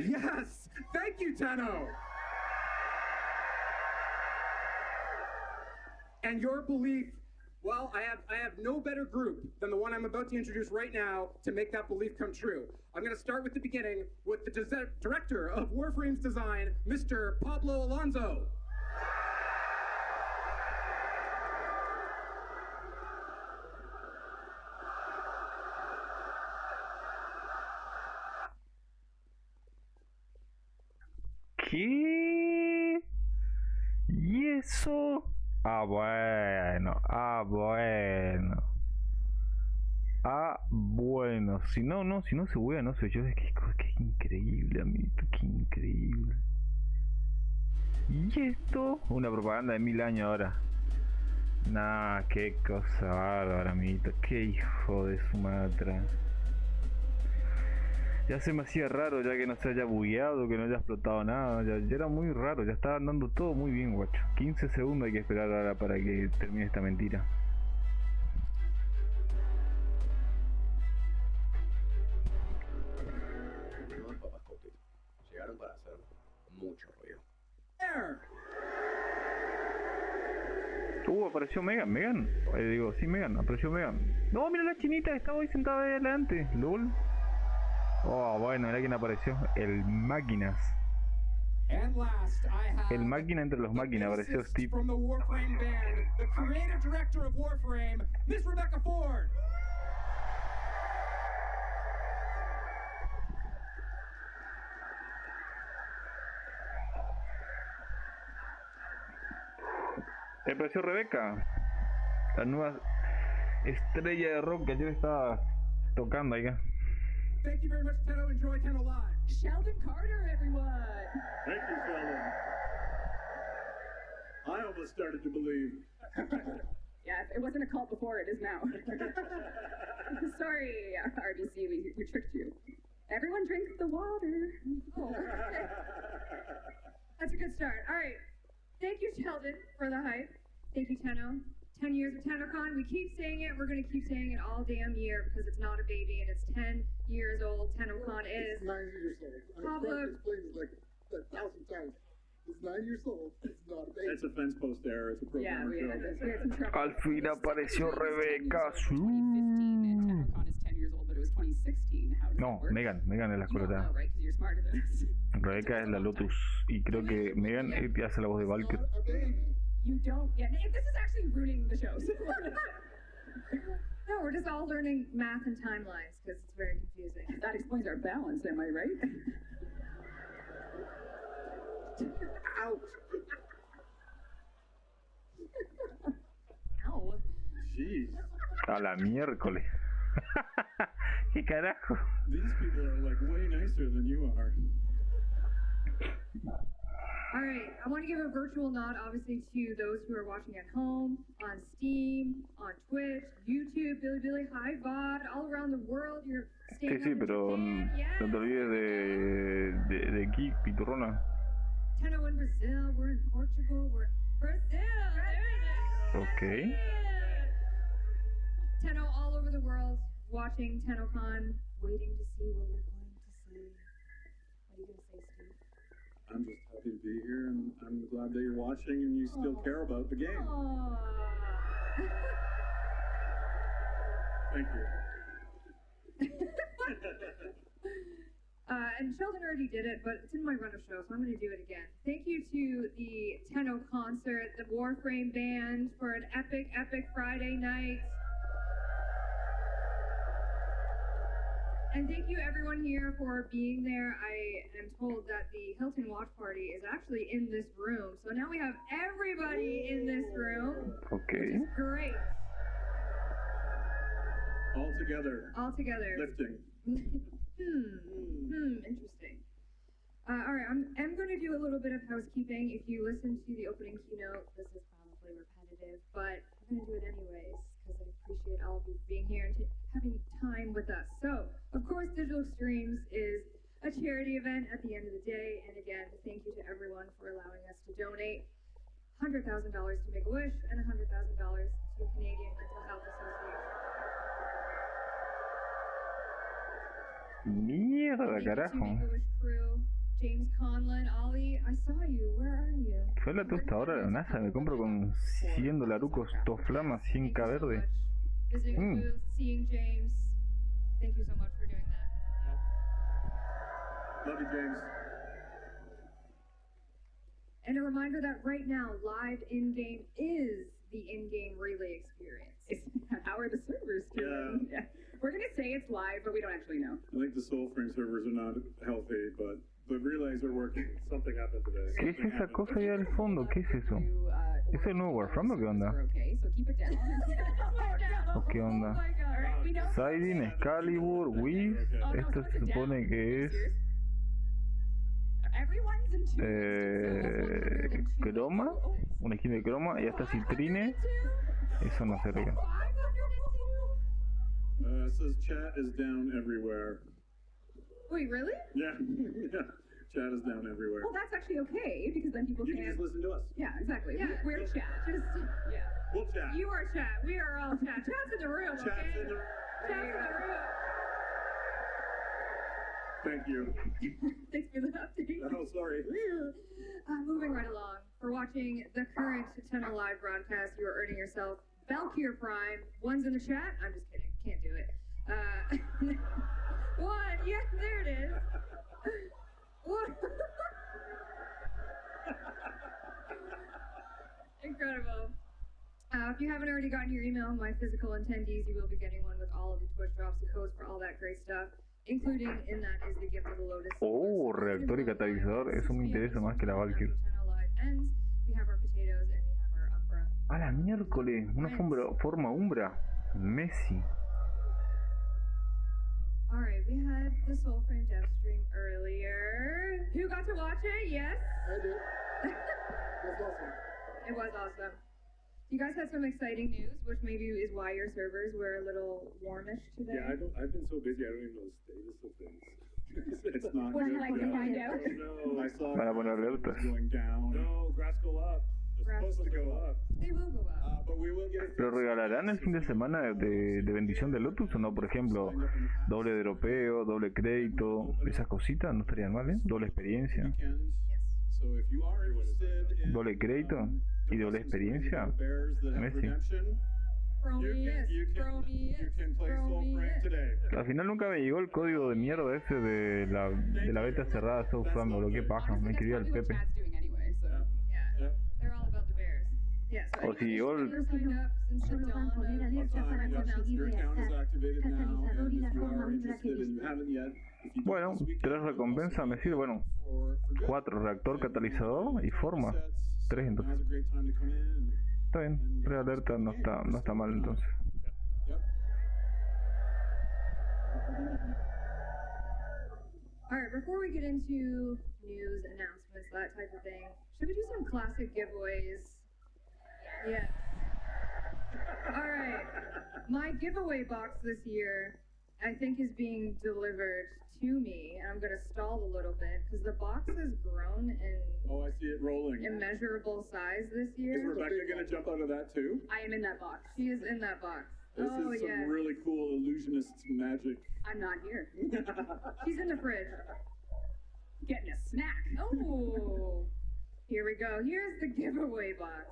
K: Yes! Thank you, Tenno! And your belief, well, I have no better group than the one I'm about to introduce right now to make that belief come true. I'm going to start with the beginning with the director of Warframe's design, Mr. Pablo Alonso.
A: ¿Qué? ¿Y eso? Bueno. Si no se hubiera, no sé yo, es que increíble, amiguito, qué increíble. ¿Y esto? Una propaganda de 1000 años ahora. Nah, qué cosa bárbara, amiguito, qué hijo de su madre. Ya se me hacía raro ya que no se haya bugueado, que no haya explotado nada, ya era muy raro, ya estaba andando todo muy bien, guacho. 15 segundos hay que esperar ahora para que termine esta mentira.
M: Los papas Cote llegaron para hacer mucho ruido.
A: Apareció Megan. Apareció Megan. No, mira la chinita que estaba ahí sentada ahí adelante. LOL. Oh, bueno, mira quién apareció. El Máquinas. El máquina entre los máquinas, apareció Steve.
K: From the Warframe band, the creative director of Warframe, Miss Rebecca Ford.
A: Apareció Rebeca, la nueva estrella de rock que ayer estaba tocando acá.
K: Thank you very much, Tenno. Enjoy Tenno Live.
C: Sheldon Carter, everyone.
U: Thank you, Sheldon.
F: I almost started to believe.
P: Yeah, if it wasn't a cult before, it is now. Sorry, RBC, we tricked you. Everyone drink the water.
R: Oh. That's a good start. All right. Thank you, Sheldon, for the hype. Thank you, Tenno. 10 years of TennoCon. We keep saying it. We're going to keep saying it all damn year because it's not a baby and it's 10 years old. TennoCon is.
S: It's 9 years old.
R: Pablo.
S: I've explained it like 1,000 times. It's 9 years old. It's not a baby.
F: It's a fence post error. It's a programmer
P: we had some trouble.
A: Al fin apareció Rebeca.
P: 2015 and TennoCon is 10 years old, but it was 2016. How does
A: No,
P: that work?
A: Megan es la
P: You don't
A: escoleta.
P: know, right? Because you're smarter than us.
A: Rebeca es la Lotus. Y creo que Megan hace la voz de Valkyr.
P: You don't. Yeah, this is actually ruining the shows.
R: No, we're just all learning math and timelines because it's very confusing.
P: That explains our balance, am I right?
S: Ouch.
P: Ow.
F: Jeez.
A: A la miércoles. ¿Qué carajo?
F: These people are like way nicer than you are.
R: All right, I want to give a virtual nod, obviously, to those who are watching at home, on Steam, on Twitch, YouTube, Bilibili, Hi VOD, all around the world. You're staying
A: Sí, pero no te olvides de Geek, Piturrona.
R: Tenno in Brazil, we're in Portugal, we're Brazil.
A: Ok.
R: Tenno all over the world, watching TennoCon, waiting to see what we're going to see. What are you going to say, Steve?
F: I'm just happy to be here, and I'm glad that you're watching and you still care about the game. Thank you.
R: And Sheldon already did it, but it's in my run of show, so I'm going to do it again. Thank you to the Tenno concert, the Warframe band, for an epic, epic Friday night. And thank you everyone here for being there. I am told that the Hilton Watch Party is actually in this room. So now we have everybody in this room.
A: Okay.
R: Which is great.
F: All together.
R: All together.
F: Lifting.
R: Interesting. All right, I'm going to do a little bit of housekeeping. If you listen to the opening keynote, this is probably repetitive, but I'm going to do it anyways because I appreciate all of you being here and having time with us. So, of course, Digital Extremes is a charity event at the end of the day, and again, thank you to everyone for allowing us to donate $100,000 to Make-A-Wish and $100,000 to Canadian Mental Health Association.
A: Mierda,
R: Thank you to
A: carajo.
R: Make-A-Wish crew, James Conlon, Ollie, I saw you. Where are you?
A: Fue la tostadora de la NASA, me compro con 100 dolarucos, Toflama, 100k verde.
R: Visiting the booth, seeing James. Thank you so much for doing that.
F: Love you, James.
R: And a reminder that right now, live in-game is the in-game relay experience.
P: How are the servers doing? Yeah. We're going to say it's live, but we don't actually know.
F: I think the Soulframe servers are not healthy, but the relays are working. Something happened today.
A: ¿Qué es esa cosa ahí al fondo? ¿Qué es eso? ¿Es el nuevo Warframe o qué onda?
P: Okay, so keep it down.
A: ¿O qué onda? Siding, Excalibur, Wiz. Esto se supone que es croma, una skin de croma y hasta citrine. Eso no se ve.
F: It says chat is down everywhere.
R: Wait, really?
F: Yeah, yeah. Chat is down everywhere.
P: Well, that's actually okay, because then people
F: You
P: can't...
F: can just listen to us.
P: Yeah, exactly.
R: Yeah.
P: We're chat.
R: Yeah.
F: We'll chat.
R: You are chat. We are all chat. Chat's in the room, okay?
F: Chat's in the
R: Chat's in the room.
F: Thank you.
R: Thanks for the update.
F: Oh, sorry.
R: Moving right along. For watching the current Tenno Live broadcast, you are earning yourself Valkyr Prime. One's in the chat. I'm just kidding. Can't do it. One. Yeah, there it is. One. Incredible. If you haven't already gotten your email, my physical attendees, you will be getting one with all of the Twitch drops and codes for all that great stuff. Including in that is the gift of the Lotus.
A: Oh, reactor y catalizador. Eso me interesa más que la Valkyr.
R: We have our potatoes and we have our umbra.
A: A la miércoles. Una forma umbra. Messi.
R: Alright, we had the Soulframe dev stream earlier. Who got to watch it? Yes?
S: I did. That's awesome.
R: It was awesome. You guys had some exciting news, which maybe is why your servers were a little warmish today.
F: Yeah, I've been so busy, I don't even know the status of things. It's not
R: Would you
F: good.
R: like to find out?
F: No, I saw
A: Van a poner alertas.
F: going down. No, graphs go up. They're supposed to go up.
R: They will go up.
F: But we will get
A: ¿Pero regalarán el fin de semana de bendición de Lotus o no? Por ejemplo, doble de europeo, doble crédito, esas cositas no estarían mal, ¿eh? Doble experiencia.
F: So if you are interested in
A: Doble crédito y doble experiencia.
F: bears that have
A: Messi.
F: redemption, you can play Warframe today.
A: Al final nunca me llegó el código de mierda ese de la beta cerrada So Flammo, lo que paja, me escribió el Pepe.
R: Doing anyway, so yeah. They're all about the bears. Yeah, so
A: O si llegó el...
E: Solo van a poner alerta para conseguir reactar catalizador y la forma ultra que viste.
A: Bueno, 3 recompensas me sirve, bueno, 4 reactor, catalizador y forma. 3 entonces. Está bien, prealerta no está mal entonces.
R: Alright, before we get into news, announcements, that type of thing, should we do some classic giveaways? Yes. Alright, my giveaway box this year, I think, is being delivered to me, and I'm going to stall a little bit, because the box has grown in
F: Oh, I see it rolling.
R: immeasurable size this
F: Is
R: year.
F: Rebecca going to jump out of that too?
R: I am in that box. She is in that box.
F: This
R: oh,
F: is some
R: yeah.
F: really cool illusionist magic.
R: I'm not here. She's in the fridge.
P: Getting a snack.
R: Oh, here we go. Here's the giveaway box.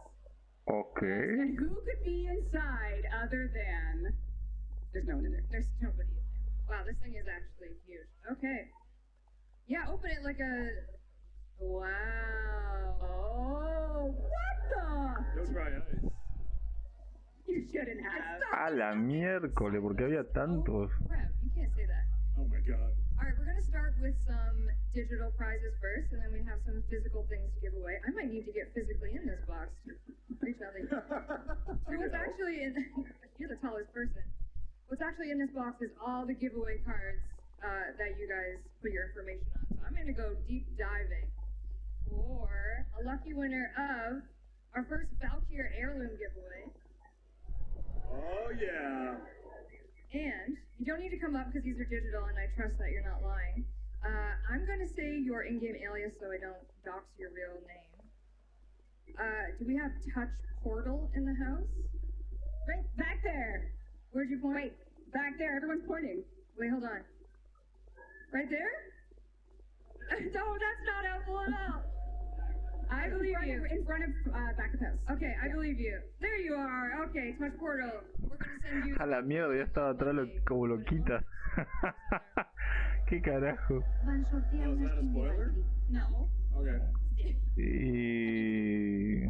A: Okay.
P: And who could be inside other than... There's no one in there.
R: There's nobody in there. Wow, this thing is actually huge. Okay. Yeah, open it like a... Wow.
P: Oh, what the?
F: Those dry eyes.
P: You shouldn't have.
A: A la miércoles, porque había tantos.
R: Crap, you can't say that.
F: Oh my god.
R: Alright, we're gonna start with some digital prizes first, and then we have some physical things to give away. I might need to get physically in this box. Reach out there. So what's actually in... You're the tallest person. What's actually in this box is all the giveaway cards that you guys put your information on. So I'm gonna go deep diving for a lucky winner of our first Valkyr heirloom giveaway.
F: Oh yeah.
R: And you don't need to come up because these are digital and I trust that you're not lying. I'm going to say your in-game alias so I don't dox your real name. Do we have Touch Portal in the house?
P: Right back there.
R: Where'd you point?
P: Wait, back there. Everyone's pointing.
R: Wait, hold on. Right there? No, that's not helpful at all. I believe you.
P: In front of back of house.
R: Okay, I believe you. There you are. Okay, Touch Portal. We're going to send you...
A: A la mierda, ya estaba atrás como loquita. ¿Qué carajo?
E: Van sortea una skin de Valkyrie.
R: No.
F: Okay.
A: Y...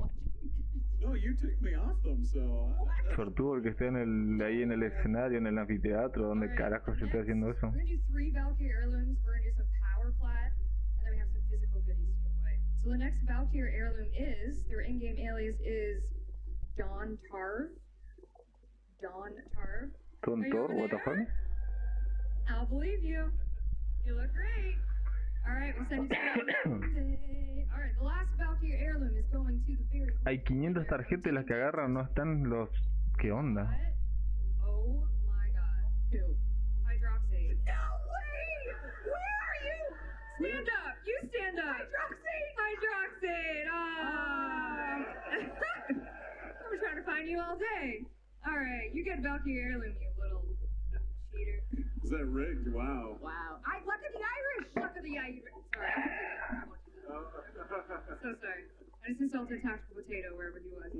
F: No, you took me off them, so...
A: Sortudo el que esté ahí en el escenario, en el anfiteatro, donde carajo se está haciendo eso.
R: We're going to do 3 Valkyr heirlooms. We're going to do some power plat, and then we have some physical goodies to give away. So the next Valkyr heirloom is, their in-game alias is Dawn Tarv. Dawn Tarv.
A: Don Thor, what the fuck?
R: I'll believe you. You look great. Alright, we'll send you to Alright, the last Valkyr heirloom is going to the very...
A: Hay 500 tarjetas y las que agarran no están los... ¿Qué onda?
R: Oh my god.
P: Who?
R: Hydroxate.
P: No way! Where are you?
R: Stand up! You stand up!
P: Hydroxate!
R: Hydroxate! I was trying to find you all day. Alright, you get Valkyr heirloom, you little cheater.
F: Is that rigged? Wow.
P: Wow. Luck of the Irish!
R: Luck of the Irish. Sorry, I won't do that. So sorry. I just insulted Tactical Potato wherever he was.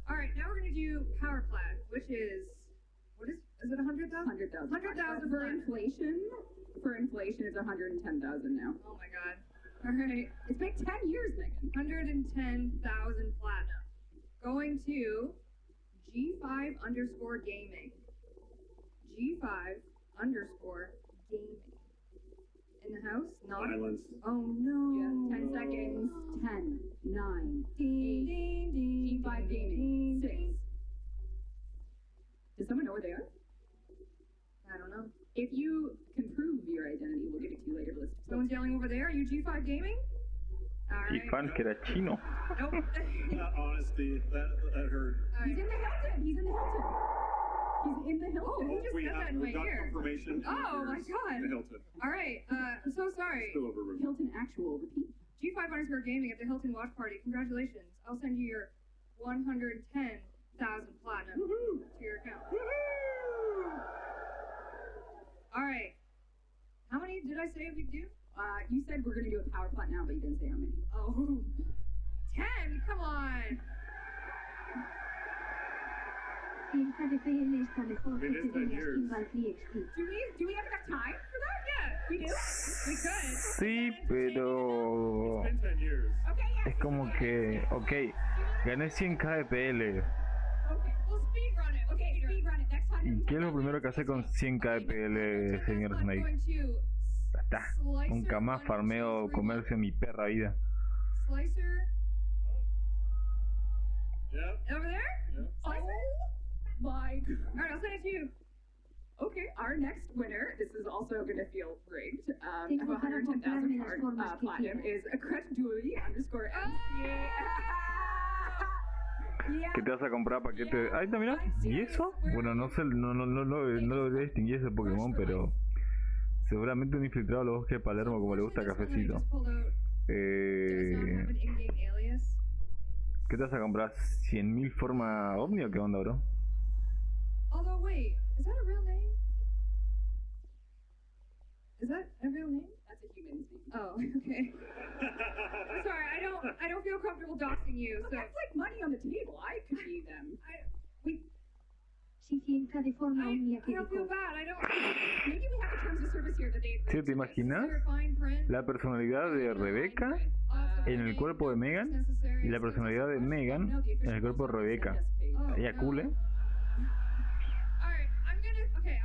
R: Alright, now we're gonna do Power Plat, which is... What is it 100,000?
P: 100,000.
R: 100,000
P: For inflation? For inflation, it's 110,000 now.
R: Oh my god. Alright.
P: It's been 10 years, Megan.
R: 110,000 platinum. Going to G5_gaming. G5_gaming. In the house? Not.
F: Silence.
R: Oh no.
P: Yeah, 10 seconds. 10, 9,
R: Ding, ding, ding.
P: G5 Gaming. 6. Does someone know where they are?
R: I don't know.
P: If you can prove your identity, we'll give it to you later to listen.
R: Someone's yelling over there. Are you G5 Gaming?
A: Y fan que era chino.
R: Nope.
F: Not honesty. That hurt.
O: He's in the Hilton. He's in the Hilton. He's in the Hilton.
R: Oh, he just
F: We
R: said that in my
F: got
R: ear.
F: confirmation.
R: Oh my god.
F: The Hilton.
R: All right. I'm so sorry.
F: Spillover room.
O: Hilton actual repeat.
R: G5 _ gaming at the Hilton watch party. Congratulations. I'll send you your 110,000 platinum to your account. All right. How many did I say we'd do?
O: You said we're gonna do a power plant now, but you didn't say how many.
R: Oh, 10. Come on.
E: El KDPL está mejor que
F: It is 10
E: te
F: years.
E: Val Free XP.
R: Do we have enough time for that? Yeah, we do. We could.
A: Sí, pero...
F: It's been 10 years.
R: Okay, yeah.
A: Es como que... Ok, gané 100 KDPL.
R: Okay, we'll speed run it. Okay, speed run it. Next time.
A: ¿Y qué es lo primero que hace con 100 KDPL, señor Snake? Ya está. Nunca más farmeo comercio en mi perra vida.
R: Slicer.
F: Yep.
R: Over there?
F: Yep.
R: Slicer?
O: My.
R: All right, I'll send it to you.
O: Okay, our next winner, this is also going to feel rigged, of
E: Tengo para
O: 110,000
E: comprarme las formas que
O: platinum
E: quiera.
O: is a Crutdui _ MC.
A: ¿Qué te vas a comprar? Paquete. Ahí está, mira. ¿Y eso? Bueno, no sé, no lo distinguí ese Pokémon, pero seguramente un infiltrado a los bosques de Palermo como le gusta cafecito. ¿Qué te vas a comprar? ¿100.000 forma ovni o qué onda, bro?
R: Although, wait, is that a real name? Is that a real name?
O: That's a human's name.
R: Oh, okay. I'm sorry, I don't feel comfortable doxing you, so.
O: That's like money on the table. I could be them.
E: Si 100k de forma omnia
R: I
E: que
R: don't feel
E: dijo.
R: bad. I don't.
O: Maybe we have the terms of service here that they agree.
A: ¿Sí, te imaginas?
R: Is there a fine print?
A: La personalidad de Rebeca en el cuerpo de Megan y la personalidad de Megan en el cuerpo de Rebeca. Ella cool, ¿eh?
R: Alright, I'm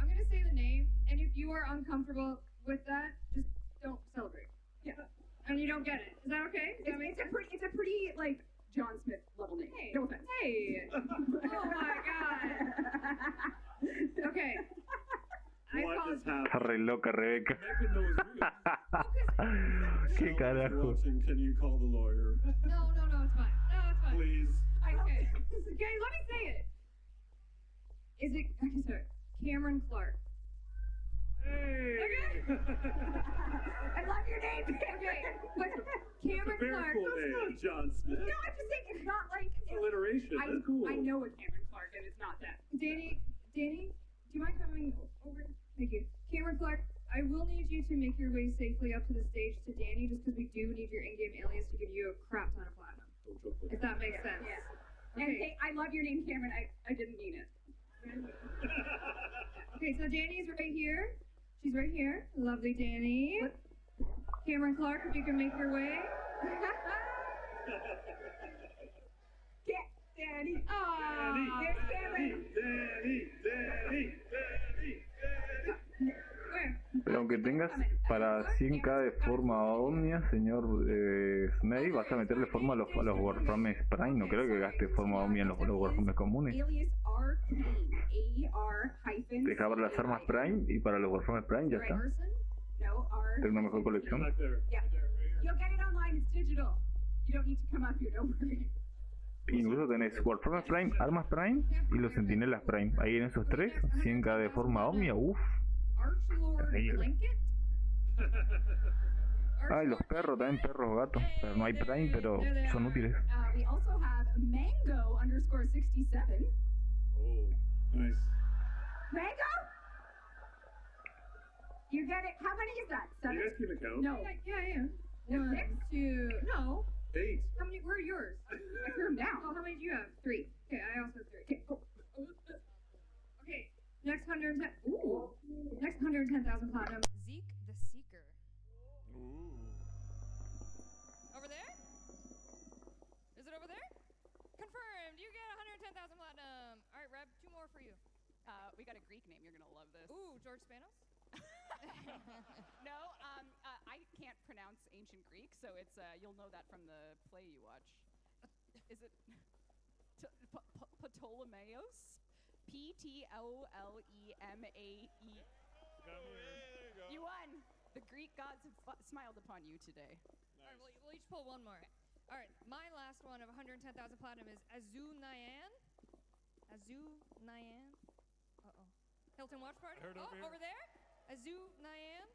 R: gonna say the name, and if you are uncomfortable with that, just don't celebrate.
O: Yeah.
R: And you don't get it. Is that okay? Does that make sense?
O: It's a pretty like John Smith level name.
R: Hey.
O: No offense.
R: Hey! Oh my god! Okay. I
F: What
R: apologize.
F: just happened?
A: Está re loca Rebeca.
F: Megan knows
A: ¿Qué
F: If you're
A: carajo?
F: watching, can you call the lawyer?
R: No, it's fine. No, it's fine.
F: Please.
R: Okay. Okay, let me say it. Is it, okay, sorry, Cameron Clark.
F: Hey!
R: Okay. I love your name. Okay, but Cameron
F: Very
R: Clark.
F: cool name, John Smith.
O: No, I'm just saying it's not like
F: Alliteration. That's cool.
O: I know a Cameron Clark, and it's not that.
R: Danny, do you mind coming over? Thank you. Cameron Clark, I will need you to make your way safely up to the stage to Danny, just because we do need your in-game alias to give you a crap ton of platinum.
F: Don't joke like
R: If that makes sense.
O: Yeah.
R: Okay.
O: And hey, I love your name, Cameron. I didn't mean it.
R: Okay, so Danny's right here. She's right here. Lovely Danny. Cameron Clark, if you can make your way.
O: Get Danny.
R: Aww.
O: There's Cameron.
F: Danny.
R: Where?
A: Pero aunque tengas para 100k de forma omnia, señor Snake, vas a meterle forma a los Warframe Prime. No creo que gaste forma omnia en los Warframe comunes.
O: Alias Arcane. AR-
A: Deja para las armas Prime y para los Warframe Prime ya está.
O: No, R.
A: Tener una mejor colección.
F: Back there.
O: Yeah. You'll get it online. It's digital. You don't need to come up here. Don't worry.
A: Incluso tenés Warframe Prime, armas Prime y los Centinelas Prime. Ahí en esos tres, 100k de forma omnia, uff.
R: Archlord
A: Terrible.
R: Blanket?
A: Ay, los perros, también perros gatos. Pero no hay Prime, pero son útiles.
O: We also have Mango _ 67.
F: Oh, nice.
O: Mango? You get it. How many is that?
F: You
O: 7?
F: guys keep account?
O: No.
R: Yeah.
O: No, 6?
R: 2. No.
F: 8.
R: How many? Where are yours?
O: I threw them down.
R: Oh, how many do you have? 3. Okay, I also have 3.
O: Okay, go.
R: Okay, next 110. Ooh. Next 110,000 platinum.
C: Zeke the Seeker.
F: Ooh.
C: Over there? Is it over there? Confirmed. You get 110,000 platinum. All right, Reb, 2 more for you.
B: We got a Greek name. You're gonna love this.
C: Ooh, George Spanos?
B: No, I can't pronounce ancient Greek, so it's you'll know that from the play you watch. Is it Ptolemaeus? Ptolemae.
C: You won.
B: The Greek gods have smiled upon you today.
D: All right, we'll each pull one more. All right, my last one of 110,000 platinum is Azu Nyan. Azu Nyan. Uh-oh. Hilton Watch Party?
U: I heard
D: over there? Azu Nyan.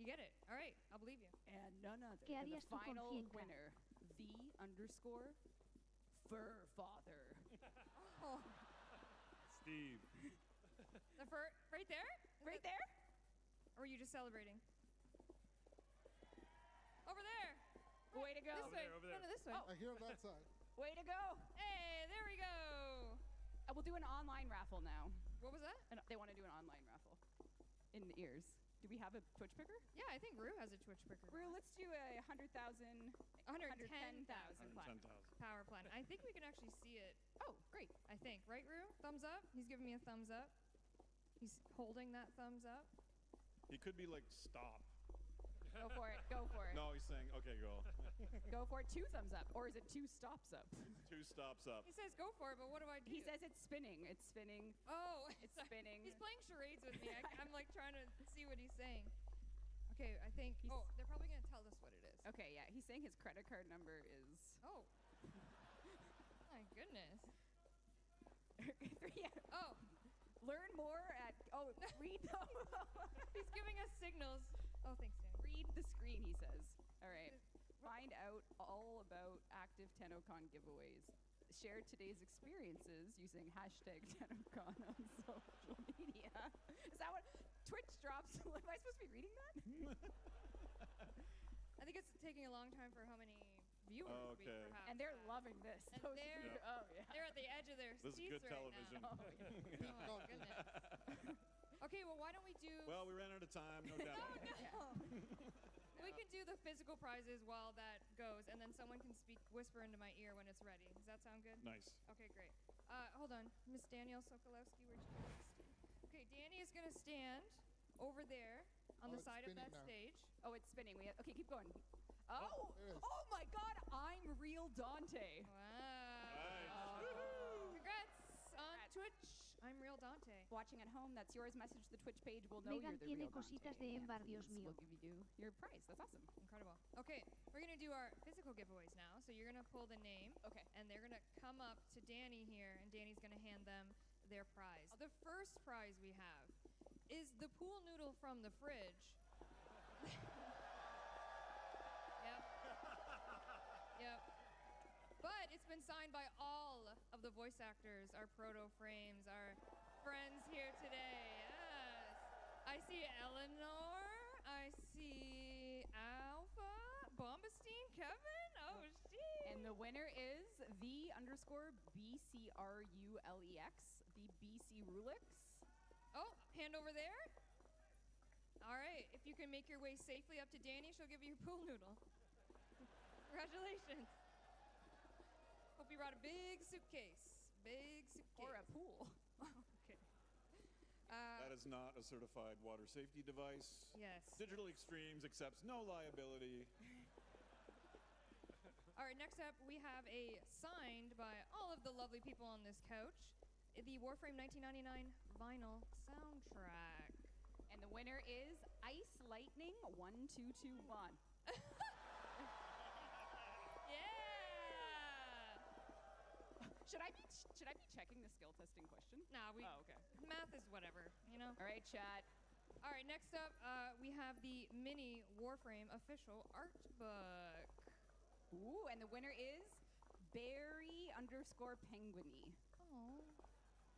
D: You get it. All right, I'll believe you.
B: And none other
E: ¿Qué
B: than the
E: harías tú con
B: final
E: 100K?
B: winner, Fur Father.
D: Oh,
U: Steve.
D: the fur right there?
B: Right there?
D: Or were you just celebrating? Over there.
B: Way to go.
D: This way.
U: Over there.
D: No, this way.
S: I hear that side.
B: Way to go.
D: Hey, there we go.
B: We'll do an online raffle now.
D: What was that?
B: And they want to do an online raffle. In the ears. Do we have a Twitch picker?
D: Yeah, I think Rue has a Twitch picker.
B: Rue, let's do a 110,000 platinum.
D: Power platinum. I think we can actually see it.
B: Oh, great.
D: I think. Right, Rue? Thumbs up? He's giving me a thumbs up. He's holding that thumbs up.
U: He could be like, stop.
B: Go for it. Go for it.
U: No, he's saying, okay, go.
B: Go for it. 2 thumbs up. Or is it 2 stops up?
U: 2 stops up.
D: He says go for it, but what do I do?
B: He says it's spinning. It's spinning.
D: Oh,
B: It's spinning.
D: He's playing charades with me. I'm like trying to see what he's saying. Okay, I think. They're probably going to tell us what it is.
B: Okay, yeah. He's saying his credit card number is.
D: Oh. My goodness.
B: Yeah.
D: Oh.
B: Learn more at. Oh, read them.
D: He's giving us signals. Oh, thanks, Danny.
B: Read the screen, he says. All right. Find out all about active TennoCon giveaways. Share today's experiences using hashtag TennoCon on social media. Is that what Twitch drops? Am I supposed to be reading that?
D: I think it's taking a long time for how many viewers we perhaps
B: And they're
D: have.
B: loving this.
D: And
B: Those-
D: they're,
B: oh, yeah.
D: they're at the edge of their
U: This is
D: seats
U: good
D: right
U: television.
D: now.
B: Oh, yeah.
D: Oh, my goodness. Okay, well, why don't we do...
U: Well, we ran out of time, no doubt.
D: We can do the physical prizes while that goes, and then someone can whisper into my ear when it's ready. Does that sound good?
U: Nice.
D: Okay, great. Hold on. Miss Danielle Sokolowski, where'd you go? Okay, Danny is going to stand over there on the
S: it's
D: side of
S: spinning
D: that
S: now.
D: stage.
B: Oh, it's spinning. Okay, keep going. Oh! Oh my god, I'm real Dante.
D: Wow. Congrats on Twitch. I'm Real Dante.
B: Watching at home, that's yours. Message the Twitch page. We'll know
E: Megan
B: you're the
E: tiene
B: real
E: cositas
B: Dante.
E: de Embar,
B: And
E: Dios mío.
B: We'll give you your prize. That's awesome.
D: Incredible. Okay, we're going to do our physical giveaways now. So you're going to pull the name.
B: Okay.
D: And they're going to come up to Danny here, and Danny's going to hand them their prize. The first prize we have is the pool noodle from the fridge. Yep. Yep. But it's been signed by all of the voice actors, our proto frames, our friends here today. Yes. I see Eleanor. I see Alpha. Bombastine Kevin. Oh, shit.
B: And the winner is the_BCRULEX, the BC Rulix.
D: Oh, hand over there. All right. If you can make your way safely up to Danny, she'll give you your pool noodle. Congratulations. Hope you brought a big suitcase. Big suitcase.
B: Or a pool.
D: Okay.
U: That is not a certified water safety device.
D: Yes.
U: Digital Extremes accepts no liability.
D: All right, next up, we have a signed by all of the lovely people on this couch, the Warframe 1999 vinyl soundtrack.
B: And the winner is Ice Lightning 1221. Should I be checking the skill testing question?
D: Nah,
B: Oh, okay.
D: Math is whatever, you know?
B: All right, chat.
D: All right, next up, we have the mini Warframe official art book.
B: Ooh, and the winner is Barry_Penguiny.
D: Oh,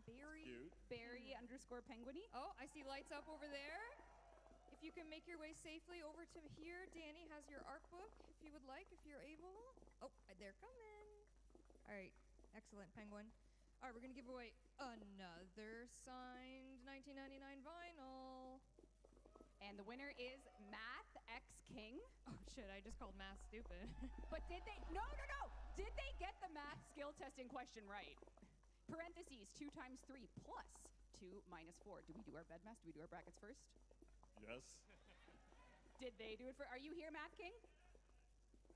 D: Barry.
U: Cute.
B: Barry_Penguiny.
D: Oh, I see lights up over there. If you can make your way safely over to here, Danny has your art book, if you would like, if you're able. Oh, they're coming. All right, excellent, Penguin. All right, we're going to give away another signed 1999 vinyl.
B: And the winner is Math X King.
D: Oh, shit, I just called math stupid.
B: But did they? No. Did they get the math skill testing question right? Parentheses, 2 times 3 plus 2 minus 4. Do we do our bed math? Do we do our brackets first?
U: Yes.
B: Did they do it for? Are you here, Math King?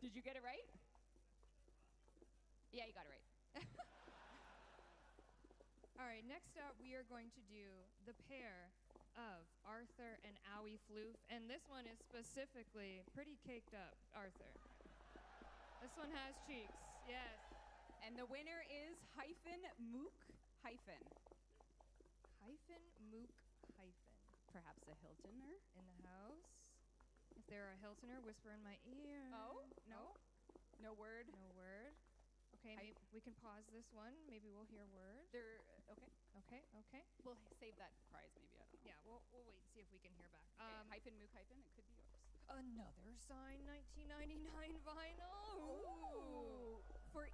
B: Did you get it right? Yeah, you got it right.
D: All right, next up, we are going to do the pair of Arthur and Owie Floof, and this one is specifically pretty caked up, Arthur. This one has cheeks, yes.
C: And the winner is hyphen Mook hyphen.
D: Hyphen Mook hyphen.
C: Perhaps a Hiltoner?
D: In the house. If they're a Hiltoner, whisper in my ear.
C: Oh, no. No word?
D: No word. Okay, maybe we can pause this one. Maybe we'll hear word.
C: Okay.
D: Okay.
C: We'll save that prize maybe, I don't know.
D: Yeah, we'll wait and see if we can hear back.
C: Hyphen Mook hyphen, it could be yours.
D: Another signed 1999 vinyl.
C: Ooh. For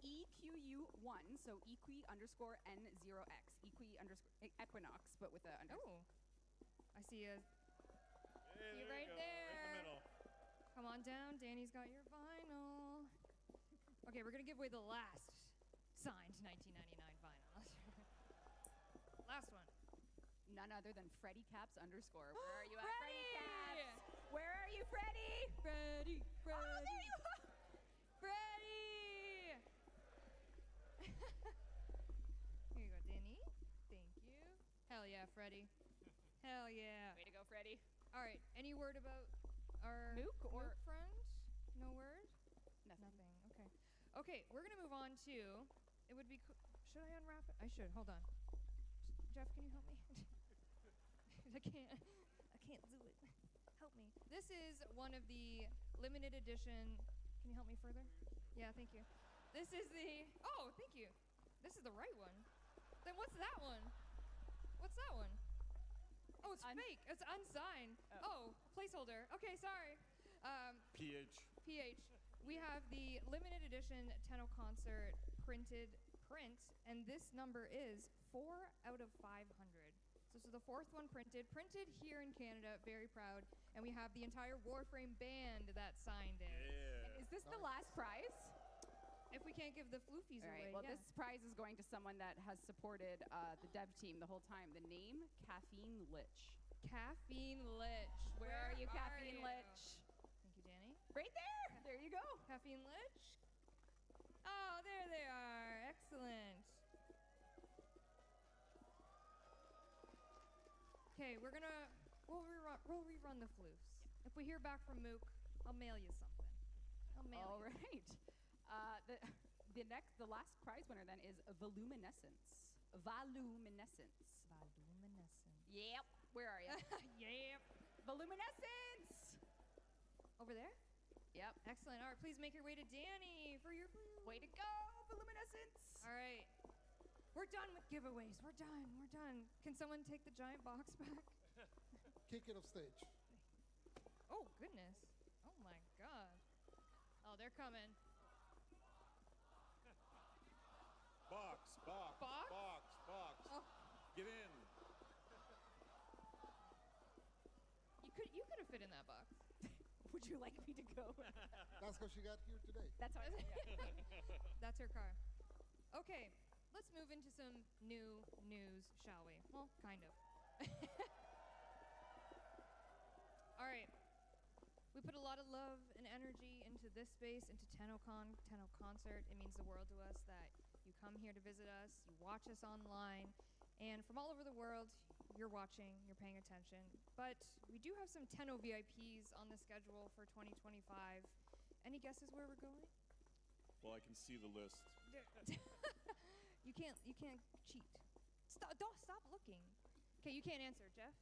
C: EQU1, so EQ_N0X. Equinox, but with a underscore.
D: Oh. I see a...
H: Hey,
D: you
H: there
D: right
H: you go.
D: there.
H: Right in the middle.
D: Come on down. Danny's got your vinyl. Okay, we're going to give away the last signed 1999 vinyl. Last one.
C: None other than Freddy Caps underscore. Where are you at, Freddy
D: Freddy!
C: Caps? Where are you, Freddy?
D: Freddy.
C: Oh, there you are.
D: Freddy! Here you go, Danny. Thank you. Hell yeah, Freddy. Hell yeah.
C: Way to go, Freddy.
D: All right, any word about our
C: Mook or
D: friend? No word?
C: Nothing.
D: Okay, we're going to move on to, it would be, should I unwrap it? I should, hold on. Jeff, can you help me? I can't do it. Help me. This is one of the limited edition, can you help me further? Yeah, thank you. This is the, oh, thank you. This is the right one. Then what's that one? What's that one? Oh, it's fake. It's unsigned. Oh, placeholder. Okay, sorry.
H: PH.
D: We have the limited edition TennoCon print, and this number is 4 out of 500. So this is the fourth one printed here in Canada, very proud. And we have the entire Warframe band that signed it.
H: Yeah.
C: Is this the last prize?
D: If we can't give the floofies
C: All right,
D: away,
C: well,
D: yeah.
C: this prize is going to someone that has supported the dev team the whole time. The name, Caffeine Lich.
D: Caffeine Lich.
C: Where are you, Caffeine Lich?
D: Thank you, Danny.
C: Right there. There you go.
D: Caffeine Lich. Oh, there they are. Excellent. Okay, we'll rerun the floofs. If we hear back from Mook, I'll mail you something.
C: All right. The last prize winner then is Voluminescence. Voluminescence. Yep. Where are you?
D: Yep.
C: Voluminescence.
D: Over there?
C: Yep.
D: Excellent. All right, please make your way to Danny for your clue.
C: Way to go, Voluminescence.
D: All right. We're done with giveaways. We're done. Can someone take the giant box back?
S: Kick it off stage.
D: Oh, goodness. Oh, my God. Oh, they're coming.
H: Box.
D: Oh.
H: Get in.
D: You could have fit in that box.
C: Would you like me to go?
S: That's how she got here today.
C: That's how I
D: That's her car. Okay, let's move into some new news, shall we? Well, kind of. All right. We put a lot of love and energy into this space, into TennoCon, TennoConcert. It means the world to us that you come here to visit us, you watch us online, and from all over the world, you're watching, you're paying attention. But we do have some Tenno VIPs on the schedule for 2025. Any guesses where we're going?
H: Well, I can see the list.
D: You can't cheat. Stop looking. Okay, you can't answer, Jeff.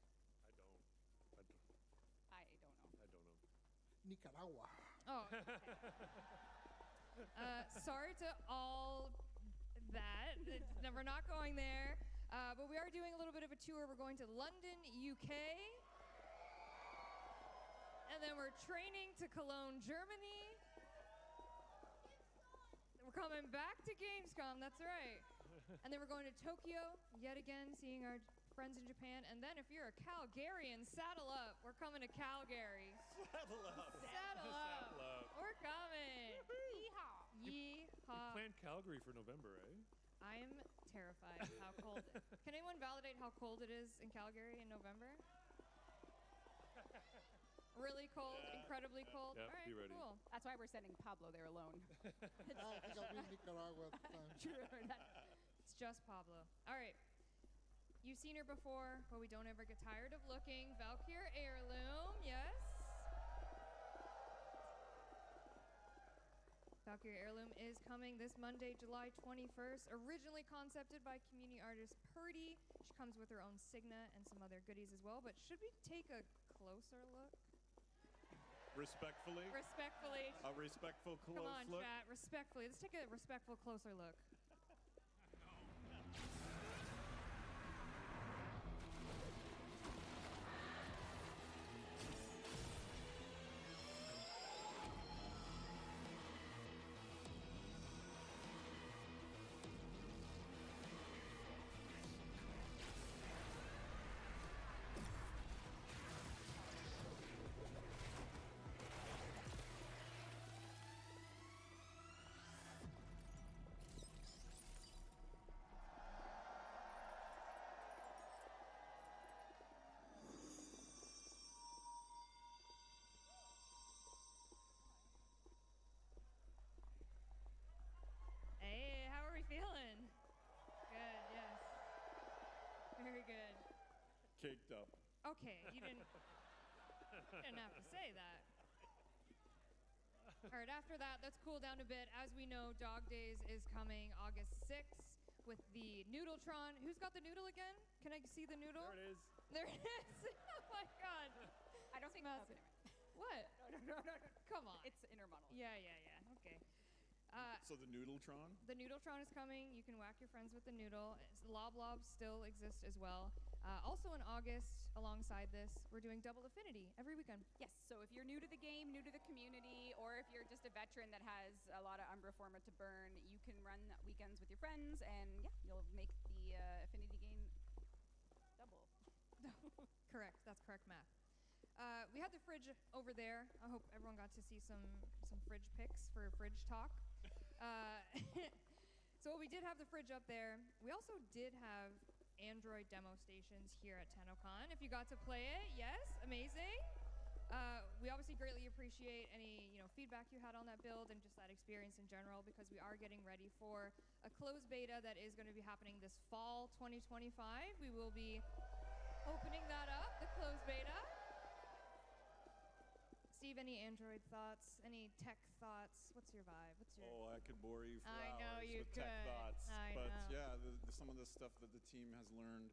H: I don't know.
S: Nicaragua.
D: Oh. Sorry to all that. We're not going there. But we are doing a little bit of a tour. We're going to London, UK. And then we're training to Cologne, Germany. We're coming back to Gamescom, that's right. And then we're going to Tokyo, yet again, seeing our friends in Japan. And then if you're a Calgarian, saddle up. We're coming to Calgary.
H: Saddle up.
D: Saddle up. We're coming. Yeehaw.
J: You planned Calgary for November, eh?
D: I'm terrified of how cold. Can anyone validate how cold it is in Calgary in November? Really cold, incredibly cold.
J: Yeah,
D: all right,
J: be ready.
D: cool.
C: That's why we're sending Pablo there alone.
S: I think I'll be in Nicaragua at the time.
C: True.
D: It's just Pablo. All right. You've seen her before, but we don't ever get tired of looking. Valkyr Heirloom, yes. Valkyr Heirloom is coming this Monday, July 21st. Originally concepted by community artist Purdy. She comes with her own signet and some other goodies as well. But should we take a closer look?
H: Respectfully?
D: Respectfully.
H: A respectful close
D: Come on,
H: look?
D: chat. Respectfully. Let's take a respectful closer look. Hey, how are we feeling? Good, yes. Very good.
H: Caked up.
D: Okay, you didn't have to say that. All right, after that, let's cool down a bit. As we know, Dog Days is coming August 6th with the Noodletron. Who's got the noodle again? Can I see the noodle?
J: There it is.
D: There it is. Oh my God.
B: I don't think
D: Smells-
B: that's
D: What?
B: No.
D: Come on.
B: It's intermodal.
D: Yeah. Okay.
H: So the Noodletron?
D: The Noodletron is coming. You can whack your friends with the noodle. Loblobs still exist as well. Also in August, alongside this, we're doing Double Affinity every weekend.
B: Yes, so if you're new to the game, new to the community, or if you're just a veteran that has a lot of Umbra Forma to burn, you can run weekends with your friends, and yeah, you'll make the affinity gain double.
D: Correct. That's correct math. We had the fridge over there. I hope everyone got to see some fridge pics for fridge talk. So we did have the fridge up there. We also did have Android demo stations here at TennoCon. If you got to play it, yes, amazing. We obviously greatly appreciate any feedback you had on that build and just that experience in general, because we are getting ready for a closed beta that is going to be happening this fall 2025. We will be opening that up, the closed beta. Steve, any Android thoughts? Any tech thoughts? What's your vibe?
H: Oh, I could bore you for
D: I know
H: hours
D: you
H: with tech
D: could.
H: thoughts.
D: I
H: but
D: know.
H: yeah, some of the stuff that the team has learned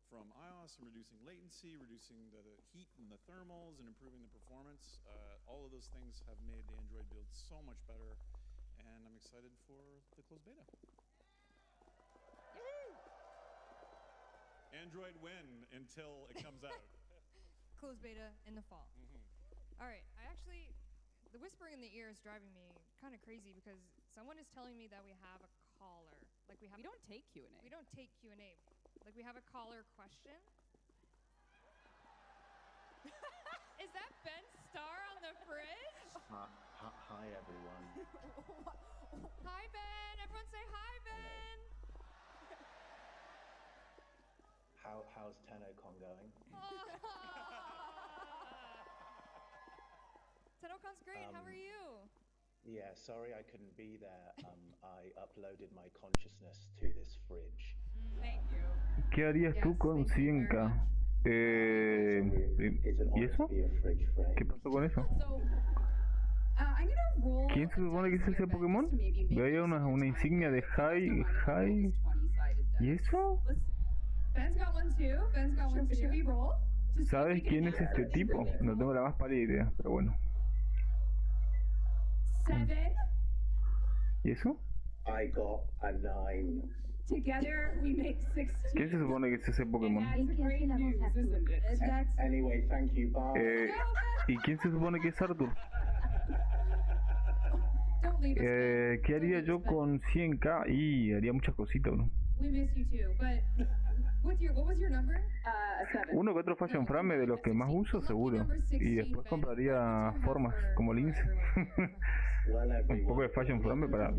H: from iOS and reducing latency, reducing the heat and the thermals, and improving the performance, all of those things have made the Android build so much better, and I'm excited for the closed beta. Android win until it comes out.
D: Closed beta in the fall. All right, the whispering in the ear is driving me kind of crazy because someone is telling me that we have a caller. Like we don't take Q&A. We don't take Q&A. Like we have a caller question. Is that Ben Starr on the fridge?
M: Hi everyone.
D: Hi Ben. Everyone say hi Ben.
M: How's TennoCon going?
D: TennoCon's great. How are you?
M: Yeah, sorry I couldn't be there. I uploaded my consciousness to this fridge.
B: Thank you.
A: ¿Qué harías tú con 100K? ¿Y eso? ¿Qué pasó con eso?
O: So, I'm gonna roll.
A: ¿Quién se supone que es ese Pokémon? Veía una insignia de Hi. ¿Y eso?
R: Ben's got one too. Ben's got one too. Should we roll?
A: ¿Sabes quién es este tipo? No tengo la más pálida idea, pero bueno.
R: 7.
A: ¿Y eso?
M: I got a 9.
R: Together we make 16.
A: ¿Quién se supone que es ese Pokémon?
R: That's great news, isn't it? That's
M: Anyway, thank you, bye.
A: ¿Y quién se supone que es Arthur?
R: Don't leave us.
A: ¿Qué haría yo con 100K? Y haría muchas cositas, ¿no?
R: We miss you too, but what was your number? 7.
A: Uno que otro Fashion Frame de los que más uso, seguro. Y después compraría formas como Lince. Un poco de Fashion Frame para...
M: I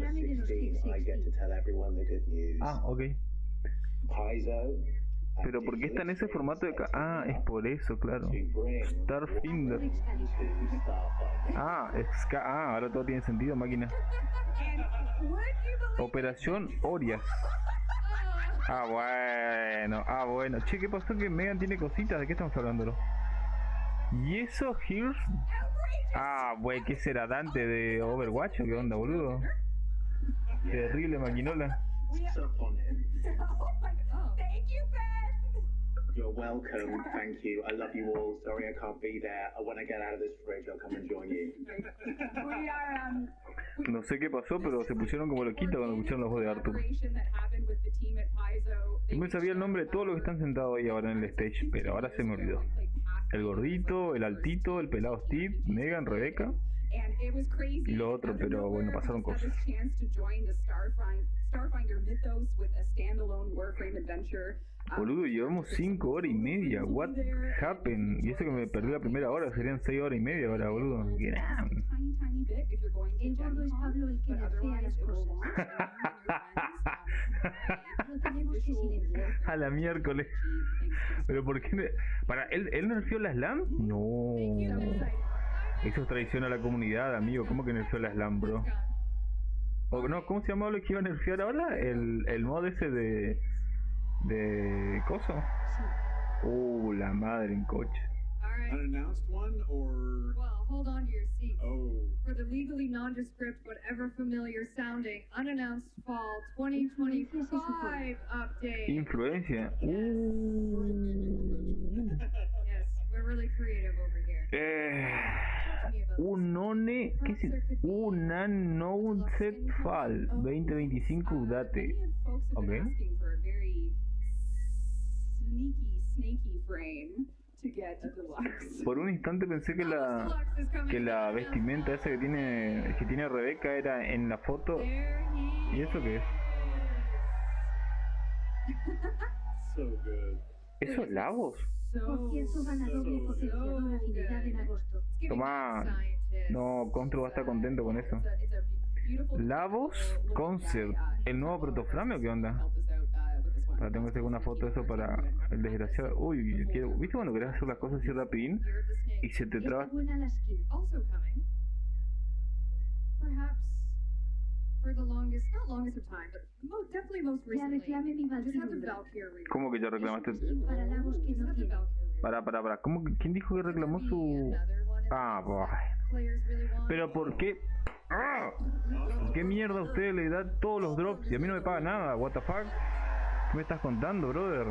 M: get to tell everyone the good news.
A: Ah, ok.
M: Paizo.
A: Pero ¿por qué está en ese formato de acá? Ah, es por eso, claro. Starfinder. Ahora todo tiene sentido, máquina. Operación Orias. Bueno. Che, ¿qué pasó? Que Megan tiene cositas. ¿De qué estamos hablando? ¿Y eso, Hears? Güey, ¿qué será Dante de Overwatch o qué onda, boludo? Terrible maquinola.
M: You're welcome, thank you. I love you all. Sorry I can't be there. When I get out of this fridge, I'll come and join you.
A: No sé qué pasó, pero se pusieron como loquitos cuando escucharon la voz de Arthur. Yo me sabía el nombre de todos los que están sentados ahí ahora en el stage, pero ahora se me olvidó. El gordito, el altito, el pelado Steve, Megan, Rebecca y lo otro, pero bueno, pasaron cosas. Boludo, llevamos 5 horas y media. What happened? Y eso que me perdí la primera hora, serían 6 horas y media ahora, boludo.
E: El gordo es Pablo el que nerfea las cosas. Lo tenemos que silenciar.
A: A la miércoles. Pero ¿por qué? ¿Él nerfeó la slam? No. Eso es traición a la comunidad, amigo. ¿Cómo que nerfeó la slam, bro? O no, ¿cómo se llamaba lo que iba a nerfear ahora? El mod ese de coso. La madre en coche.
H: Unannounced one or?
R: Well, hold on to your seat. For the legally nondescript but ever familiar sounding unannounced fall 2025 update.
A: Influencia.
R: Yes, we're really creative over here.
A: ¿Qué es eso? Un announced fall 2025 update. Ok.
C: Snaky frame to get to deluxe.
A: Por un instante pensé que la vestimenta esa que tiene Rebeca era en la foto. ¿Y eso qué es?
H: So good.
A: ¿Eso es Lavos?
E: Por cierto, van a doble potenciador afinidad en agosto.
A: Tomá. No, Contro va a estar contento con eso. Lavos Concert. ¿El nuevo protoframe o qué onda? Ahora tengo que hacer una foto de eso para el desgraciado. Uy, ¿viste cuando querés hacer las cosas así rapidín? Y se te traba. ¿Cómo que ya reclamaste?
E: Para Lavos que no tiene.
A: Para. ¿Cómo que, quién dijo que reclamó su...? Pero ¿por qué? ¿Qué mierda a ustedes le da todos los drops y a mí no me paga nada? What the fuck? ¿Qué me estás contando, brother?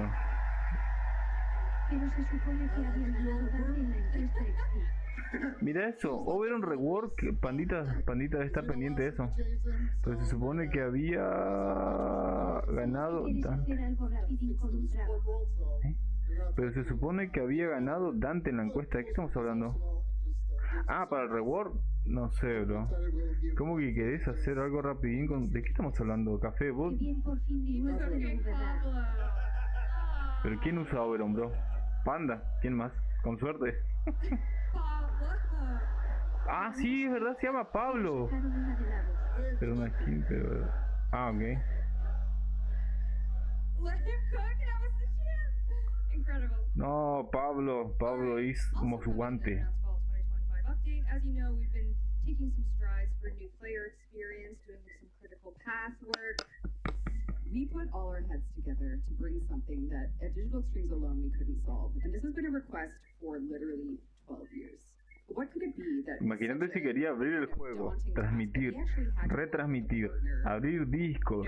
E: Pero se supone que habían ganado Dante en la encuesta XP.
A: Mira eso, Overon Rework, Pandita debe estar pendiente de eso. Pero se supone que había ganado...
E: ¿Quieres hacer algo rapidín con un trago?
A: Pero se supone que había ganado Dante en la encuesta. ¿De qué estamos hablando? Para el reward. No sé, bro. ¿Cómo que querés hacer algo rapidín con...? ¿De qué estamos hablando? ¿Café, bot?
E: Bien, por fin mi nuevo de verdad.
A: ¿Pero quién usa Overon, bro? Panda. ¿Quién más? Con suerte. Sí, es verdad, se llama Pablo. Pero una skin, pero... ok. No, Pablo is most wanted.
R: As you know, we've been taking some strides for new player experience, doing some critical path work.
C: We put all our heads together to bring something that at Digital Extremes alone we couldn't solve. And this has been a request for literally 12 years. What could it be that...
A: Imagínate si quería abrir el juego, transmitir, retransmitir, abrir discos,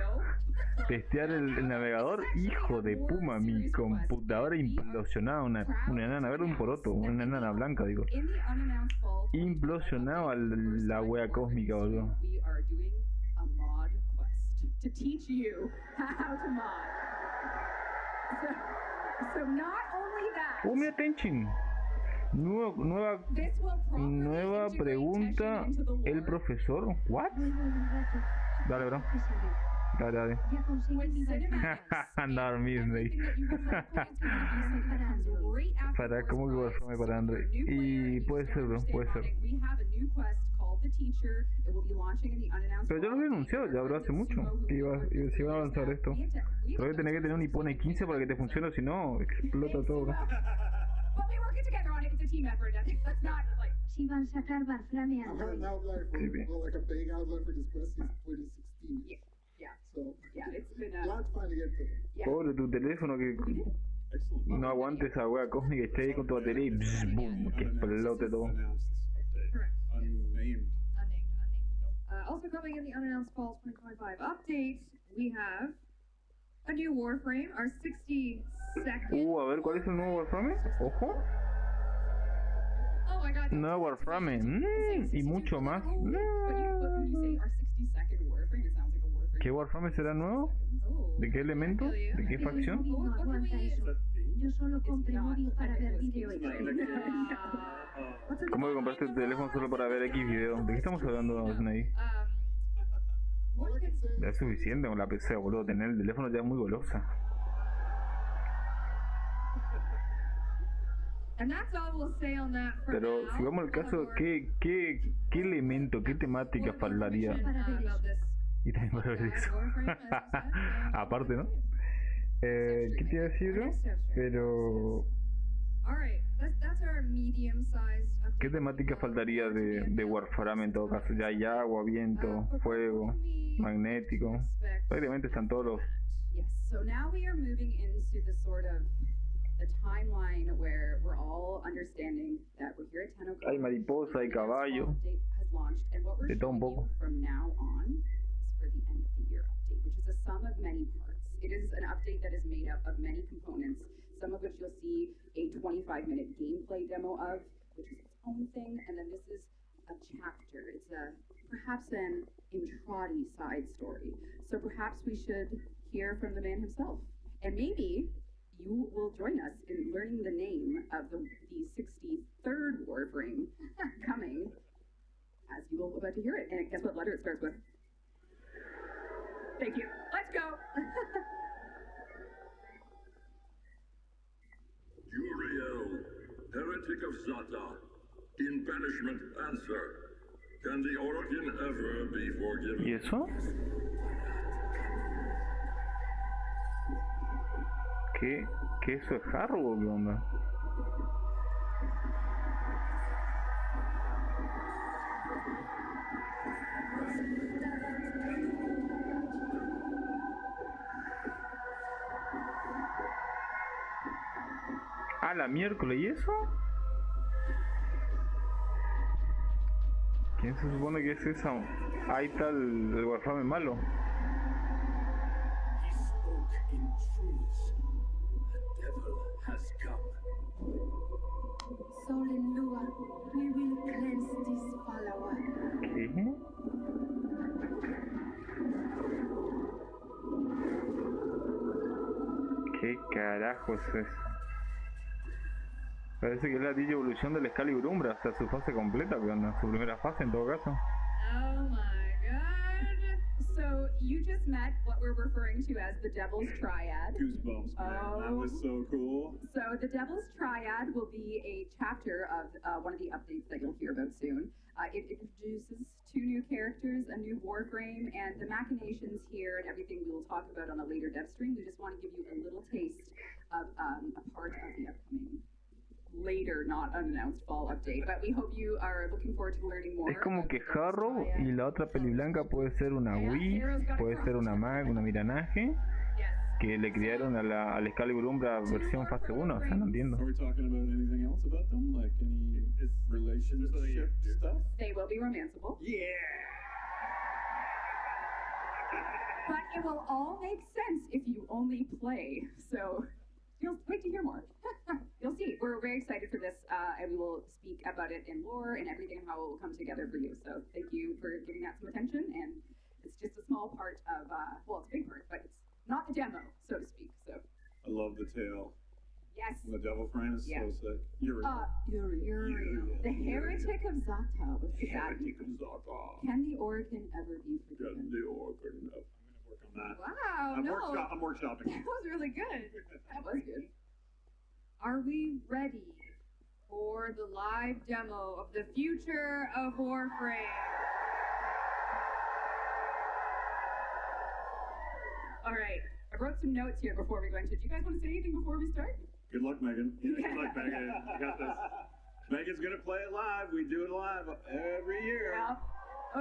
A: testear el navegador. Hijo de puma, mi computadora implosionaba, una enana verde, un poroto, una enana blanca, digo. Implosionaba la wea cósmica, boludo.
C: We are doing a mod quest to teach you how to mod. So not only that...
A: Mira, Tenchin. Nueva pregunta. El profesor. ¿What? Dale, bro. Dale. Andar Disney. Para cómo que Warframe para Android. Y puede ser, bro, puede ser. Pero ya lo había anunciado, ya, bro, hace mucho que se iba a avanzar esto. Todavía tenés que tener un iPhone 15 para que te funcione, si no explota todo, bro.
R: But we working together on it. It's a team effort. Let's not like.
E: Si van a sacar Warframe
S: I have an outline for like a big outline for this quest since 2016.
C: Yeah.
S: So,
C: Yeah, it's been
S: glad to finally get to it.
C: Yeah.
A: Pobre tu teléfono que no aguante esa wea cósmica y esté ahí con tu batería y boom, que explote todo.
R: Correct.
H: Unnamed.
R: Also coming in the unannounced Fall 2025 update, we have a new Warframe, our 60-second.
A: A ver, ¿cuál es el nuevo Warframe? Ojo.
R: Oh my god.
A: Nuevo Warframe. Y mucho más.
C: But when you say our 60-second Warframe, it sounds like a Warframe.
A: ¿Qué Warframe será nuevo? ¿De qué elemento? ¿De qué facción?
E: No aguanta eso. Yo solo compré móvil para ver video
A: ¿Cómo que compraste el teléfono solo para ver X video? ¿De qué estamos hablando, Snake? Ya es suficiente con la PC, boludo. Tener el teléfono ya es muy golosa.
R: And that's all we'll say on that for
A: Pero
R: now.
A: si vamos al caso, ¿qué elemento, qué temática faltaría?
R: About this.
A: Y también para ver eso. Aparte, ¿no? ¿Qué te iba a decir yo? Pero...
R: Alright, that's our medium-sized update.
A: ¿Qué temática faltaría de Warframe en todo caso? Ya hay agua, viento, fuego, magnético. Prácticamente están todos los...
C: Yes, so now we are moving into the sort of the timeline where we're all understanding that we're here at TennoCon.
A: Hay mariposa, hay caballo,
C: Has launched, and what we're
A: de todo un
C: showing
A: poco.
C: you from now on is for the end of the year update, which is a sum of many parts. It is an update that is made up of many components, some of which you'll see a 25-minute gameplay demo of, which is its own thing, and then this is a chapter. It's perhaps an intrati side story. So perhaps we should hear from the man himself, and maybe you will join us in learning the name of the 63rd Warframe coming, as you will about to hear it. And guess what letter it starts with? Thank you. Let's go.
G: Uriel, heretic of Zata, in banishment answer. Can the Orokin ever be forgiven?
A: ¿Y eso? ¿Qué eso es jarro o qué onda? Ah, la miércoles, ¿y eso? ¿Quién se supone que es esa? Ahí está el Warframe malo.
G: He spoke in truth. The devil has come.
O: Soul and Lua, we will cleanse this follower.
A: ¿Qué? ¿Qué carajo es eso? Parece que es la digievolución del Excalibur Umbra, o sea, su fase completa, ¿qué onda? Su primera fase en todo caso.
C: Oh my god. So you just met what we're referring to as the Devil's Triad.
F: Goosebumps, man. That was so cool.
C: So the Devil's Triad will be a chapter of one of the updates that you'll hear about soon. It introduces 2 new characters, a new Warframe, and the machinations here and everything we will talk about on a later dev stream. We just want to give you a little taste of a part of the upcoming later not unannounced fall update, but we hope you are looking forward to learning more.
A: Es como que Jarro y la otra peli blanca puede ser una Wii, puede ser una Mac, una Miranaje, que le criaron al Excalibur Umbra versión fase 1, o sea, no entiendo.
F: Are we talking about anything else about them? Like any relationship stuff?
C: They will be romanceable.
F: Yeah!
C: But it will all make sense if you only play, so you'll wait to hear more. You'll see. We're very excited for this, and we will speak about it in lore and everything, how it will come together for you. So thank you for giving that some attention, and it's just a small part of, well, it's a big part, but it's not the demo, so to speak. So
F: I love the tail.
C: yes.
F: The devil frame is
C: Yeah.
F: so sick. Uriel.
C: Uriel. The heretic of Zata. What's that?
F: Heretic of Zata.
C: Can the Orokin ever be forgiven?
F: Can the Orokin ever? I'm gonna work on that.
C: Wow,
F: I'm workshopping.
C: That was really good. That was good. Are we ready for the live demo of the future of Warframe? All right, I wrote some notes here before we go into it. Do you guys want to say anything before we start?
F: Good luck, Megan. Yeah, good luck, Megan. You got this. Megan's gonna play it live. We do it live every year.
C: Yeah.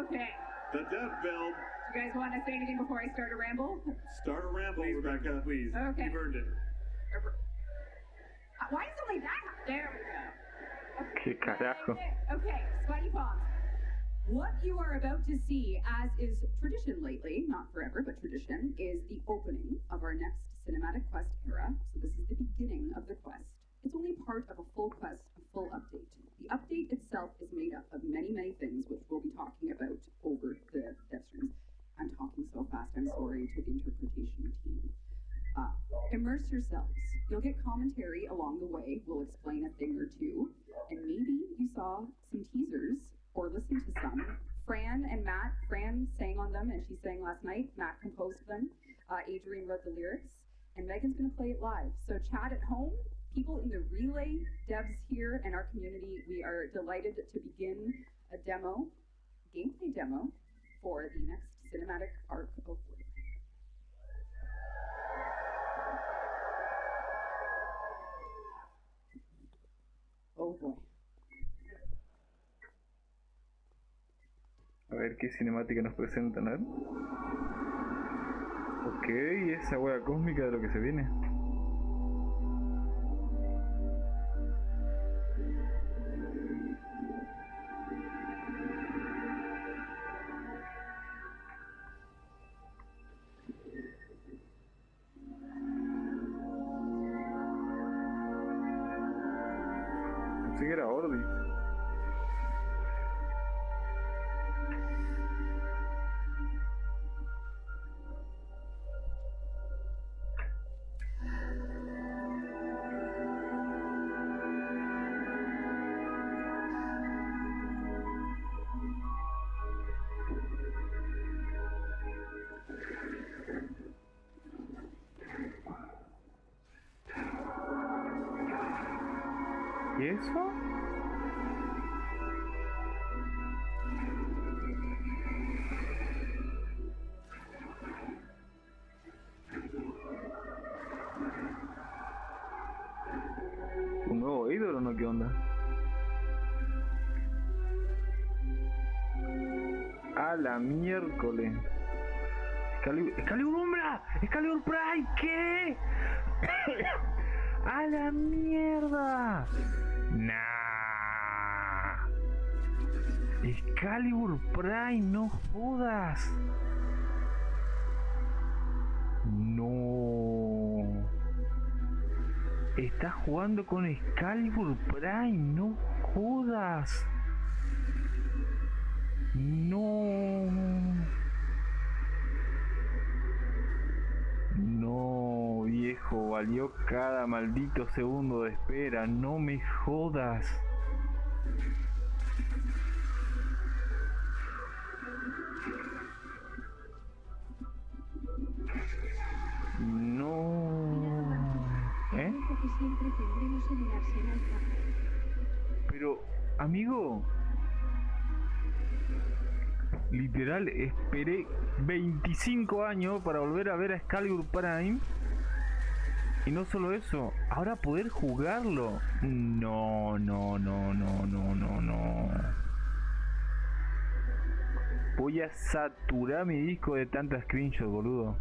C: Okay.
F: The dev build
P: You guys want to say anything before I start a ramble?
F: Start a ramble, Rebecca. Please.
P: Okay.
F: You've earned it.
P: Why is it like that? There we go.
A: ¿Qué carajo?
P: Okay, sweaty palms.
C: What you are about to see, as is tradition lately, not forever, but tradition, is the opening of our next cinematic quest era. So this is the beginning of the quest. It's only part of a full quest, a full update. The update itself is made up of many, many things, which we'll be talking about over the dev streams. I'm talking so fast, I'm sorry to the interpretation team. Immerse yourselves. You'll get commentary along the way. We'll explain a thing or two. And maybe you saw some teasers or listened to some. Fran sang on them, and she sang last night. Matt composed them. Adrian wrote the lyrics. And Megan's going to play it live. So chat at home, people in the relay, devs here, and our community, we are delighted to begin a gameplay demo, for the next cinematic arc of Warframe. Oh boy.
A: A ver qué cinemática nos presentan, a ver. Ok, esa wea cósmica de lo que se viene. Pensé que era Ordi. ¿Y eso? ¿Un nuevo ídolo o no? ¿Qué onda? A la miércoles. Excalibur Umbra, Excalibur Prime, ¿qué? A la mierda. Nah. Excalibur Prime, no jodas. No. Estás jugando con Excalibur Prime, no jodas. No. No, viejo, valió cada maldito segundo de espera, no me jodas. No. ¿Eh? Pero, amigo, literal, esperé 25 años para volver a ver a Excalibur Prime. Y no solo eso, ahora poder jugarlo. No. Voy a saturar mi disco de tantas screenshots, boludo.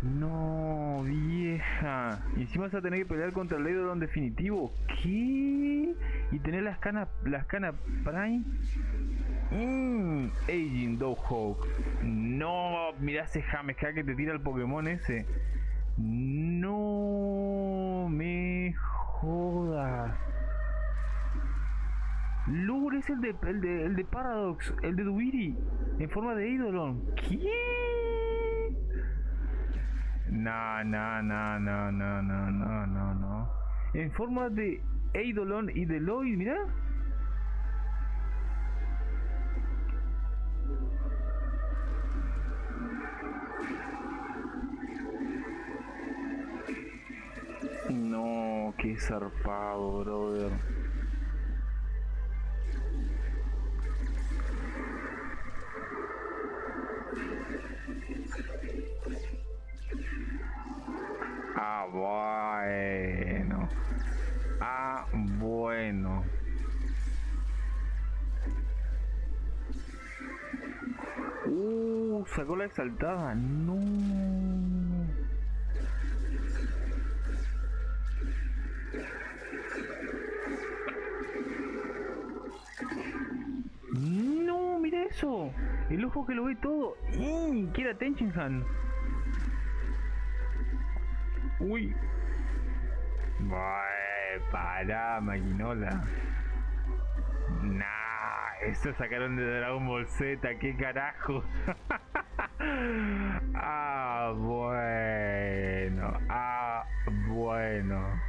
A: No, vieja. Y encima vas a tener que pelear contra el ídolo definitivo. ¿Qué? Y tener las canas Prime. Aging Doghook. No, mirá ese James que te tira el Pokémon ese. No me jodas. Lur es el de Paradox, el de Dubiri, en forma de Eidolon. ¿Qué? No. En forma de Eidolon y de Lloyd, mirá. No, qué zarpado, brother. Bueno. sacó la exaltada. No. No, mira eso. El ojo que lo ve todo. ¿Qué era Tenchinhan? Uy. Pará, maquinola. Nah, eso sacaron de Dragon Ball Z, qué carajo. Bueno.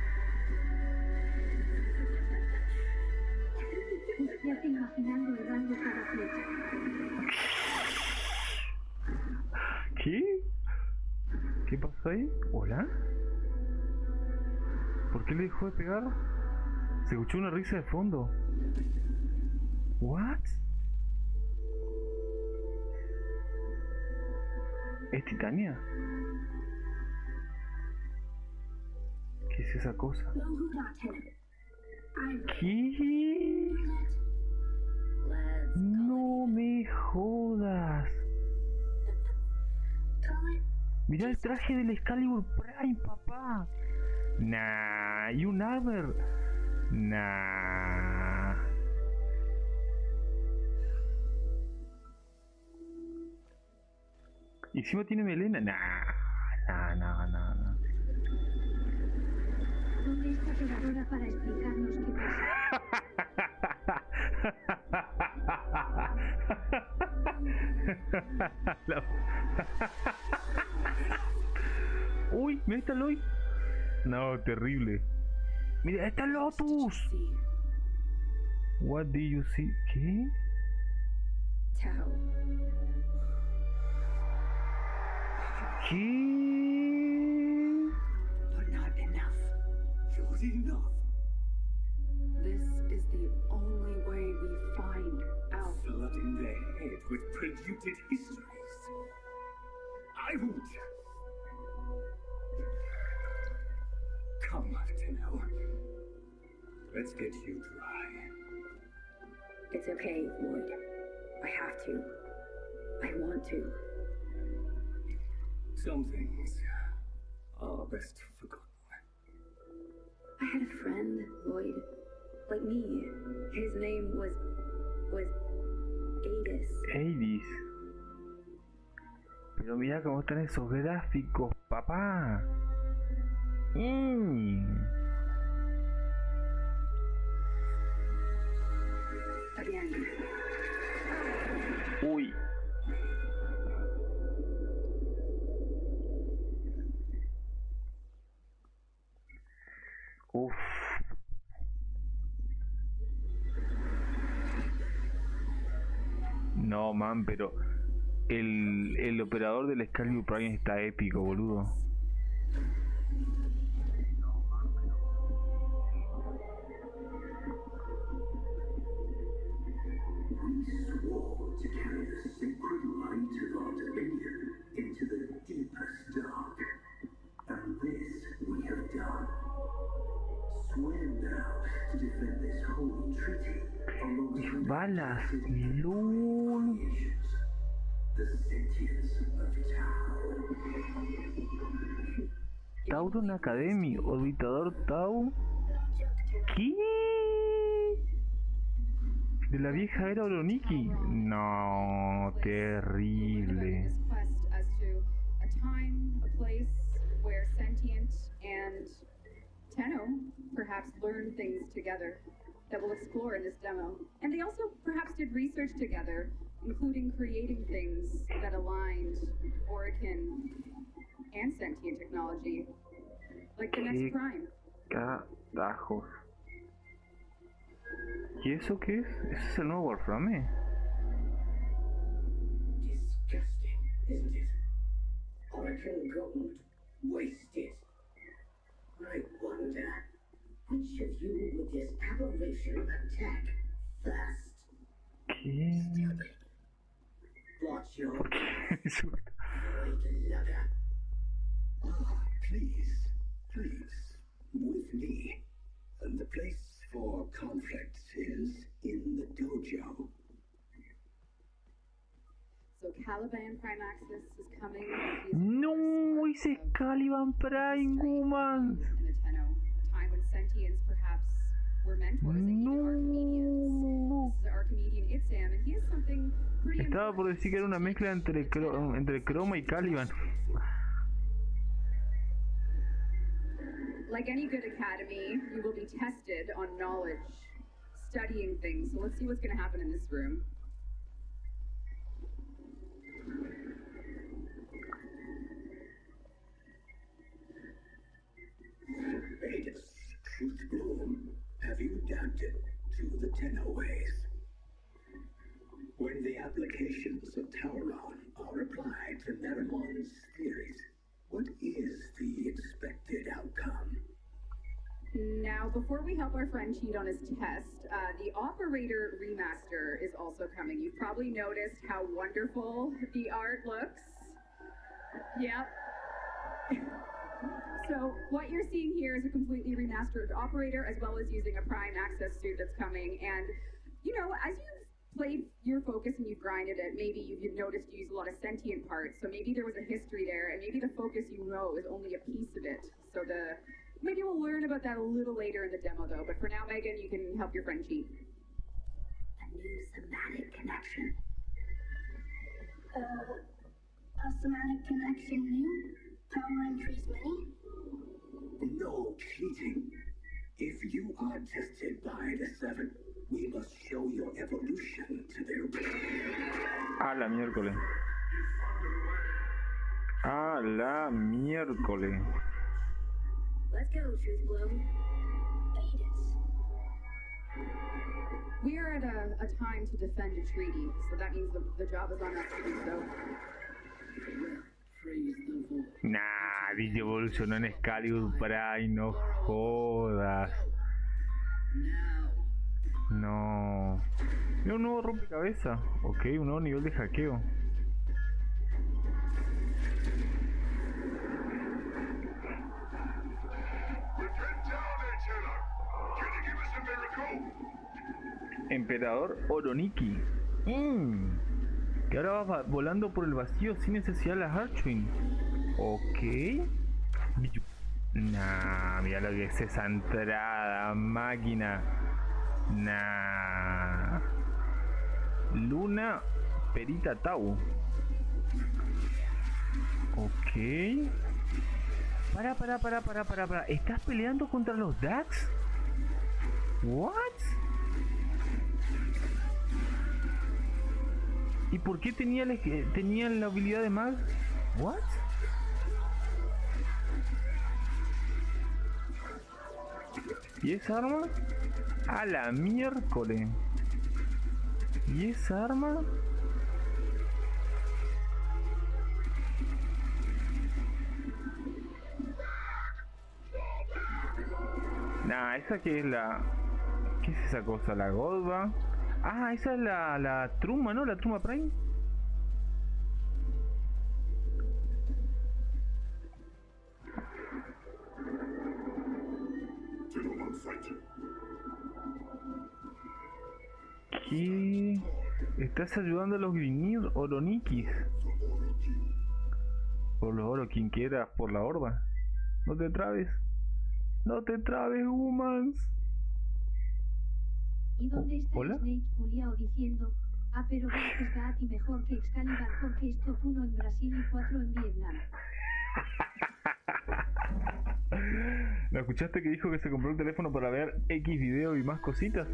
E: Ya te imaginando el rango cada flecha.
A: ¿Qué? ¿Qué pasó ahí? ¿Hola? ¿Por qué le dejó de pegar? Se escuchó una risa de fondo. ¿What? ¿Es Titania? ¿Qué es esa cosa? ¿Qué? No me jodas. Mirá el traje del Excalibur Prime, papá. Nah, y un armor. Nah. Y encima tiene melena. Nah.
E: ¿Dónde está Pegadora para explicarnos qué
A: pasa? Uy, mira está Loy. No, terrible. Mira, está Lotus. What do you see? ¿Qué? ¿Qué?
K: You're not enough. You're enough.
O: This is the only way we find out.
K: Flooding their head with polluted histories. I won't. Come, Tenno. Let's get you dry.
N: It's okay, Lloyd. I have to. I want to.
K: Some things are best forgotten.
N: I had a friend, Lloyd. Like me. His name was
A: Hades. Pero mira cómo están esos gráficos, papá. Uy. Uf. No, man, pero el operador del Excalibur Prime está épico, boludo.
K: We swore to carry the sacred light of our dominion into the deepest dark. And this we have done. Swear now to defend this holy treaty alongside
A: Balas, lol.
K: the sentience of Tau.
A: Tauron Academy, orbitador Tau. ¿Qué? De la vieja era Oroniki. No, terrible.
C: Quest as to a time, a place where sentient and Tenno perhaps learn things together that we'll explore in this demo. And they also perhaps did research together, including creating things that aligned Orican and sentient technology, like the next prime.
A: Carajos. ¿Y eso qué es? ¿Ese es el nuevo Warframe?
K: Disgusting, isn't it? Oracle gold, wasted. I wonder, which of you would this aberration attack first?
A: ¿Qué?
K: Watch your void lugger. Ah, please, with me. And the place for conflict is in the dojo.
C: So
O: Caliban Prime Access is coming.
A: No, es Excalibur Prime, humans.
O: In the Tenno, a time when sentients perhaps were mentors and even Archimedeans. This is Archimedean Itzam, and he has something pretty
A: Estaba por decir que era una mezcla entre Chroma y Caliban.
O: Like any good academy, you will be tested on knowledge, studying things. So let's see what's going to happen in this room.
G: Betas, Truth Bloom, have you adapted to the Tenno ways? When the applications of Tauron are applied to Neramon's theories, what is the expected outcome?
O: Now, before we help our friend cheat on his test, the Operator Remaster is also coming. You've probably noticed how wonderful the art looks. Yep. So what you're seeing here is a completely remastered Operator, as well as using a Prime Access suit that's coming. And, you know, as you've played your focus and you've grinded it, maybe you've noticed you use a lot of sentient parts, so maybe there was a history there, and maybe the focus you know is only a piece of it. So maybe we'll learn about that a little later in the demo, though. But for now, Megan, you can help your friend cheat.
N: A new somatic connection. A somatic connection new? Power entries many?
G: No cheating. If you are tested by the Seven, we must show your evolution to their...
A: A la miércoles. A la miércoles.
N: Let's go, Truth Bloom. Betas.
O: We are at a time to defend a treaty, so that means the job is on us to do so.
A: Nah, DJ evolucionó en Excalibur Prime, no jodas. No. Mira un nuevo rompecabezas. Ok, un nuevo nivel de hackeo. Emperador Oroniki. Que ahora va volando por el vacío sin necesidad de las Archwing. Ok. Nah, mira lo que es esa entrada, máquina. Nah. Luna Perita Tau. Ok. Para. ¿Estás peleando contra los Dax? What? ¿Y por qué tenía la habilidad de mag? What? ¿Y esa arma? A la miércoles. ¿Y esa arma? Nah, esa que es la... ¿Qué es esa cosa? ¿La Godva? Ah, esa es la Truma, ¿no? La Truma Prime. ¿Qué? Estás ayudando a los Oronikis. Por los oro, quien quiera, por la horda. No te trabes. No te trabes, humans.
E: ¿Y dónde está
A: ¿Hola?
E: Snake Juliao diciendo, pero ves que está a ti mejor que Excalibur porque es top 1 en Brasil y 4 en Vietnam?
A: ¿Lo escuchaste que dijo que se compró un teléfono para ver X video y más cositas?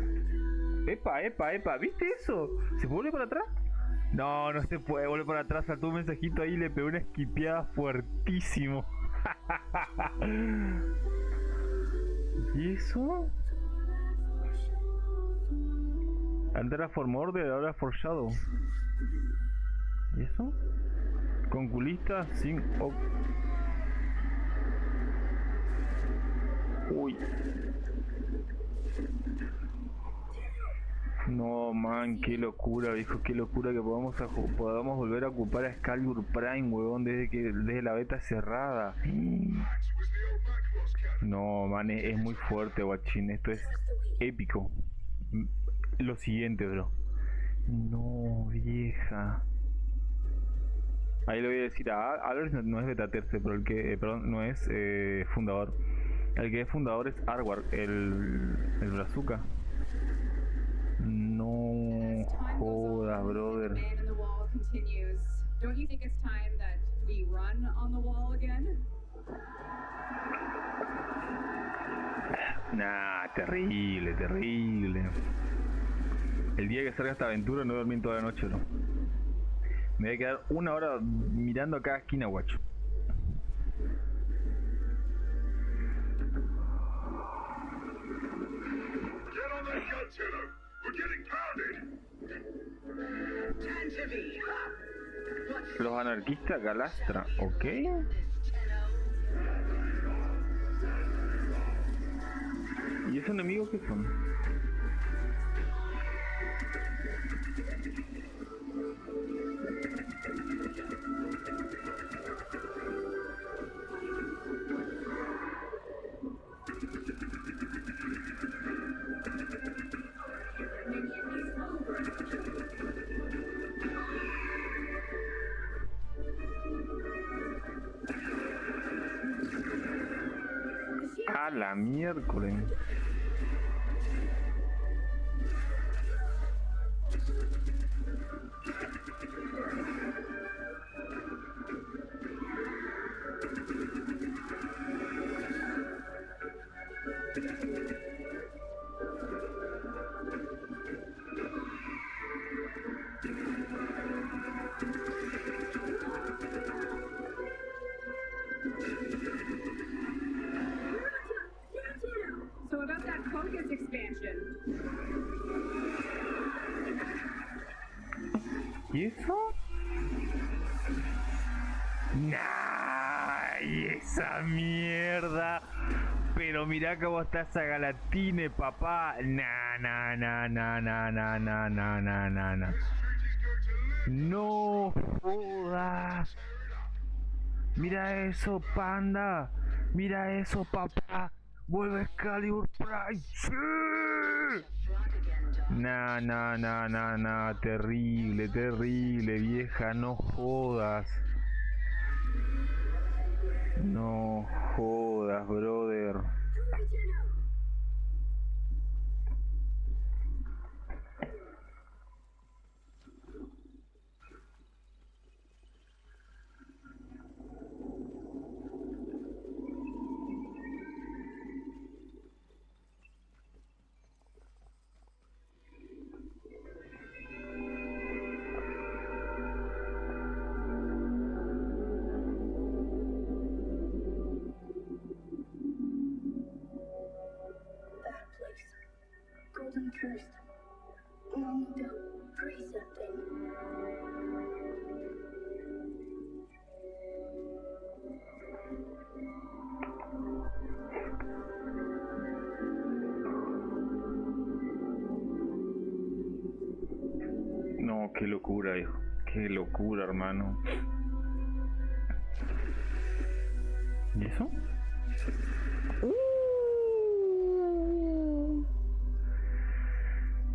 A: Epa, ¿viste eso? ¿Se vuelve para atrás? No, no se puede volver para atrás. Saltó un mensajito ahí y le pegó una esquipeada fuertísimo. ¿Y eso? Andara for Murder, ahora for Shadow. ¿Y eso? Conculista sin... Uy. No, man, qué locura, viejo, qué locura que podamos volver a ocupar a Excalibur Prime, huevón, desde la beta cerrada. No, man, es muy fuerte, guachín, esto es épico. Lo siguiente, bro. No, vieja. Ahí le voy a decir a Albert, no es Betatester, pero el que, perdón, no es fundador. El que es fundador es Arwar, el Brazuca. No jodas, brother.
P: Don't you think it's time that we run on the wall again?
A: Nah, terrible, terrible. El día que salga esta aventura no dormí toda la noche, ¿no? Me voy a quedar 1 hora mirando a cada esquina, guacho. Los anarquistas Galastra, ok. ¿Y esos enemigos qué son? A la miércoles.
P: So about that focus expansion.
A: ¿Y eso? Nah, y esa mierda. Pero mirá cómo está esa Galatine, papá. Nah, nah, nah, nah, nah, nah, nah, nah, nah, nah, nah. No jodas. Mira eso, panda. Mira eso, papá. Vuelve Excalibur Prime. ¡Sí! Nah, nah, nah, nah, nah. Terrible, terrible, vieja. No jodas. No jodas, brother.
N: Golden Cursed. Long ago, precepting.
A: No, qué locura, hijo. Qué locura, hermano. ¿Y eso?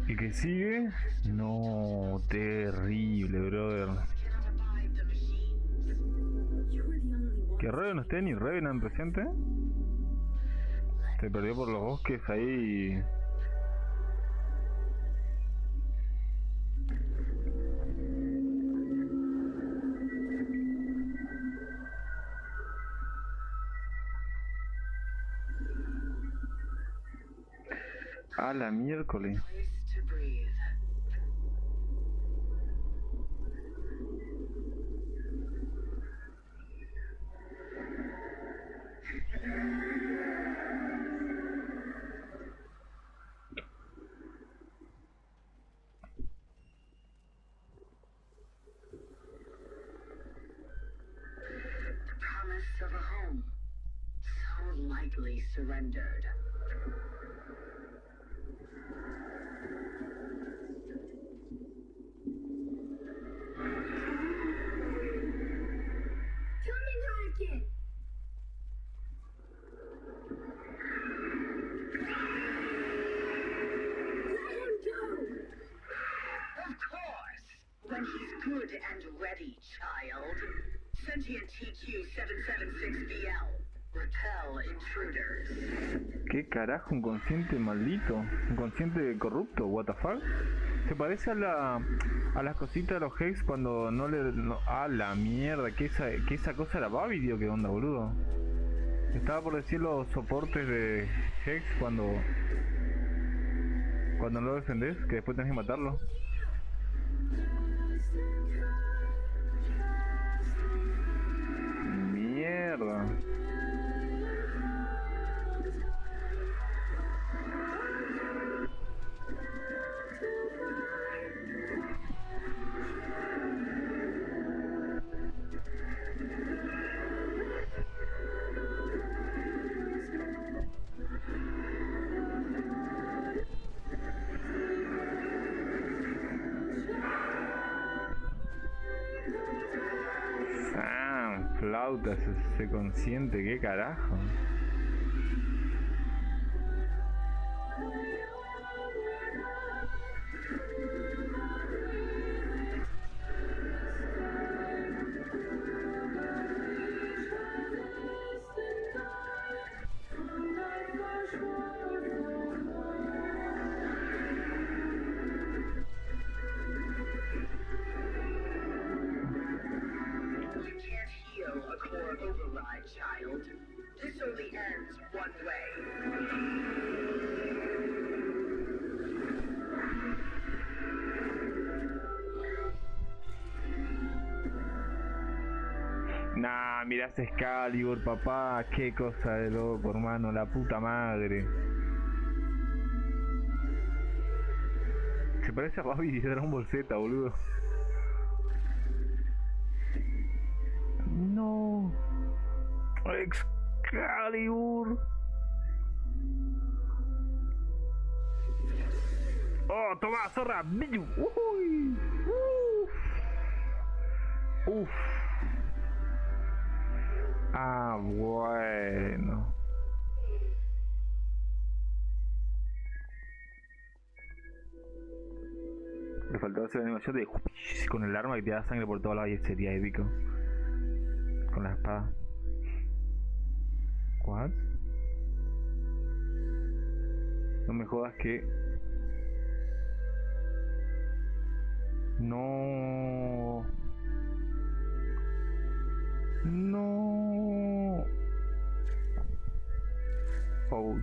A: ¿Y que sigue? No, terrible, brother. ¿Que Revenant esté ni Revenant presente? Se perdió por los bosques ahí. A la miércoles.
N: Promise of a home, so lightly surrendered. When he's good
T: Good and ready, child. Sentient TQ-776BL. Repel intruders.
A: ¿Qué carajo? Un consciente maldito. Un consciente corrupto. What the fuck? Se parece a las cositas de los Hex cuando no le... a la mierda. Que esa cosa era Babidio. ¿Qué onda, boludo? Estaba por decir los soportes de Hex cuando no lo defendés. Que después tenés que matarlo. Mierda. Flautas, ese consciente, qué carajo.
T: Override, child. This only ends one way.
A: Nah, mirás Excalibur, papá. Qué cosa de loco, hermano. La puta madre. Se parece a Babi de Dragon Ball Z, boludo. No. Excalibur. Oh, toma, zorra. Uy. Uf. Ah, bueno. Le faltaba hacer la animación de con el arma que te da sangre por toda la valle, sería épico. Con la espada. What? No me jodas que... No. No. Ouch.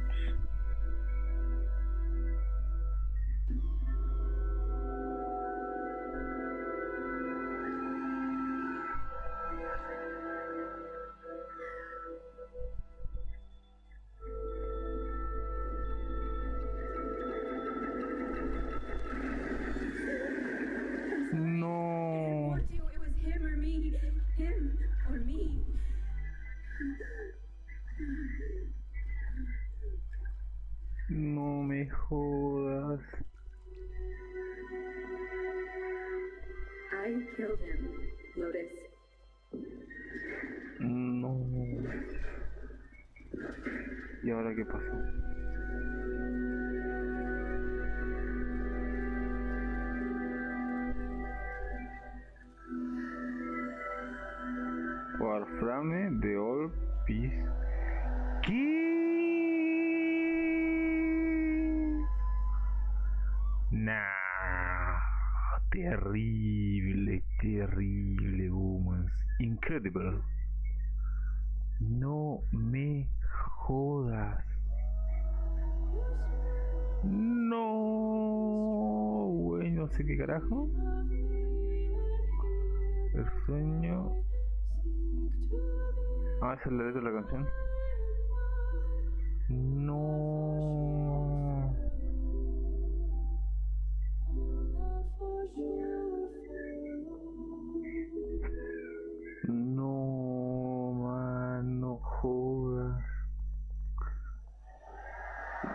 A: No.
N: It was him or me. Him or me.
A: No me jodas.
N: I killed him, Lotus.
A: No. ¿Y ahora qué pasó? Warframe de All Peace. ¿Qué? Nah. Terrible, terrible, humans. Incredible. No me jodas. No, güey, no sé qué carajo. El sueño. Ah, esa es la letra de la canción. No. No, man, no jodas.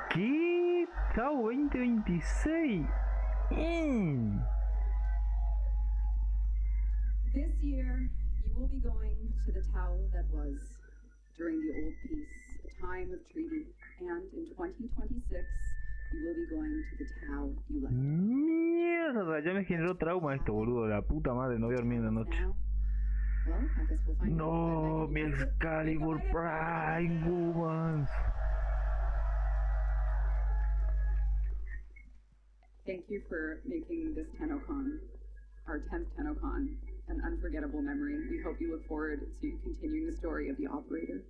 A: ¿Qué? Chao 2026.
O: This year, you will be going to the Tau that was during the old peace, a time of treaty, and in 2026, you will be going to the Tau you left.
A: Mierda, mierda, ya me generó trauma esto, boludo. La puta madre, no voy a dormir en la noche. No, mi Excalibur Prime, woman.
O: Thank you for making this TennoCon, our 10th TennoCon, an unforgettable memory. We hope you look forward to continuing the story of the Operator,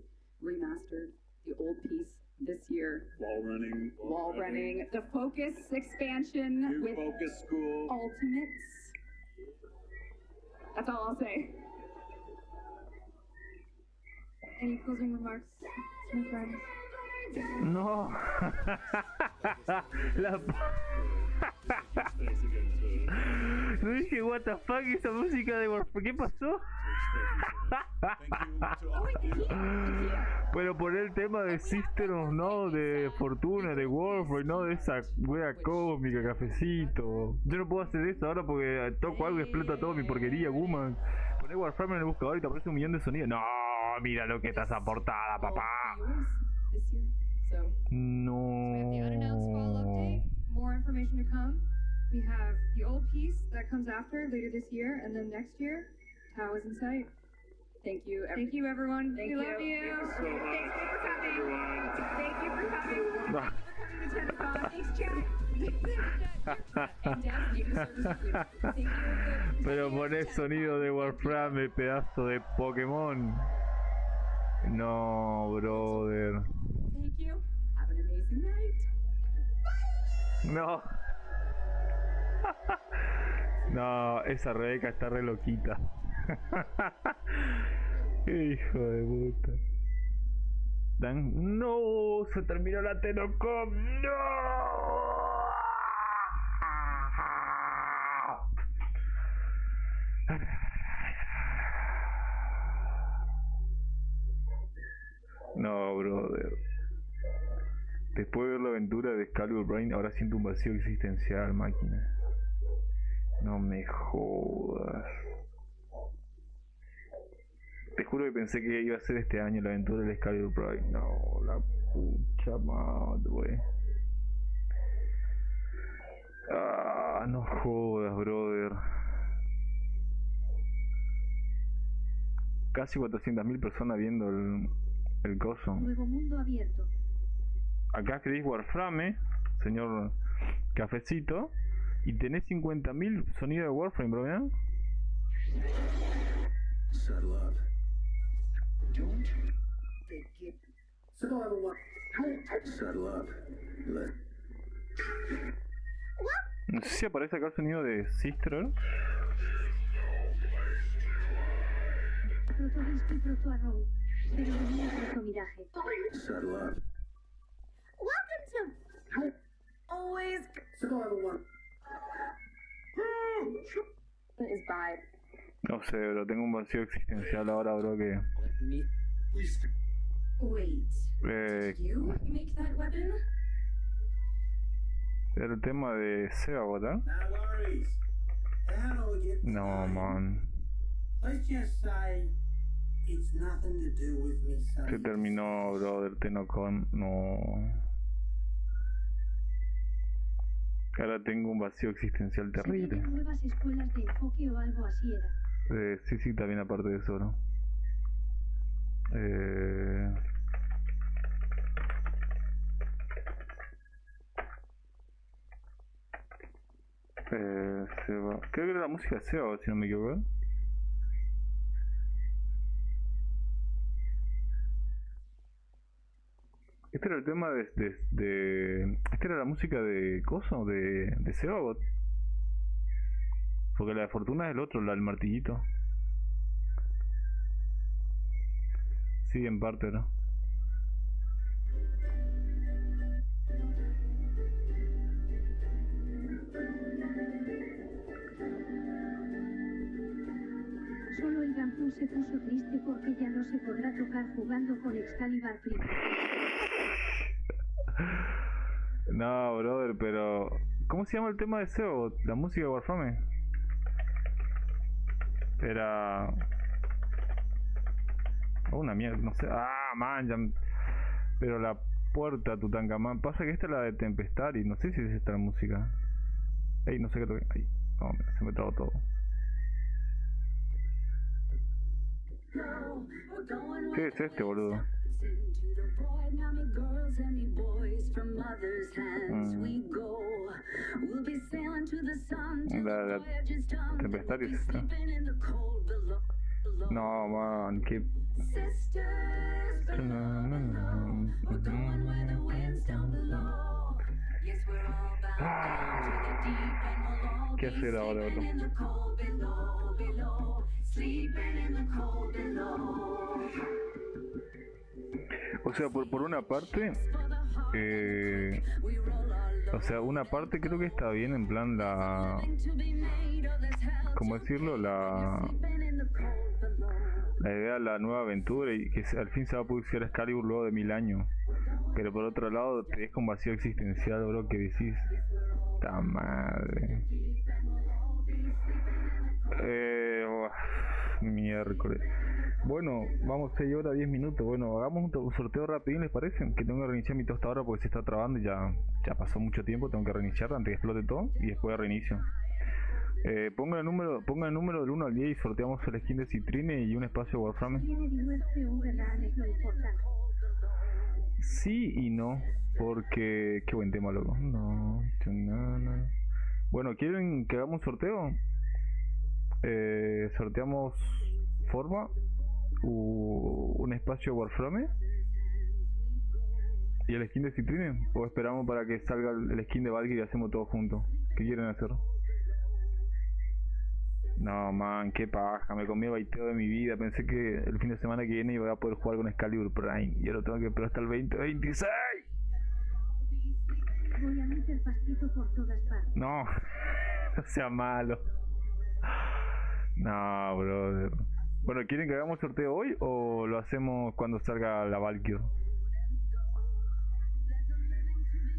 O: remastered, the old piece this year. Wall running, the Focus expansion
F: New
O: with
F: Focus School.
O: Ultimates. That's all I'll say.
R: Any closing remarks, my friends?
A: No. No dije, what the fuck, esa música de Warframe, ¿qué pasó? Pero poner el tema de Sister of No, de Fortuna, de Warframe, no de esa wea cósmica, cafecito. Yo no puedo hacer eso ahora porque toco algo y explota toda mi porquería, woman. Poner Warframe en el buscador y te aparece un millón de sonidos. No, mira lo que está esa portada, papá. No.
R: More information to come. We have the old piece that comes after later this year, and then next year, Tao is in sight.
O: Thank you.
R: Thank you, everyone.
O: Thank
R: we
O: you.
R: love you.
F: Thank you so much.
R: Thank you for coming. Thank you for coming. Thanks, chat.
A: Pero poné sonido de Warframe, pedazo de Pokémon. No, brother.
O: Thank you. Have an amazing night.
A: No. No, esa Rebeca está re loquita. Hijo de puta. No, se terminó la TennoCon. No. No, brother. Después de ver la aventura de Excalibur Brain, ahora siento un vacío existencial, máquina. No me jodas. Te juro que pensé que iba a ser este año la aventura del Excalibur Brain. No, la pucha madre. Ah, no jodas, brother. Casi 400.000 personas viendo el coso.
E: Nuevo mundo abierto.
A: Acá escribís Warframe, señor Cafecito, y tenés 50.000 sonidos de Warframe, bro, ¿eh?
K: Settle up. Don't forget. Settle up.
A: No sé si aparece acá el sonido de Sister.
E: Protodisco y Protoarrow. Pero venía Protomiraje.
K: Settle up.
N: Welcome to always
O: Is by.
A: No sé, bro, tengo un vacío existencial ahora, bro, que...
N: wait. Did you make that weapon?
A: El tema de Seba, ¿verdad? No, man.
I: Let's just say it's nothing to do with me.
A: Se terminó, bro, del TennoCon. No. Ahora tengo un vacío existencial terrible.
E: Nuevas escuelas de enfoque o algo así era.
A: Sí, también aparte de eso, ¿no? Seba. Creo que era la música de Seba, si no me equivoco. Este era el tema Esta era la música de Coso, de Sebabot. Porque la de Fortuna es el otro, la del martillito. Sí, en parte, ¿no?
E: Solo el Gamkur se puso triste porque ya no se podrá tocar jugando con Excalibur primero.
A: No, brother, pero... ¿Cómo se llama el tema de Sebo? La música de Warframe. Era... una mierda, no sé. Ah, man, ya... Pero la puerta Tutankamón. Pasa que esta es la de Tempestari. No sé si es esta la música. Ey, no sé qué toque. Ahí. No, se me trabó todo. ¿Qué es este, boludo? La Tempestad es esta. No, man, qué... ¿Qué hacer ahora, bro? O sea, por una parte, una parte creo que está bien, en plan ¿cómo decirlo? La idea de la nueva aventura y que al fin se va a producir Excalibur luego de 1000 años. Pero por otro lado, te deja un vacío existencial, bro, que decís, ¡ta madre! Miércoles. Bueno, vamos 6 horas, 10 minutos. Bueno, hagamos un sorteo rapidín, ¿les parece? Que tengo que reiniciar mi tostadora porque se está trabando y ya pasó mucho tiempo. Tengo que reiniciar antes que explote todo y después reinicio. Ponga el número del 1 al 10 y sorteamos el skin de Citrine y un espacio de Warframe. Sí y no, porque... Qué buen tema, loco. No. Bueno, ¿quieren que hagamos un sorteo? Sorteamos forma, un espacio Warframe y el skin de Citrine, o esperamos para que salga el skin de Valkyrie y hacemos todo juntos. ¿Qué quieren hacer? No, man, qué paja, me comí el baiteo de mi vida. Pensé que el fin de semana que viene iba a poder jugar con Excalibur Prime y ahora tengo que esperar hasta el 2026.
E: Voy a meter pastito por todas partes.
A: No, no sea malo. No, brother. Bueno, ¿quieren que hagamos sorteo hoy o lo hacemos cuando salga la Valkyrie?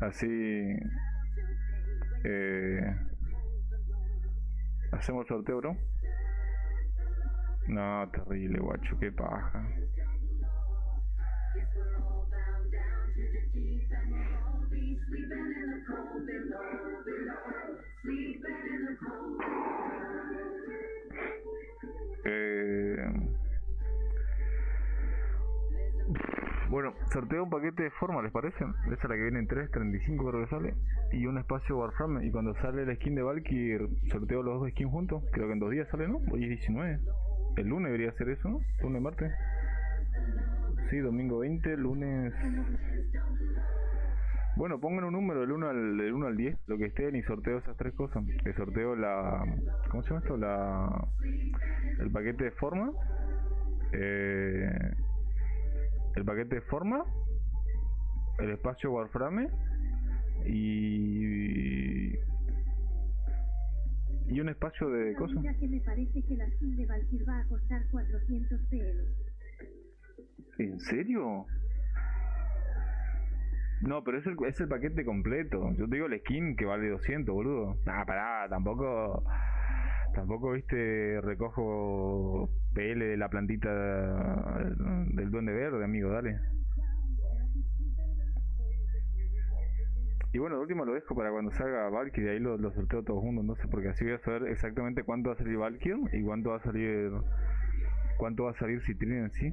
A: Así... ¿Hacemos el sorteo, bro? No, terrible, guacho, qué paja. Bueno, sorteo un paquete de forma, ¿les parece? Esa es la que viene en 3.35, creo que sale. Y un espacio Warframe. Y cuando sale el skin de Valkyrie, sorteo los dos skins juntos. Creo que en 2 días sale, ¿no? Hoy es 19. El lunes debería ser eso, ¿no? Lunes, martes. Sí, domingo 20, lunes... Bueno, pongan un número del 1 al 10, lo que estén, y sorteo esas 3 cosas. El sorteo la... ¿Cómo se llama esto? El paquete de forma. El paquete de forma. El espacio Warframe. Y un espacio de cosas.
E: Mira que me parece que la skin de Valkyrie va a costar 400 PL.
A: ¿En serio? No, pero es el paquete completo. Yo te digo el skin que vale 200, boludo. Nah, pará, tampoco, viste, recojo PL de la plantita del Duende Verde, amigo, dale. Y bueno, lo último lo dejo para cuando salga Valkyrie, ahí lo sorteo todos juntos, no sé, porque así voy a saber exactamente cuánto va a salir Valkyrie y cuánto va a salir Citrine en sí.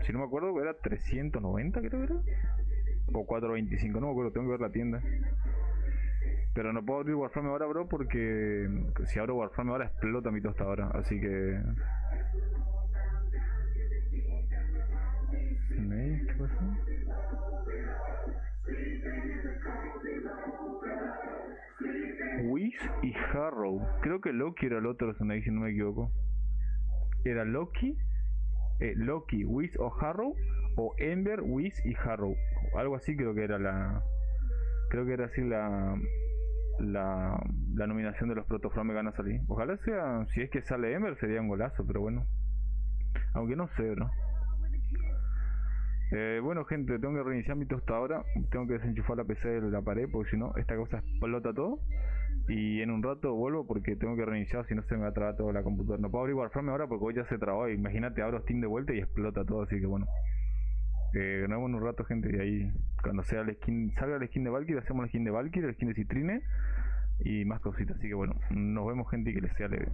A: Si no me acuerdo, era 390, creo que era. O 425, no me acuerdo, tengo que ver la tienda. Pero no puedo abrir Warframe ahora, bro, porque si abro Warframe ahora explota mi tostadora, así que... ¿Qué pasa? Whis y Harrow. Creo que Loki era el otro, si no me equivoco. Era Loki, Whis o Harrow, o Ember, Whis y Harrow. Algo así creo que era así la nominación de los protoframes que van a salir. Ojalá sea, si es que sale Ember sería un golazo, pero bueno. Aunque no sé, ¿no? Bueno, gente, tengo que reiniciar mi tostadora. Tengo que desenchufar la PC de la pared, porque si no, esta cosa explota todo. Y en un rato vuelvo porque tengo que reiniciar, si no se me va a trabar toda la computadora. No puedo abrir Warframe ahora porque hoy ya se trabó. Imagínate, abro Steam de vuelta y explota todo, así que bueno. Nos vemos en un rato, gente, y ahí cuando salga el skin de Valkyrie, hacemos el skin de Valkyrie, el skin de Citrine y más cositas. Así que bueno, nos vemos gente y que les sea leve.